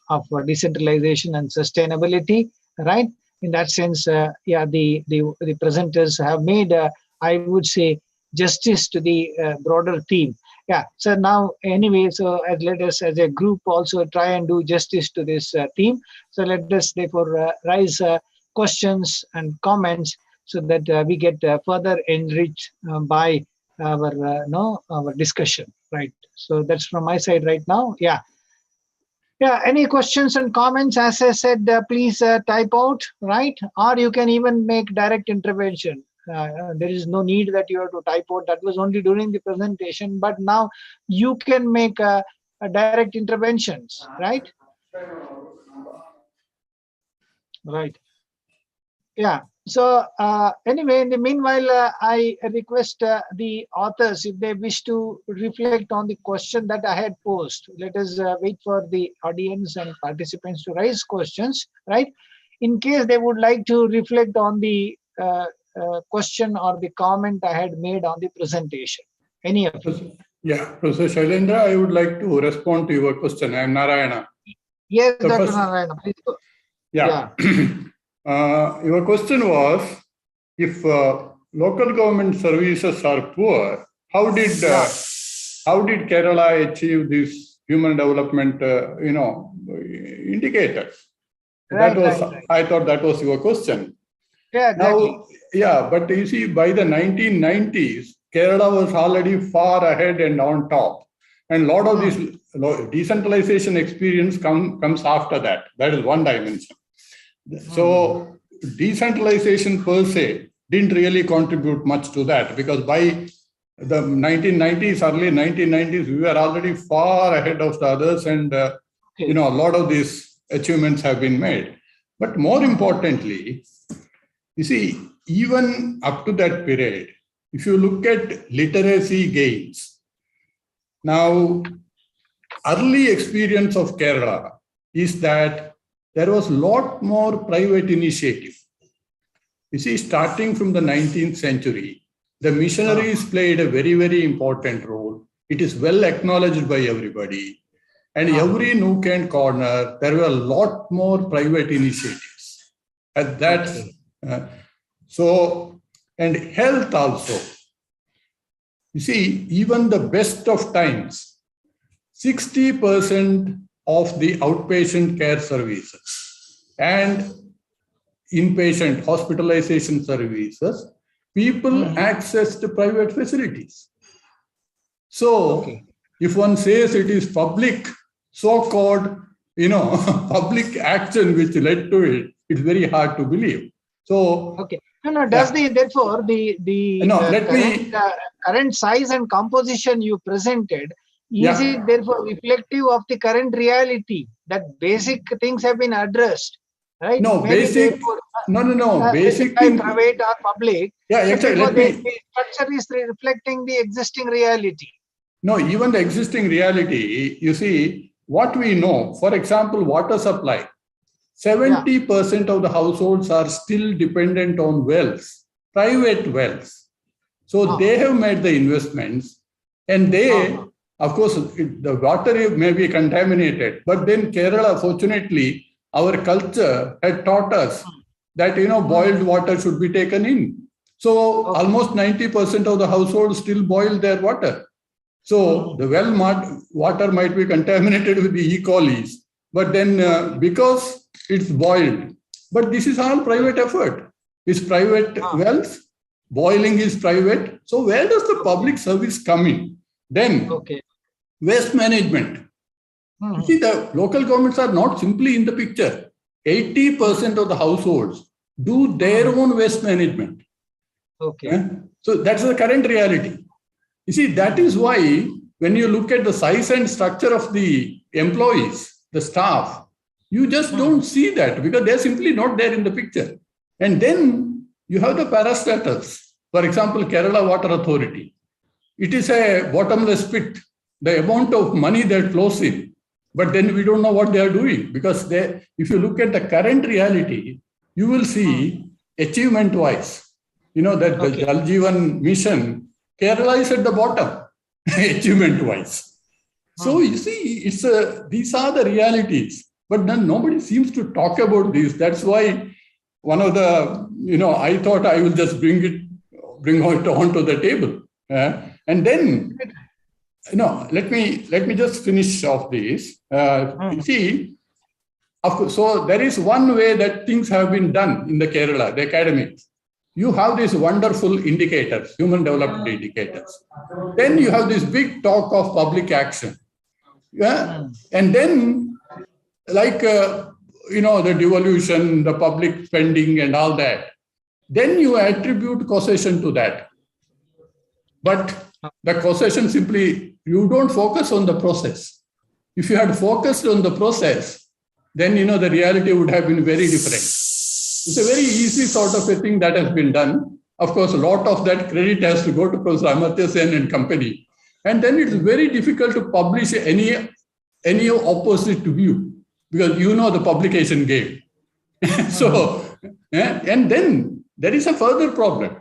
of decentralization and sustainability, right? in that sense, yeah, the presenters have made, I would say, justice to the broader theme. Yeah. So now, anyway, so let us, as a group, also try and do justice to this theme. So let us therefore raise questions and comments so that we get further enriched by our discussion. Right. So that's from my side right now. Yeah. Yeah, any questions and comments? As I said, please type out, right? Or you can even make direct intervention. There is no need that you have to type out. That was only during the presentation, but now you can make a direct interventions, right? Right. Yeah. So anyway, in the meanwhile, I request the authors, if they wish to reflect on the question that I had posed. Let us wait for the audience and participants to raise questions, right? In case they would like to reflect on the question or the comment I had made on the presentation. Any of you? Yeah, Professor Shailendra, I would like to respond to your question. I am Narayana. Yes, Dr. Narayana, please go. Yeah. Your question was, if local government services are poor, how did Kerala achieve this human development, indicators? Right, I thought that was your question. Yeah, exactly. Now, yeah, but you see, by the 1990s, Kerala was already far ahead and on top. And a lot of this decentralization experience comes after that. That is one dimension. So decentralization per se didn't really contribute much to that, because by the 1990s, early 1990s, we were already far ahead of the others, and a lot of these achievements have been made. But more importantly, you see, even up to that period, if you look at literacy gains, now early experience of Kerala is that there was a lot more private initiative. You see, starting from the 19th century, the missionaries played a very, very important role. It is well acknowledged by everybody. And every nook and corner, there were a lot more private initiatives. At that, and health also. You see, even the best of times, 60% of the outpatient care services and inpatient hospitalization services, people accessed private facilities. So if one says it is public, so-called, public action which led to it, it's very hard to believe. So, does therefore the current size and composition you presented, is it therefore reflective of the current reality that basic things have been addressed, right? No, basic thing, private or public. Yeah, actually, the structure is reflecting the existing reality. No, even the existing reality, you see, what we know, for example, water supply, 70% of the households are still dependent on wells, private wells. So they have made the investments, and they, of course, the water may be contaminated, but then Kerala, fortunately, our culture had taught us that, boiled water should be taken in. So almost 90% of the households still boil their water. So the well water might be contaminated with the E. colis, but then because it's boiled, but this is all private effort. It's private wells, boiling is private. So where does the public service come in? Then waste management. You see, the local governments are not simply in the picture. 80% of the households do their own waste management. So that's the current reality. You see, that is why when you look at the size and structure of the employees, the staff, you just don't see that because they're simply not there in the picture. And then you have the parastatals. For example, Kerala Water Authority. It is a bottomless pit. The amount of money that flows in, but then we don't know what they are doing, because if you look at the current reality, you will see achievement-wise, that the Jal Jeevan mission, Kerala is at the bottom, achievement-wise. So you see, these are the realities, but then nobody seems to talk about this. That's why one of the, I thought I will just bring it onto the table. And then, let me just finish off this. You see, of course, so there is one way that things have been done in the Kerala, the academics. You have these wonderful indicators, human development indicators. Then you have this big talk of public action. Yeah. And then, like, the devolution, the public spending and all that, then you attribute causation to that. But the causation simply, you don't focus on the process. If you had focused on the process, then, the reality would have been very different. It's a very easy sort of a thing that has been done. Of course, a lot of that credit has to go to Professor Amartya Sen and company. And then it's very difficult to publish any opposite view, because the publication game. So, and then there is a further problem.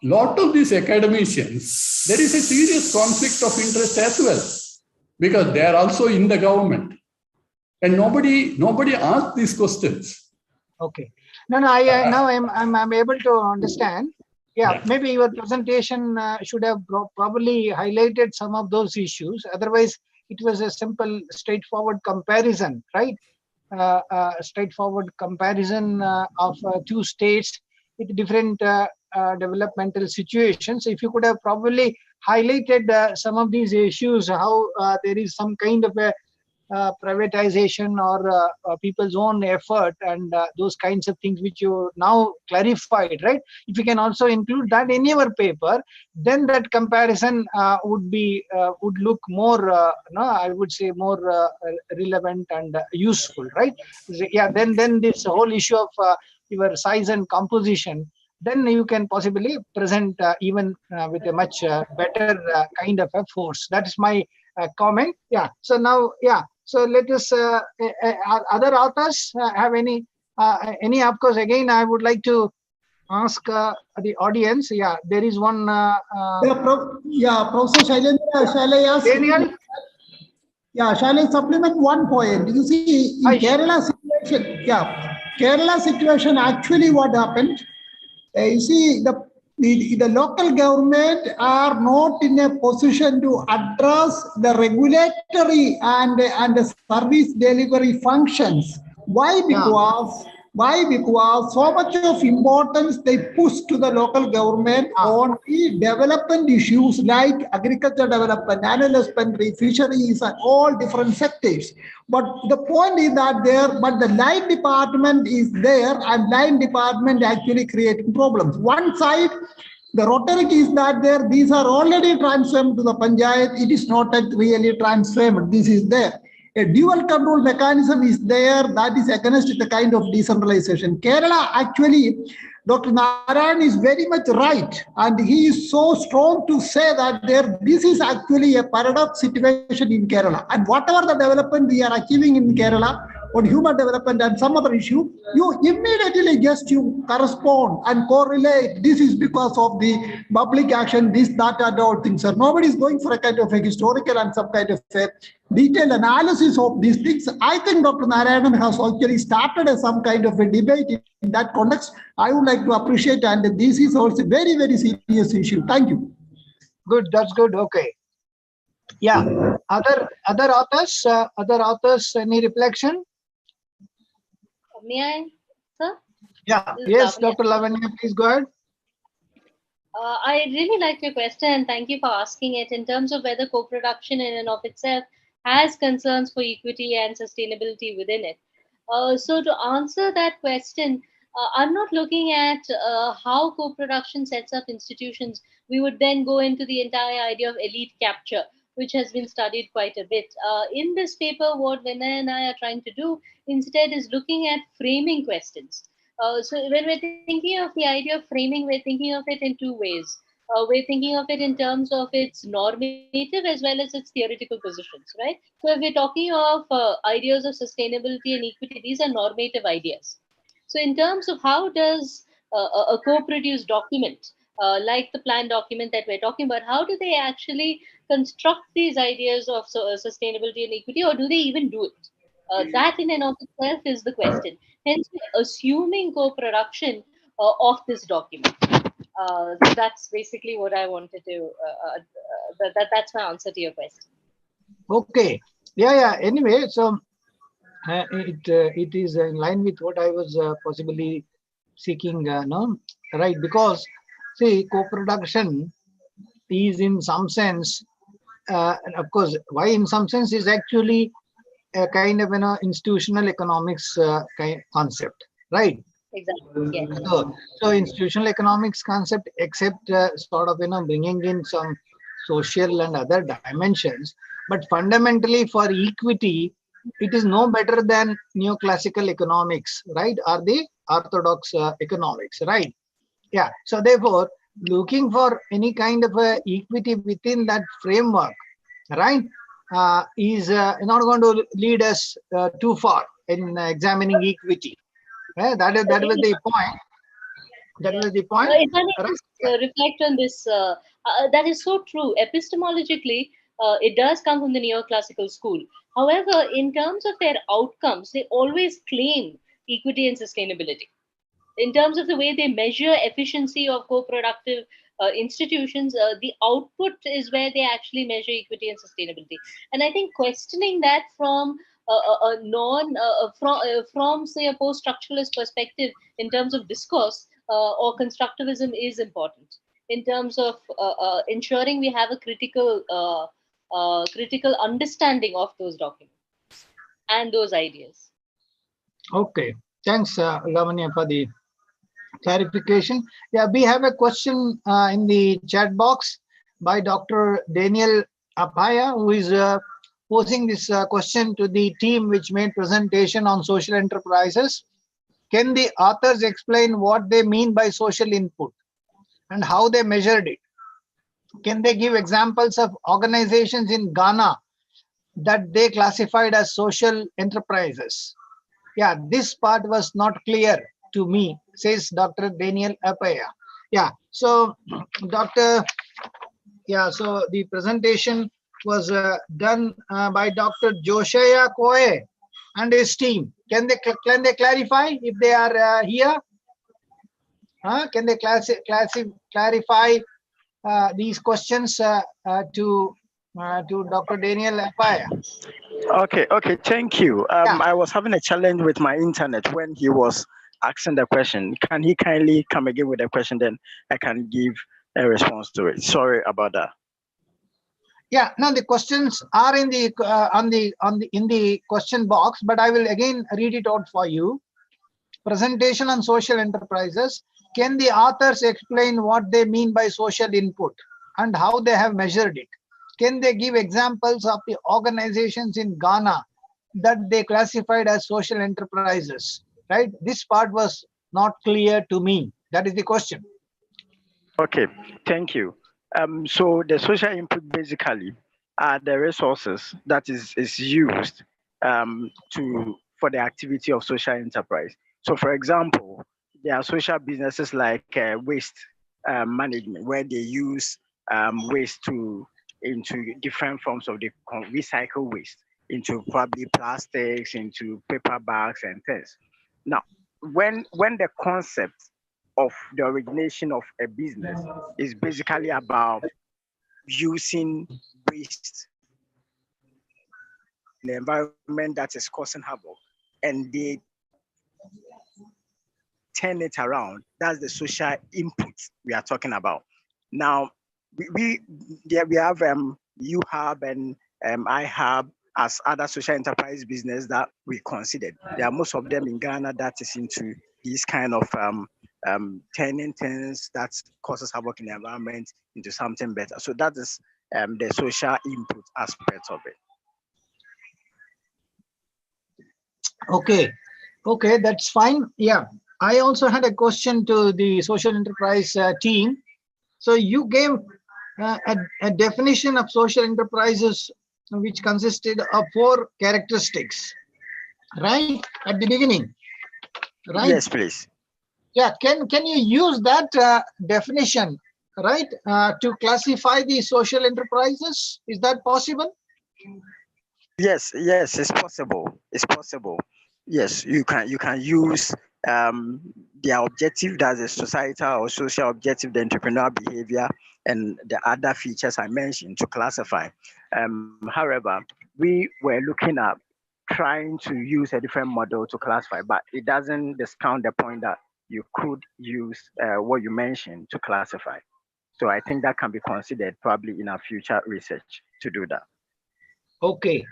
Lot of these academicians, there is a serious conflict of interest as well, because they are also in the government. And nobody asked these questions. Okay. Now I'm able to understand. Yeah, maybe your presentation should have probably highlighted some of those issues. Otherwise, it was a simple, straightforward comparison, right? Straightforward comparison of two states with different developmental situations. If you could have probably highlighted some of these issues, how there is some kind of a privatization or people's own effort and those kinds of things which you now clarified, right? If you can also include that in your paper, then that comparison would look more, I would say more relevant and useful, right? Yeah. Then this whole issue of your size and composition, then you can possibly present even with a much better kind of a force. That is my comment. Yeah. So now, yeah. So let us, other authors have any, of course, again, I would like to ask the audience. Yeah, there is one. Professor Shailendra, shall I ask? Daniel? Yeah, shall I supplement one point? You see, in Kerala situation, Kerala situation, actually what happened, you see, the local government are not in a position to address the regulatory and the service delivery functions. Why? Because so much of importance they push to the local government on the development issues like agriculture development, animal husbandry, fisheries, and all different sectors. But the point is that the line department is there, and line department actually creating problems. One side, the rhetoric is that these are already transferred to the panchayat. It is not really transferred. This is there. A dual control mechanism is there that is against the kind of decentralization. Kerala, actually, Dr. Narayan is very much right, and he is so strong to say that this is actually a paradox situation in Kerala. And whatever the development we are achieving in Kerala on human development and some other issue, you immediately just you correspond and correlate. This is because of the public action, this, that, and all things. Sir, nobody is going for a kind of a historical and some kind of a detailed analysis of these things. I think Dr. Narayanan has actually started some kind of a debate in that context. I would like to appreciate, and this is also a very, very serious issue. Thank you. Good, that's good. Okay. Yeah. Other authors, any reflection? May I, sir? Yeah. Yes, Dr. Lavanya, please go ahead. I really like your question, and thank you for asking it in terms of whether co-production in and of itself has concerns for equity and sustainability within it. So to answer that question, I'm not looking at how co-production sets up institutions. We would then go into the entire idea of elite capture, which has been studied quite a bit. In this paper, what Vinay and I are trying to do instead is looking at framing questions. So when we're thinking of the idea of framing, we're thinking of it in two ways. We're thinking of it in terms of its normative as well as its theoretical positions, right? So if we're talking of ideas of sustainability and equity, these are normative ideas. So in terms of how does a co-produced document, like the plan document that we're talking about, how do they actually construct these ideas of sustainability and equity, or do they even do it? That in and of itself is the question. Hence, we're assuming co-production of this document. So that's basically what I wanted to, that's my answer to your question. Okay. Yeah. Anyway, so it is in line with what I was possibly seeking, no? Right, because see, co-production is in some sense, and of course, why in some sense is actually a kind of institutional economics concept, right? Exactly. Yes. So institutional economics concept, except sort of bringing in some social and other dimensions, but fundamentally for equity, it is no better than neoclassical economics, right? Or the orthodox economics, right? Yeah. So therefore, looking for any kind of equity within that framework, right, is not going to lead us too far in examining equity. That was the point. That was the point. If I may just reflect on this, that is so true. Epistemologically, it does come from the neoclassical school. However, in terms of their outcomes, they always claim equity and sustainability. In terms of the way they measure efficiency of co-productive institutions, the output is where they actually measure equity and sustainability. And I think questioning that from from say a post-structuralist perspective in terms of discourse or constructivism is important in terms of ensuring we have a critical understanding of those documents and those ideas. Okay, thanks, Lavanya, for the clarification. Yeah, we have a question in the chat box by Dr. Daniel Apaya, who is posing this question to the team which made presentation on social enterprises. Can the authors explain what they mean by social input and how they measured it? Can they give examples of organizations in Ghana that they classified as social enterprises? Yeah, this part was not clear to me, says Dr. Daniel Apaya. Yeah, so so the presentation was done by Dr. Josiah Koe and his team. Can they clarify if they are here? Can they clarify these questions to Dr. Daniel Apaya? Okay, thank you. I was having a challenge with my internet when he was asking the question. Can he kindly come again with the question, then I can give a response to it. Sorry about that. Yeah, now the questions are in the in the question box, but I will again read it out for you. Presentation on social enterprises. Can the authors explain what they mean by social input and how they have measured it? Can they give examples of the organizations in Ghana that they classified as social enterprises? Right? This part was not clear to me. That is the question. Okay, thank you. So the social input basically are the resources that is used for the activity of social enterprise. So for example, there are social businesses like waste management, where they use waste into different forms of the recycle waste, into probably plastics, into paper bags and things. Now, when the concept of the origination of a business is basically about using waste in the environment that is causing havoc, and they turn it around, that's the social input we are talking about. Now, we have UHub and iHub as other social enterprise business that we considered. There are most of them in Ghana that is into these kind of turning things that causes havoc in the environment into something better. So that is the social input aspect of it. Okay, that's fine. Yeah, I also had a question to the social enterprise team. So you gave a definition of social enterprises which consisted of 4 characteristics, right, at the beginning, right? Yes, please. Yeah, can you use that definition, right, to classify the social enterprises? Is that possible? Yes, it's possible. It's possible. Yes, you can use their objective, that's a societal or social objective, the entrepreneurial behavior, and the other features I mentioned to classify. However, we were looking at trying to use a different model to classify, but it doesn't discount the point that you could use what you mentioned to classify. So I think that can be considered probably in our future research to do that. Okay,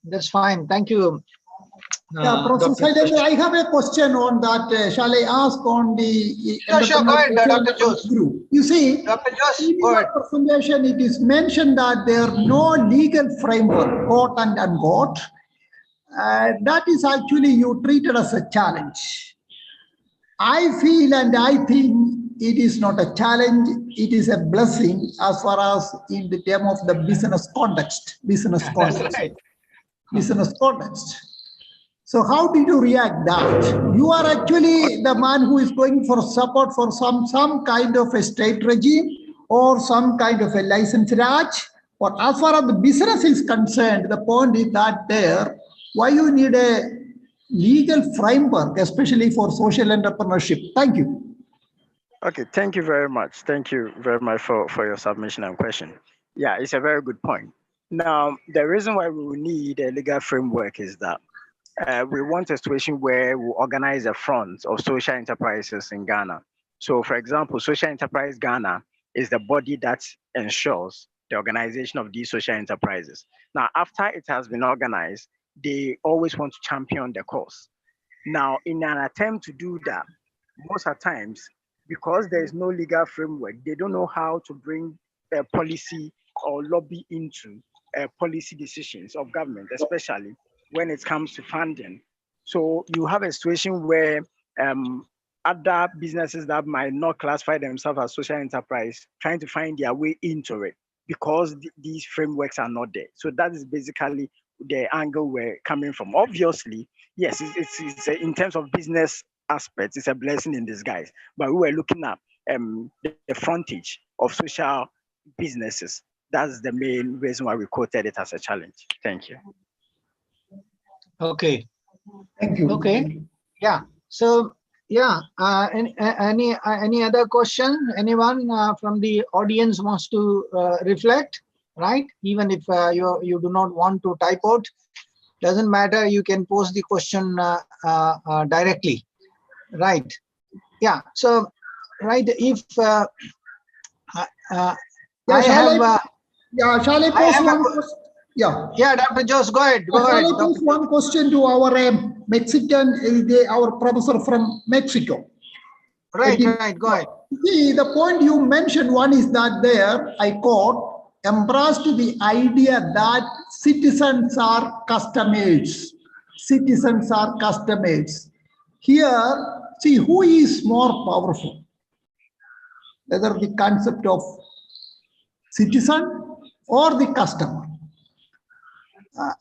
that's fine. Thank you. Yeah, Professor Sailendra, I have a question on that. Shall I ask on the Sure, go ahead, Dr. Jose. You see, Dr. Jose, in your presentation, it is mentioned that there are no legal framework, quote and unquote. That is actually you treated as a challenge. I feel and I think it is not a challenge, it is a blessing as far as in the term of the business context. Business context. So how did you react that? You are actually the man who is going for support for some kind of a state regime or some kind of a license raj. But as far as the business is concerned, the point is that there, why you need a legal framework, especially for social entrepreneurship? Thank you. Okay, thank you very much. Thank you very much for your submission and question. Yeah, it's a very good point. Now, the reason why we will need a legal framework is that we want a situation where we organize a front of social enterprises in Ghana. So, for example, Social Enterprise Ghana is the body that ensures the organization of these social enterprises. Now, after it has been organized, they always want to champion the cause. Now, in an attempt to do that, most of the times, because there is no legal framework, they don't know how to bring a policy or lobby into policy decisions of government, especially when it comes to funding. So you have a situation where other businesses that might not classify themselves as social enterprise trying to find their way into it because these frameworks are not there. So that is basically the angle we're coming from. Obviously, yes, it's in terms of business aspects, it's a blessing in disguise. But we were looking at the frontage of social businesses. That's the main reason why we quoted it as a challenge. Thank you. Okay. Thank you. Okay. Yeah. So yeah. Any other question? Anyone from the audience wants to reflect? Right. Even if you do not want to type out, doesn't matter. You can post the question directly. Right. Yeah. So right. If shall I post one question? Yeah, Dr. Jose, go ahead. Go ahead. One question to our Mexican, our professor from Mexico. Right, go ahead. See, the point you mentioned, one is that there, I quote, embraced the idea that citizens are customers. Citizens are customers. Here, see, who is more powerful? Whether the concept of citizen or the customer.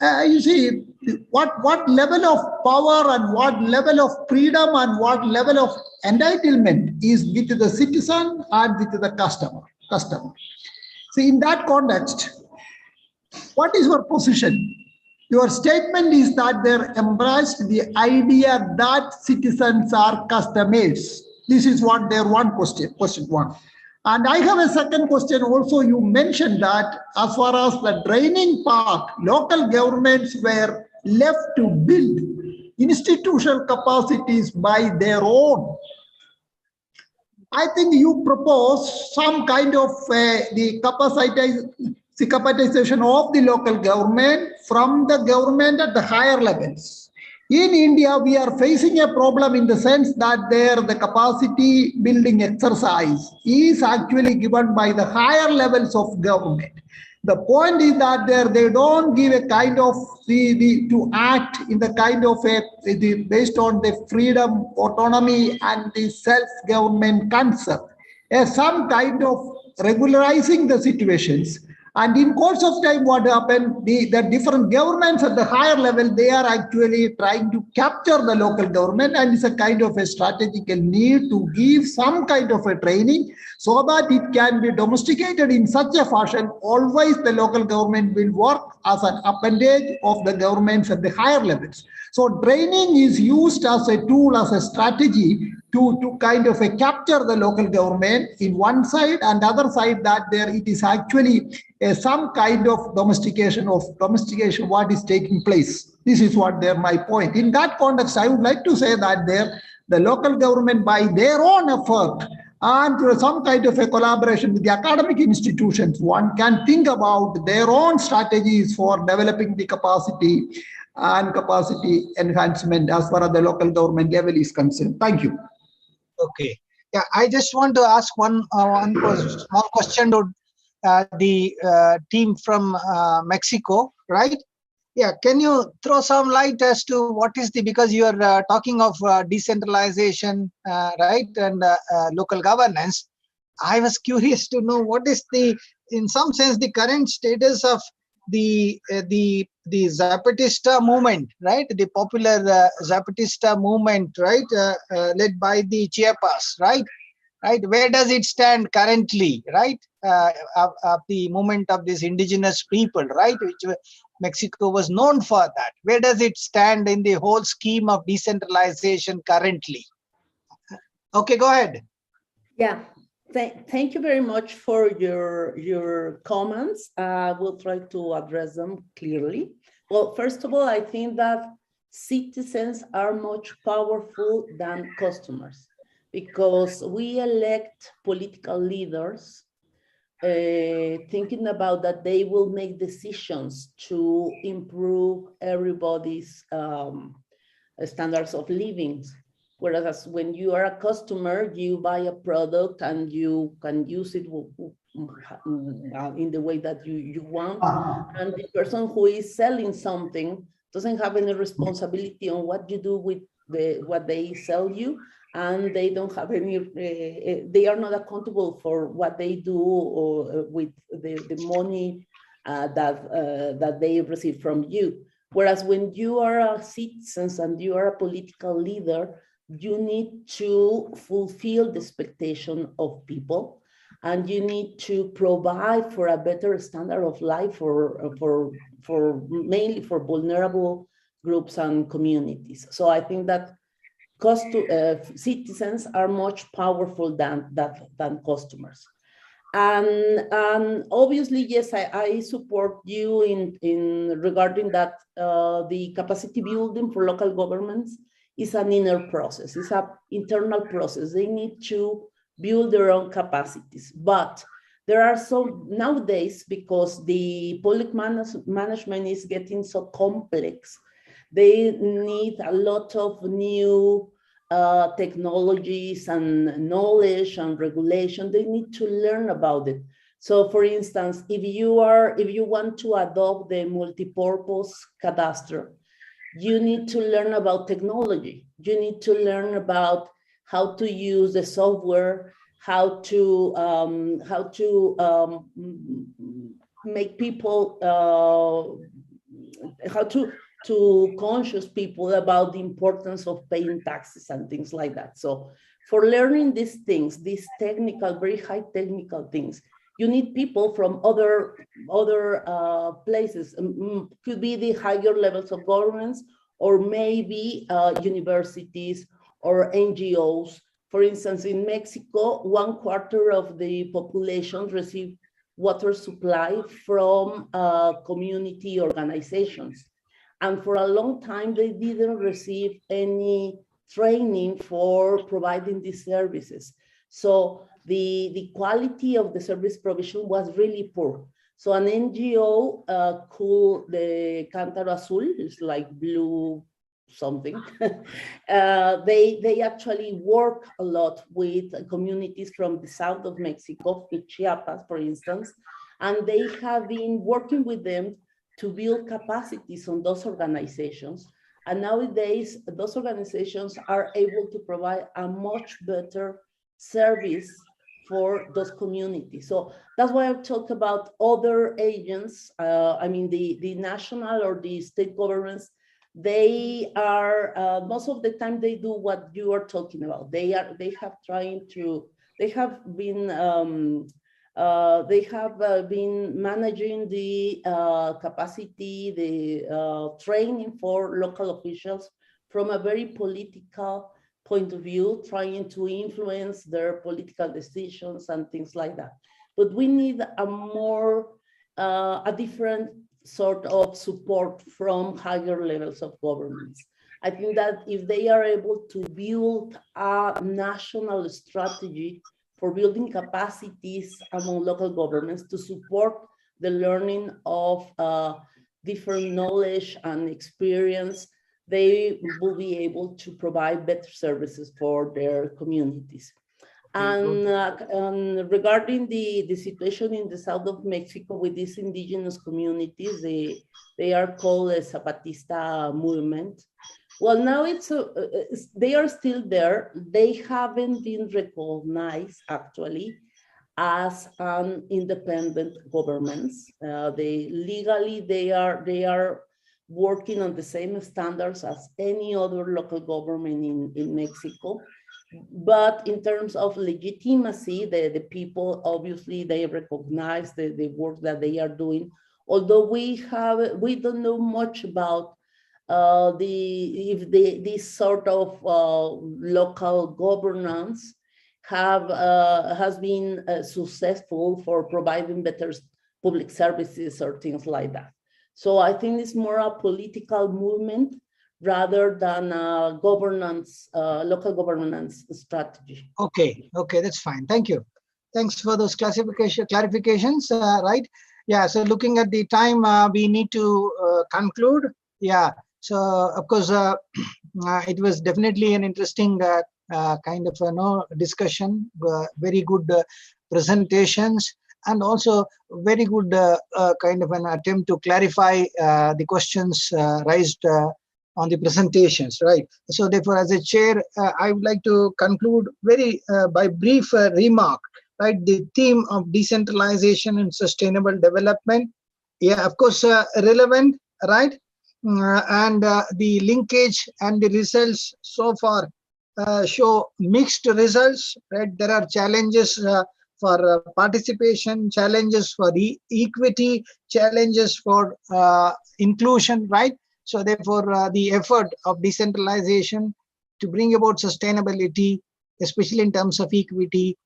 You see, what level of power and what level of freedom and what level of entitlement is with the citizen and with the customer. See, in that context, what is your position? Your statement is that they're embraced the idea that citizens are customers. This is what their one question one. And I have a second question also. You mentioned that as far as the draining part, local governments were left to build institutional capacities by their own. I think you propose some kind of the capacitization of the local government from the government at the higher levels. In India, we are facing a problem in the sense that the capacity building exercise is actually given by the higher levels of government. The point is that they don't give a kind of to act in the kind of based on the freedom, autonomy, and the self-government concept. Some kind of regularizing the situations And in course of time, what happened, the different governments at the higher level, they are actually trying to capture the local government, and it's a kind of a strategical need to give some kind of a training so that it can be domesticated in such a fashion. Always the local government will work as an appendage of the governments at the higher levels. So training is used as a tool, as a strategy to kind of capture the local government in one side, and the other side that there it is actually some kind of domestication what is taking place. This is what my point. In that context, I would like to say that the local government, by their own effort and through some kind of a collaboration with the academic institutions, one can think about their own strategies for developing the capacity and capacity enhancement as far as the local government level is concerned. Thank you. Okay. Yeah, I just want to ask one small question to the team from Mexico, right? Yeah, can you throw some light as to what is because you are talking of decentralization, right, and local governance. I was curious to know what is in some sense, the current status of the Zapatista movement, right? The popular Zapatista movement, right? Led by the Chiapas, right? Where does it stand currently, right? Of the movement of these indigenous people, right? Which Mexico was known for that. Where does it stand in the whole scheme of decentralization currently? Okay, go ahead. Yeah. Thank you very much for your comments. We'll try to address them clearly. Well, first of all, I think that citizens are much powerful than customers, because we elect political leaders thinking about that they will make decisions to improve everybody's standards of living. Whereas when you are a customer, you buy a product and you can use it in the way that you want. And the person who is selling something doesn't have any responsibility on what you do with what they sell you. And they don't have any, they are not accountable for what they do or with the money that they receive from you. Whereas when you are a citizen and you are a political leader, you need to fulfill the expectation of people, and you need to provide for a better standard of life for mainly for vulnerable groups and communities. So I think that citizens are much powerful than customers. And obviously, yes, I support you in regarding that the capacity building for local governments is an inner process, it's an internal process. They need to build their own capacities. But there are some nowadays, because the public management is getting so complex, they need a lot of new technologies and knowledge and regulation. They need to learn about it. So for instance, if you want to adopt the multipurpose cadastre, you need to learn about technology. You need to learn about how to use the software, how to make people, how to conscious people about the importance of paying taxes and things like that. So for learning these things, these technical, very high technical things, you need people from other places. Could be the higher levels of governments, or maybe universities or NGOs. For instance, in Mexico, 1/4 of the population receive water supply from community organizations. And for a long time, they didn't receive any training for providing these services. So the quality of the service provision was really poor. So an NGO called the Cántaro Azul, it's like blue something. They actually work a lot with communities from the south of Mexico, in Chiapas, for instance, and they have been working with them to build capacities on those organizations. And nowadays, those organizations are able to provide a much better service for those communities. So that's why I've talked about other agents. I mean, the national or the state governments, they are, most of the time they do what you are talking about. They have been managing the capacity, the training for local officials from a very political point of view, trying to influence their political decisions and things like that. But we need a different sort of support from higher levels of governments. I think that if they are able to build a national strategy for building capacities among local governments to support the learning of different knowledge and experience, they will be able to provide better services for their communities. And regarding the situation in the south of Mexico with these indigenous communities, they are called a Zapatista movement. Well, now they are still there. They haven't been recognized actually as an independent governments. They are working on the same standards as any other local government in Mexico. But in terms of legitimacy, the people, obviously, they recognize the work that they are doing. Although we don't know much about this sort of local governance has been successful for providing better public services or things like that. So I think it's more a political movement rather than a governance, local governance strategy. Okay, that's fine. Thank you. Thanks for those clarifications, right? Yeah, so looking at the time, we need to conclude. Yeah, so of course, it was definitely an interesting kind of discussion, very good presentations, and also very good kind of an attempt to clarify the questions raised on the presentations, right? So therefore, as a chair, I would like to conclude by brief remark, right? The theme of decentralization and sustainable development, yeah, of course, relevant, right? And the linkage and the results so far show mixed results, right? There are challenges for participation, challenges for the equity, challenges for inclusion, right? So therefore, the effort of decentralization to bring about sustainability, especially in terms of equity,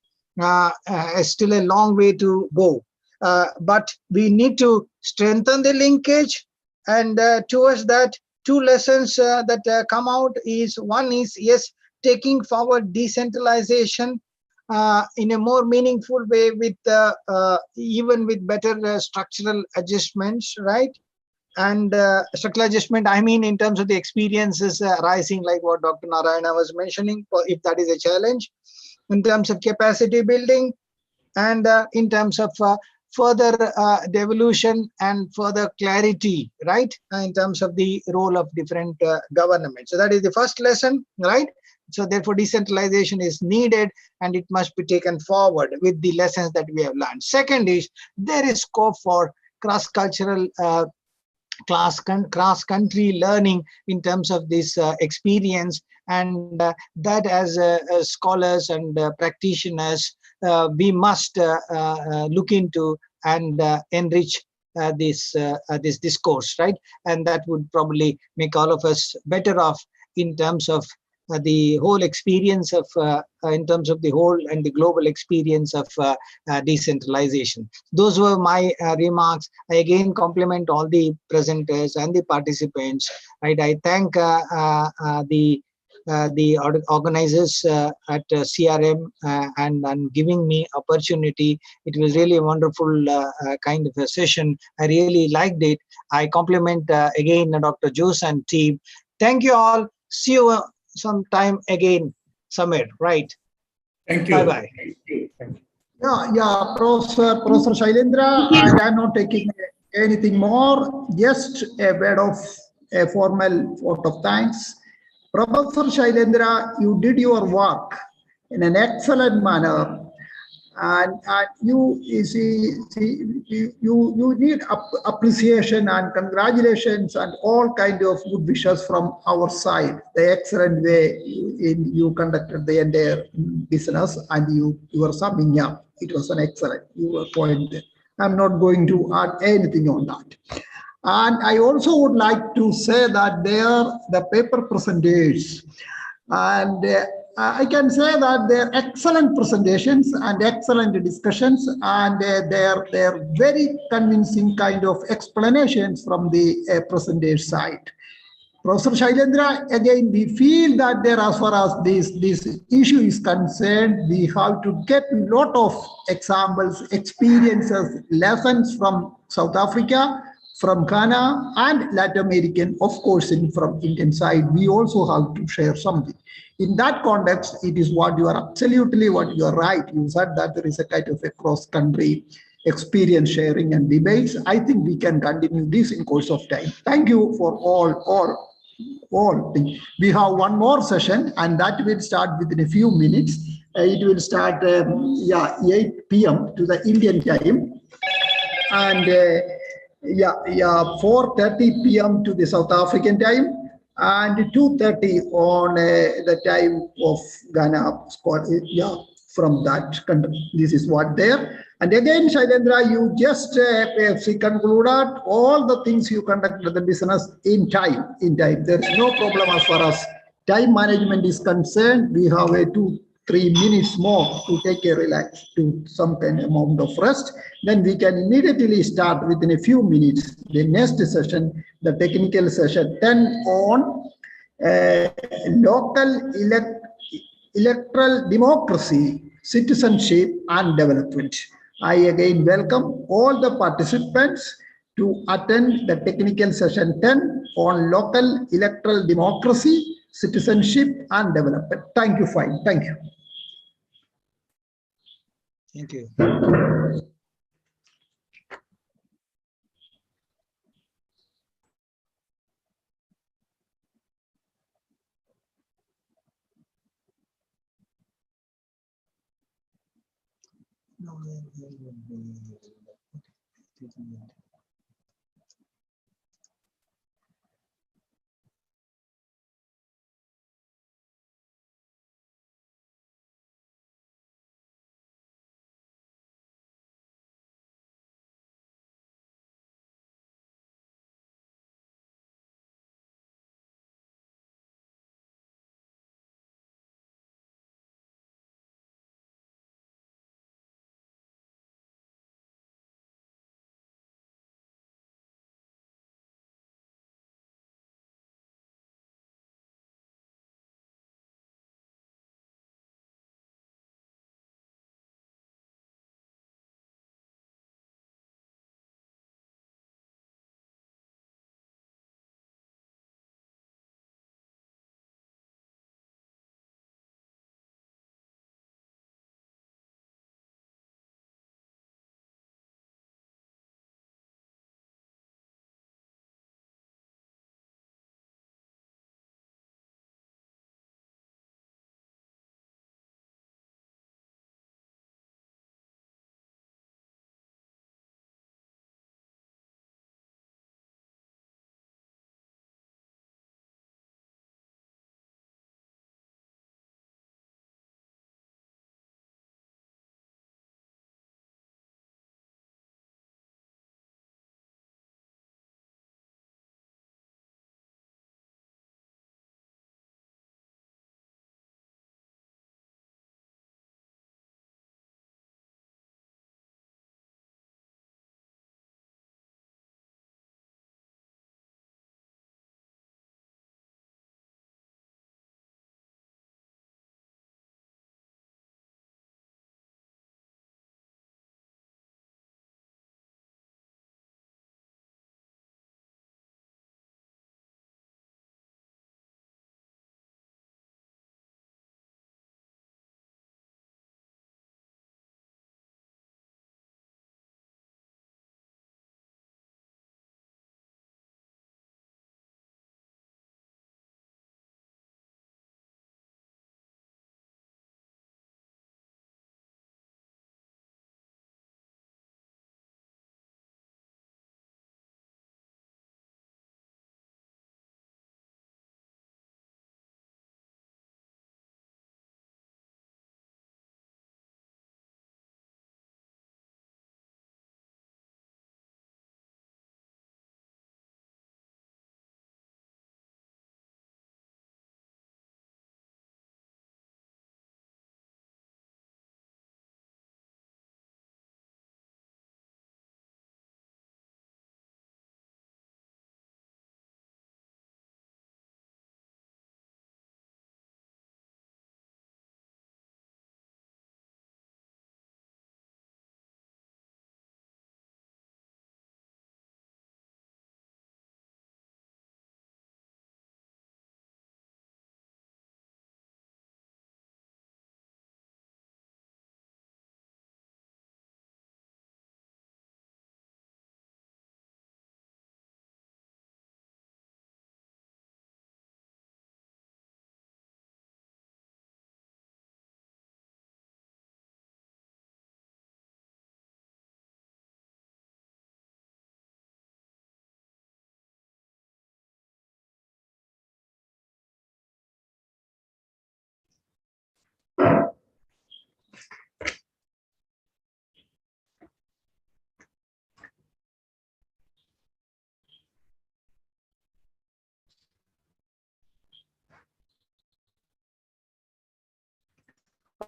is still a long way to go. But we need to strengthen the linkage, and towards that, two lessons that come out is, one is, yes, taking forward decentralization in a more meaningful way with even with better structural adjustments, right? And structural adjustment, I mean, in terms of the experiences arising, like what Dr. Narayana was mentioning, if that is a challenge, in terms of capacity building, and in terms of further devolution and further clarity, right, in terms of the role of different governments. So that is the first lesson, right? So therefore, decentralization is needed, and it must be taken forward with the lessons that we have learned. Second is, there is scope for cross-cultural cross-country learning in terms of this experience, and that as scholars and practitioners, we must look into and enrich this discourse, right? And that would probably make all of us better off in terms of the whole experience of, in terms of the whole and the global experience of decentralization. Those were my remarks. I again compliment all the presenters and the participants, right? I thank the organizers at CRM and giving me opportunity. It was really a wonderful kind of a session. I really liked it. I compliment again Dr. Jose and team. Thank you all. See you sometime again, Samir, right? Thank you. Bye-bye. Yeah, Professor Shailendra, I am not taking anything more, just a word of a formal vote of thanks. Professor Shailendra, you did your work in an excellent manner, and you see, you need appreciation and congratulations and all kind of good wishes from our side. The excellent way you conducted the entire business, and you were summing up. It was an excellent point. I'm not going to add anything on that. And I also would like to say that they are the paper presenters, and I can say that they're excellent presentations and excellent discussions, and they're very convincing kind of explanations from the presenter side. Professor Shailendra, again, we feel that there, as far as this issue is concerned, we have to get a lot of examples, experiences, lessons from South Africa, from Ghana, and Latin American, of course, from Indian side. We also have to share something. In that context, it is what you are absolutely what you are right. You said that there is a kind of a cross-country experience sharing and debates. I think we can continue this in course of time. Thank you for all. We have one more session, and that will start within a few minutes. It will start 8 p.m. to the Indian time, and 4:30 p.m. to the South African time, and 2:30 on the time of Ghana. From that country. This is what there. And again, Shailendra, you just concluded all the things you conducted the business in time. There is no problem as far as time management is concerned. We have a 2-3 minutes more to take a relax, to some kind of amount of rest. Then we can immediately start within a few minutes the next session, the technical session 10 on local electoral democracy, citizenship, and development. I again welcome all the participants to attend the technical session 10 on local electoral democracy, citizenship, and development. Thank you, fine. Thank you. Thank you. No,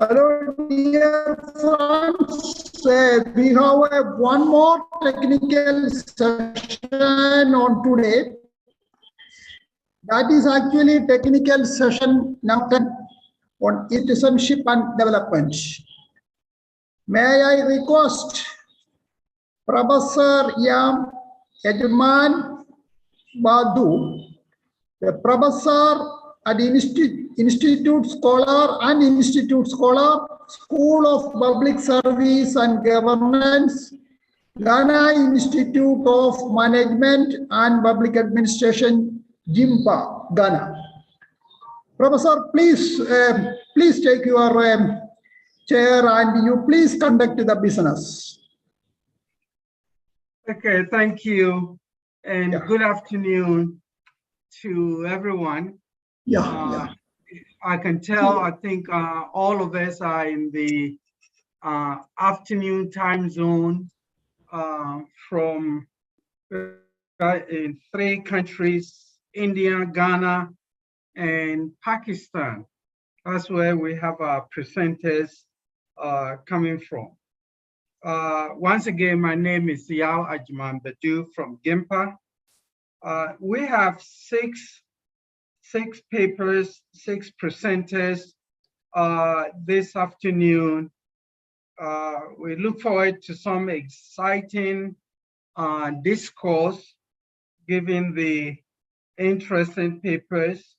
Hello, dear friends. We have one more technical session on today. That is actually technical session number 10 on citizenship and development. May I request Professor Yam Edman Badu, the professor at Institute Scholar and Institute Scholar, School of Public Service and Governance, Ghana Institute of Management and Public Administration, Jimpa, Ghana. Professor, please take your chair and you please conduct the business. Okay, thank you. And good afternoon to everyone. I can tell, I think all of us are in the afternoon time zone from in 3 countries, India, Ghana, and Pakistan. That's where we have our presenters coming from. Once again, my name is Yao Ajman Badu from GIMPA. We have six papers, 6 presenters this afternoon. We look forward to some exciting discourse given the interesting papers.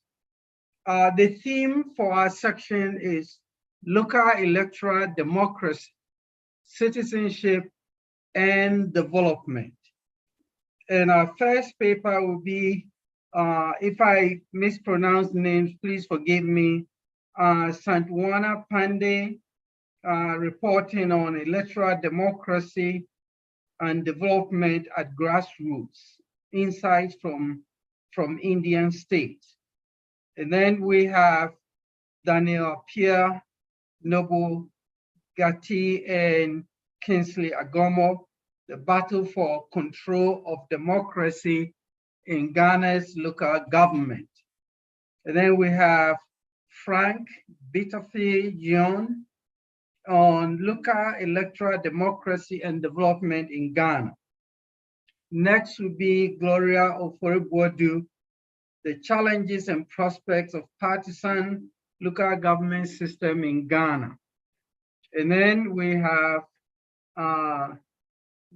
The theme for our section is local electoral democracy, citizenship, and development. And our first paper will be, if I mispronounce names, please forgive me, Santwana Pandey, reporting on electoral democracy and development at grassroots, insights from Indian states. And then we have Daniel Pierre, Noble Gatti, and Kingsley Agomo, the battle for control of democracy in Ghana's local government. And then we have Frank Bitterfield John on local electoral democracy and development in Ghana. Next will be Gloria Ofori-Boadu, the challenges and prospects of partisan local government system in Ghana. And then we have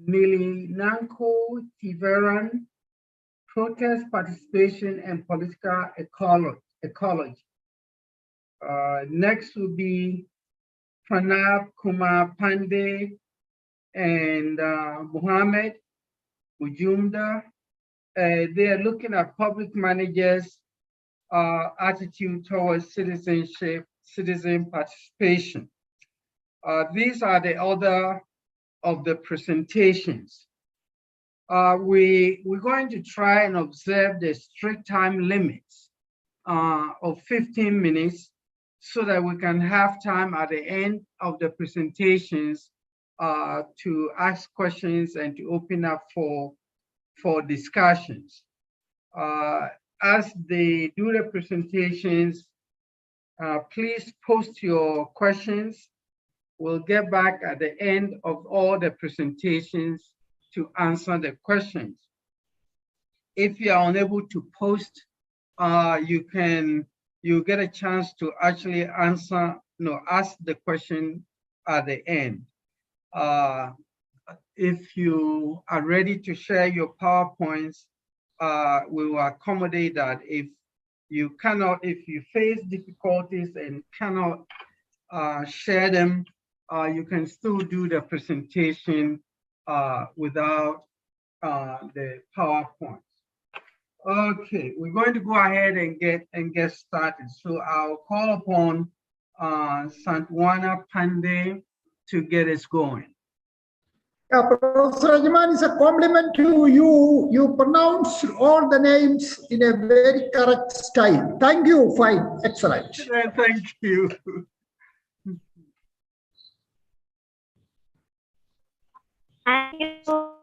Nili Nanko Tiveran, protest participation and political ecology. Next will be Pranab Kumar Pandey and Muhammad Ujumda. They are looking at public managers' attitude towards citizenship, citizen participation. These are the order of the presentations. We're going to try and observe the strict time limits of 15 minutes so that we can have time at the end of the presentations to ask questions and to open up for discussions. As they do the presentations, please post your questions. We'll get back at the end of all the presentations to answer the questions. If you are unable to post, you get a chance to actually ask the question at the end. If you are ready to share your PowerPoints, we will accommodate that. If you face difficulties and cannot share them, you can still do the presentation without the PowerPoint. Okay, we're going to go ahead and get started. So I'll call upon Santwana Pandey to get us going. Yeah, Professor Ajman, it's a compliment to you. You pronounce all the names in a very correct style. Thank you, fine, excellent. Thank you. Thank you for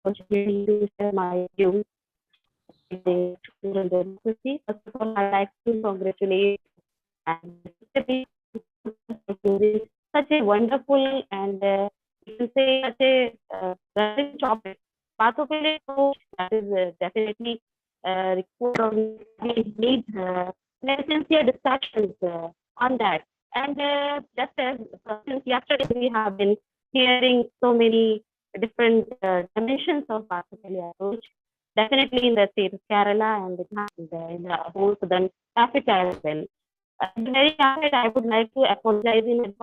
opportunity to share my views. democracy. First of all, I'd like to congratulate and such a wonderful and you can say such a relevant topic. Pathophilia, that is definitely required or we need sincere discussions on that. And just as since yesterday we have been hearing so many different dimensions of pathophilia approach, definitely in the state of Kerala and in the whole southern Africa as well. At the very outset, I would like to apologize in advance.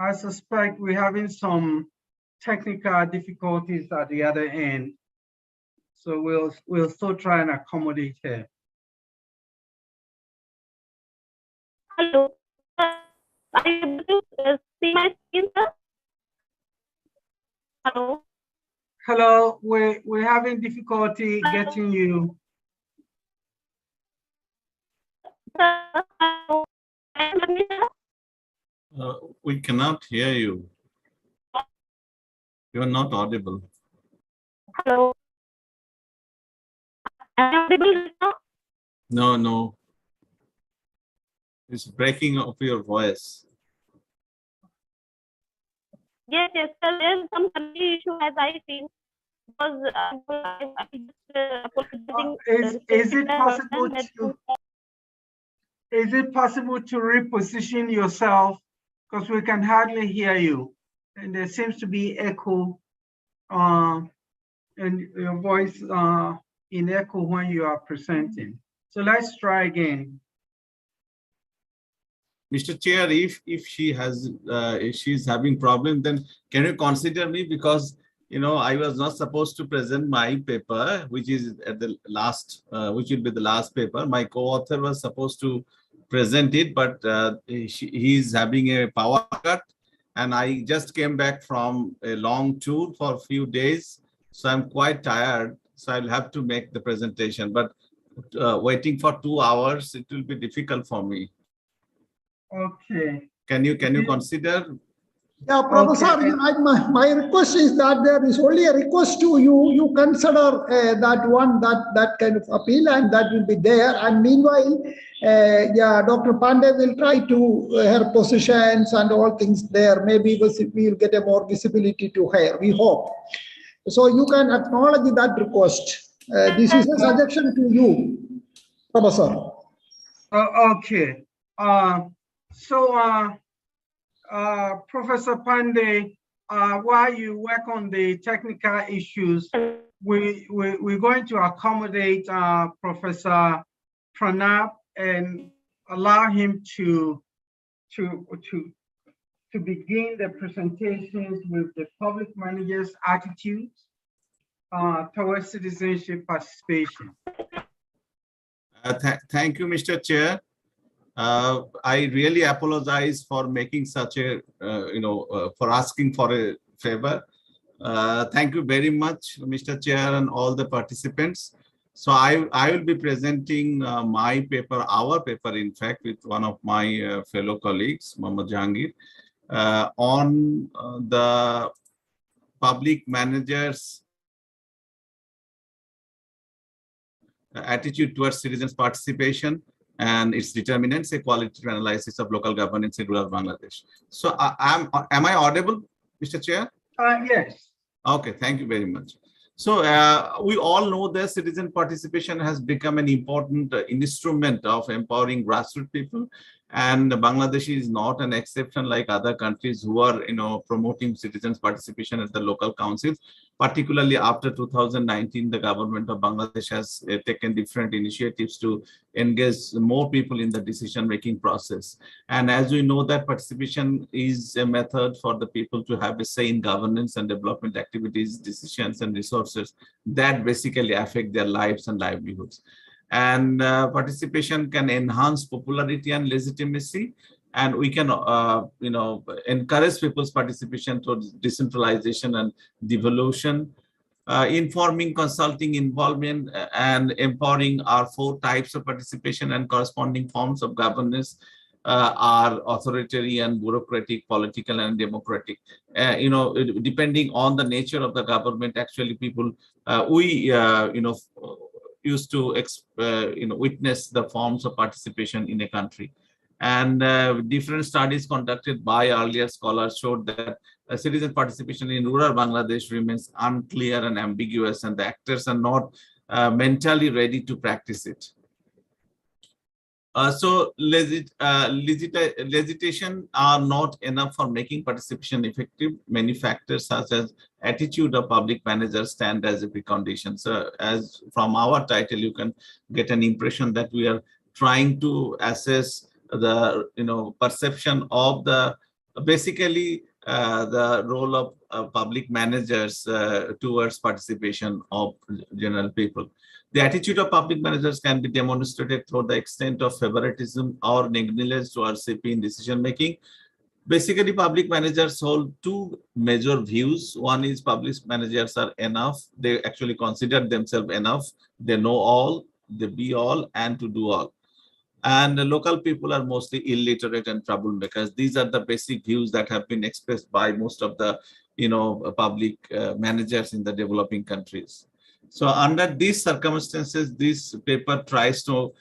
I suspect we're having some technical difficulties at the other end. So we'll still try and accommodate her. Hello. Are you able to see my screen, sir? Hello. Hello, we're having difficulty getting you. We cannot hear you. You are not audible. Hello. Am I audible now? No, no. It's breaking of your voice. Yes, yes, sir. There's some country issue as I see. Because Is it possible to reposition yourself? Because we can hardly hear you. And there seems to be echo and your voice in echo when you are presenting. So let's try again. Mr. Chair, if she has if she's having problem, then can you consider me, because I was not supposed to present my paper, which is at the last, which will be the last paper. My co-author was supposed to present it, but he's having a power cut, and I just came back from a long tour for a few days, so I'm quite tired. So I'll have to make the presentation, but waiting for 2 hours, it will be difficult for me. Okay. Can you consider? Yeah, Professor, Okay. my request is that there is only a request to you. You consider that kind of appeal, and that will be there. And meanwhile, Dr. Pandey will try to her positions and all things there. Maybe we'll get a more visibility to her. We hope. So you can acknowledge that request. This is a suggestion to you, Professor. Okay. Professor Pandey, while you work on the technical issues, we're going to accommodate Professor Pranab and allow him to begin the presentations with the public manager's attitudes towards citizenship participation. Thank you, Mr. Chair. I really apologize for making such a, for asking for a favor. Thank you very much, Mr. Chair, and all the participants. So I will be presenting my paper, our paper, in fact, with one of my fellow colleagues, Mohammad Jahangir, on the public managers' attitude towards citizens' participation and its determinants, a qualitative analysis of local governance in rural Bangladesh. So am I audible, Mr. Chair? Yes. Okay, thank you very much. So we all know that citizen participation has become an important instrument of empowering grassroots people, and Bangladesh is not an exception like other countries who are promoting citizens participation at the local councils. Particularly after 2019, the government of Bangladesh has taken different initiatives to engage more people in the decision-making process. And as we know, that participation is a method for the people to have a say in governance and development activities, decisions, and resources that basically affect their lives and livelihoods. And participation can enhance popularity and legitimacy, and we can encourage people's participation towards decentralization and devolution. informing, consulting, involvement, and empowering are 4 types of participation, and corresponding forms of governance are authoritarian, bureaucratic, political, and democratic. Depending on the nature of the government, actually people, used to witness the forms of participation in a country. And different studies conducted by earlier scholars showed that citizen participation in rural Bangladesh remains unclear and ambiguous, and the actors are not mentally ready to practice it. So legislation are not enough for making participation effective. Many factors such as attitude of public managers stand as a precondition. So as from our title, you can get an impression that we are trying to assess the perception of the basically the role of public managers towards participation of general people. The attitude of public managers can be demonstrated through the extent of favoritism or negligence towards CP in decision making. Basically, public managers hold 2 major views. One is public managers are enough. They actually consider themselves enough. They know all, they be all, and to do all. And the local people are mostly illiterate and troublemakers. These are the basic views that have been expressed by most of the public managers in the developing countries. So under these circumstances, this paper tries to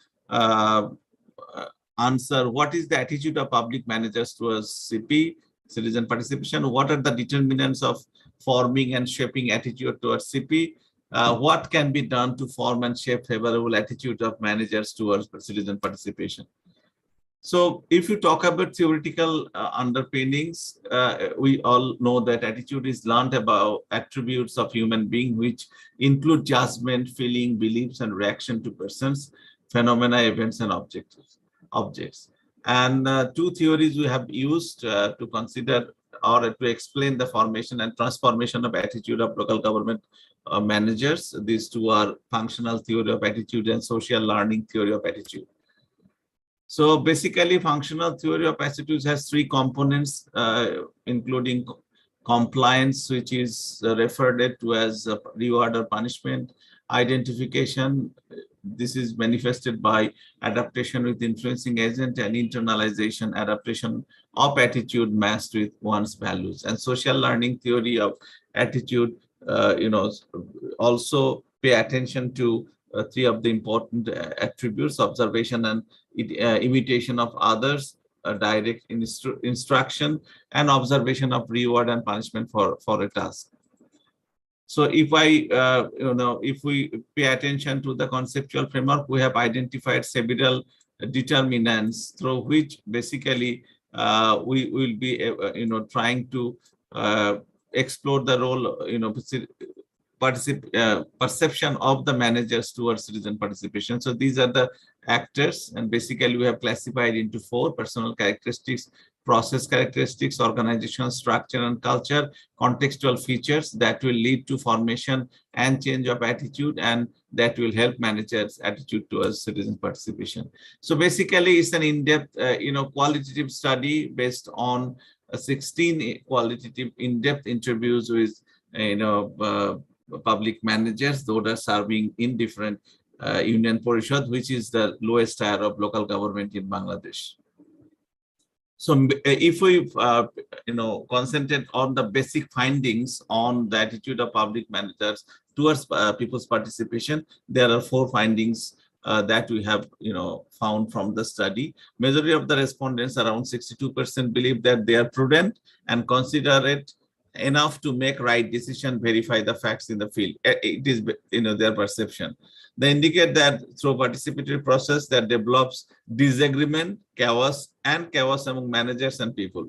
answer what is the attitude of public managers towards CP, citizen participation, what are the determinants of forming and shaping attitude towards CP, what can be done to form and shape favorable attitude of managers towards citizen participation. So if you talk about theoretical underpinnings, we all know that attitude is learned about attributes of human being, which include judgment, feeling, beliefs, and reaction to persons, phenomena, events, and objects. And 2 theories we have used to consider or to explain the formation and transformation of attitude of local government managers. These 2 are functional theory of attitude and social learning theory of attitude. So basically, functional theory of attitudes has 3 components, including compliance, which is referred to as reward or punishment, identification. This is manifested by adaptation with influencing agent, and internalization, adaptation of attitude matched with one's values. And social learning theory of attitude, also pay attention to 3 of the important attributes: observation and imitation of others, direct instruction, and observation of reward and punishment for a task. So if if we pay attention to the conceptual framework, we have identified several determinants through which basically we will be trying to explore the role, perception of the managers towards citizen participation. So these are the actors, and basically we have classified into 4: personal characteristics, process characteristics, organizational structure and culture, contextual features that will lead to formation and change of attitude, and that will help managers' attitude towards citizen participation. So basically it's an in-depth, qualitative study based on 16 qualitative in-depth interviews with, public managers, those are serving in different Union Parishad, which is the lowest tier of local government in Bangladesh. So if we concentrate on the basic findings on the attitude of public managers towards people's participation, there are 4 findings that we have found from the study. Majority of the respondents, around 62%, believe that they are prudent and considerate enough to make right decision, verify the facts in the field. It is their perception. They indicate that through participatory process that develops disagreement, chaos among managers and people.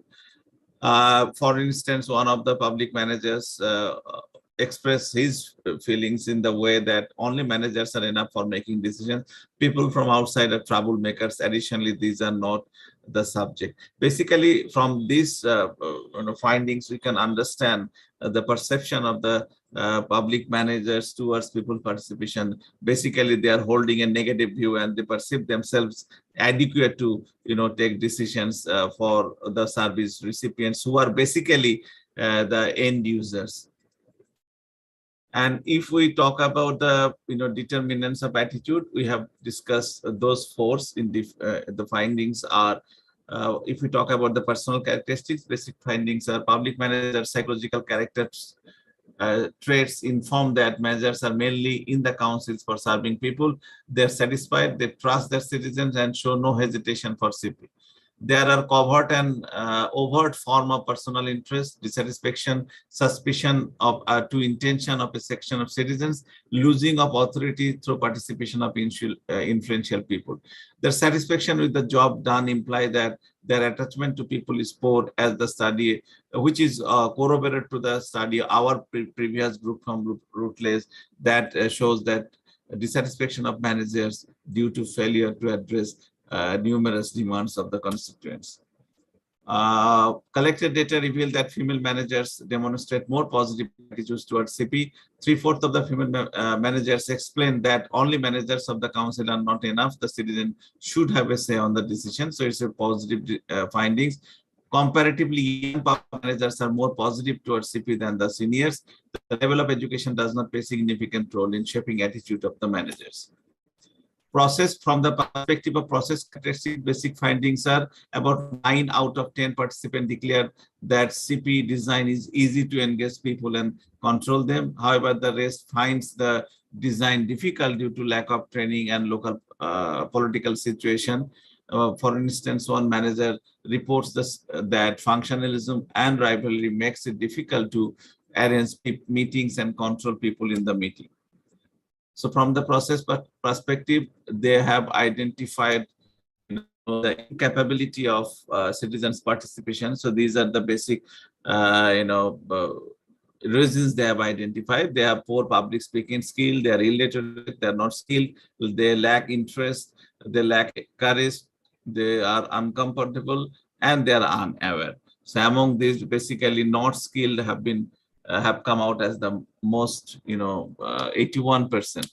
For instance, one of the public managers expressed his feelings in the way that only managers are enough for making decisions. People from outside are troublemakers. Additionally, these are not the subject. Basically, from these findings, we can understand the perception of the public managers towards people participation. Basically, they are holding a negative view, and they perceive themselves adequate to take decisions for the service recipients, who are basically the end users. And if we talk about the determinants of attitude, we have discussed those four. In the findings are, if we talk about the personal characteristics, basic findings are public manager psychological characters traits inform that managers are mainly in the councils for serving people. They're satisfied, they trust their citizens, and show no hesitation for CP. There are covert and overt form of personal interest, dissatisfaction, suspicion of to intention of a section of citizens, losing of authority through participation of influential people. Their satisfaction with the job done imply that their attachment to people is poor, as the study, which is corroborated to the study, our previous group from Routledge, that shows that dissatisfaction of managers due to failure to address numerous demands of the constituents. Collected data reveal that female managers demonstrate more positive attitudes towards CP. 3/4 of the female managers explain that only managers of the council are not enough. The citizen should have a say on the decision. So it's a positive findings. Comparatively, young managers are more positive towards CP than the seniors. The level of education does not play a significant role in shaping attitude of the managers. Process, from the perspective of process characteristic, basic findings are about 9 out of 10 participants declare that CP design is easy to engage people and control them. However, the rest finds the design difficult due to lack of training and local political situation. For instance, one manager reports that functionalism and rivalry makes it difficult to arrange meetings and control people in the meeting. So from the process perspective, they have identified the incapability of citizens' participation. So these are the basic, reasons they have identified. They have poor public speaking skill, they are illiterate, they are not skilled, they lack interest, they lack courage, they are uncomfortable, and they are unaware. So among these, basically not skilled have come out as the most, 81%.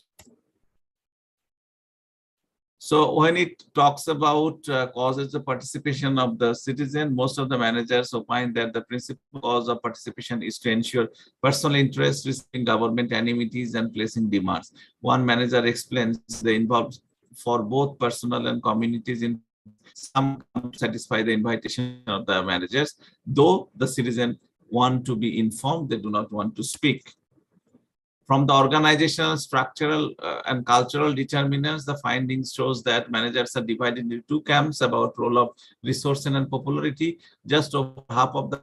So when it talks about causes of participation of the citizen, most of the managers find that the principal cause of participation is to ensure personal interest, restricting government amenities, and placing demands. One manager explains they involved for both personal and communities in some satisfy the invitation of the managers, though the citizen want to be informed, they do not want to speak. From the organizational, structural, and cultural determinants, the findings shows that managers are divided into 2 camps about role of resource and popularity. Just over half of the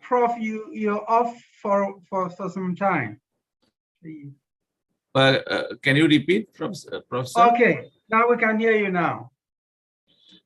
Prof, you're off for some time. Can you repeat, Professor? Okay, now we can hear you now.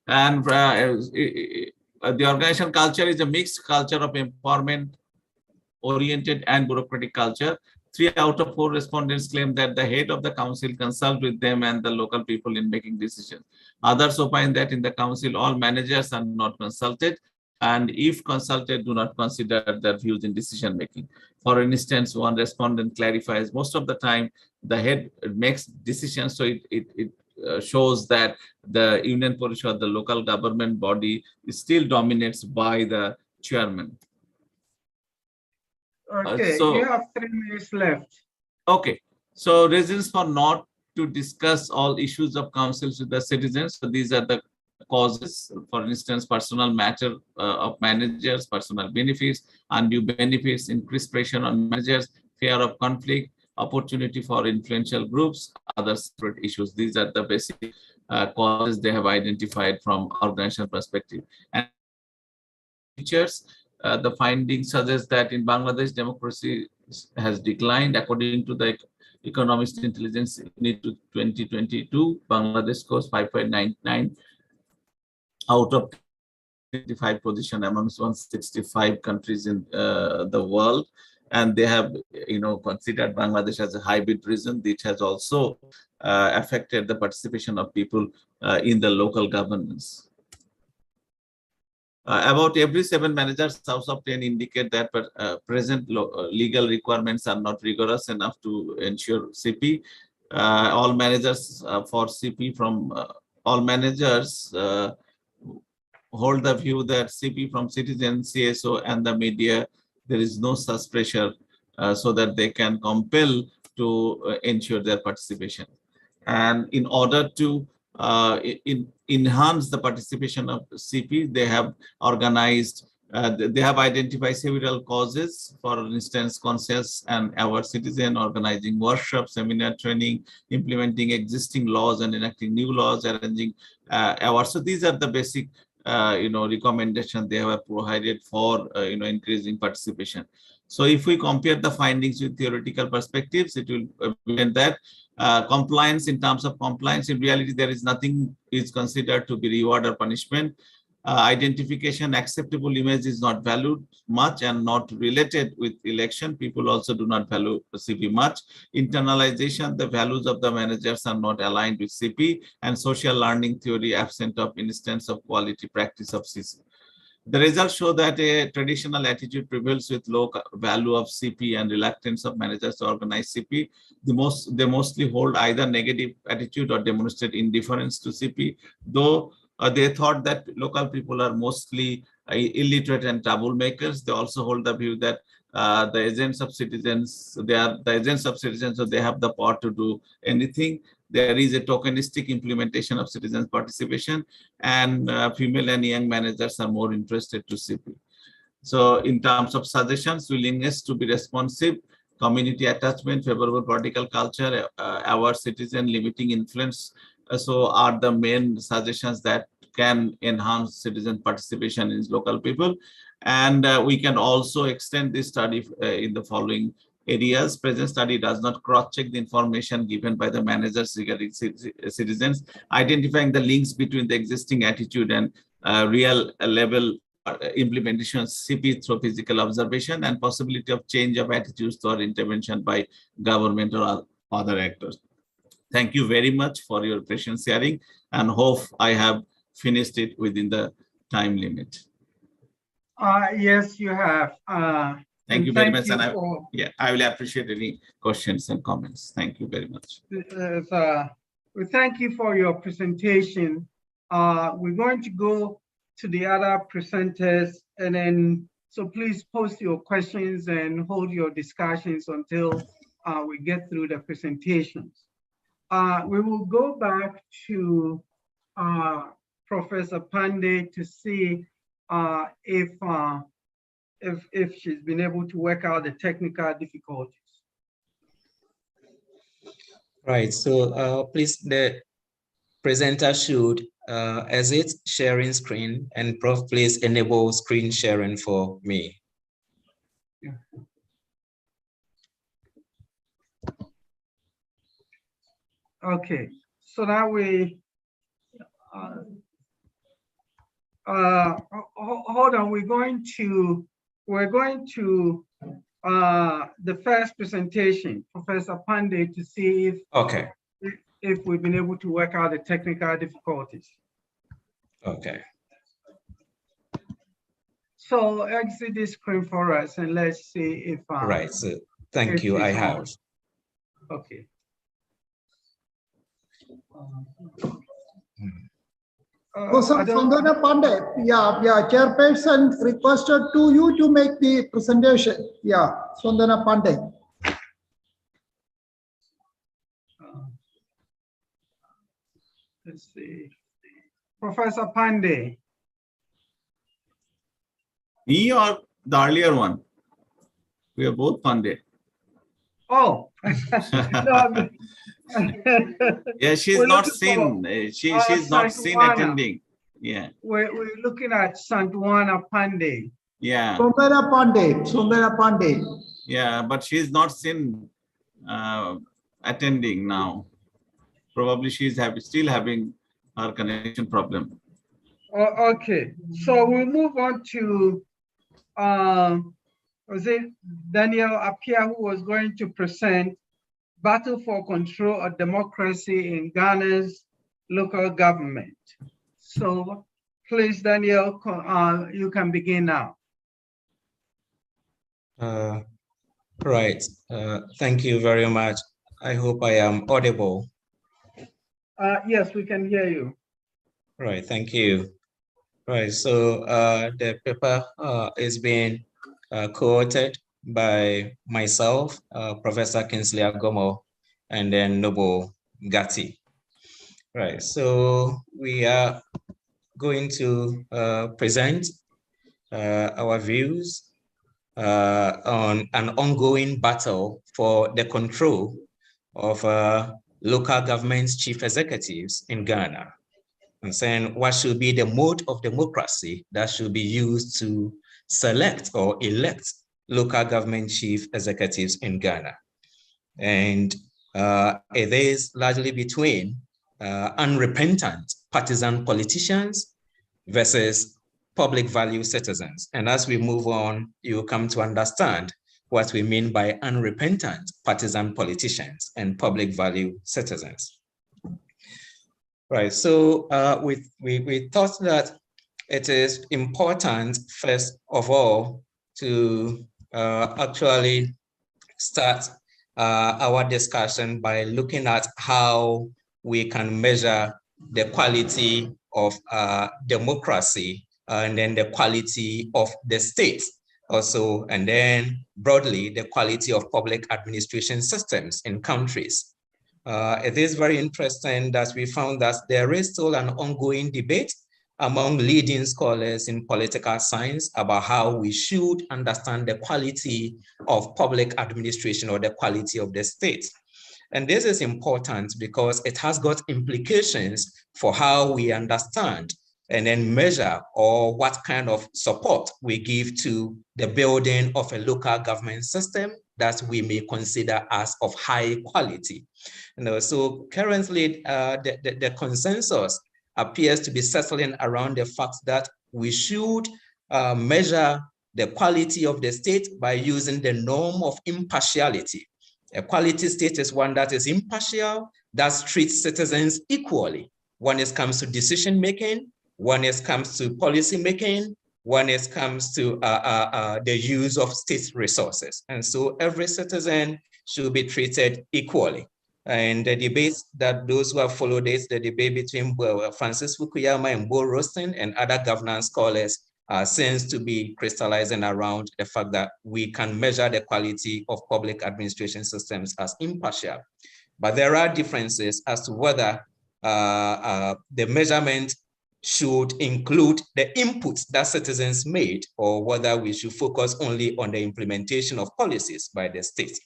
And the organizational culture is a mixed culture of empowerment-oriented and bureaucratic culture. 3 out of 4 respondents claim that the head of the council consult with them and the local people in making decisions. Others opine that in the council, all managers are not consulted, and if consulted, do not consider their views in decision making. For instance, one respondent clarifies most of the time the head makes decisions, so it shows that the Union Parishad, the local government body, still dominates by the chairman. Okay, you have 3 minutes left. Okay, so reasons for not to discuss all issues of councils with the citizens. So these are the causes. For instance, personal matter of managers, personal benefits, undue benefits, increased pressure on managers, fear of conflict, opportunity for influential groups, other separate issues. These are the basic causes they have identified from organizational perspective. And features, the findings suggest that in Bangladesh, democracy has declined. According to the Economist Intelligence Unit 2022, Bangladesh scores 5.99 out of 25 position amongst 165 countries in the world. and they have, considered Bangladesh as a hybrid region, which has also affected the participation of people in the local governance. About every 7 managers out of 10 indicate that present legal requirements are not rigorous enough to ensure CP. All managers for CP from all managers hold the view that CP from citizens, CSO, and the media, there is no such pressure so that they can compel to ensure their participation. And in order to enhance the participation of CP, they have organized, they have identified several causes, for instance, conscious and aware citizen, organizing workshops, seminar training, implementing existing laws and enacting new laws, arranging awards. So these are the basic recommendations they have provided for increasing participation. So if we compare the findings with theoretical perspectives, it will mean that compliance, in terms of compliance, in reality there is nothing is considered to be reward or punishment. Identification, acceptable image is not valued much and not related with election. People also do not value CP much. Internalization, the values of the managers are not aligned with CP, and social learning theory absent of instance of quality practice of CP. The results show that a traditional attitude prevails with low value of CP and reluctance of managers to organize CP. They mostly hold either negative attitude or demonstrate indifference to CP, though they thought that local people are mostly illiterate and troublemakers. They also hold the view that the agents of citizens, they are the agents of citizens, so they have the power to do anything. There is a tokenistic implementation of citizens' participation, and female and young managers are more interested to CP. So in terms of suggestions, willingness to be responsive, community attachment, favorable political culture, our citizen, limiting influence, so are the main suggestions that can enhance citizen participation in local people. And we can also extend this study in the following areas. Present study does not cross-check the information given by the managers regarding citizens, identifying the links between the existing attitude and real level implementation of CP through physical observation, and possibility of change of attitudes or intervention by government or other actors. Thank you very much for your patient sharing, and hope I have finished it within the time limit. Yes, you have. Thank you very much, and I will appreciate any questions and comments. Thank you very much. We thank you for your presentation. We're going to go to the other presenters, and then so please post your questions and hold your discussions until we get through the presentations. We will go back to Professor Pandey to see if she's been able to work out the technical difficulties. Right, so please, the presenter should exit sharing screen, and Prof, please enable screen sharing for me. Yeah. Okay, so now we, hold on, we're going to the first presentation, Professor Pandey, to see if we've been able to work out the technical difficulties. Okay. So exit this screen for us and let's see if. Right, so thank you, I have. Okay. Sondana Pandey, chairperson requested to you to make the presentation. Yeah, Sondana Pandey. Let's see. Professor Pandey. Me or the earlier one? We are both Pandey. Oh. No, yeah, she's not seen. She's not seen attending. Yeah. We're looking at Santwana Pandey. Yeah. Sondana Pandey. Yeah, but she's not seen attending now. Probably she's still having her connection problem. Okay, so we'll move on to was it Daniel Apia who was going to present Battle for Control of Democracy in Ghana's Local Government. So please, Daniel, you can begin now. Right. Thank you very much. I hope I am audible. Yes, we can hear you. Right. Thank you. Right. So the paper is being co-authored by myself, Professor Kingsley Agomo, and then Noble Gatti. Right. So we are going to present our views on an ongoing battle for the control of local government's chief executives in Ghana, and saying what should be the mode of democracy that should be used to select or elect local government chief executives in Ghana. And it is largely between unrepentant partisan politicians versus public value citizens. And as we move on, you come to understand what we mean by unrepentant partisan politicians and public value citizens. Right, so we thought that it is important, first of all, to actually start our discussion by looking at how we can measure the quality of democracy and then the quality of the state also, and then broadly, the quality of public administration systems in countries. It is very interesting that we found that there is still an ongoing debate among leading scholars in political science about how we should understand the quality of public administration or the quality of the state. And this is important because it has got implications for how we understand and then measure or what kind of support we give to the building of a local government system that we may consider as of high quality. So currently the consensus appears to be settling around the fact that we should measure the quality of the state by using the norm of impartiality. A quality state is one that is impartial, that treats citizens equally when it comes to decision making, when it comes to policy making, when it comes to the use of state resources. And so every citizen should be treated equally. And the debates that those who have followed this, the debate between Francis Fukuyama and Bo Rosten and other governance scholars seems to be crystallizing around the fact that we can measure the quality of public administration systems as impartial. But there are differences as to whether the measurement should include the inputs that citizens made or whether we should focus only on the implementation of policies by the state.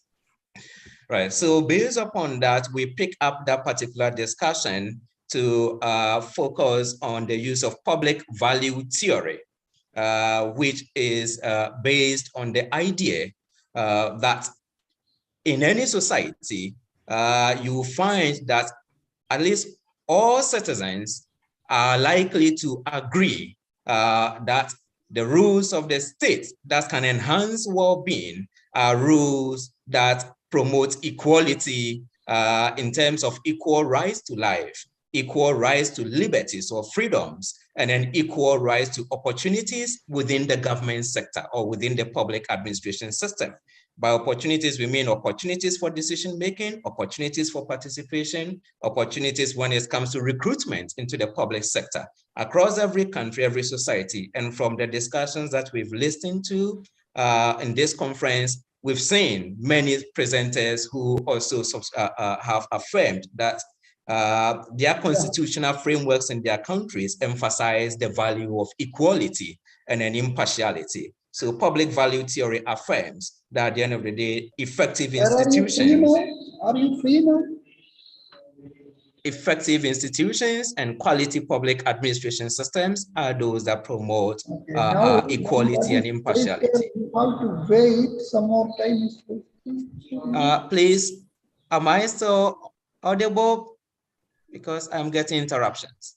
Right, so based upon that, we pick up that particular discussion to focus on the use of public value theory, which is based on the idea that in any society, you find that at least all citizens are likely to agree that the rules of the state that can enhance well-being are rules that promote equality in terms of equal rights to life, equal rights to liberties or freedoms, and then equal rights to opportunities within the government sector or within the public administration system. By opportunities, we mean opportunities for decision-making, opportunities for participation, opportunities when it comes to recruitment into the public sector across every country, every society. And from the discussions that we've listened to in this conference, we've seen many presenters who also have affirmed that their constitutional frameworks in their countries emphasize the value of equality and an impartiality. So public value theory affirms that at the end of the day, effective institutions, Are you free now? Effective institutions and quality public administration systems are those that promote equality and impartiality. You have to wait some more time. Please, am I still audible? Because I'm getting interruptions.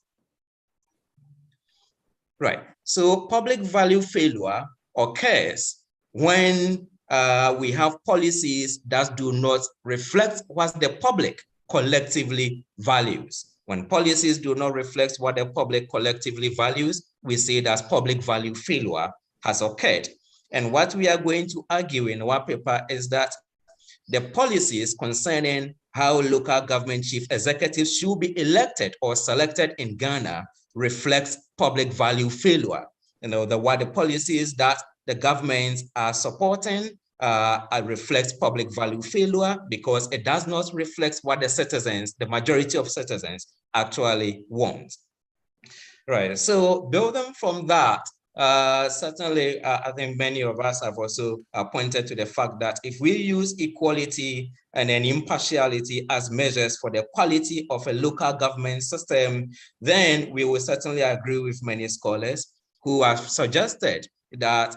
Right, so public value failure occurs when we have policies that do not reflect what the public collectively values. When policies do not reflect what the public collectively values, we say that public value failure has occurred. And what we are going to argue in our paper is that the policies concerning how local government chief executives should be elected or selected in Ghana reflects public value failure. What the policies that the governments are supporting reflects public value failure because it does not reflect what the citizens, the majority of citizens, actually want. Right, so building from that, certainly, I think many of us have also pointed to the fact that if we use equality and then impartiality as measures for the quality of a local government system, then we will certainly agree with many scholars who have suggested that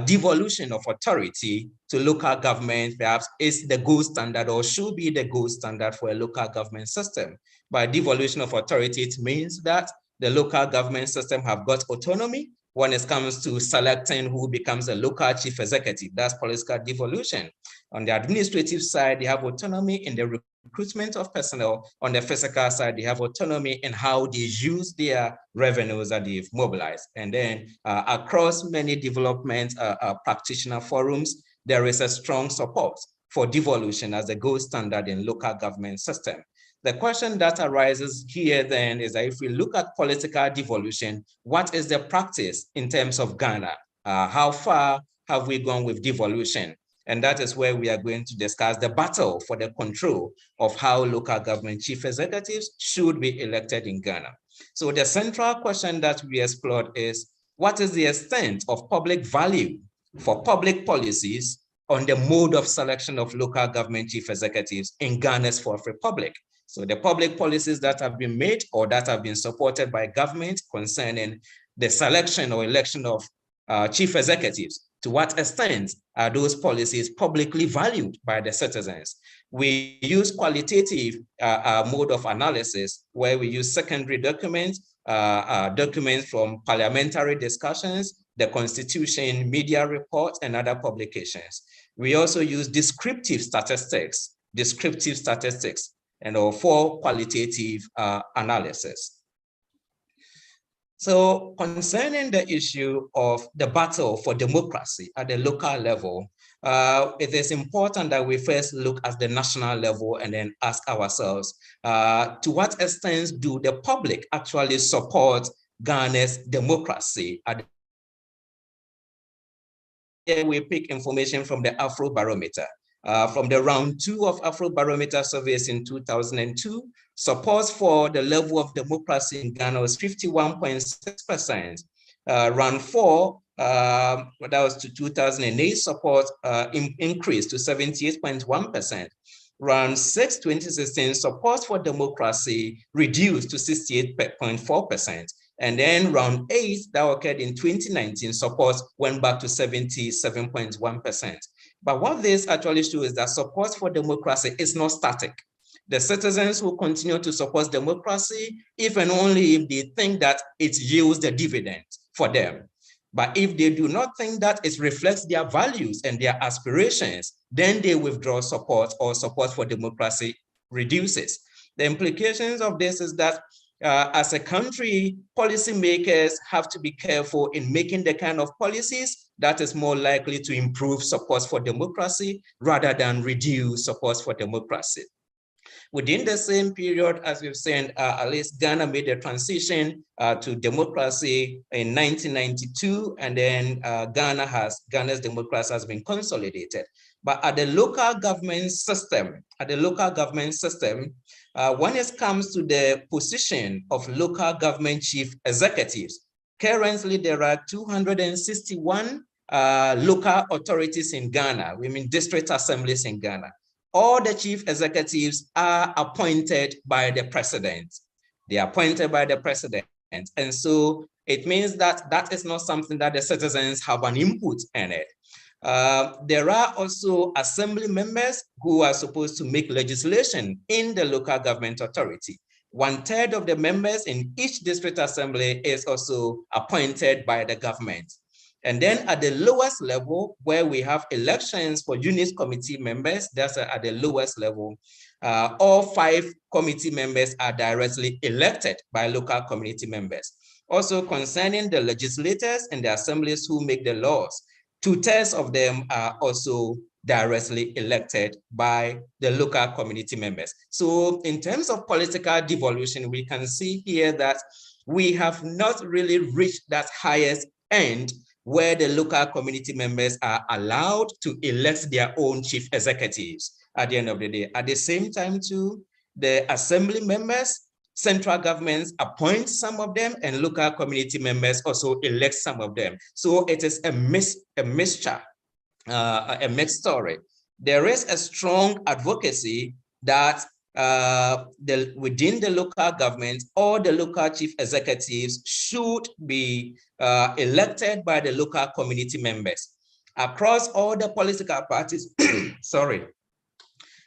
devolution of authority to local government perhaps is the gold standard or should be the gold standard for a local government system. By devolution of authority, it means that the local government system have got autonomy when it comes to selecting who becomes a local chief executive. That's political devolution. On the administrative side, they have autonomy in the recruitment of personnel. On the fiscal side, they have autonomy in how they use their revenues that they've mobilized. And then across many development practitioner forums, there is a strong support for devolution as a gold standard in local government system. The question that arises here then is that if we look at political devolution, what is the practice in terms of Ghana? How far have we gone with devolution? And that is where we are going to discuss the battle for the control of how local government chief executives should be elected in Ghana. So the central question that we explored is, what is the extent of public value for public policies on the mode of selection of local government chief executives in Ghana's Fourth Republic? So the public policies that have been made or that have been supported by government concerning the selection or election of chief executives, to what extent are those policies publicly valued by the citizens? We use qualitative mode of analysis where we use secondary documents, documents from parliamentary discussions, the Constitution, media reports, and other publications. We also use descriptive statistics, and for qualitative analysis. So concerning the issue of the battle for democracy at the local level, it is important that we first look at the national level and then ask ourselves, to what extent do the public actually support Ghana's democracy? Here we pick information from the Afrobarometer. From the round 2 of Afrobarometer surveys in 2002, support for the level of democracy in Ghana was 51.6%. Round 4, that was to 2008, support increased to 78.1%. Round 6, 2016, support for democracy reduced to 68.4%. And then round 8, that occurred in 2019, support went back to 77.1%. But what this actually shows is that support for democracy is not static. The citizens will continue to support democracy if and only if they think that it yields the dividend for them. But if they do not think that it reflects their values and their aspirations, then they withdraw support or support for democracy reduces. The implications of this is that as a country, policymakers have to be careful in making the kind of policies that is more likely to improve support for democracy rather than reduce support for democracy. Within the same period, as we've said, at least Ghana made a transition to democracy in 1992, and then Ghana's democracy has been consolidated. But at the local government system, when it comes to the position of local government chief executives, currently there are 261 local authorities in Ghana, we mean district assemblies in Ghana. All the chief executives are appointed by the president. They are appointed by the president. And so it means that that is not something that the citizens have an input in it. There are also assembly members who are supposed to make legislation in the local government authority. 1/3 of the members in each district assembly is also appointed by the government. And then at the lowest level, where we have elections for unit committee members, that's at the lowest level, all 5 committee members are directly elected by local community members. Also concerning the legislators and the assemblies who make the laws, 2/3 of them are also directly elected by the local community members. So in terms of political devolution, we can see here that we have not really reached that highest end where the local community members are allowed to elect their own chief executives at the end of the day. At the same time too, the assembly members, central governments appoint some of them, and local community members also elect some of them. So it is a mixture, a mixed story. There is a strong advocacy that within the local government, all the local chief executives should be elected by the local community members. Across all the political parties,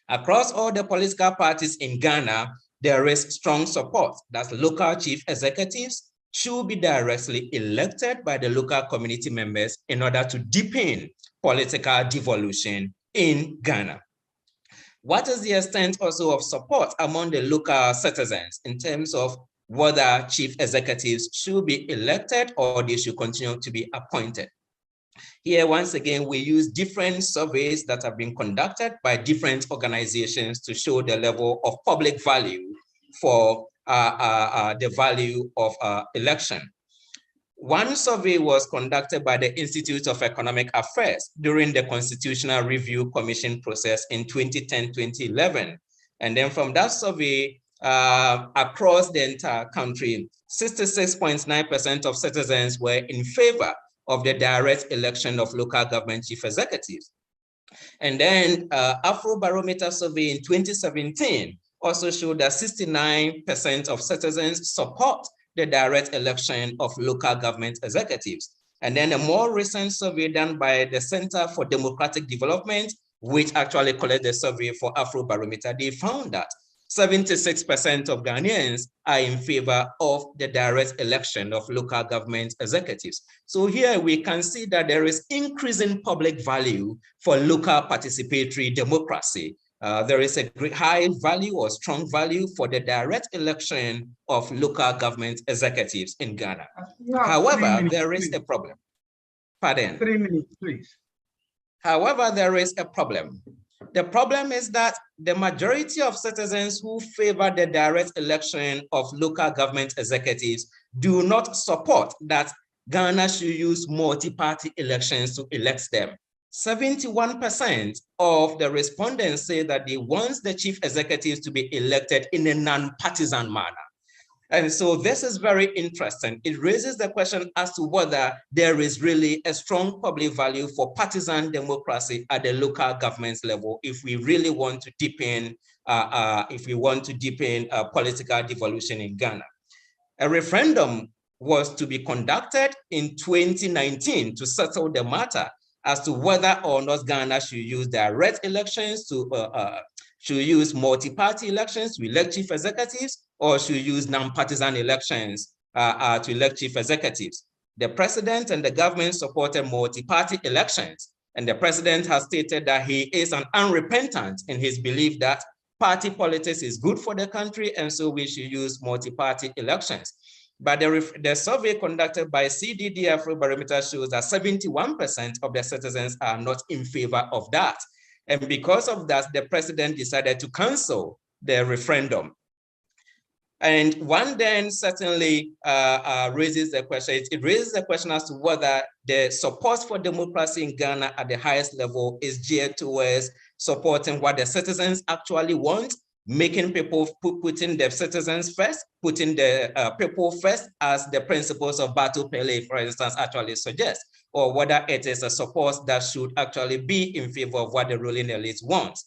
across all the political parties in Ghana, there is strong support that local chief executives should be directly elected by the local community members in order to deepen political devolution in Ghana. What is the extent also of support among the local citizens in terms of whether chief executives should be elected or they should continue to be appointed? Here, once again, we use different surveys that have been conducted by different organizations to show the level of public value for the value of election. One survey was conducted by the Institute of Economic Affairs during the Constitutional Review Commission process in 2010-2011. And then from that survey, across the entire country, 66.9% of citizens were in favor of the direct election of local government chief executives. And then Afrobarometer survey in 2017 also showed that 69% of citizens support the direct election of local government executives. And then a more recent survey done by the Center for Democratic Development, which actually collected the survey for Afrobarometer, they found that 76% of Ghanaians are in favor of the direct election of local government executives. So here we can see that there is increasing public value for local participatory democracy. There is a great high value or strong value for the direct election of local government executives in Ghana. However, there is a problem. Pardon? 3 minutes, please. However, there is a problem. The problem is that the majority of citizens who favor the direct election of local government executives do not support that Ghana should use multi-party elections to elect them. 71% of the respondents say that they want the chief executives to be elected in a non-partisan manner. And so this is very interesting. It raises the question as to whether there is really a strong public value for partisan democracy at the local government level if we really want to deepen, political devolution in Ghana. A referendum was to be conducted in 2019 to settle the matter as to whether or not Ghana should use direct elections should use multi-party elections to elect chief executives, or should use non-partisan elections to elect chief executives. The president and the government supported multi-party elections, and the president has stated that he is an unrepentant in his belief that party politics is good for the country, and so we should use multi-party elections. But the survey conducted by CDD Afrobarometer shows that 71% of the citizens are not in favor of that. And because of that, the president decided to cancel the referendum. And one then certainly raises the question, it raises the question as to whether the support for democracy in Ghana at the highest level is geared towards supporting what the citizens actually want, making people, putting the citizens first, putting the people first, as the principles of Battle Pele, for instance, actually suggest, or whether it is a support that should actually be in favor of what the ruling elites want.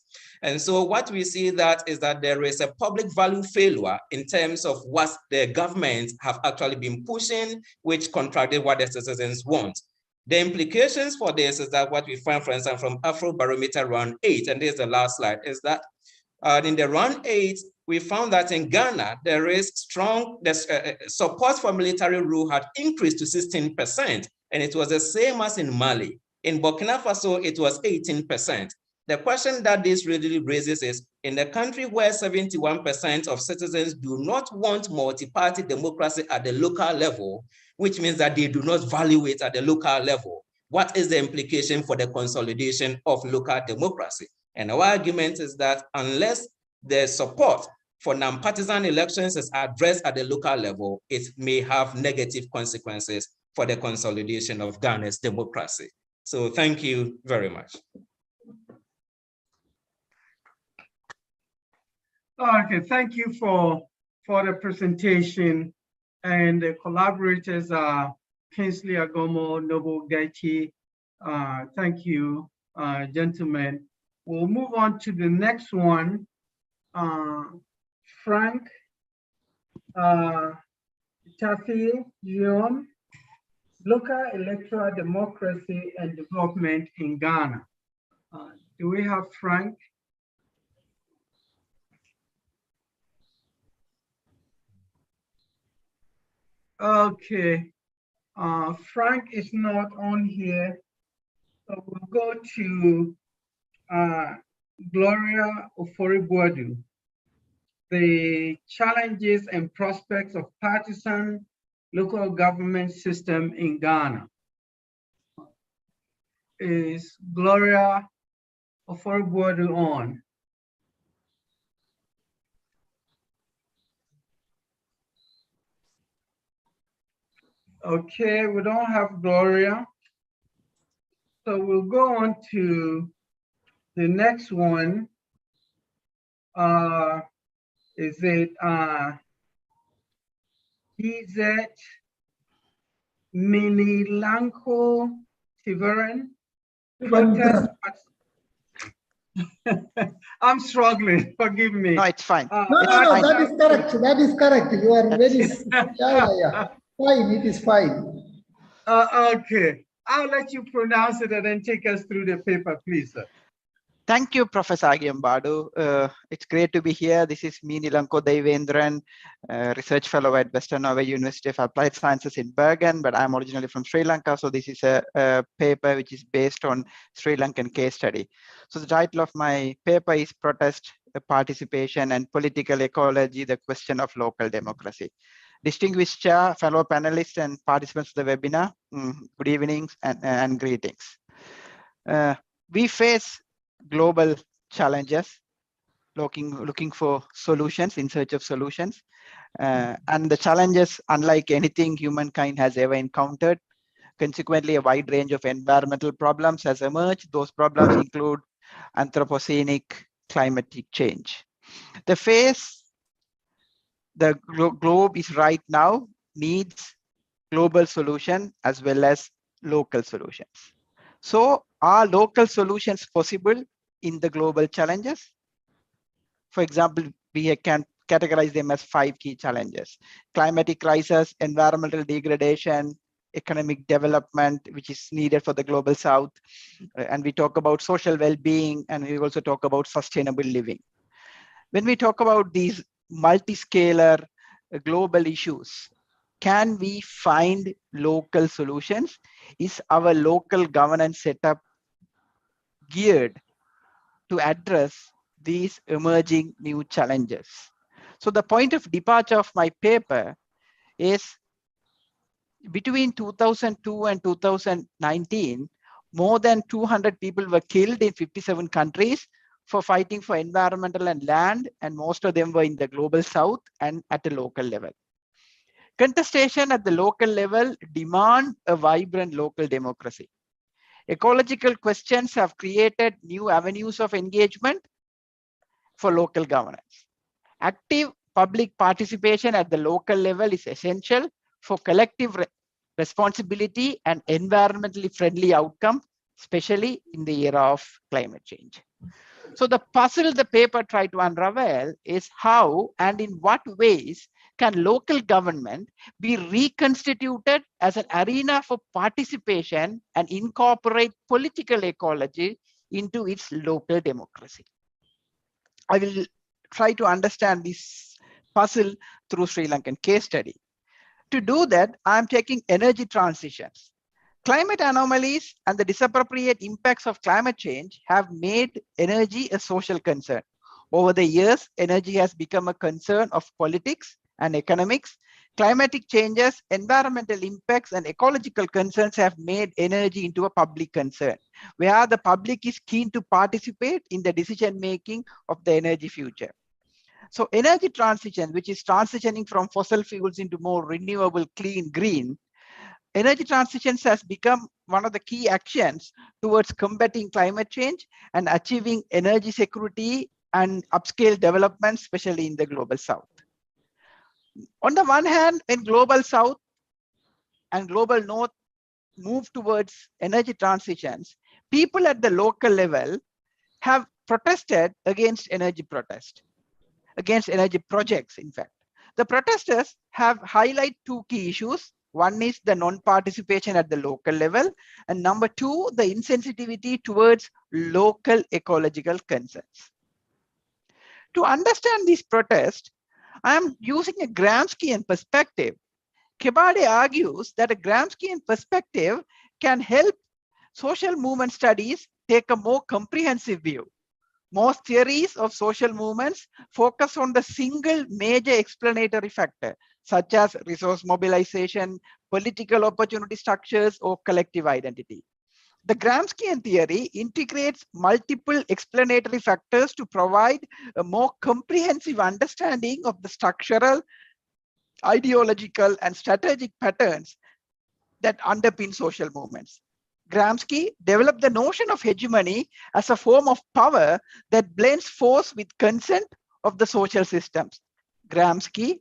And so what we see that is that there is a public value failure in terms of what the government have actually been pushing, which contradicted what the citizens want. The implications for this is that what we find, for instance, from Afrobarometer round 8, and this is the last slide, is that in the round 8, we found that in Ghana, there is strong support for military rule had increased to 16%, and it was the same as in Mali. In Burkina Faso, it was 18%. The question that this really raises is, in a country where 71% of citizens do not want multi-party democracy at the local level, which means that they do not value it at the local level, what is the implication for the consolidation of local democracy? And our argument is that unless the support for non-partisan elections is addressed at the local level, it may have negative consequences for the consolidation of Ghana's democracy. So thank you very much. Okay, thank you for the presentation. And the collaborators are Kingsley Agomo, Noble Gachi. Thank you, gentlemen. We'll move on to the next one. Frank Tafi Jion, Local Electoral Democracy and Development in Ghana. Do we have Frank? Okay, Frank is not on here, so we'll go to Gloria Ofori-Boadu, the challenges and prospects of partisan local government system in Ghana. Is Gloria Ofori-Boadu on? Okay, we don't have Gloria. So we'll go on to the next one. Is it DZ Minilanko Tiveran? I'm struggling, forgive me. No, it's fine. No, that is correct. That is correct. You are very, yeah. Fine, it is fine. Okay, I'll let you pronounce it and then take us through the paper, please, sir. Thank you, Professor Agiyambadu. It's great to be here. This is me, Nilanko Devendran, research fellow at Western Norway University of Applied Sciences in Bergen, but I'm originally from Sri Lanka. So this is a paper which is based on Sri Lankan case study. So the title of my paper is Protest, Participation and Political Ecology, the Question of Local Democracy. Distinguished chair, fellow panelists and participants of the webinar, good evenings and greetings. We face global challenges, looking for solutions, in search of solutions. And the challenges, unlike anything humankind has ever encountered. Consequently, a wide range of environmental problems has emerged. Those problems include anthropogenic climatic change. The globe is right now needs global solution as well as local solutions. So are local solutions possible in the global challenges? For example, we can categorize them as 5 key challenges: climatic crisis, environmental degradation, economic development, which is needed for the global south. And we talk about social well-being, and we also talk about sustainable living. When we talk about these multi-scalar global issues, can we find local solutions? Is our local governance setup geared to address these emerging new challenges? So the point of departure of my paper is between 2002 and 2019, more than 200 people were killed in 57 countries for fighting for environmental and land, and most of them were in the global south and at the local level. Contestation at the local level demand a vibrant local democracy. Ecological questions have created new avenues of engagement for local governance. Active public participation at the local level is essential for collective responsibility and environmentally friendly outcome, especially in the era of climate change. So the puzzle the paper tried to unravel is how and in what ways can local government be reconstituted as an arena for participation and incorporate political ecology into its local democracy. I will try to understand this puzzle through Sri Lankan case study. To do that, I'm taking energy transitions, Climate anomalies and the disappropriate impacts of climate change have made energy a social concern. Over the years, energy has become a concern of politics and economics. Climatic changes, environmental impacts, and ecological concerns have made energy into a public concern, where the public is keen to participate in the decision-making of the energy future. So energy transition, which is transitioning from fossil fuels into more renewable, clean, green, energy transitions has become one of the key actions towards combating climate change and achieving energy security and upscale development, especially in the global south. On the one hand, in global south and global north move towards energy transitions, people at the local level have protested against energy projects, in fact. The protesters have highlighted two key issues. One is the non-participation at the local level, and number two, the insensitivity towards local ecological concerns. To understand this protest, I am using a Gramscian perspective. Kebade argues that a Gramscian perspective can help social movement studies take a more comprehensive view. Most theories of social movements focus on the single major explanatory factor, such as resource mobilization, political opportunity structures, or collective identity. The Gramscian theory integrates multiple explanatory factors to provide a more comprehensive understanding of the structural, ideological, and strategic patterns that underpin social movements. Gramsci developed the notion of hegemony as a form of power that blends force with consent of the social systems. Gramsci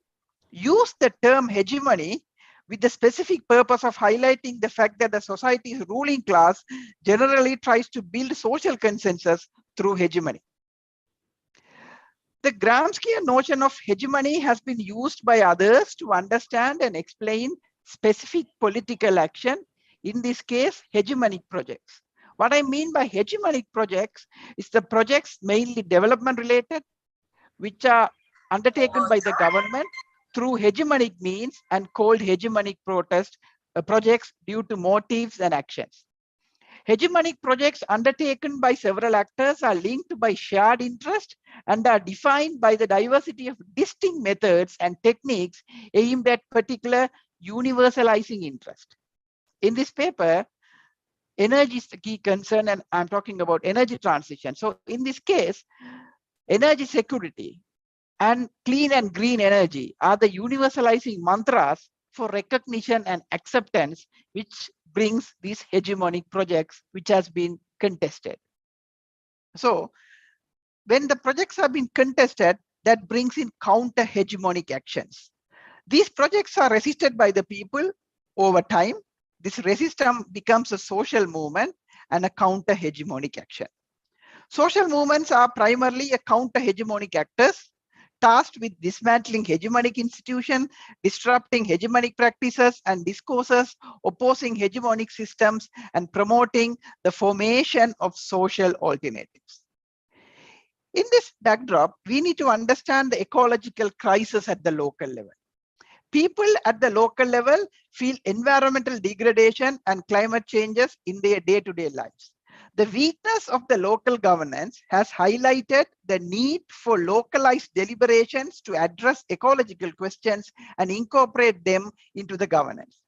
used the term hegemony with the specific purpose of highlighting the fact that the society's ruling class generally tries to build social consensus through hegemony. The Gramscian notion of hegemony has been used by others to understand and explain specific political action, in this case, hegemonic projects. What I mean by hegemonic projects is the projects mainly development related, which are undertaken by the government through hegemonic means and called hegemonic projects due to motives and actions. Hegemonic projects undertaken by several actors are linked by shared interest and are defined by the diversity of distinct methods and techniques aimed at particular universalizing interest. In this paper, energy is the key concern, and I'm talking about energy transition. So in this case, energy security and clean and green energy are the universalizing mantras for recognition and acceptance, which brings these hegemonic projects, which has been contested. So when the projects have been contested, that brings in counter hegemonic actions. These projects are resisted by the people over time. This resistance becomes a social movement and a counter hegemonic action. Social movements are primarily a counter hegemonic actors tasked with dismantling hegemonic institutions, disrupting hegemonic practices and discourses, opposing hegemonic systems, and promoting the formation of social alternatives. In this backdrop, we need to understand the ecological crisis at the local level. People at the local level feel environmental degradation and climate changes in their day-to-day lives. The weakness of the local governance has highlighted the need for localized deliberations to address ecological questions and incorporate them into the governance.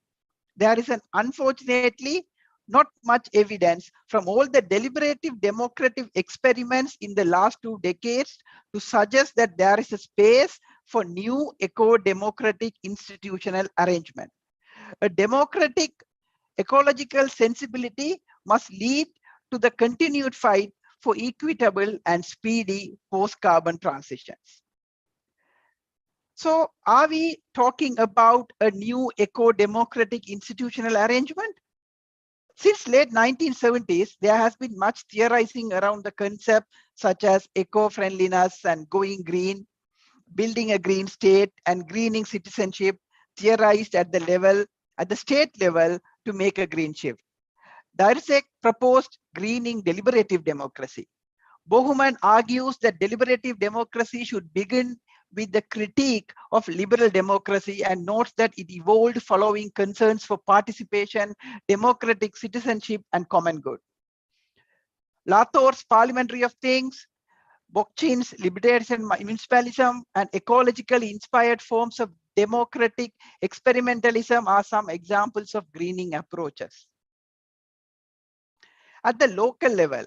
There is unfortunately not much evidence from all the deliberative democratic experiments in the last 2 decades to suggest that there is a space for new eco-democratic institutional arrangement. A democratic ecological sensibility must lead to the continued fight for equitable and speedy post-carbon transitions. So are we talking about a new eco-democratic institutional arrangement? Since late 1970s, there has been much theorizing around the concept such as eco-friendliness and going green, building a green state and greening citizenship, theorized at the state level to make a green shift. Dyerzek proposed greening deliberative democracy. Bohuman argues that deliberative democracy should begin with the critique of liberal democracy and notes that it evolved following concerns for participation, democratic citizenship, and common good. Lathor's Parliamentary of Things, Bockchin's Libertarian Municipalism, and ecologically inspired forms of democratic experimentalism are some examples of greening approaches. At the local level,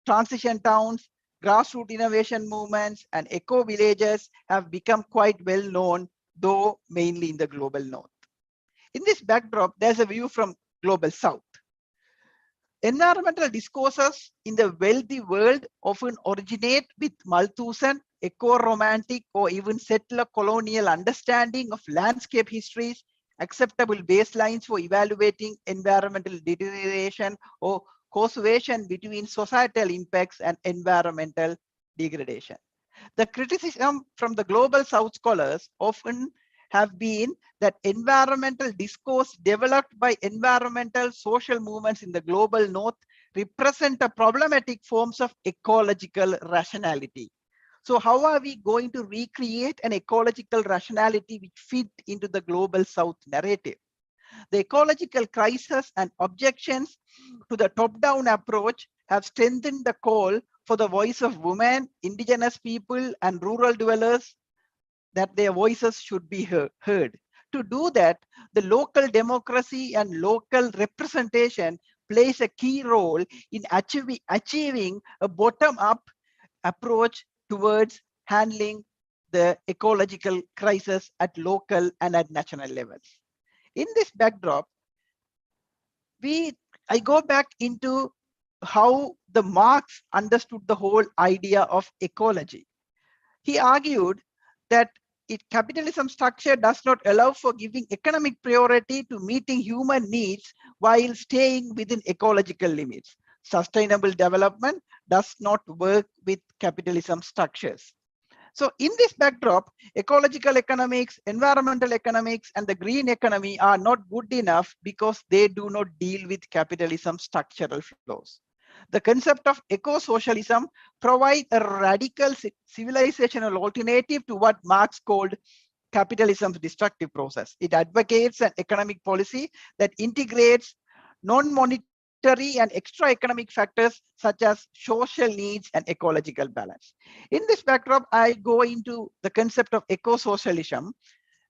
transition towns, grassroots innovation movements, and eco-villages have become quite well known, though mainly in the global north. In this backdrop, there's a view from global south. Environmental discourses in the wealthy world often originate with Malthusian, eco-romantic, or even settler colonial understanding of landscape histories, acceptable baselines for evaluating environmental deterioration or causation between societal impacts and environmental degradation. The criticism from the global south scholars often have been that environmental discourse developed by environmental social movements in the global north represent a problematic forms of ecological rationality. So how are we going to recreate an ecological rationality which fit into the global south narrative? The ecological crisis and objections to the top-down approach have strengthened the call for the voice of women, indigenous people, and rural dwellers, that their voices should be heard. To do that, the local democracy and local representation plays a key role in achieving a bottom-up approach towards handling the ecological crisis at local and at national levels. In this backdrop, I go back into how the Marx understood the whole idea of ecology. He argued that capitalism structure does not allow for giving economic priority to meeting human needs while staying within ecological limits. Sustainable development does not work with capitalism structures. So in this backdrop, ecological economics, environmental economics, and the green economy are not good enough because they do not deal with capitalism structural flaws. The concept of eco-socialism provides a radical civilizational alternative to what Marx called capitalism's destructive process. It advocates an economic policy that integrates non-monetary and extra economic factors such as social needs and ecological balance. In this backdrop, I go into the concept of eco-socialism,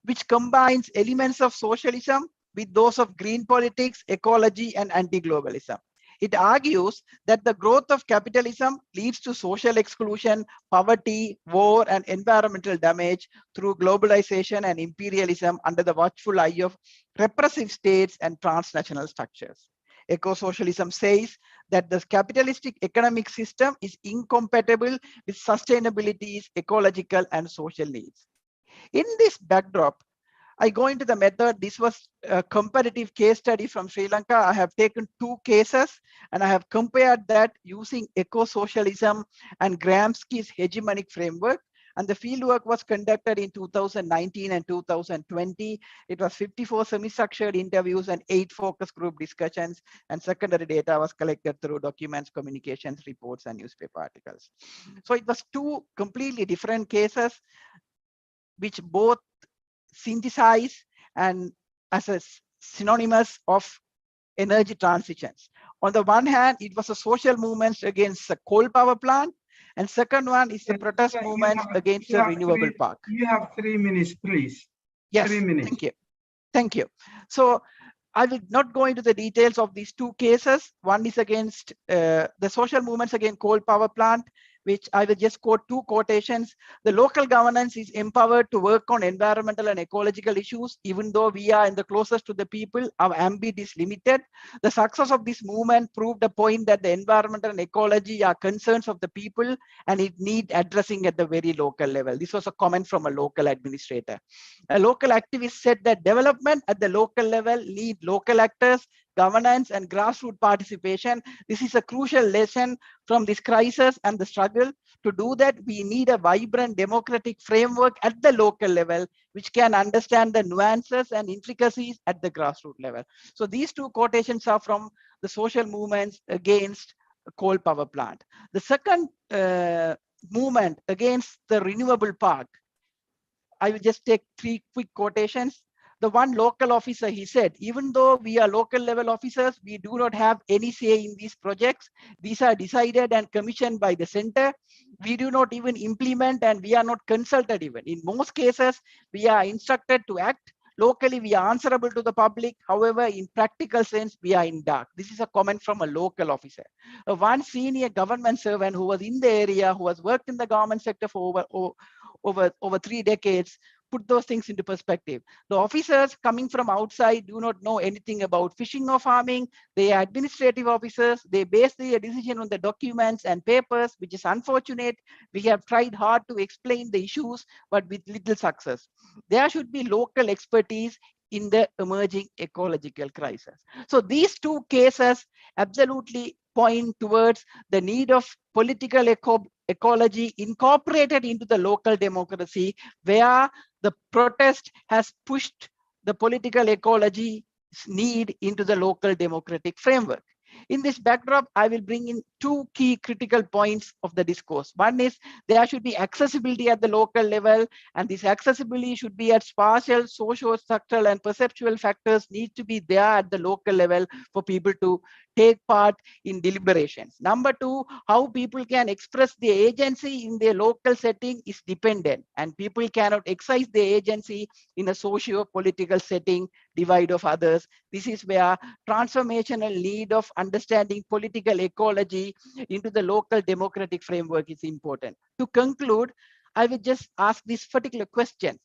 which combines elements of socialism with those of green politics, ecology, and anti-globalism. It argues that the growth of capitalism leads to social exclusion, poverty, war, and environmental damage through globalization and imperialism under the watchful eye of repressive states and transnational structures. Eco-socialism says that the capitalistic economic system is incompatible with sustainability's ecological and social needs. In this backdrop, I go into the method. This was a comparative case study from Sri Lanka. I have taken two cases and I have compared that using eco-socialism and Gramsci's hegemonic framework. And the fieldwork was conducted in 2019 and 2020. It was 54 semi-structured interviews and 8 focus group discussions, and secondary data was collected through documents, communications, reports, and newspaper articles. So it was two completely different cases, which both synthesize and as a synonymous of energy transitions. On the one hand, it was a social movement against a coal power plant, and second one is the protest movement against the renewable park. You have 3 minutes, please. Yes, 3 minutes. thank you. Thank you. So I will not go into the details of these two cases. One is against the social movements against coal power plant, which I will just quote two quotations. The local governance is empowered to work on environmental and ecological issues. Even though we are in the closest to the people, our ambit is limited. The success of this movement proved a point that the environmental and ecology are concerns of the people and it need addressing at the very local level. This was a comment from a local administrator. A local activist said that development at the local level need local actors, governance, and grassroots participation. This is a crucial lesson from this crisis and the struggle. To do that, we need a vibrant democratic framework at the local level, which can understand the nuances and intricacies at the grassroots level. So these two quotations are from the social movements against a coal power plant. The second movement against the renewable park I will just take 3 quick quotations. The one local officer, he said, even though we are local level officers, we do not have any say in these projects. These are decided and commissioned by the center. We do not even implement, and we are not consulted even. In most cases, we are instructed to act. Locally, we are answerable to the public. However, in practical sense, we are in dark. This is a comment from a local officer. One senior government servant who was in the area, who has worked in the government sector for over 3 decades, put those things into perspective. The officers coming from outside do not know anything about fishing or farming. They are administrative officers. They base their decision on the documents and papers, which is unfortunate. We have tried hard to explain the issues, but with little success. There should be local expertise in the emerging ecological crisis. So these 2 cases absolutely point towards the need of political ecology incorporated into the local democracy, where the protest has pushed the political ecology need into the local democratic framework. In this backdrop, I will bring in 2 key critical points of the discourse. One is there should be accessibility at the local level, and this accessibility should be at spatial, socio-structural, and perceptual factors need to be there at the local level for people to take part in deliberations. Number 2, how people can express their agency in their local setting is dependent, and people cannot exercise their agency in a socio-political setting, divide of others. This is where transformational need of understanding political ecology into the local democratic framework is important. To conclude, I will just ask this particular question.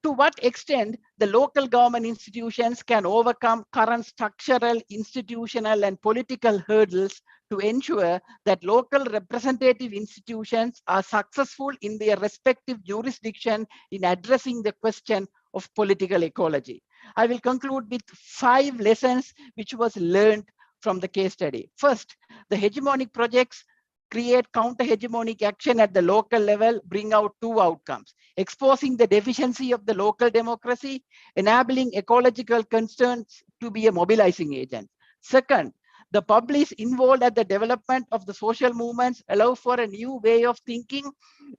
To what extent the local government institutions can overcome current structural, institutional, and political hurdles to ensure that local representative institutions are successful in their respective jurisdiction in addressing the question of political ecology? I will conclude with 5 lessons which was learned from the case study. First, the hegemonic projects create counter-hegemonic action at the local level, bring out 2 outcomes: exposing the deficiency of the local democracy, enabling ecological concerns to be a mobilizing agent. Second, the public involved at the development of the social movements allow for a new way of thinking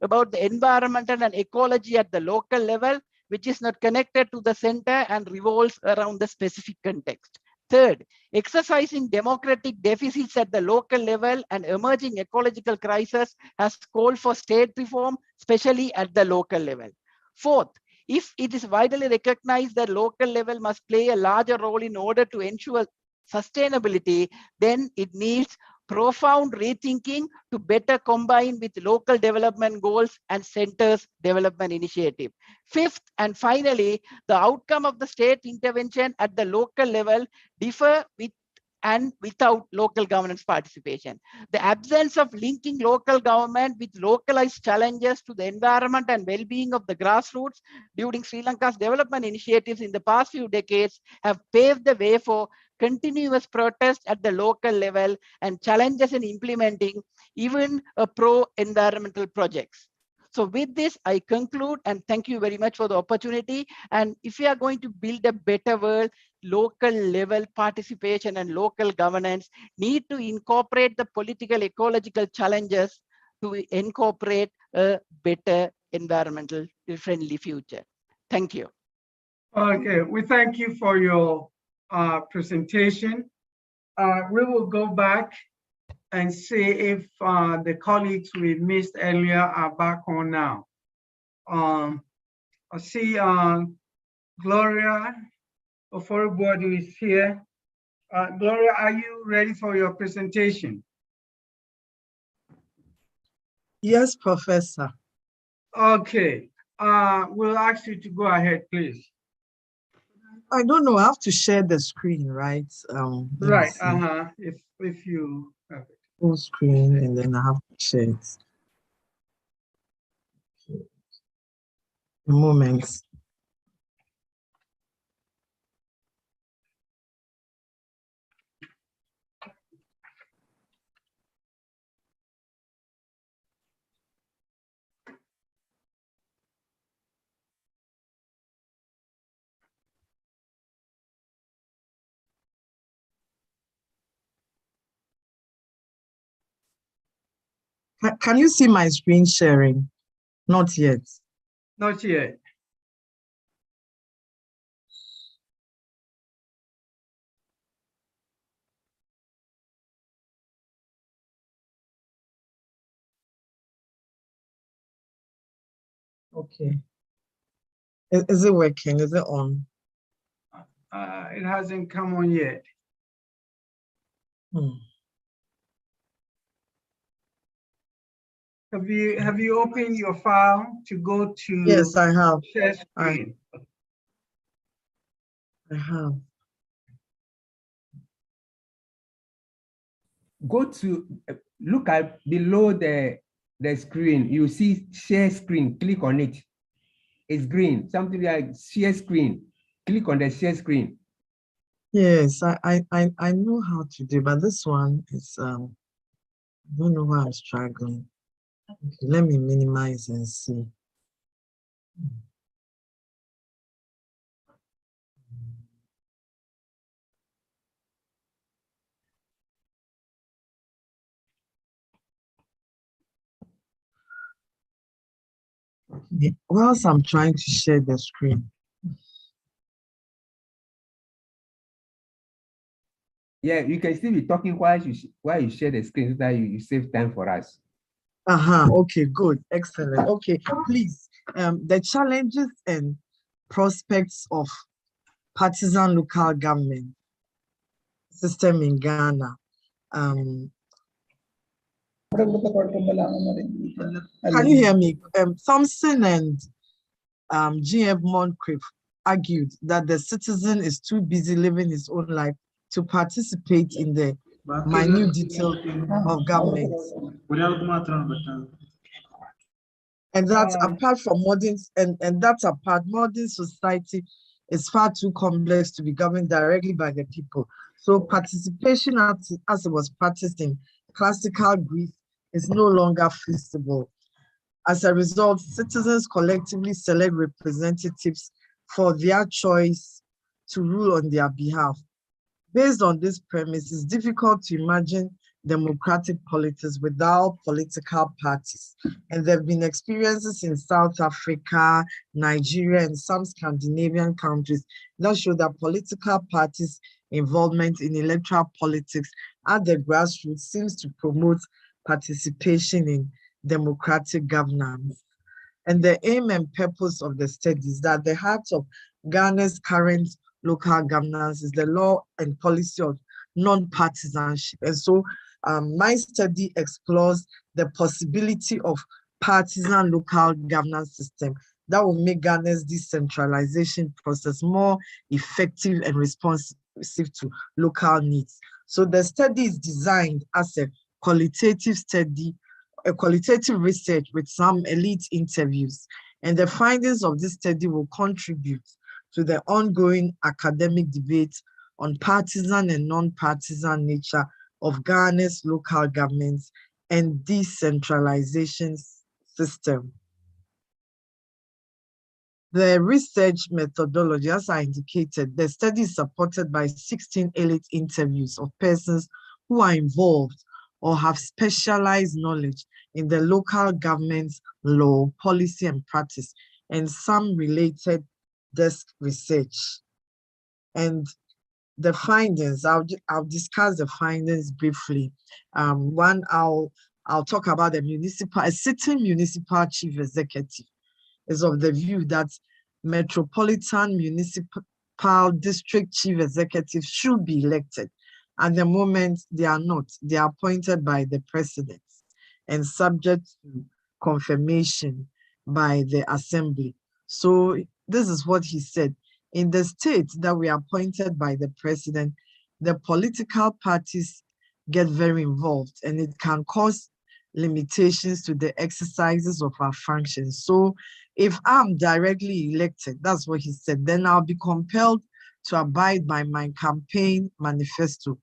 about the environmental and ecology at the local level, which is not connected to the center and revolves around the specific context. Third, exercising democratic deficits at the local level and emerging ecological crisis has called for state reform, especially at the local level. Fourth, if it is widely recognized that local level must play a larger role in order to ensure sustainability, then it needs profound rethinking to better combine with local development goals and centers development initiative. Fifth, and finally, the outcome of the state intervention at the local level differ with and without local governance participation. The absence of linking local government with localized challenges to the environment and well-being of the grassroots during Sri Lanka's development initiatives in the past few decades have paved the way for continuous protest at the local level and challenges in implementing even pro-environmental projects. So with this, I conclude and thank you very much for the opportunity. And if we are going to build a better world, local level participation and local governance need to incorporate the political ecological challenges to incorporate a better environmental friendly future. Thank you. Okay, we thank you for your presentation. We will go back and see if the colleagues we missed earlier are back on now. I see Gloria Oforibodi is here. Gloria, are you ready for your presentation? Yes, Professor. Okay, we'll ask you to go ahead, please. I don't know, I have to share the screen, right? Right, if you have it. Full screen, and then I have to share it. A moment. Can you see my screen sharing? Not yet. Not yet. Okay. Is it working? Is it on? It hasn't come on yet. Have you opened your file to go to? Yes, I have. Share screen. I have. Go to look at below the screen. You see share screen. Click on it. It's green. Something like share screen. Click on the share screen. Yes, I know how to do, but this one is I don't know why I'm struggling. Okay, let me minimize and see. Whilst I'm trying to share the screen. Yeah, you can still be talking while you share the screen so that you save time for us. Okay, good, excellent. Okay, please, the challenges and prospects of partisan local government system in Ghana. Can you hear me? Thompson and G.F. Moncrief argued that the citizen is too busy living his own life to participate in the minute details of government. And that's apart from modern, and that's apart, modern society is far too complex to be governed directly by the people. So participation as it was practiced in classical Greece is no longer feasible. As a result, citizens collectively select representatives for their choice to rule on their behalf. Based on this premise, it's difficult to imagine democratic politics without political parties. And there have been experiences in South Africa, Nigeria, and some Scandinavian countries that show that political parties' involvement in electoral politics at the grassroots seems to promote participation in democratic governance. And the aim and purpose of the study is that the heart of Ghana's current local governance is the law and policy of non-partisanship. And so my study explores the possibility of partisan local governance system that will make Ghana's decentralization process more effective and responsive to local needs. So the study is designed as a qualitative study, a qualitative research with some elite interviews. And the findings of this study will contribute to the ongoing academic debate on partisan and non-partisan nature of Ghana's local governments and decentralization system. The research methodology, as I indicated, the study is supported by 16 elite interviews of persons who are involved or have specialized knowledge in the local government's law, policy, and practice, and some related desk research. And the findings, I'll discuss the findings briefly. One, I'll talk about a sitting municipal chief executive is of the view that metropolitan municipal district chief executives should be elected. At the moment, they are not. They are appointed by the president and subject to confirmation by the assembly. So this is what he said. In the state that we are appointed by the president, the political parties get very involved and it can cause limitations to the exercises of our functions. So if I'm directly elected, that's what he said, then I'll be compelled to abide by my campaign manifesto.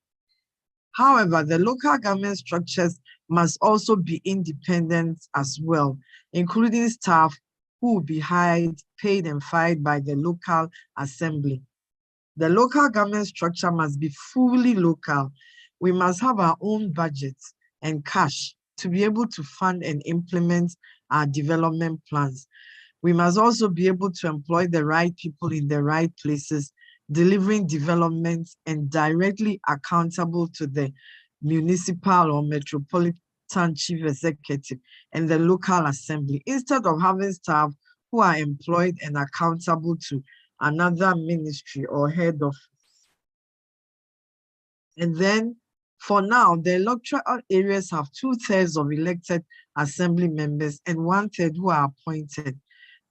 However, the local government structures must also be independent as well, including staff who will be hired, paid, and fired by the local assembly. The local government structure must be fully local. We must have our own budgets and cash to be able to fund and implement our development plans. We must also be able to employ the right people in the right places, delivering development and directly accountable to the municipal or metropolitan chief executive and the local assembly, instead of having staff who are employed and accountable to another ministry or head office. And then for now, the electoral areas have 2/3 of elected assembly members and 1/3 who are appointed.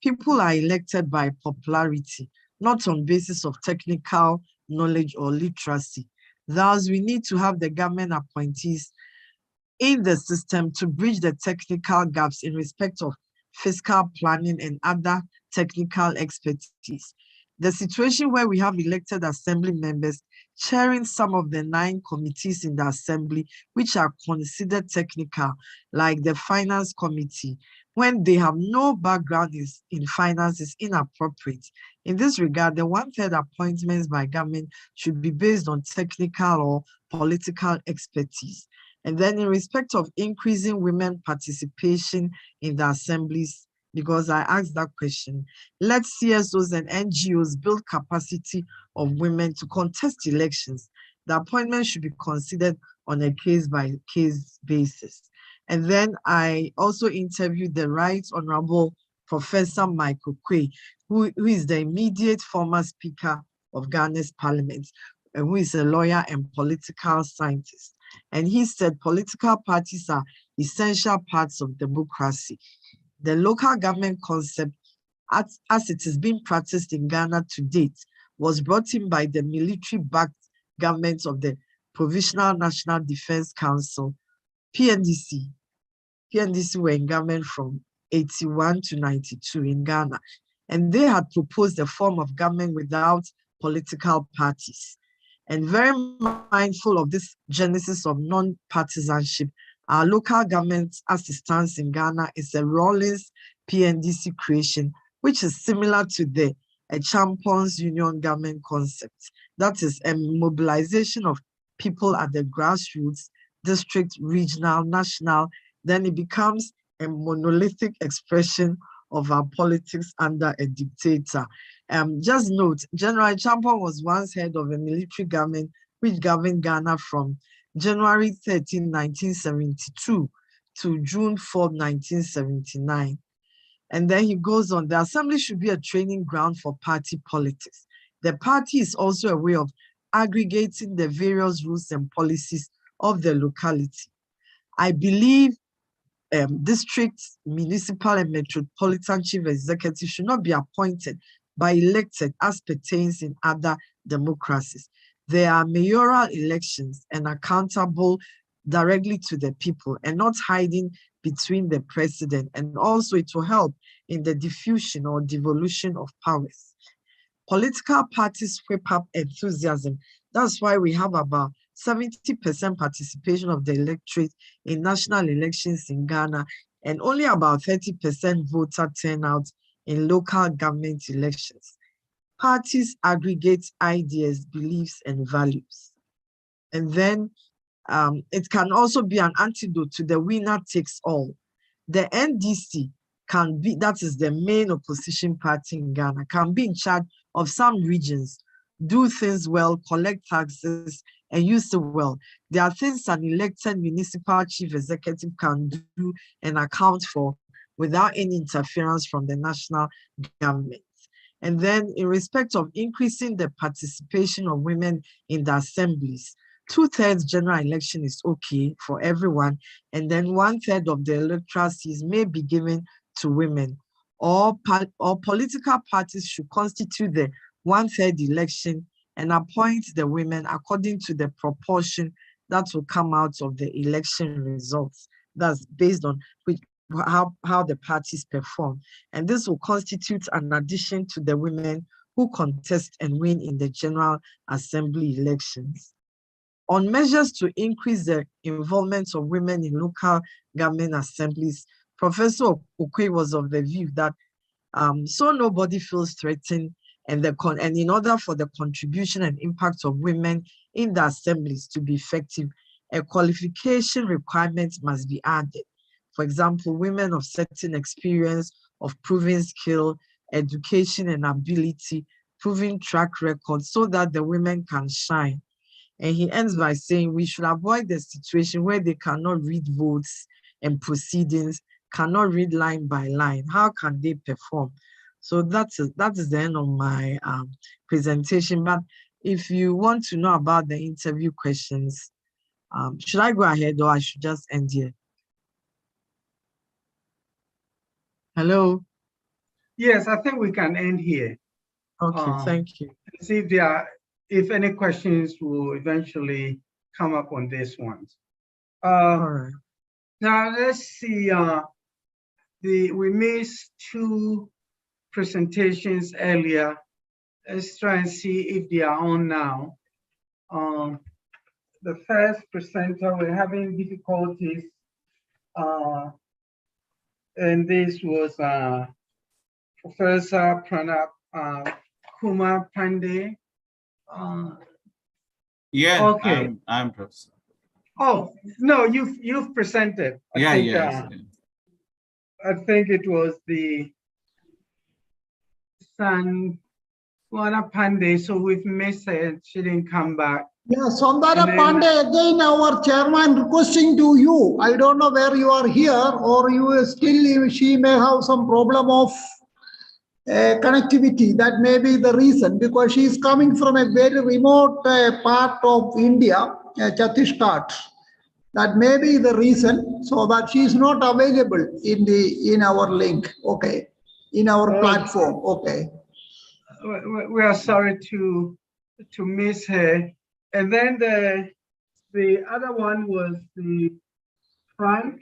People are elected by popularity, not on basis of technical knowledge or literacy. Thus, we need to have the government appointees in the system to bridge the technical gaps in respect of fiscal planning and other technical expertise. The situation where we have elected assembly members chairing some of the 9 committees in the assembly, which are considered technical, like the finance committee, when they have no background in finance, is inappropriate. In this regard, the 1/3 appointments by government should be based on technical or political expertise. And then in respect of increasing women participation in the assemblies, because I asked that question, let CSOs and NGOs build capacity of women to contest elections. The appointment should be considered on a case-by-case basis. And then I also interviewed the Right Honorable Professor Michael Quay, who is the immediate former Speaker of Ghana's Parliament, and who is a lawyer and political scientist. And he said political parties are essential parts of democracy. The local government concept, as it is being practiced in Ghana to date, was brought in by the military-backed government of the Provisional National Defense Council, PNDC. PNDC were in government from 81 to 92 in Ghana, and they had proposed a form of government without political parties. And very mindful of this genesis of non-partisanship, our local government, as it stands in Ghana, is a Rawlings PNDC creation, which is similar to a Champions Union government concept. That is a mobilization of people at the grassroots, district, regional, national. Then it becomes a monolithic expression of our politics under a dictator. Just note, General Champon was once head of a military government which governed Ghana from January 13, 1972 to June 4, 1979. And then he goes on, the assembly should be a training ground for party politics. The party is also a way of aggregating the various rules and policies of the locality. I believe districts, municipal and metropolitan chief executives should not be appointed by elected as pertains in other democracies. There are mayoral elections and accountable directly to the people and not hiding between the president. And also it will help in the diffusion or devolution of powers. Political parties whip up enthusiasm. That's why we have about 70% participation of the electorate in national elections in Ghana and only about 30% voter turnout in local government elections. Parties aggregate ideas, beliefs, and values. And then it can also be an antidote to the winner takes all. The NDC can be, that is the main opposition party in Ghana, can be in charge of some regions, do things well, collect taxes, and use it well. There are things an elected municipal chief executive can do and account for without any interference from the national government. And then in respect of increasing the participation of women in the assemblies, 2/3 general election is okay for everyone, and then 1/3 of the electoral seats may be given to women. Or political parties should constitute the 1/3 election and appoint the women according to the proportion that will come out of the election results. That's based on how the parties perform. And this will constitute an addition to the women who contest and win in the General Assembly elections. On measures to increase the involvement of women in local government assemblies, Professor Okoye was of the view that so nobody feels threatened, and in order for the contribution and impact of women in the assemblies to be effective, a qualification requirement must be added. For example, women of certain experience, of proven skill, education and ability, proven track record, so that the women can shine. And he ends by saying we should avoid the situation where they cannot read votes and proceedings, cannot read line by line. How can they perform? So that is the end of my presentation. But if you want to know about the interview questions, should I go ahead or I should just end here? Hello? Yes, I think we can end here. Okay, thank you. See if any questions will eventually come up on this one. All right. Now let's see. We missed 2 presentations earlier. Let's try and see if they are on now. The first presenter, we're having difficulties, and this was Professor Pranab Kumar Pandey. Yeah, okay. I'm Professor. Oh no, you've presented. I think it was the Sandhya Pandey. So we've missed her. She didn't come back. Yeah, Sandhya Pandey, again our chairman requesting to you. I don't know where you are here or you still, she may have some problem of connectivity. That may be the reason, because she is coming from a very remote part of India, Chhattisgarh. That may be the reason, so that she is not available in our link, okay, in our platform, okay. We are sorry to miss her. And then the other one was the Frank,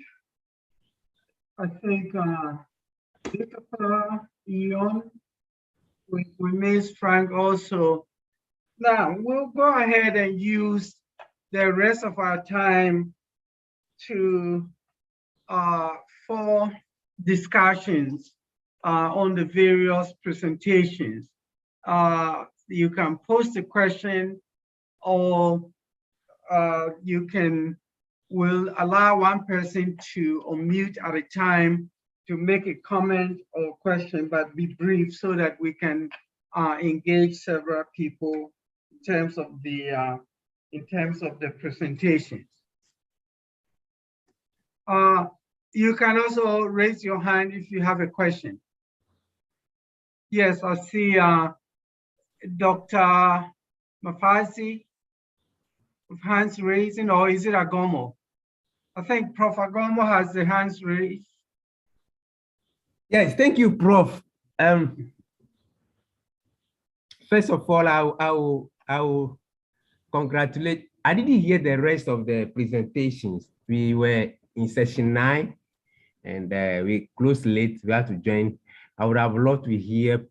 I think, Eon. We missed Frank also. Now we'll go ahead and use the rest of our time for discussions on the various presentations. You can post a question, or we'll allow one person to unmute at a time to make a comment or question, but be brief so that we can engage several people in terms of the presentations. You can also raise your hand if you have a question. Yes, I see Dr. Mafazi with hands raising, or is it Agomo? I think Prof. Agomo has the hands raised. Yes, thank you, Prof. First of all, I will congratulate. I didn't hear the rest of the presentations. We were in session 9 and we closed late. We had to join. I would have loved to hear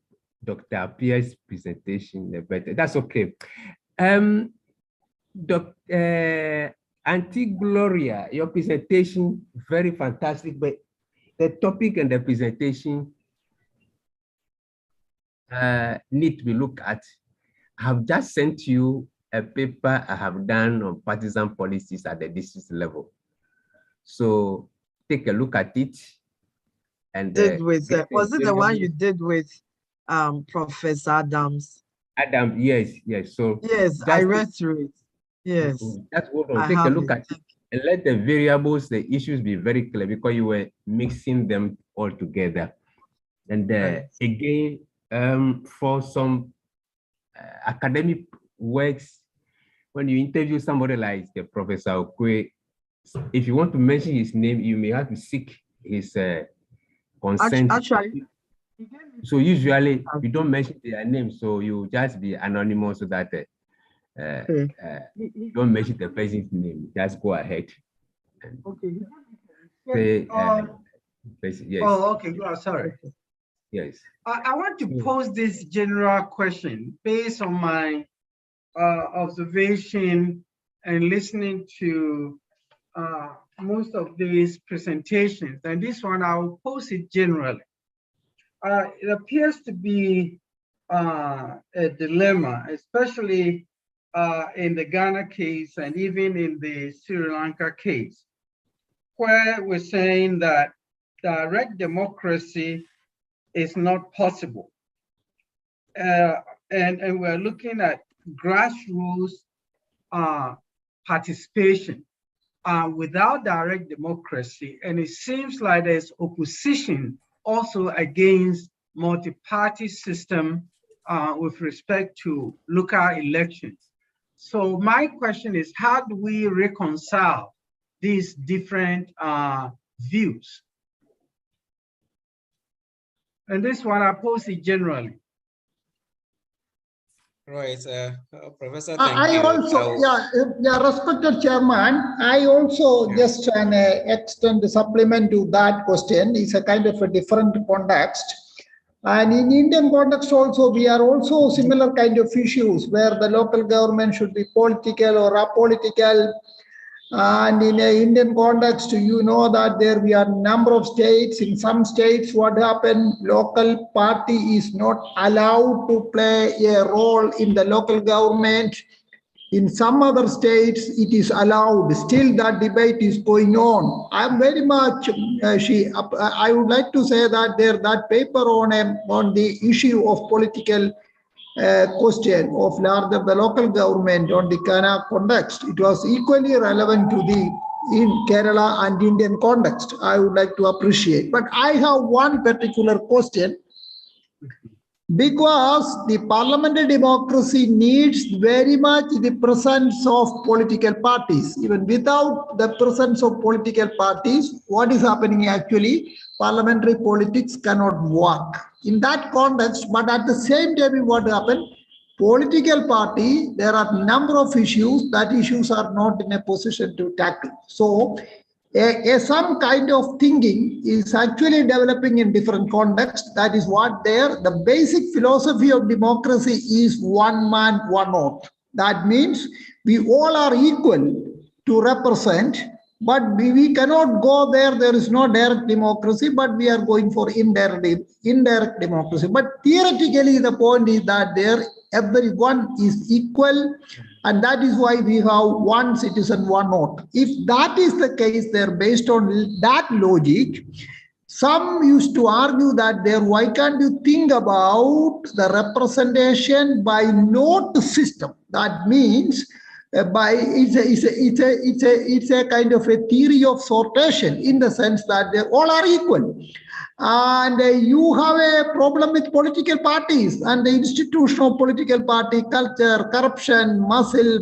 Dr. Pierre's presentation, but that's okay. Auntie Gloria, your presentation, very fantastic, but the topic and the presentation need to be looked at. I have just sent you a paper I have done on partisan policies at the district level. So take a look at it. And was it the one you did with Professor Adams? Adam, yes. So yes, I read through it. Yes. That's what take a look at it and let the variables, the issues be very clear, because you were mixing them all together. And again, for some academic works, when you interview somebody like the Professor Okwe, if you want to mention his name, you may have to seek his consent. Actually, so usually you don't mention their name, so you just be anonymous so that you don't mention the person's name. Just go ahead. Okay. Say, yes. Oh, okay. Oh, sorry. Yes. I want to pose this general question based on my observation and listening to most of these presentations. And this one, I will pose it generally. It appears to be a dilemma, especially in the Ghana case and even in the Sri Lanka case, where we're saying that direct democracy is not possible. And we're looking at grassroots participation without direct democracy. And it seems like there's opposition also against multi-party system with respect to local elections. So my question is, how do we reconcile these different views? And this one I pose it generally. Right, Professor, I thank you. also, respected chairman, I also just extend the supplement to that question. It's a kind of a different context. And in Indian context also, we are also similar kind of issues where the local government should be political or apolitical. And in an Indian context, you know that there we are number of states. In some states, what happened, local party is not allowed to play a role in the local government. In some other states, it is allowed. Still, that debate is going on. I'm very much, I would like to say that that paper on the issue of political question of the local government on the Kana context, it was equally relevant to the in Kerala and Indian context. I would like to appreciate. But I have one particular question, because the parliamentary democracy needs very much the presence of political parties. Even without the presence of political parties, what is happening actually, parliamentary politics cannot work. In that context, but at the same time, what happened, political party, there are number of issues, that issues are not in a position to tackle. So some kind of thinking is actually developing in different contexts. That is what the basic philosophy of democracy is one man, one vote. That means we all are equal to represent, but we cannot go there. There is no direct democracy, but we are going for indirect democracy. But theoretically, the point is that everyone is equal, and that is why we have one citizen, one vote. If that is the case there, based on that logic, some used to argue that why can't you think about the representation by note system? That means it's a kind of a theory of sortation, in the sense that they all are equal. And you have a problem with political parties and the institution of political party, culture, corruption, muscle,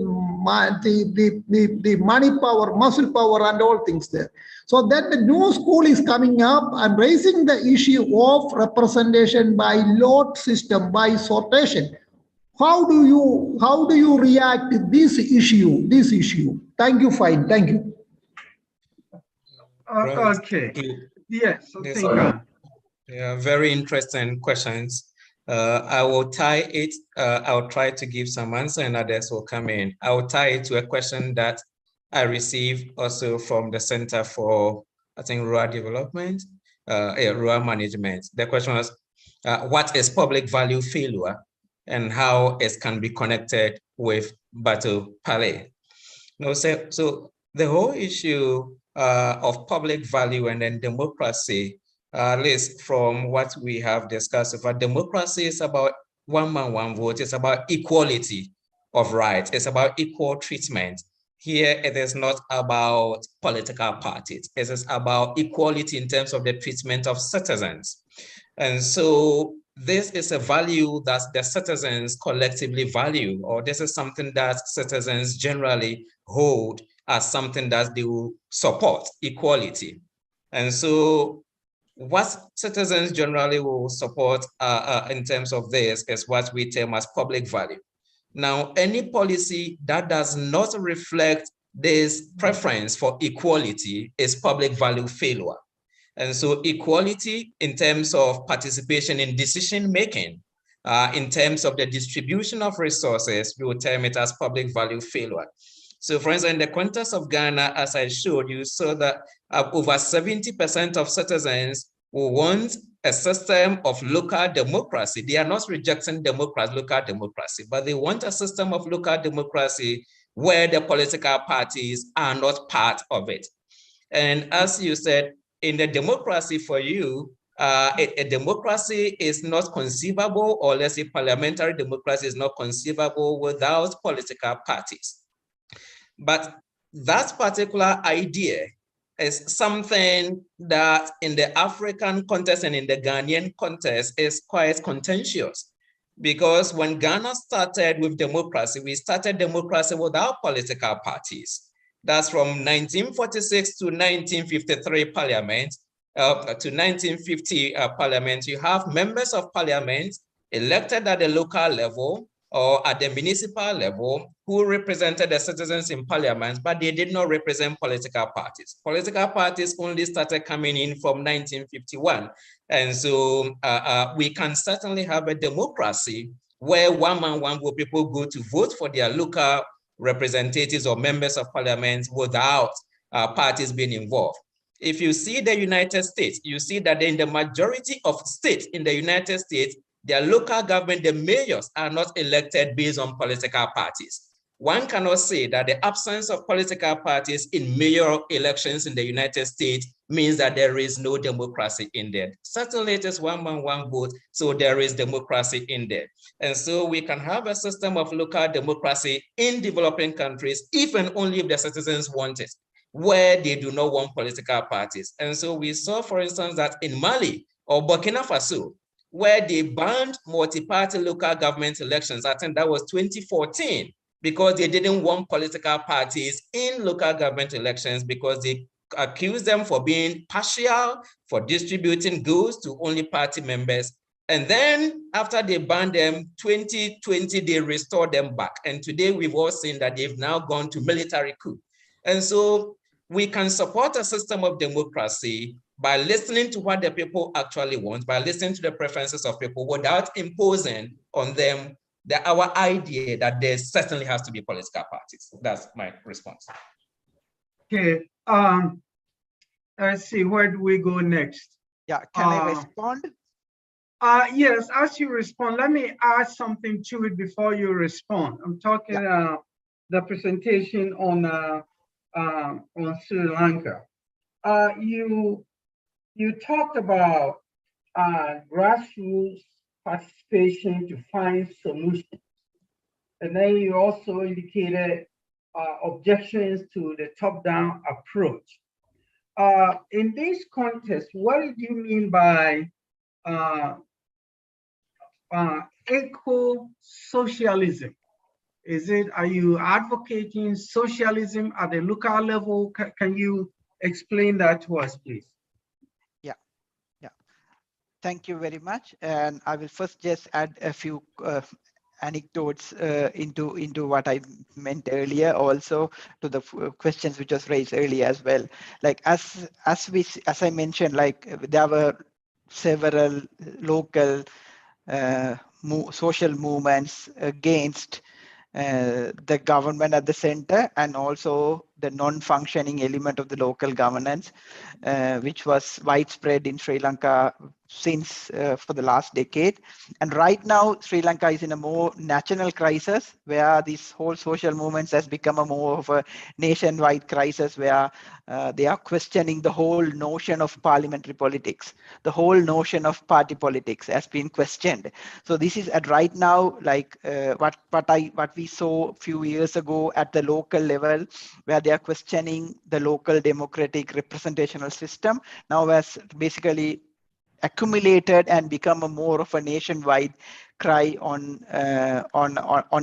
the money power, muscle power, and all things there. So then the new school is coming up and raising the issue of representation by lot system, by sortation. How do you react to this issue? Thank you, fine. Thank you. Okay. Yes. Yeah, very interesting questions. I will tie it. I'll try to give some answer, and others will come in. I will tie it to a question that I received also from the Center for, I think, Rural Development, Rural Management. The question was, what is public value failure, and how it can be connected with Batu Pale? No, so the whole issue of public value and then democracy, at least from what we have discussed, democracy is about one man, one vote. It's about equality of rights. It's about equal treatment. Here, it is not about political parties. It is about equality in terms of the treatment of citizens. And so this is a value that the citizens collectively value, or this is something that citizens generally hold as something that they will support, equality. And so what citizens generally will support in terms of this is what we term as public value. Now, any policy that does not reflect this preference for equality is public value failure. And so equality in terms of participation in decision-making, in terms of the distribution of resources, we will term it as public value failure. So for instance, in the context of Ghana, as I showed you, saw that over 70% of citizens will want a system of local democracy. They are not rejecting local democracy, but they want a system of local democracy where the political parties are not part of it. And as you said, in the democracy for you, a democracy is not conceivable, or let's say parliamentary democracy is not conceivable without political parties. But that particular idea is something that in the African context and in the Ghanaian context is quite contentious. Because when Ghana started with democracy, we started democracy without political parties. That's from 1946 to 1953 parliament, to 1950 parliament. You have members of parliament elected at the local level or at the municipal level who represented the citizens in parliament, but they did not represent political parties. Political parties only started coming in from 1951. And so we can certainly have a democracy where one man, one vote, people go to vote for their local representatives or members of parliament without parties being involved. If you see the United States, you see that in the majority of states in the United States, their local government, the mayors are not elected based on political parties. One cannot say that the absence of political parties in mayoral elections in the United States means that there is no democracy in there. Certainly it is one man, one vote, so there is democracy in there. And so we can have a system of local democracy in developing countries, if and only if the citizens want it, where they do not want political parties. And so we saw, for instance, that in Mali or Burkina Faso, where they banned multi-party local government elections, I think that was 2014, because they didn't want political parties in local government elections because they accused them for being partial, for distributing goods to only party members. And then after they banned them, 2020, they restored them back. And today we've all seen that they've now gone to military coup. And so we can support a system of democracy by listening to what the people actually want, by listening to the preferences of people without imposing on them our idea that there certainly has to be political parties. That's my response. Okay, let's see, where do we go next? Yeah, can I respond? Yes, as you respond, let me add something to it before you respond. I'm talking the presentation on Sri Lanka. You talked about grassroots participation to find solutions. And then you also indicated objections to the top-down approach. In this context, what do you mean by eco-socialism? Are you advocating socialism at the local level? Can you explain that to us, please? Thank you very much. And I will first just add a few anecdotes into what I meant earlier, also to the questions which was raised earlier as well. Like as I mentioned, like there were several local social movements against the government at the center, and also the non-functioning element of the local governance, which was widespread in Sri Lanka since for the last decade. And right now, Sri Lanka is in a more national crisis, where this whole social movements has become a more of a nationwide crisis, where they are questioning the whole notion of parliamentary politics. The whole notion of party politics has been questioned. So this is at right now, like what we saw a few years ago at the local level, where they are questioning the local democratic representational system, now has basically accumulated and become a more of a nationwide cry on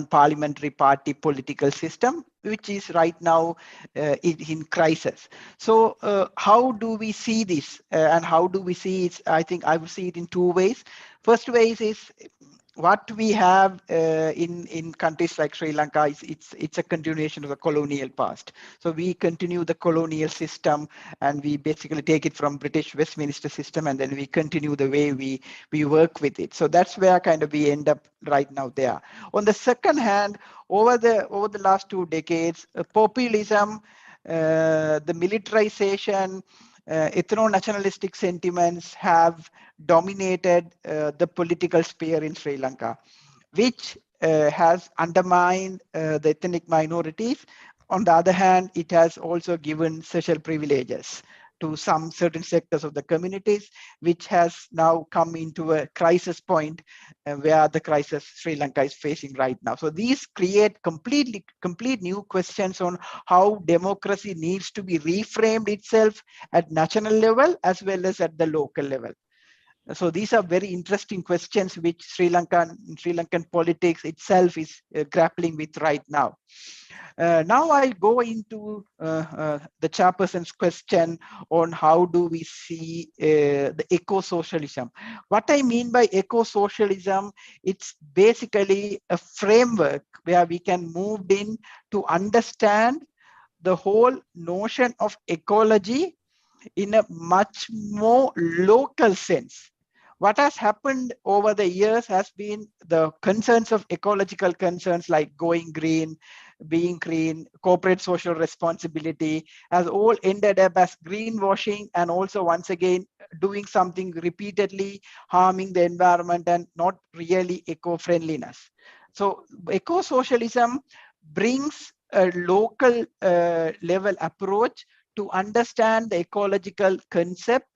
parliamentary party political system, which is right now in crisis. So how do we see this, and how do we see it? I think I would see it in two ways. First way is what we have in countries like Sri Lanka is it's a continuation of the colonial past. So we continue the colonial system, and we basically take it from British Westminster system, and then we continue the way we work with it. So that's where kind of we end up right now there. On the second hand, over the last 2 decades, populism, the militarization, ethno-nationalistic sentiments have dominated the political sphere in Sri Lanka, which has undermined the ethnic minorities. On the other hand, it has also given social privileges to some certain sectors of the communities, which has now come into a crisis point where the crisis Sri Lanka is facing right now. So these create complete new questions on how democracy needs to be reframed itself at national level as well as at the local level. So these are very interesting questions which Sri Lankan politics itself is grappling with right now. Now I'll go into the chairperson's question on how do we see the eco-socialism. What I mean by eco-socialism, it's basically a framework where we can move in to understand the whole notion of ecology in a much more local sense. What has happened over the years has been the concerns of ecological concerns like going green, being green, corporate social responsibility has all ended up as greenwashing, and also once again doing something repeatedly harming the environment and not really eco-friendliness. So eco-socialism brings a local level approach to understand the ecological concept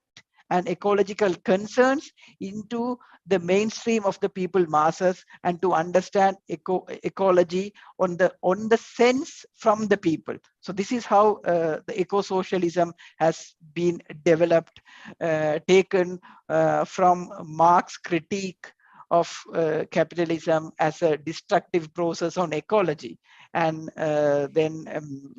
and ecological concerns into the mainstream of the people masses, and to understand ecology on the sense from the people. So this is how the eco-socialism has been developed, taken from Marx's critique of capitalism as a destructive process on ecology, and then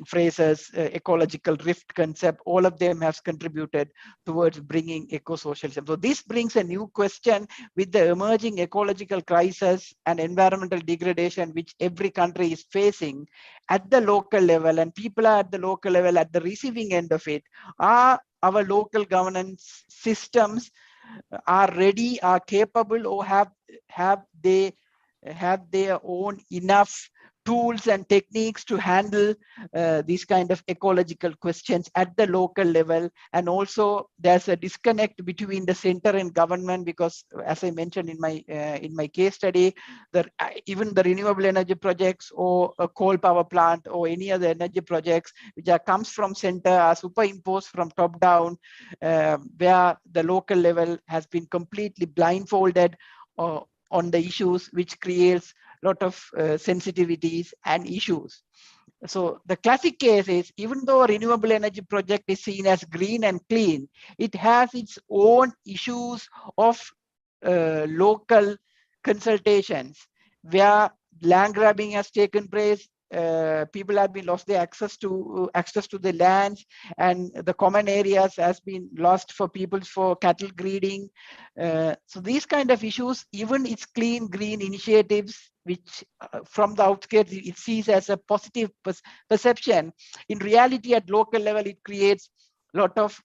Fraser's ecological rift concept. All of them have contributed towards bringing eco-socialism. So this brings a new question with the emerging ecological crisis and environmental degradation which every country is facing at the local level, and people are at the local level at the receiving end of it. Are our local governance systems are ready, are capable, or have their own enough tools and techniques to handle these kind of ecological questions at the local level? And also there's a disconnect between the center and government, because as I mentioned in my case study, even the renewable energy projects or a coal power plant or any other energy projects which comes from center are superimposed from top down, where the local level has been completely blindfolded on the issues, which creates a lot of sensitivities and issues. So the classic case is, even though a renewable energy project is seen as green and clean, it has its own issues of local consultations where land grabbing has taken place. People have been lost their access to the lands, and the common areas has been lost for people for cattle breeding. So these kind of issues, even its clean green initiatives, which from the outskirts it sees as a positive perception, in reality at local level it creates a lot of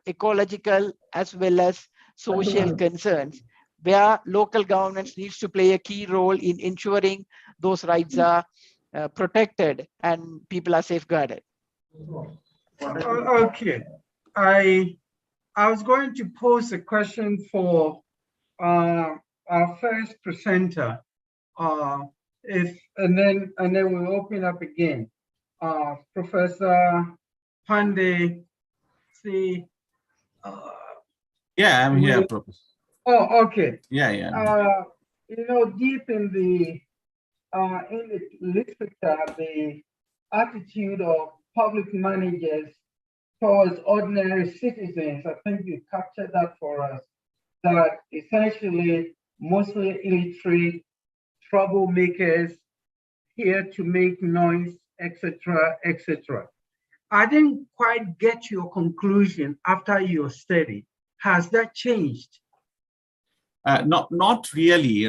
ecological as well as social concerns, where local governments needs to play a key role in ensuring those rights are protected and people are safeguarded. Okay, I was going to pose a question for our first presenter, and then we'll open up again. Professor Pandey, see. Yeah, I'm here, Professor. Oh, okay. Yeah. Deep in the literature, the attitude of public managers towards ordinary citizens, I think you captured that for us, that essentially mostly illiterate, troublemakers, here to make noise, etc., etc. I didn't quite get your conclusion after your study. Has that changed? Not really,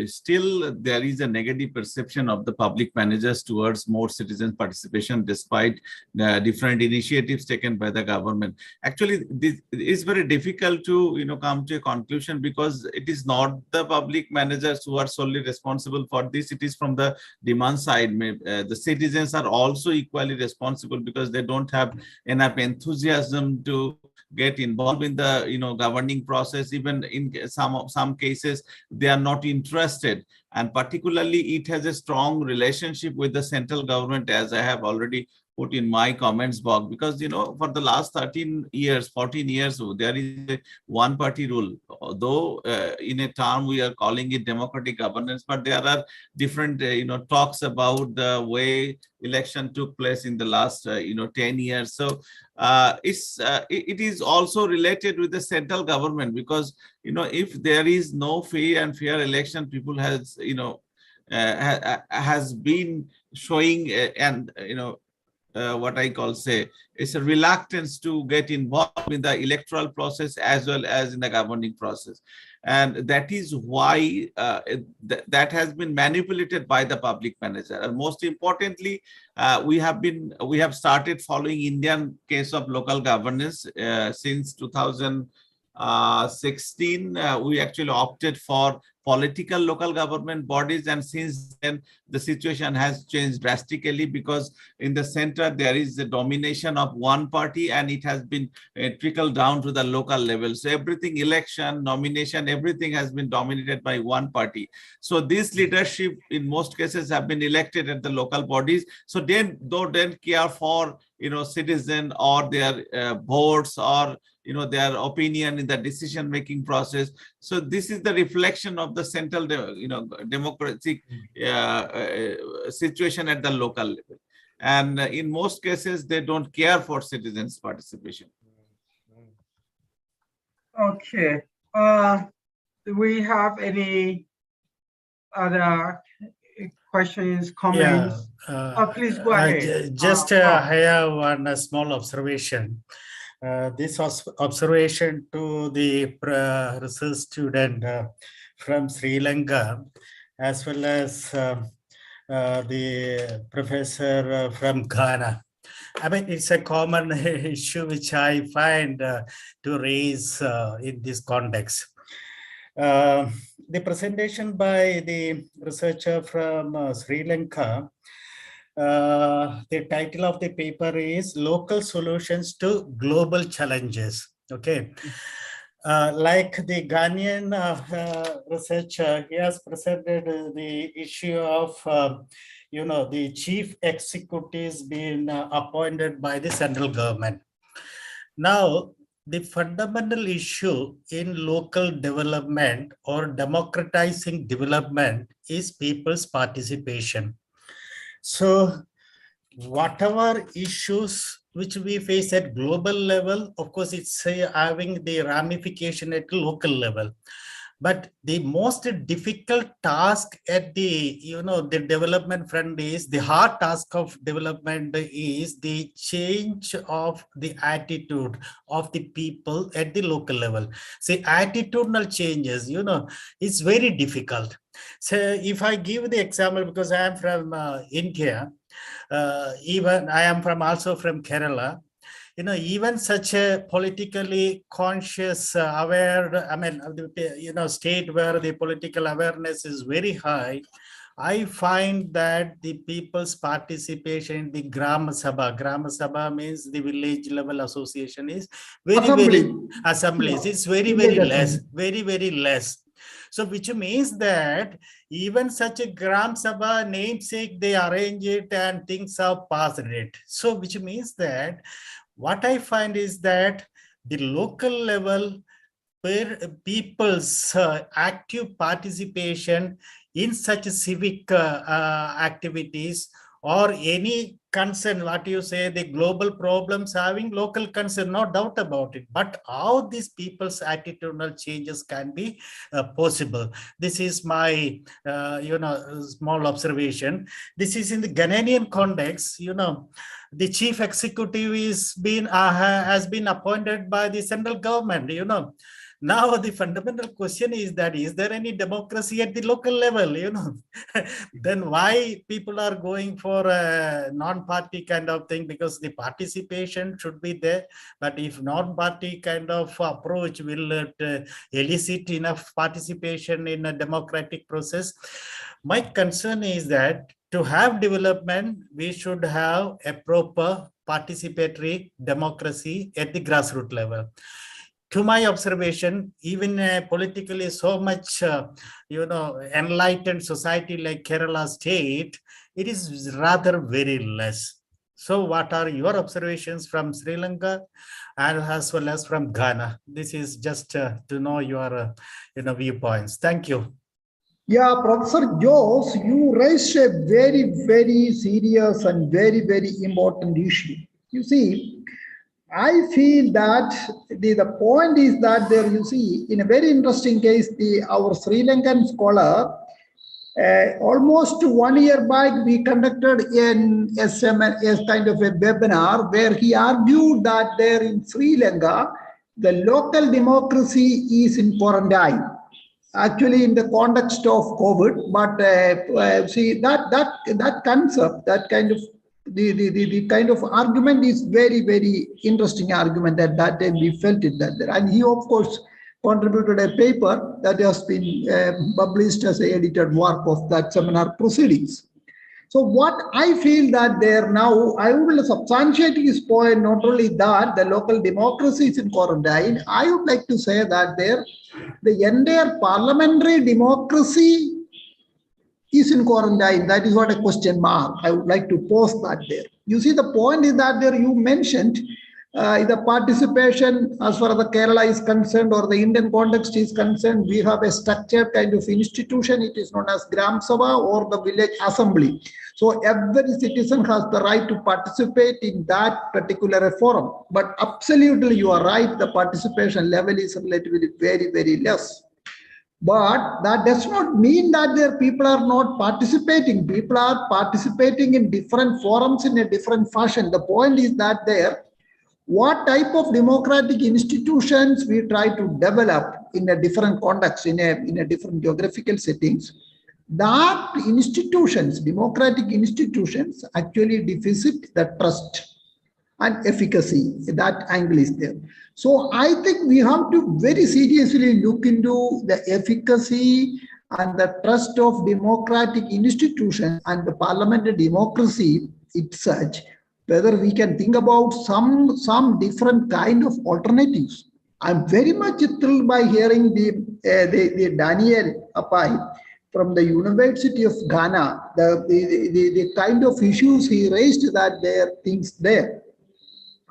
still there is a negative perception of the public managers towards more citizen participation, despite the different initiatives taken by the government. Actually, this is very difficult to, come to a conclusion, because it is not the public managers who are solely responsible for this. It is from the demand side. The citizens are also equally responsible, because they don't have enough enthusiasm to get involved in the governing process. Even in some cases they are not interested, and particularly it has a strong relationship with the central government, as I have already put in my comments box, because, you know, for the last 13 years, 14 years, there is a one-party rule. Although in a term we are calling it democratic governance, but there are different, you know, talks about the way election took place in the last, 10 years. So it is also related with the central government, because, you know, if there is no free and fair election, people has, has been showing what I call it's a reluctance to get involved in the electoral process as well as in the governing process. And that is why that has been manipulated by the public manager. And most importantly, we have started following Indian case of local governance since 2016. We actually opted for political local government bodies, and since then the situation has changed drastically, because in the center there is the domination of one party, and it has been trickled down to the local level. So everything, election, nomination, everything has been dominated by one party. So this leadership in most cases have been elected at the local bodies, so they don't care for, citizen or their votes or their opinion in the decision making process. So this is the reflection of the central democratic situation at the local level, and in most cases they don't care for citizens' participation. Okay. Do we have any other questions, comments? Please go ahead. I have one small observation. This observation to the research student from Sri Lanka, as well as the professor from Ghana. I mean, it's a common issue which I find to raise in this context. The presentation by the researcher from Sri Lanka, the title of the paper is Local Solutions to Global Challenges. Okay. Like the Ghanaian researcher, he has presented the issue of, the chief executives being appointed by the central government. Now, the fundamental issue in local development or democratizing development is people's participation. So whatever issues which we face at global level, of course, it's having the ramification at local level. But the most difficult task at the, the development front is, the hard task of development is the change of the attitude of the people at the local level. See, attitudinal changes, it's very difficult. So if I give the example, because I am from India, even I am also from Kerala, even such a politically conscious, aware, state where the political awareness is very high, I find that the people's participation in the Gram Sabha means the village level association, is very assemblies. It's very less, very less. So which means that even such a Gram Sabha namesake, they arrange it and things are passed it. So which means that what I find is that the local level where people's active participation in such civic activities or any concern, what you say, the global problems having local concern, no doubt about it. But how these people's attitudinal changes can be possible. This is my, small observation. This is in the Ghanaian context, the chief executive has been appointed by the central government, Now the fundamental question is that, is there any democracy at the local level, Then why people are going for a non-party kind of thing? Because the participation should be there. But if non-party kind of approach will elicit enough participation in a democratic process, my concern is that to have development, we should have a proper participatory democracy at the grassroots level. To my observation, even politically so much, enlightened society like Kerala state, it is rather very less. So what are your observations from Sri Lanka and as well as from Ghana? This is just to know your viewpoints. Thank you. Yeah, Professor Jose, you raised a very, very serious and very, very important issue. You see, I feel that the point is that there, you see, in a very interesting case, our Sri Lankan scholar, almost 1 year back, we conducted a kind of a webinar where he argued that there in Sri Lanka, the local democracy is in quarantine. Actually, in the context of COVID, but see that concept, that kind of the kind of argument is very, very interesting argument. At that time, we felt it that there, and he of course contributed a paper that has been published as an edited work of that seminar proceedings. So what I feel that there now, I will substantiate his point, not only that the local democracy is in quarantine, I would like to say that there, the entire parliamentary democracy is in quarantine. That is what a question mark. I would like to pose that there. You see, the point is that there you mentioned the participation as far as the Kerala is concerned or the Indian context is concerned, we have a structured kind of institution. It is known as Gram Sabha or the village assembly. So every citizen has the right to participate in that particular forum. But absolutely you are right, the participation level is relatively very, very less. But that does not mean that their people are not participating. People are participating in different forums in a different fashion. The point is that there, what type of democratic institutions we try to develop in a different context, in a different geographical settings, that institutions, democratic institutions, actually deficit the trust and efficacy. That angle is there. So I think we have to very seriously look into the efficacy and the trust of democratic institutions and the parliamentary democracy itself, whether we can think about some different kind of alternatives. I'm very much thrilled by hearing the Daniel Apai from the University of Ghana, the kind of issues he raised, that there are things there.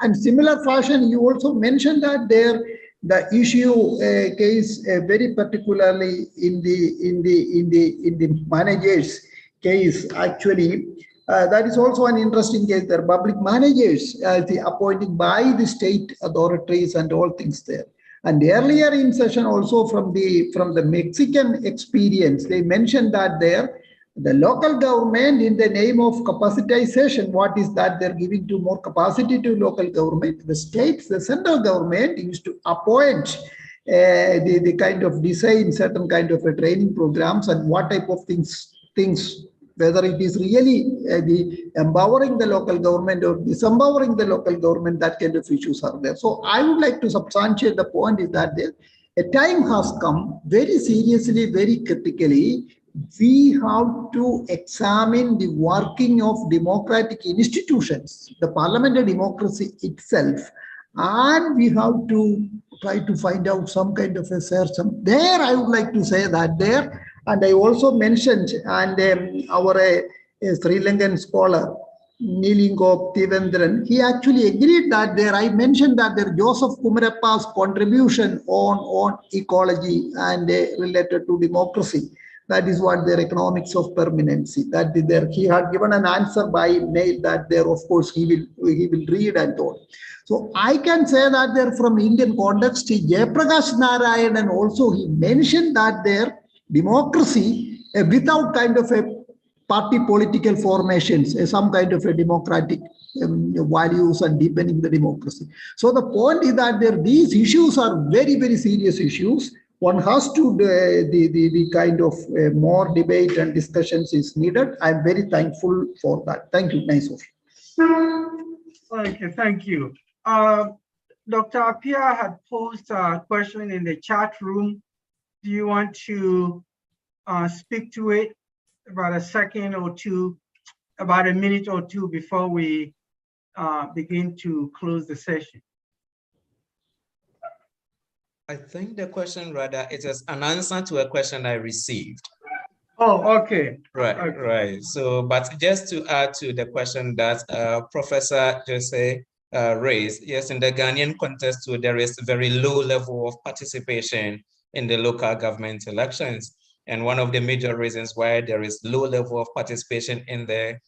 And similar fashion, you also mentioned that there the issue case very particularly in the managers case actually. That is also an interesting case. There are public managers appointed by the state authorities and all things there. And earlier in session also from the Mexican experience, they mentioned that there the local government in the name of capacitization, what is that they're giving to more capacity to local government. The states, the central government used to appoint the kind of design certain kind of a training programs and what type of things whether it is really the empowering the local government or disempowering the local government, that kind of issues are there. So I would like to substantiate the point is that there, a time has come very seriously, very critically, we have to examine the working of democratic institutions, the parliamentary democracy itself, and we have to try to find out some kind of a system. There I would like to say that there, and I also mentioned, and our Sri Lankan scholar, Nilingo Tivendran, he actually agreed that there, I mentioned that there Joseph Kumarappa's contribution on ecology and related to democracy. That is what their economics of permanency. That is there. He had given an answer by mail that there, of course, he will read and all. So I can say that there from Indian context, Jayaprakash Narayanan also he mentioned that there democracy without kind of a party political formations, some kind of a democratic values and deepening the democracy. So the point is that there these issues are very, very serious issues. One has to the kind of more debate and discussions is needed. I'm very thankful for that. Thank you, nice of you. Okay, thank you. Dr. Appiah had posed a question in the chat room. Do you want to speak to it about a second or two, about a minute or two before we begin to close the session? I think the question rather, it is an answer to a question I received. Oh, okay. Right, Okay. right. So, but just to add to the question that Professor Jose raised, yes, in the Ghanaian context too, there is very low level of participation in the local government elections. And one of the major reasons why there is low level of participation in there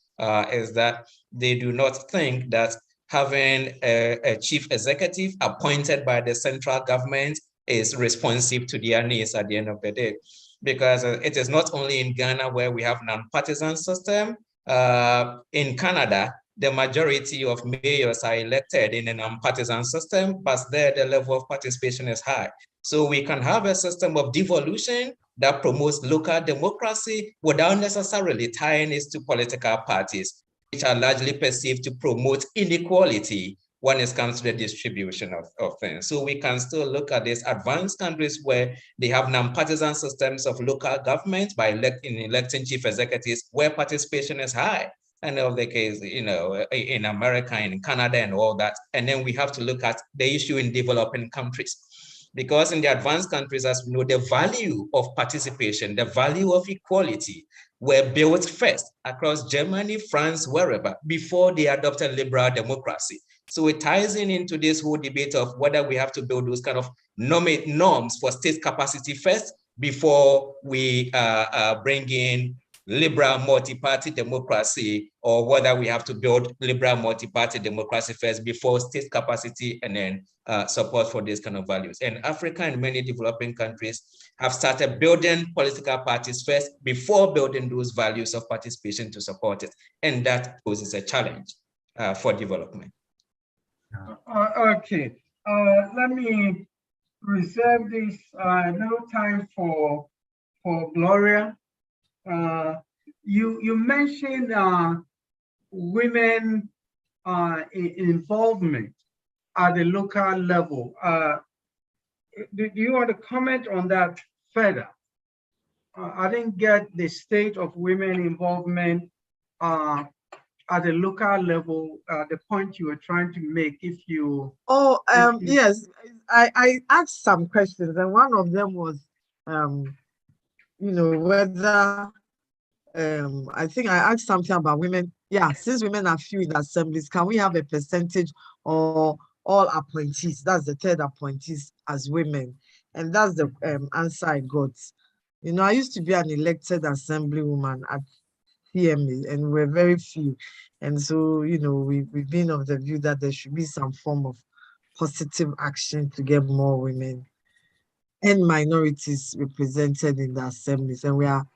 is that they do not think that having a chief executive appointed by the central government is responsive to their needs at the end of the day. Because it is not only in Ghana where we have non-partisan system. In Canada, the majority of mayors are elected in a non-partisan system, but there the level of participation is high. So we can have a system of devolution that promotes local democracy without necessarily tying it to political parties, which are largely perceived to promote inequality when it comes to the distribution of things. So we can still look at these advanced countries where they have non-partisan systems of local government by electing chief executives where participation is high. And of the case, you know, in America, in Canada and all that. And then we have to look at the issue in developing countries. Because in the advanced countries, as we know, the value of participation, the value of equality were built first across Germany, France, wherever, before they adopted liberal democracy. So it ties into this whole debate of whether we have to build those kind of norms for state capacity first before we bring in liberal multi-party democracy, or whether we have to build liberal multi-party democracy first before state capacity and then support for these kind of values. And Africa and many developing countries have started building political parties first before building those values of participation to support it. And that poses a challenge for development. Okay, let me reserve this little time for Gloria. You mentioned women involvement at the local level. Do you want to comment on that further? I didn't get the state of women involvement at the local level, the point you were trying to make. If you yes, I asked some questions, and one of them was you know, whether I think I asked something about women. Yeah, since women are few in the assemblies, can we have a percentage or all appointees? That's the third appointees as women. And that's the answer I got. You know, I used to be an elected assemblywoman at CMA, and we're very few. And so, you know, we've been of the view that there should be some form of positive action to get more women and minorities represented in the assemblies. And we are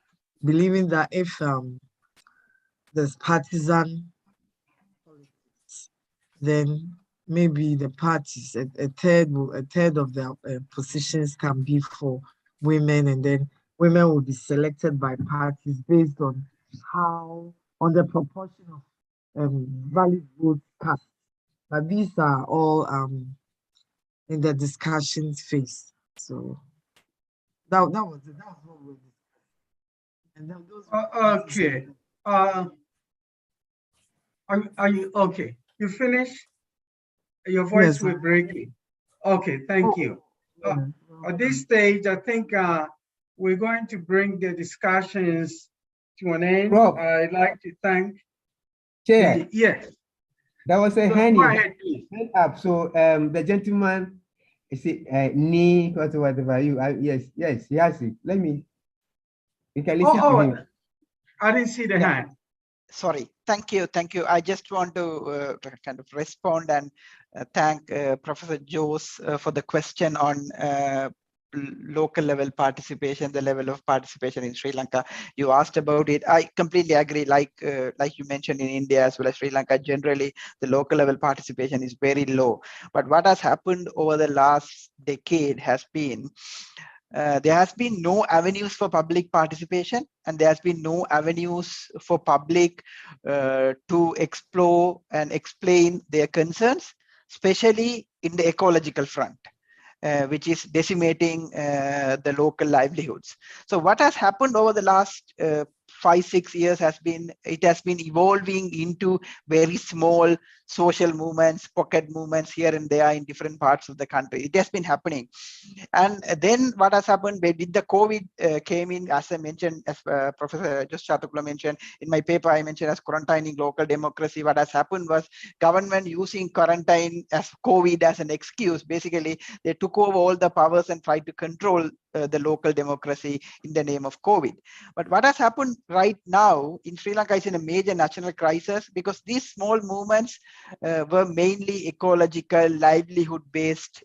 believing that if there's partisan politics, then maybe the parties, a third of their positions can be for women, and then women will be selected by parties based on the proportion of valid votes cast. But these are all in the discussions phase. So that was it. That was what we did. And then those okay. Are you okay? You finished? Your voice Yes, was breaking. Okay, thank you. At this stage, I think we're going to bring the discussions to an end. Rob. I'd like to thank. Chair. Yes. There was a So hand go ahead, please. up. So the gentleman is it knee whatever you yes he has it. You can listen to him. I didn't see the hand. Sorry, thank you. I just want to kind of respond and thank Professor Jose for the question on local level participation, the level of participation in Sri Lanka. You asked about it. I completely agree. Like you mentioned, in India as well as Sri Lanka, generally the local level participation is very low. But what has happened over the last decade has been there has been no avenues for public participation, and there has been no avenues for public to explore and explain their concerns, especially in the ecological front, which is decimating the local livelihoods. So what has happened over the last 5-6 years has been evolving into very small social movements, pocket movements here and there in different parts of the country. It has been happening. And then what has happened with the COVID came in, as I mentioned, as Professor Just Chatukula mentioned, in my paper I mentioned as quarantining local democracy. What has happened was government using quarantine as COVID as an excuse. Basically, they took over all the powers and tried to control the local democracy in the name of COVID. But what has happened right now in Sri Lanka is in a major national crisis, because these small movements were mainly ecological, livelihood-based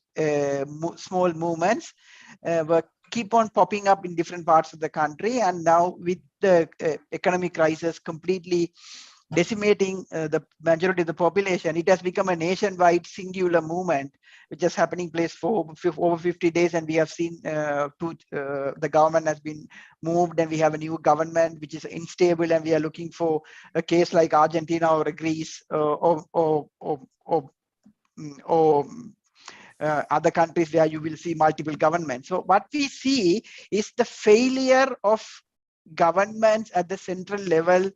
small movements were keep on popping up in different parts of the country. And now with the economic crisis completely decimating the majority of the population, it has become a nationwide singular movement, which is happening place for over 50 days. And we have seen the government has been moved, and we have a new government which is unstable, and we are looking for a case like Argentina or Greece or other countries where you will see multiple governments. So what we see is the failure of governments at the central level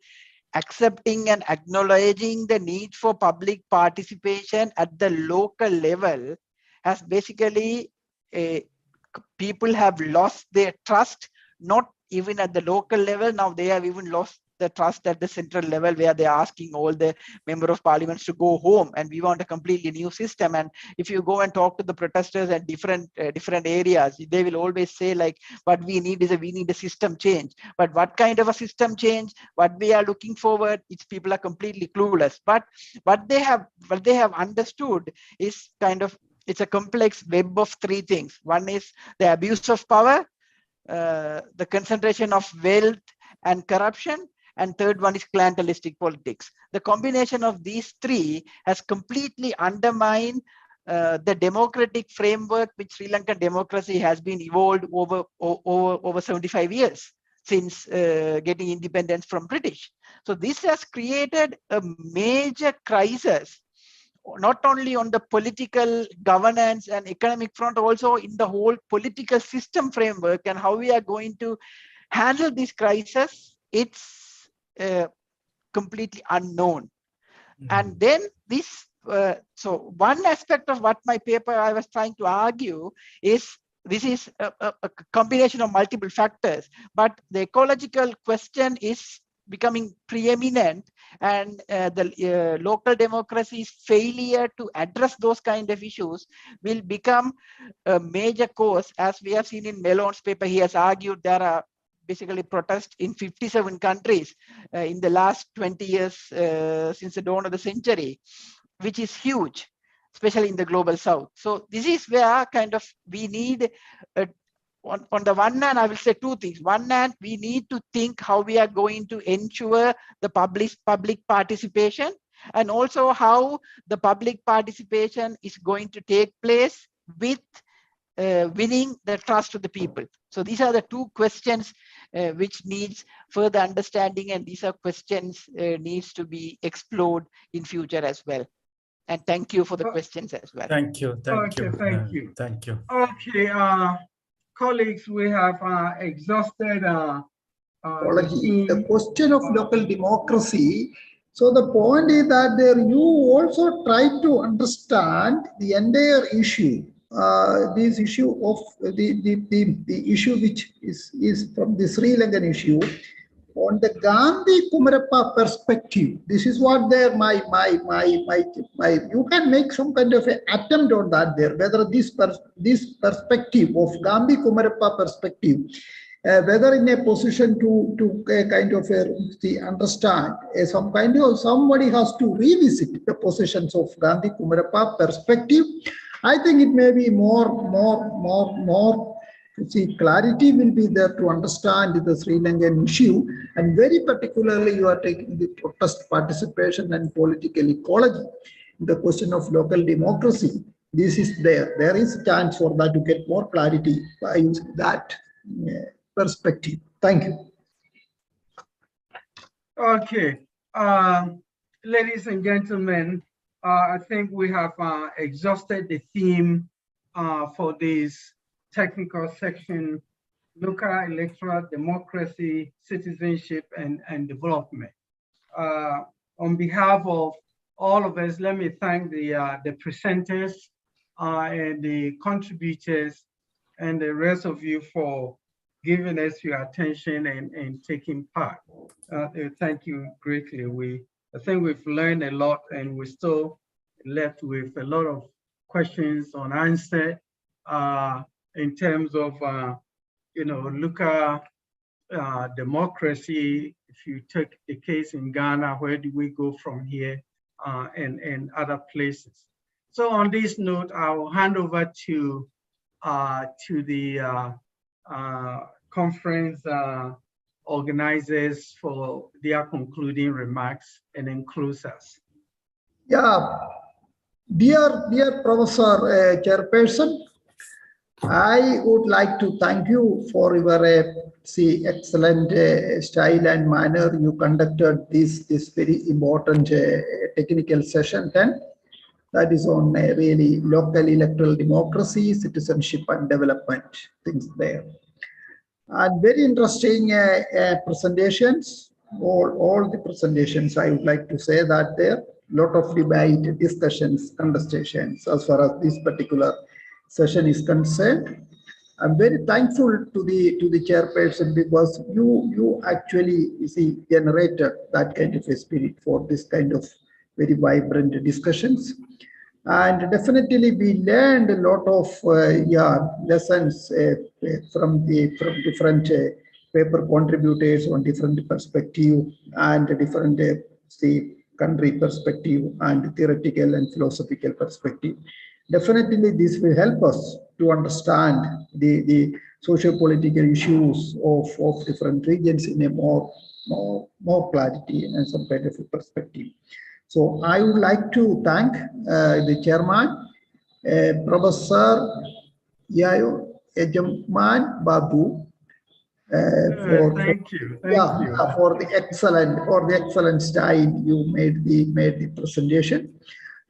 accepting and acknowledging the need for public participation at the local level has basically, people have lost their trust, not even at the local level. Now they have even lost the trust at the central level, where they are asking all the member of parliaments to go home, and we want a completely new system. And if you go and talk to the protesters at different areas, they will always say like, what we need is a system change. But what kind of a system change, what we are looking forward, it's people are completely clueless. But what they have understood is kind of, it's a complex web of three things. One is the abuse of power, the concentration of wealth and corruption, and third one is clientelistic politics. The combination of these three has completely undermined the democratic framework which Sri Lankan democracy has been evolved over 75 years since getting independence from British. So this has created a major crisis, not only on the political governance and economic front, also in the whole political system framework, and how we are going to handle this crisis. It's completely unknown. And then this, so one aspect of what my paper I was trying to argue is, this is a combination of multiple factors, but the ecological question is becoming preeminent, and the local democracy's failure to address those kind of issues will become a major cause. As we have seen in Melone's paper, he has argued there are basically protests in 57 countries in the last 20 years since the dawn of the century, which is huge, especially in the global south. So this is where kind of we need, on the one hand, I will say two things. One hand, we need to think how we are going to ensure the public participation, and also how the public participation is going to take place with winning the trust of the people. So these are the two questions which needs further understanding, and these are questions needs to be explored in future as well. And thank you for the questions as well. Thank you. Thank you. Thank you. Thank you. Okay, colleagues, we have exhausted the question of local democracy. So the point is that there you also try to understand the entire issue. This issue of the issue which is from the Sri Lankan issue on the Gandhi Kumarappa perspective. This is what there you can make some kind of an attempt on that there, whether this perspective of Gandhi Kumarappa perspective, whether in a position to kind of understand some kind of, somebody has to revisit the positions of Gandhi Kumarappa perspective. I think it may be more clarity will be there to understand the Sri Lankan issue, and very particularly you are taking the protest participation and political ecology, the question of local democracy. This is there. There is a chance for that to get more clarity by using that perspective. Thank you. Okay, ladies and gentlemen, I think we have exhausted the theme for this technical section local electoral democracy, citizenship, and development. On behalf of all of us, let me thank the presenters and the contributors and the rest of you for giving us your attention and taking part. Thank you greatly. I think we've learned a lot, and we're still left with a lot of questions unanswered in terms of local democracy. If you take the case in Ghana, where do we go from here, and other places. So on this note, I will hand over to the conference organizers for their concluding remarks and then close us. Yeah, dear Professor Chairperson, I would like to thank you for your excellent style and manner you conducted this very important technical session 10. That is on really local electoral democracy, citizenship and development, things there. And very interesting presentations, all the presentations. I would like to say that there, lot of debate, discussions, contestations as far as this particular session is concerned. I'm very thankful to the chairperson, because you actually generated that kind of a spirit for this kind of very vibrant discussions. And definitely we learned a lot of lessons from different paper contributors on different perspective and different country perspective and theoretical and philosophical perspective. Definitely this will help us to understand the socio-political issues of different regions in a more clarity and some kind of a perspective. So I would like to thank the chairman, Professor Yayo Ejaman Babu, for the excellent style you made the presentation.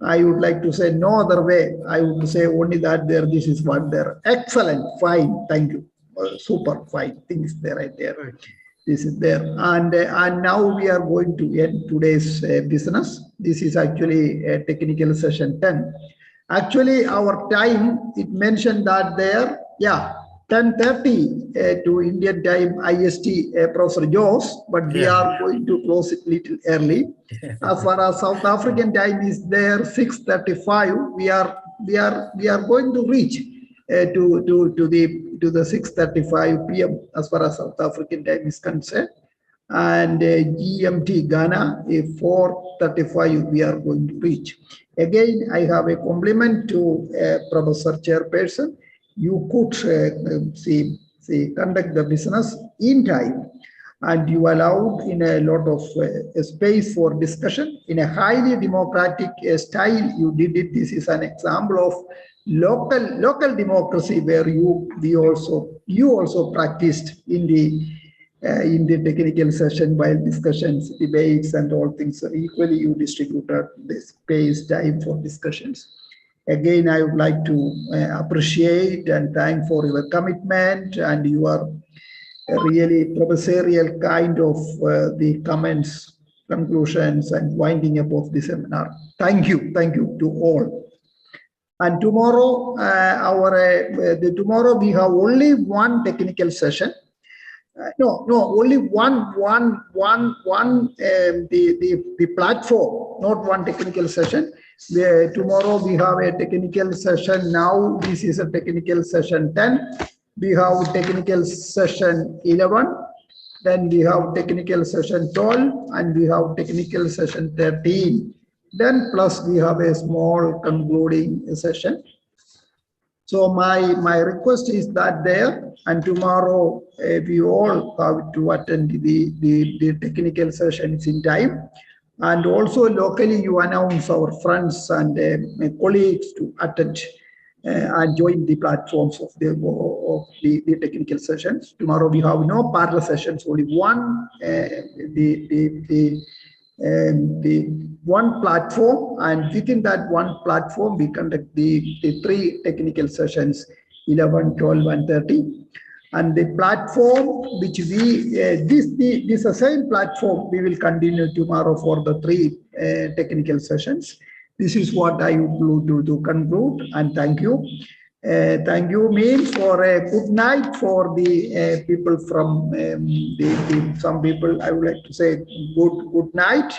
I would like to say no other way. I would say only that this is what there. Excellent, fine, thank you, super fine things there right there. This is there, and now we are going to end today's business. This is actually a technical session 10. Actually, our time, it mentioned that there, 10:30 to Indian time IST, Professor Jose, but we are going to close it little early. As far as South African time is there, 6:35. We are going to reach to the 6:35 p.m. as far as South African time is concerned, and GMT Ghana 4:35 we are going to reach. Again, I have a compliment to Professor Chairperson. You could conduct the business in time, and you allowed in a lot of space for discussion in a highly democratic style. You did it. This is an example of local democracy where you also practiced in the technical session while discussions, debates, and all things. So equally, you distributed the space, time for discussions. Again, I would like to appreciate and thank for your commitment and your really professorial kind of the comments, conclusions, and winding up of the seminar. Thank you to all. And tomorrow, tomorrow we have only one technical session. Only one the platform, not one technical session. Tomorrow we have a technical session. Now this is a technical session 10. We have technical session 11. Then we have technical session 12, and we have technical session 13. Then plus we have a small concluding session. So my request is that there, and tomorrow we all have to attend the technical sessions in time. And also locally you announce our friends and colleagues to attend and join the platforms of the technical sessions. Tomorrow we have no parallel sessions, only one the one platform, and within that one platform we conduct the 3 technical sessions, 11, 12, and 30. And the platform which we, this the same platform we will continue tomorrow for the 3 technical sessions. This is what I would do to conclude, and thank you. Thank you, Min, for a good night for the people from some people. I would like to say good night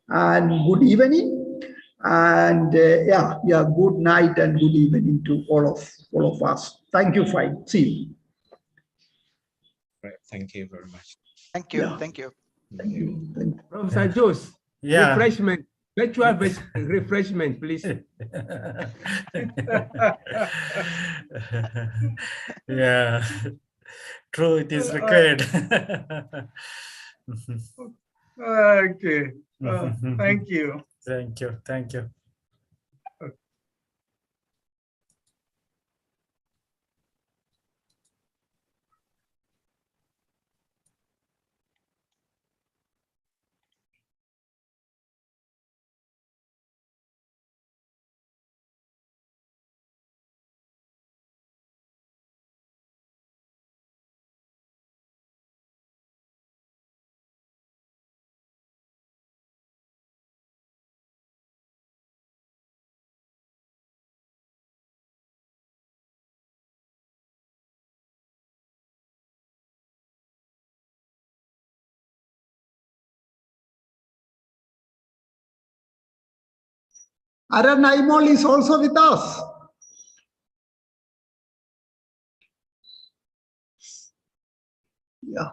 and good evening, and good night and good evening to all of us. Thank you. Fine. See you. Right. Thank you very much. Thank you. Yeah. Thank you. Thank you. Professor Jose, Yeah. refreshment, virtual refreshment, please. Yeah, true, it is required. Okay. Thank you. Thank you. Thank you. Aran Naimol is also with us. Yeah.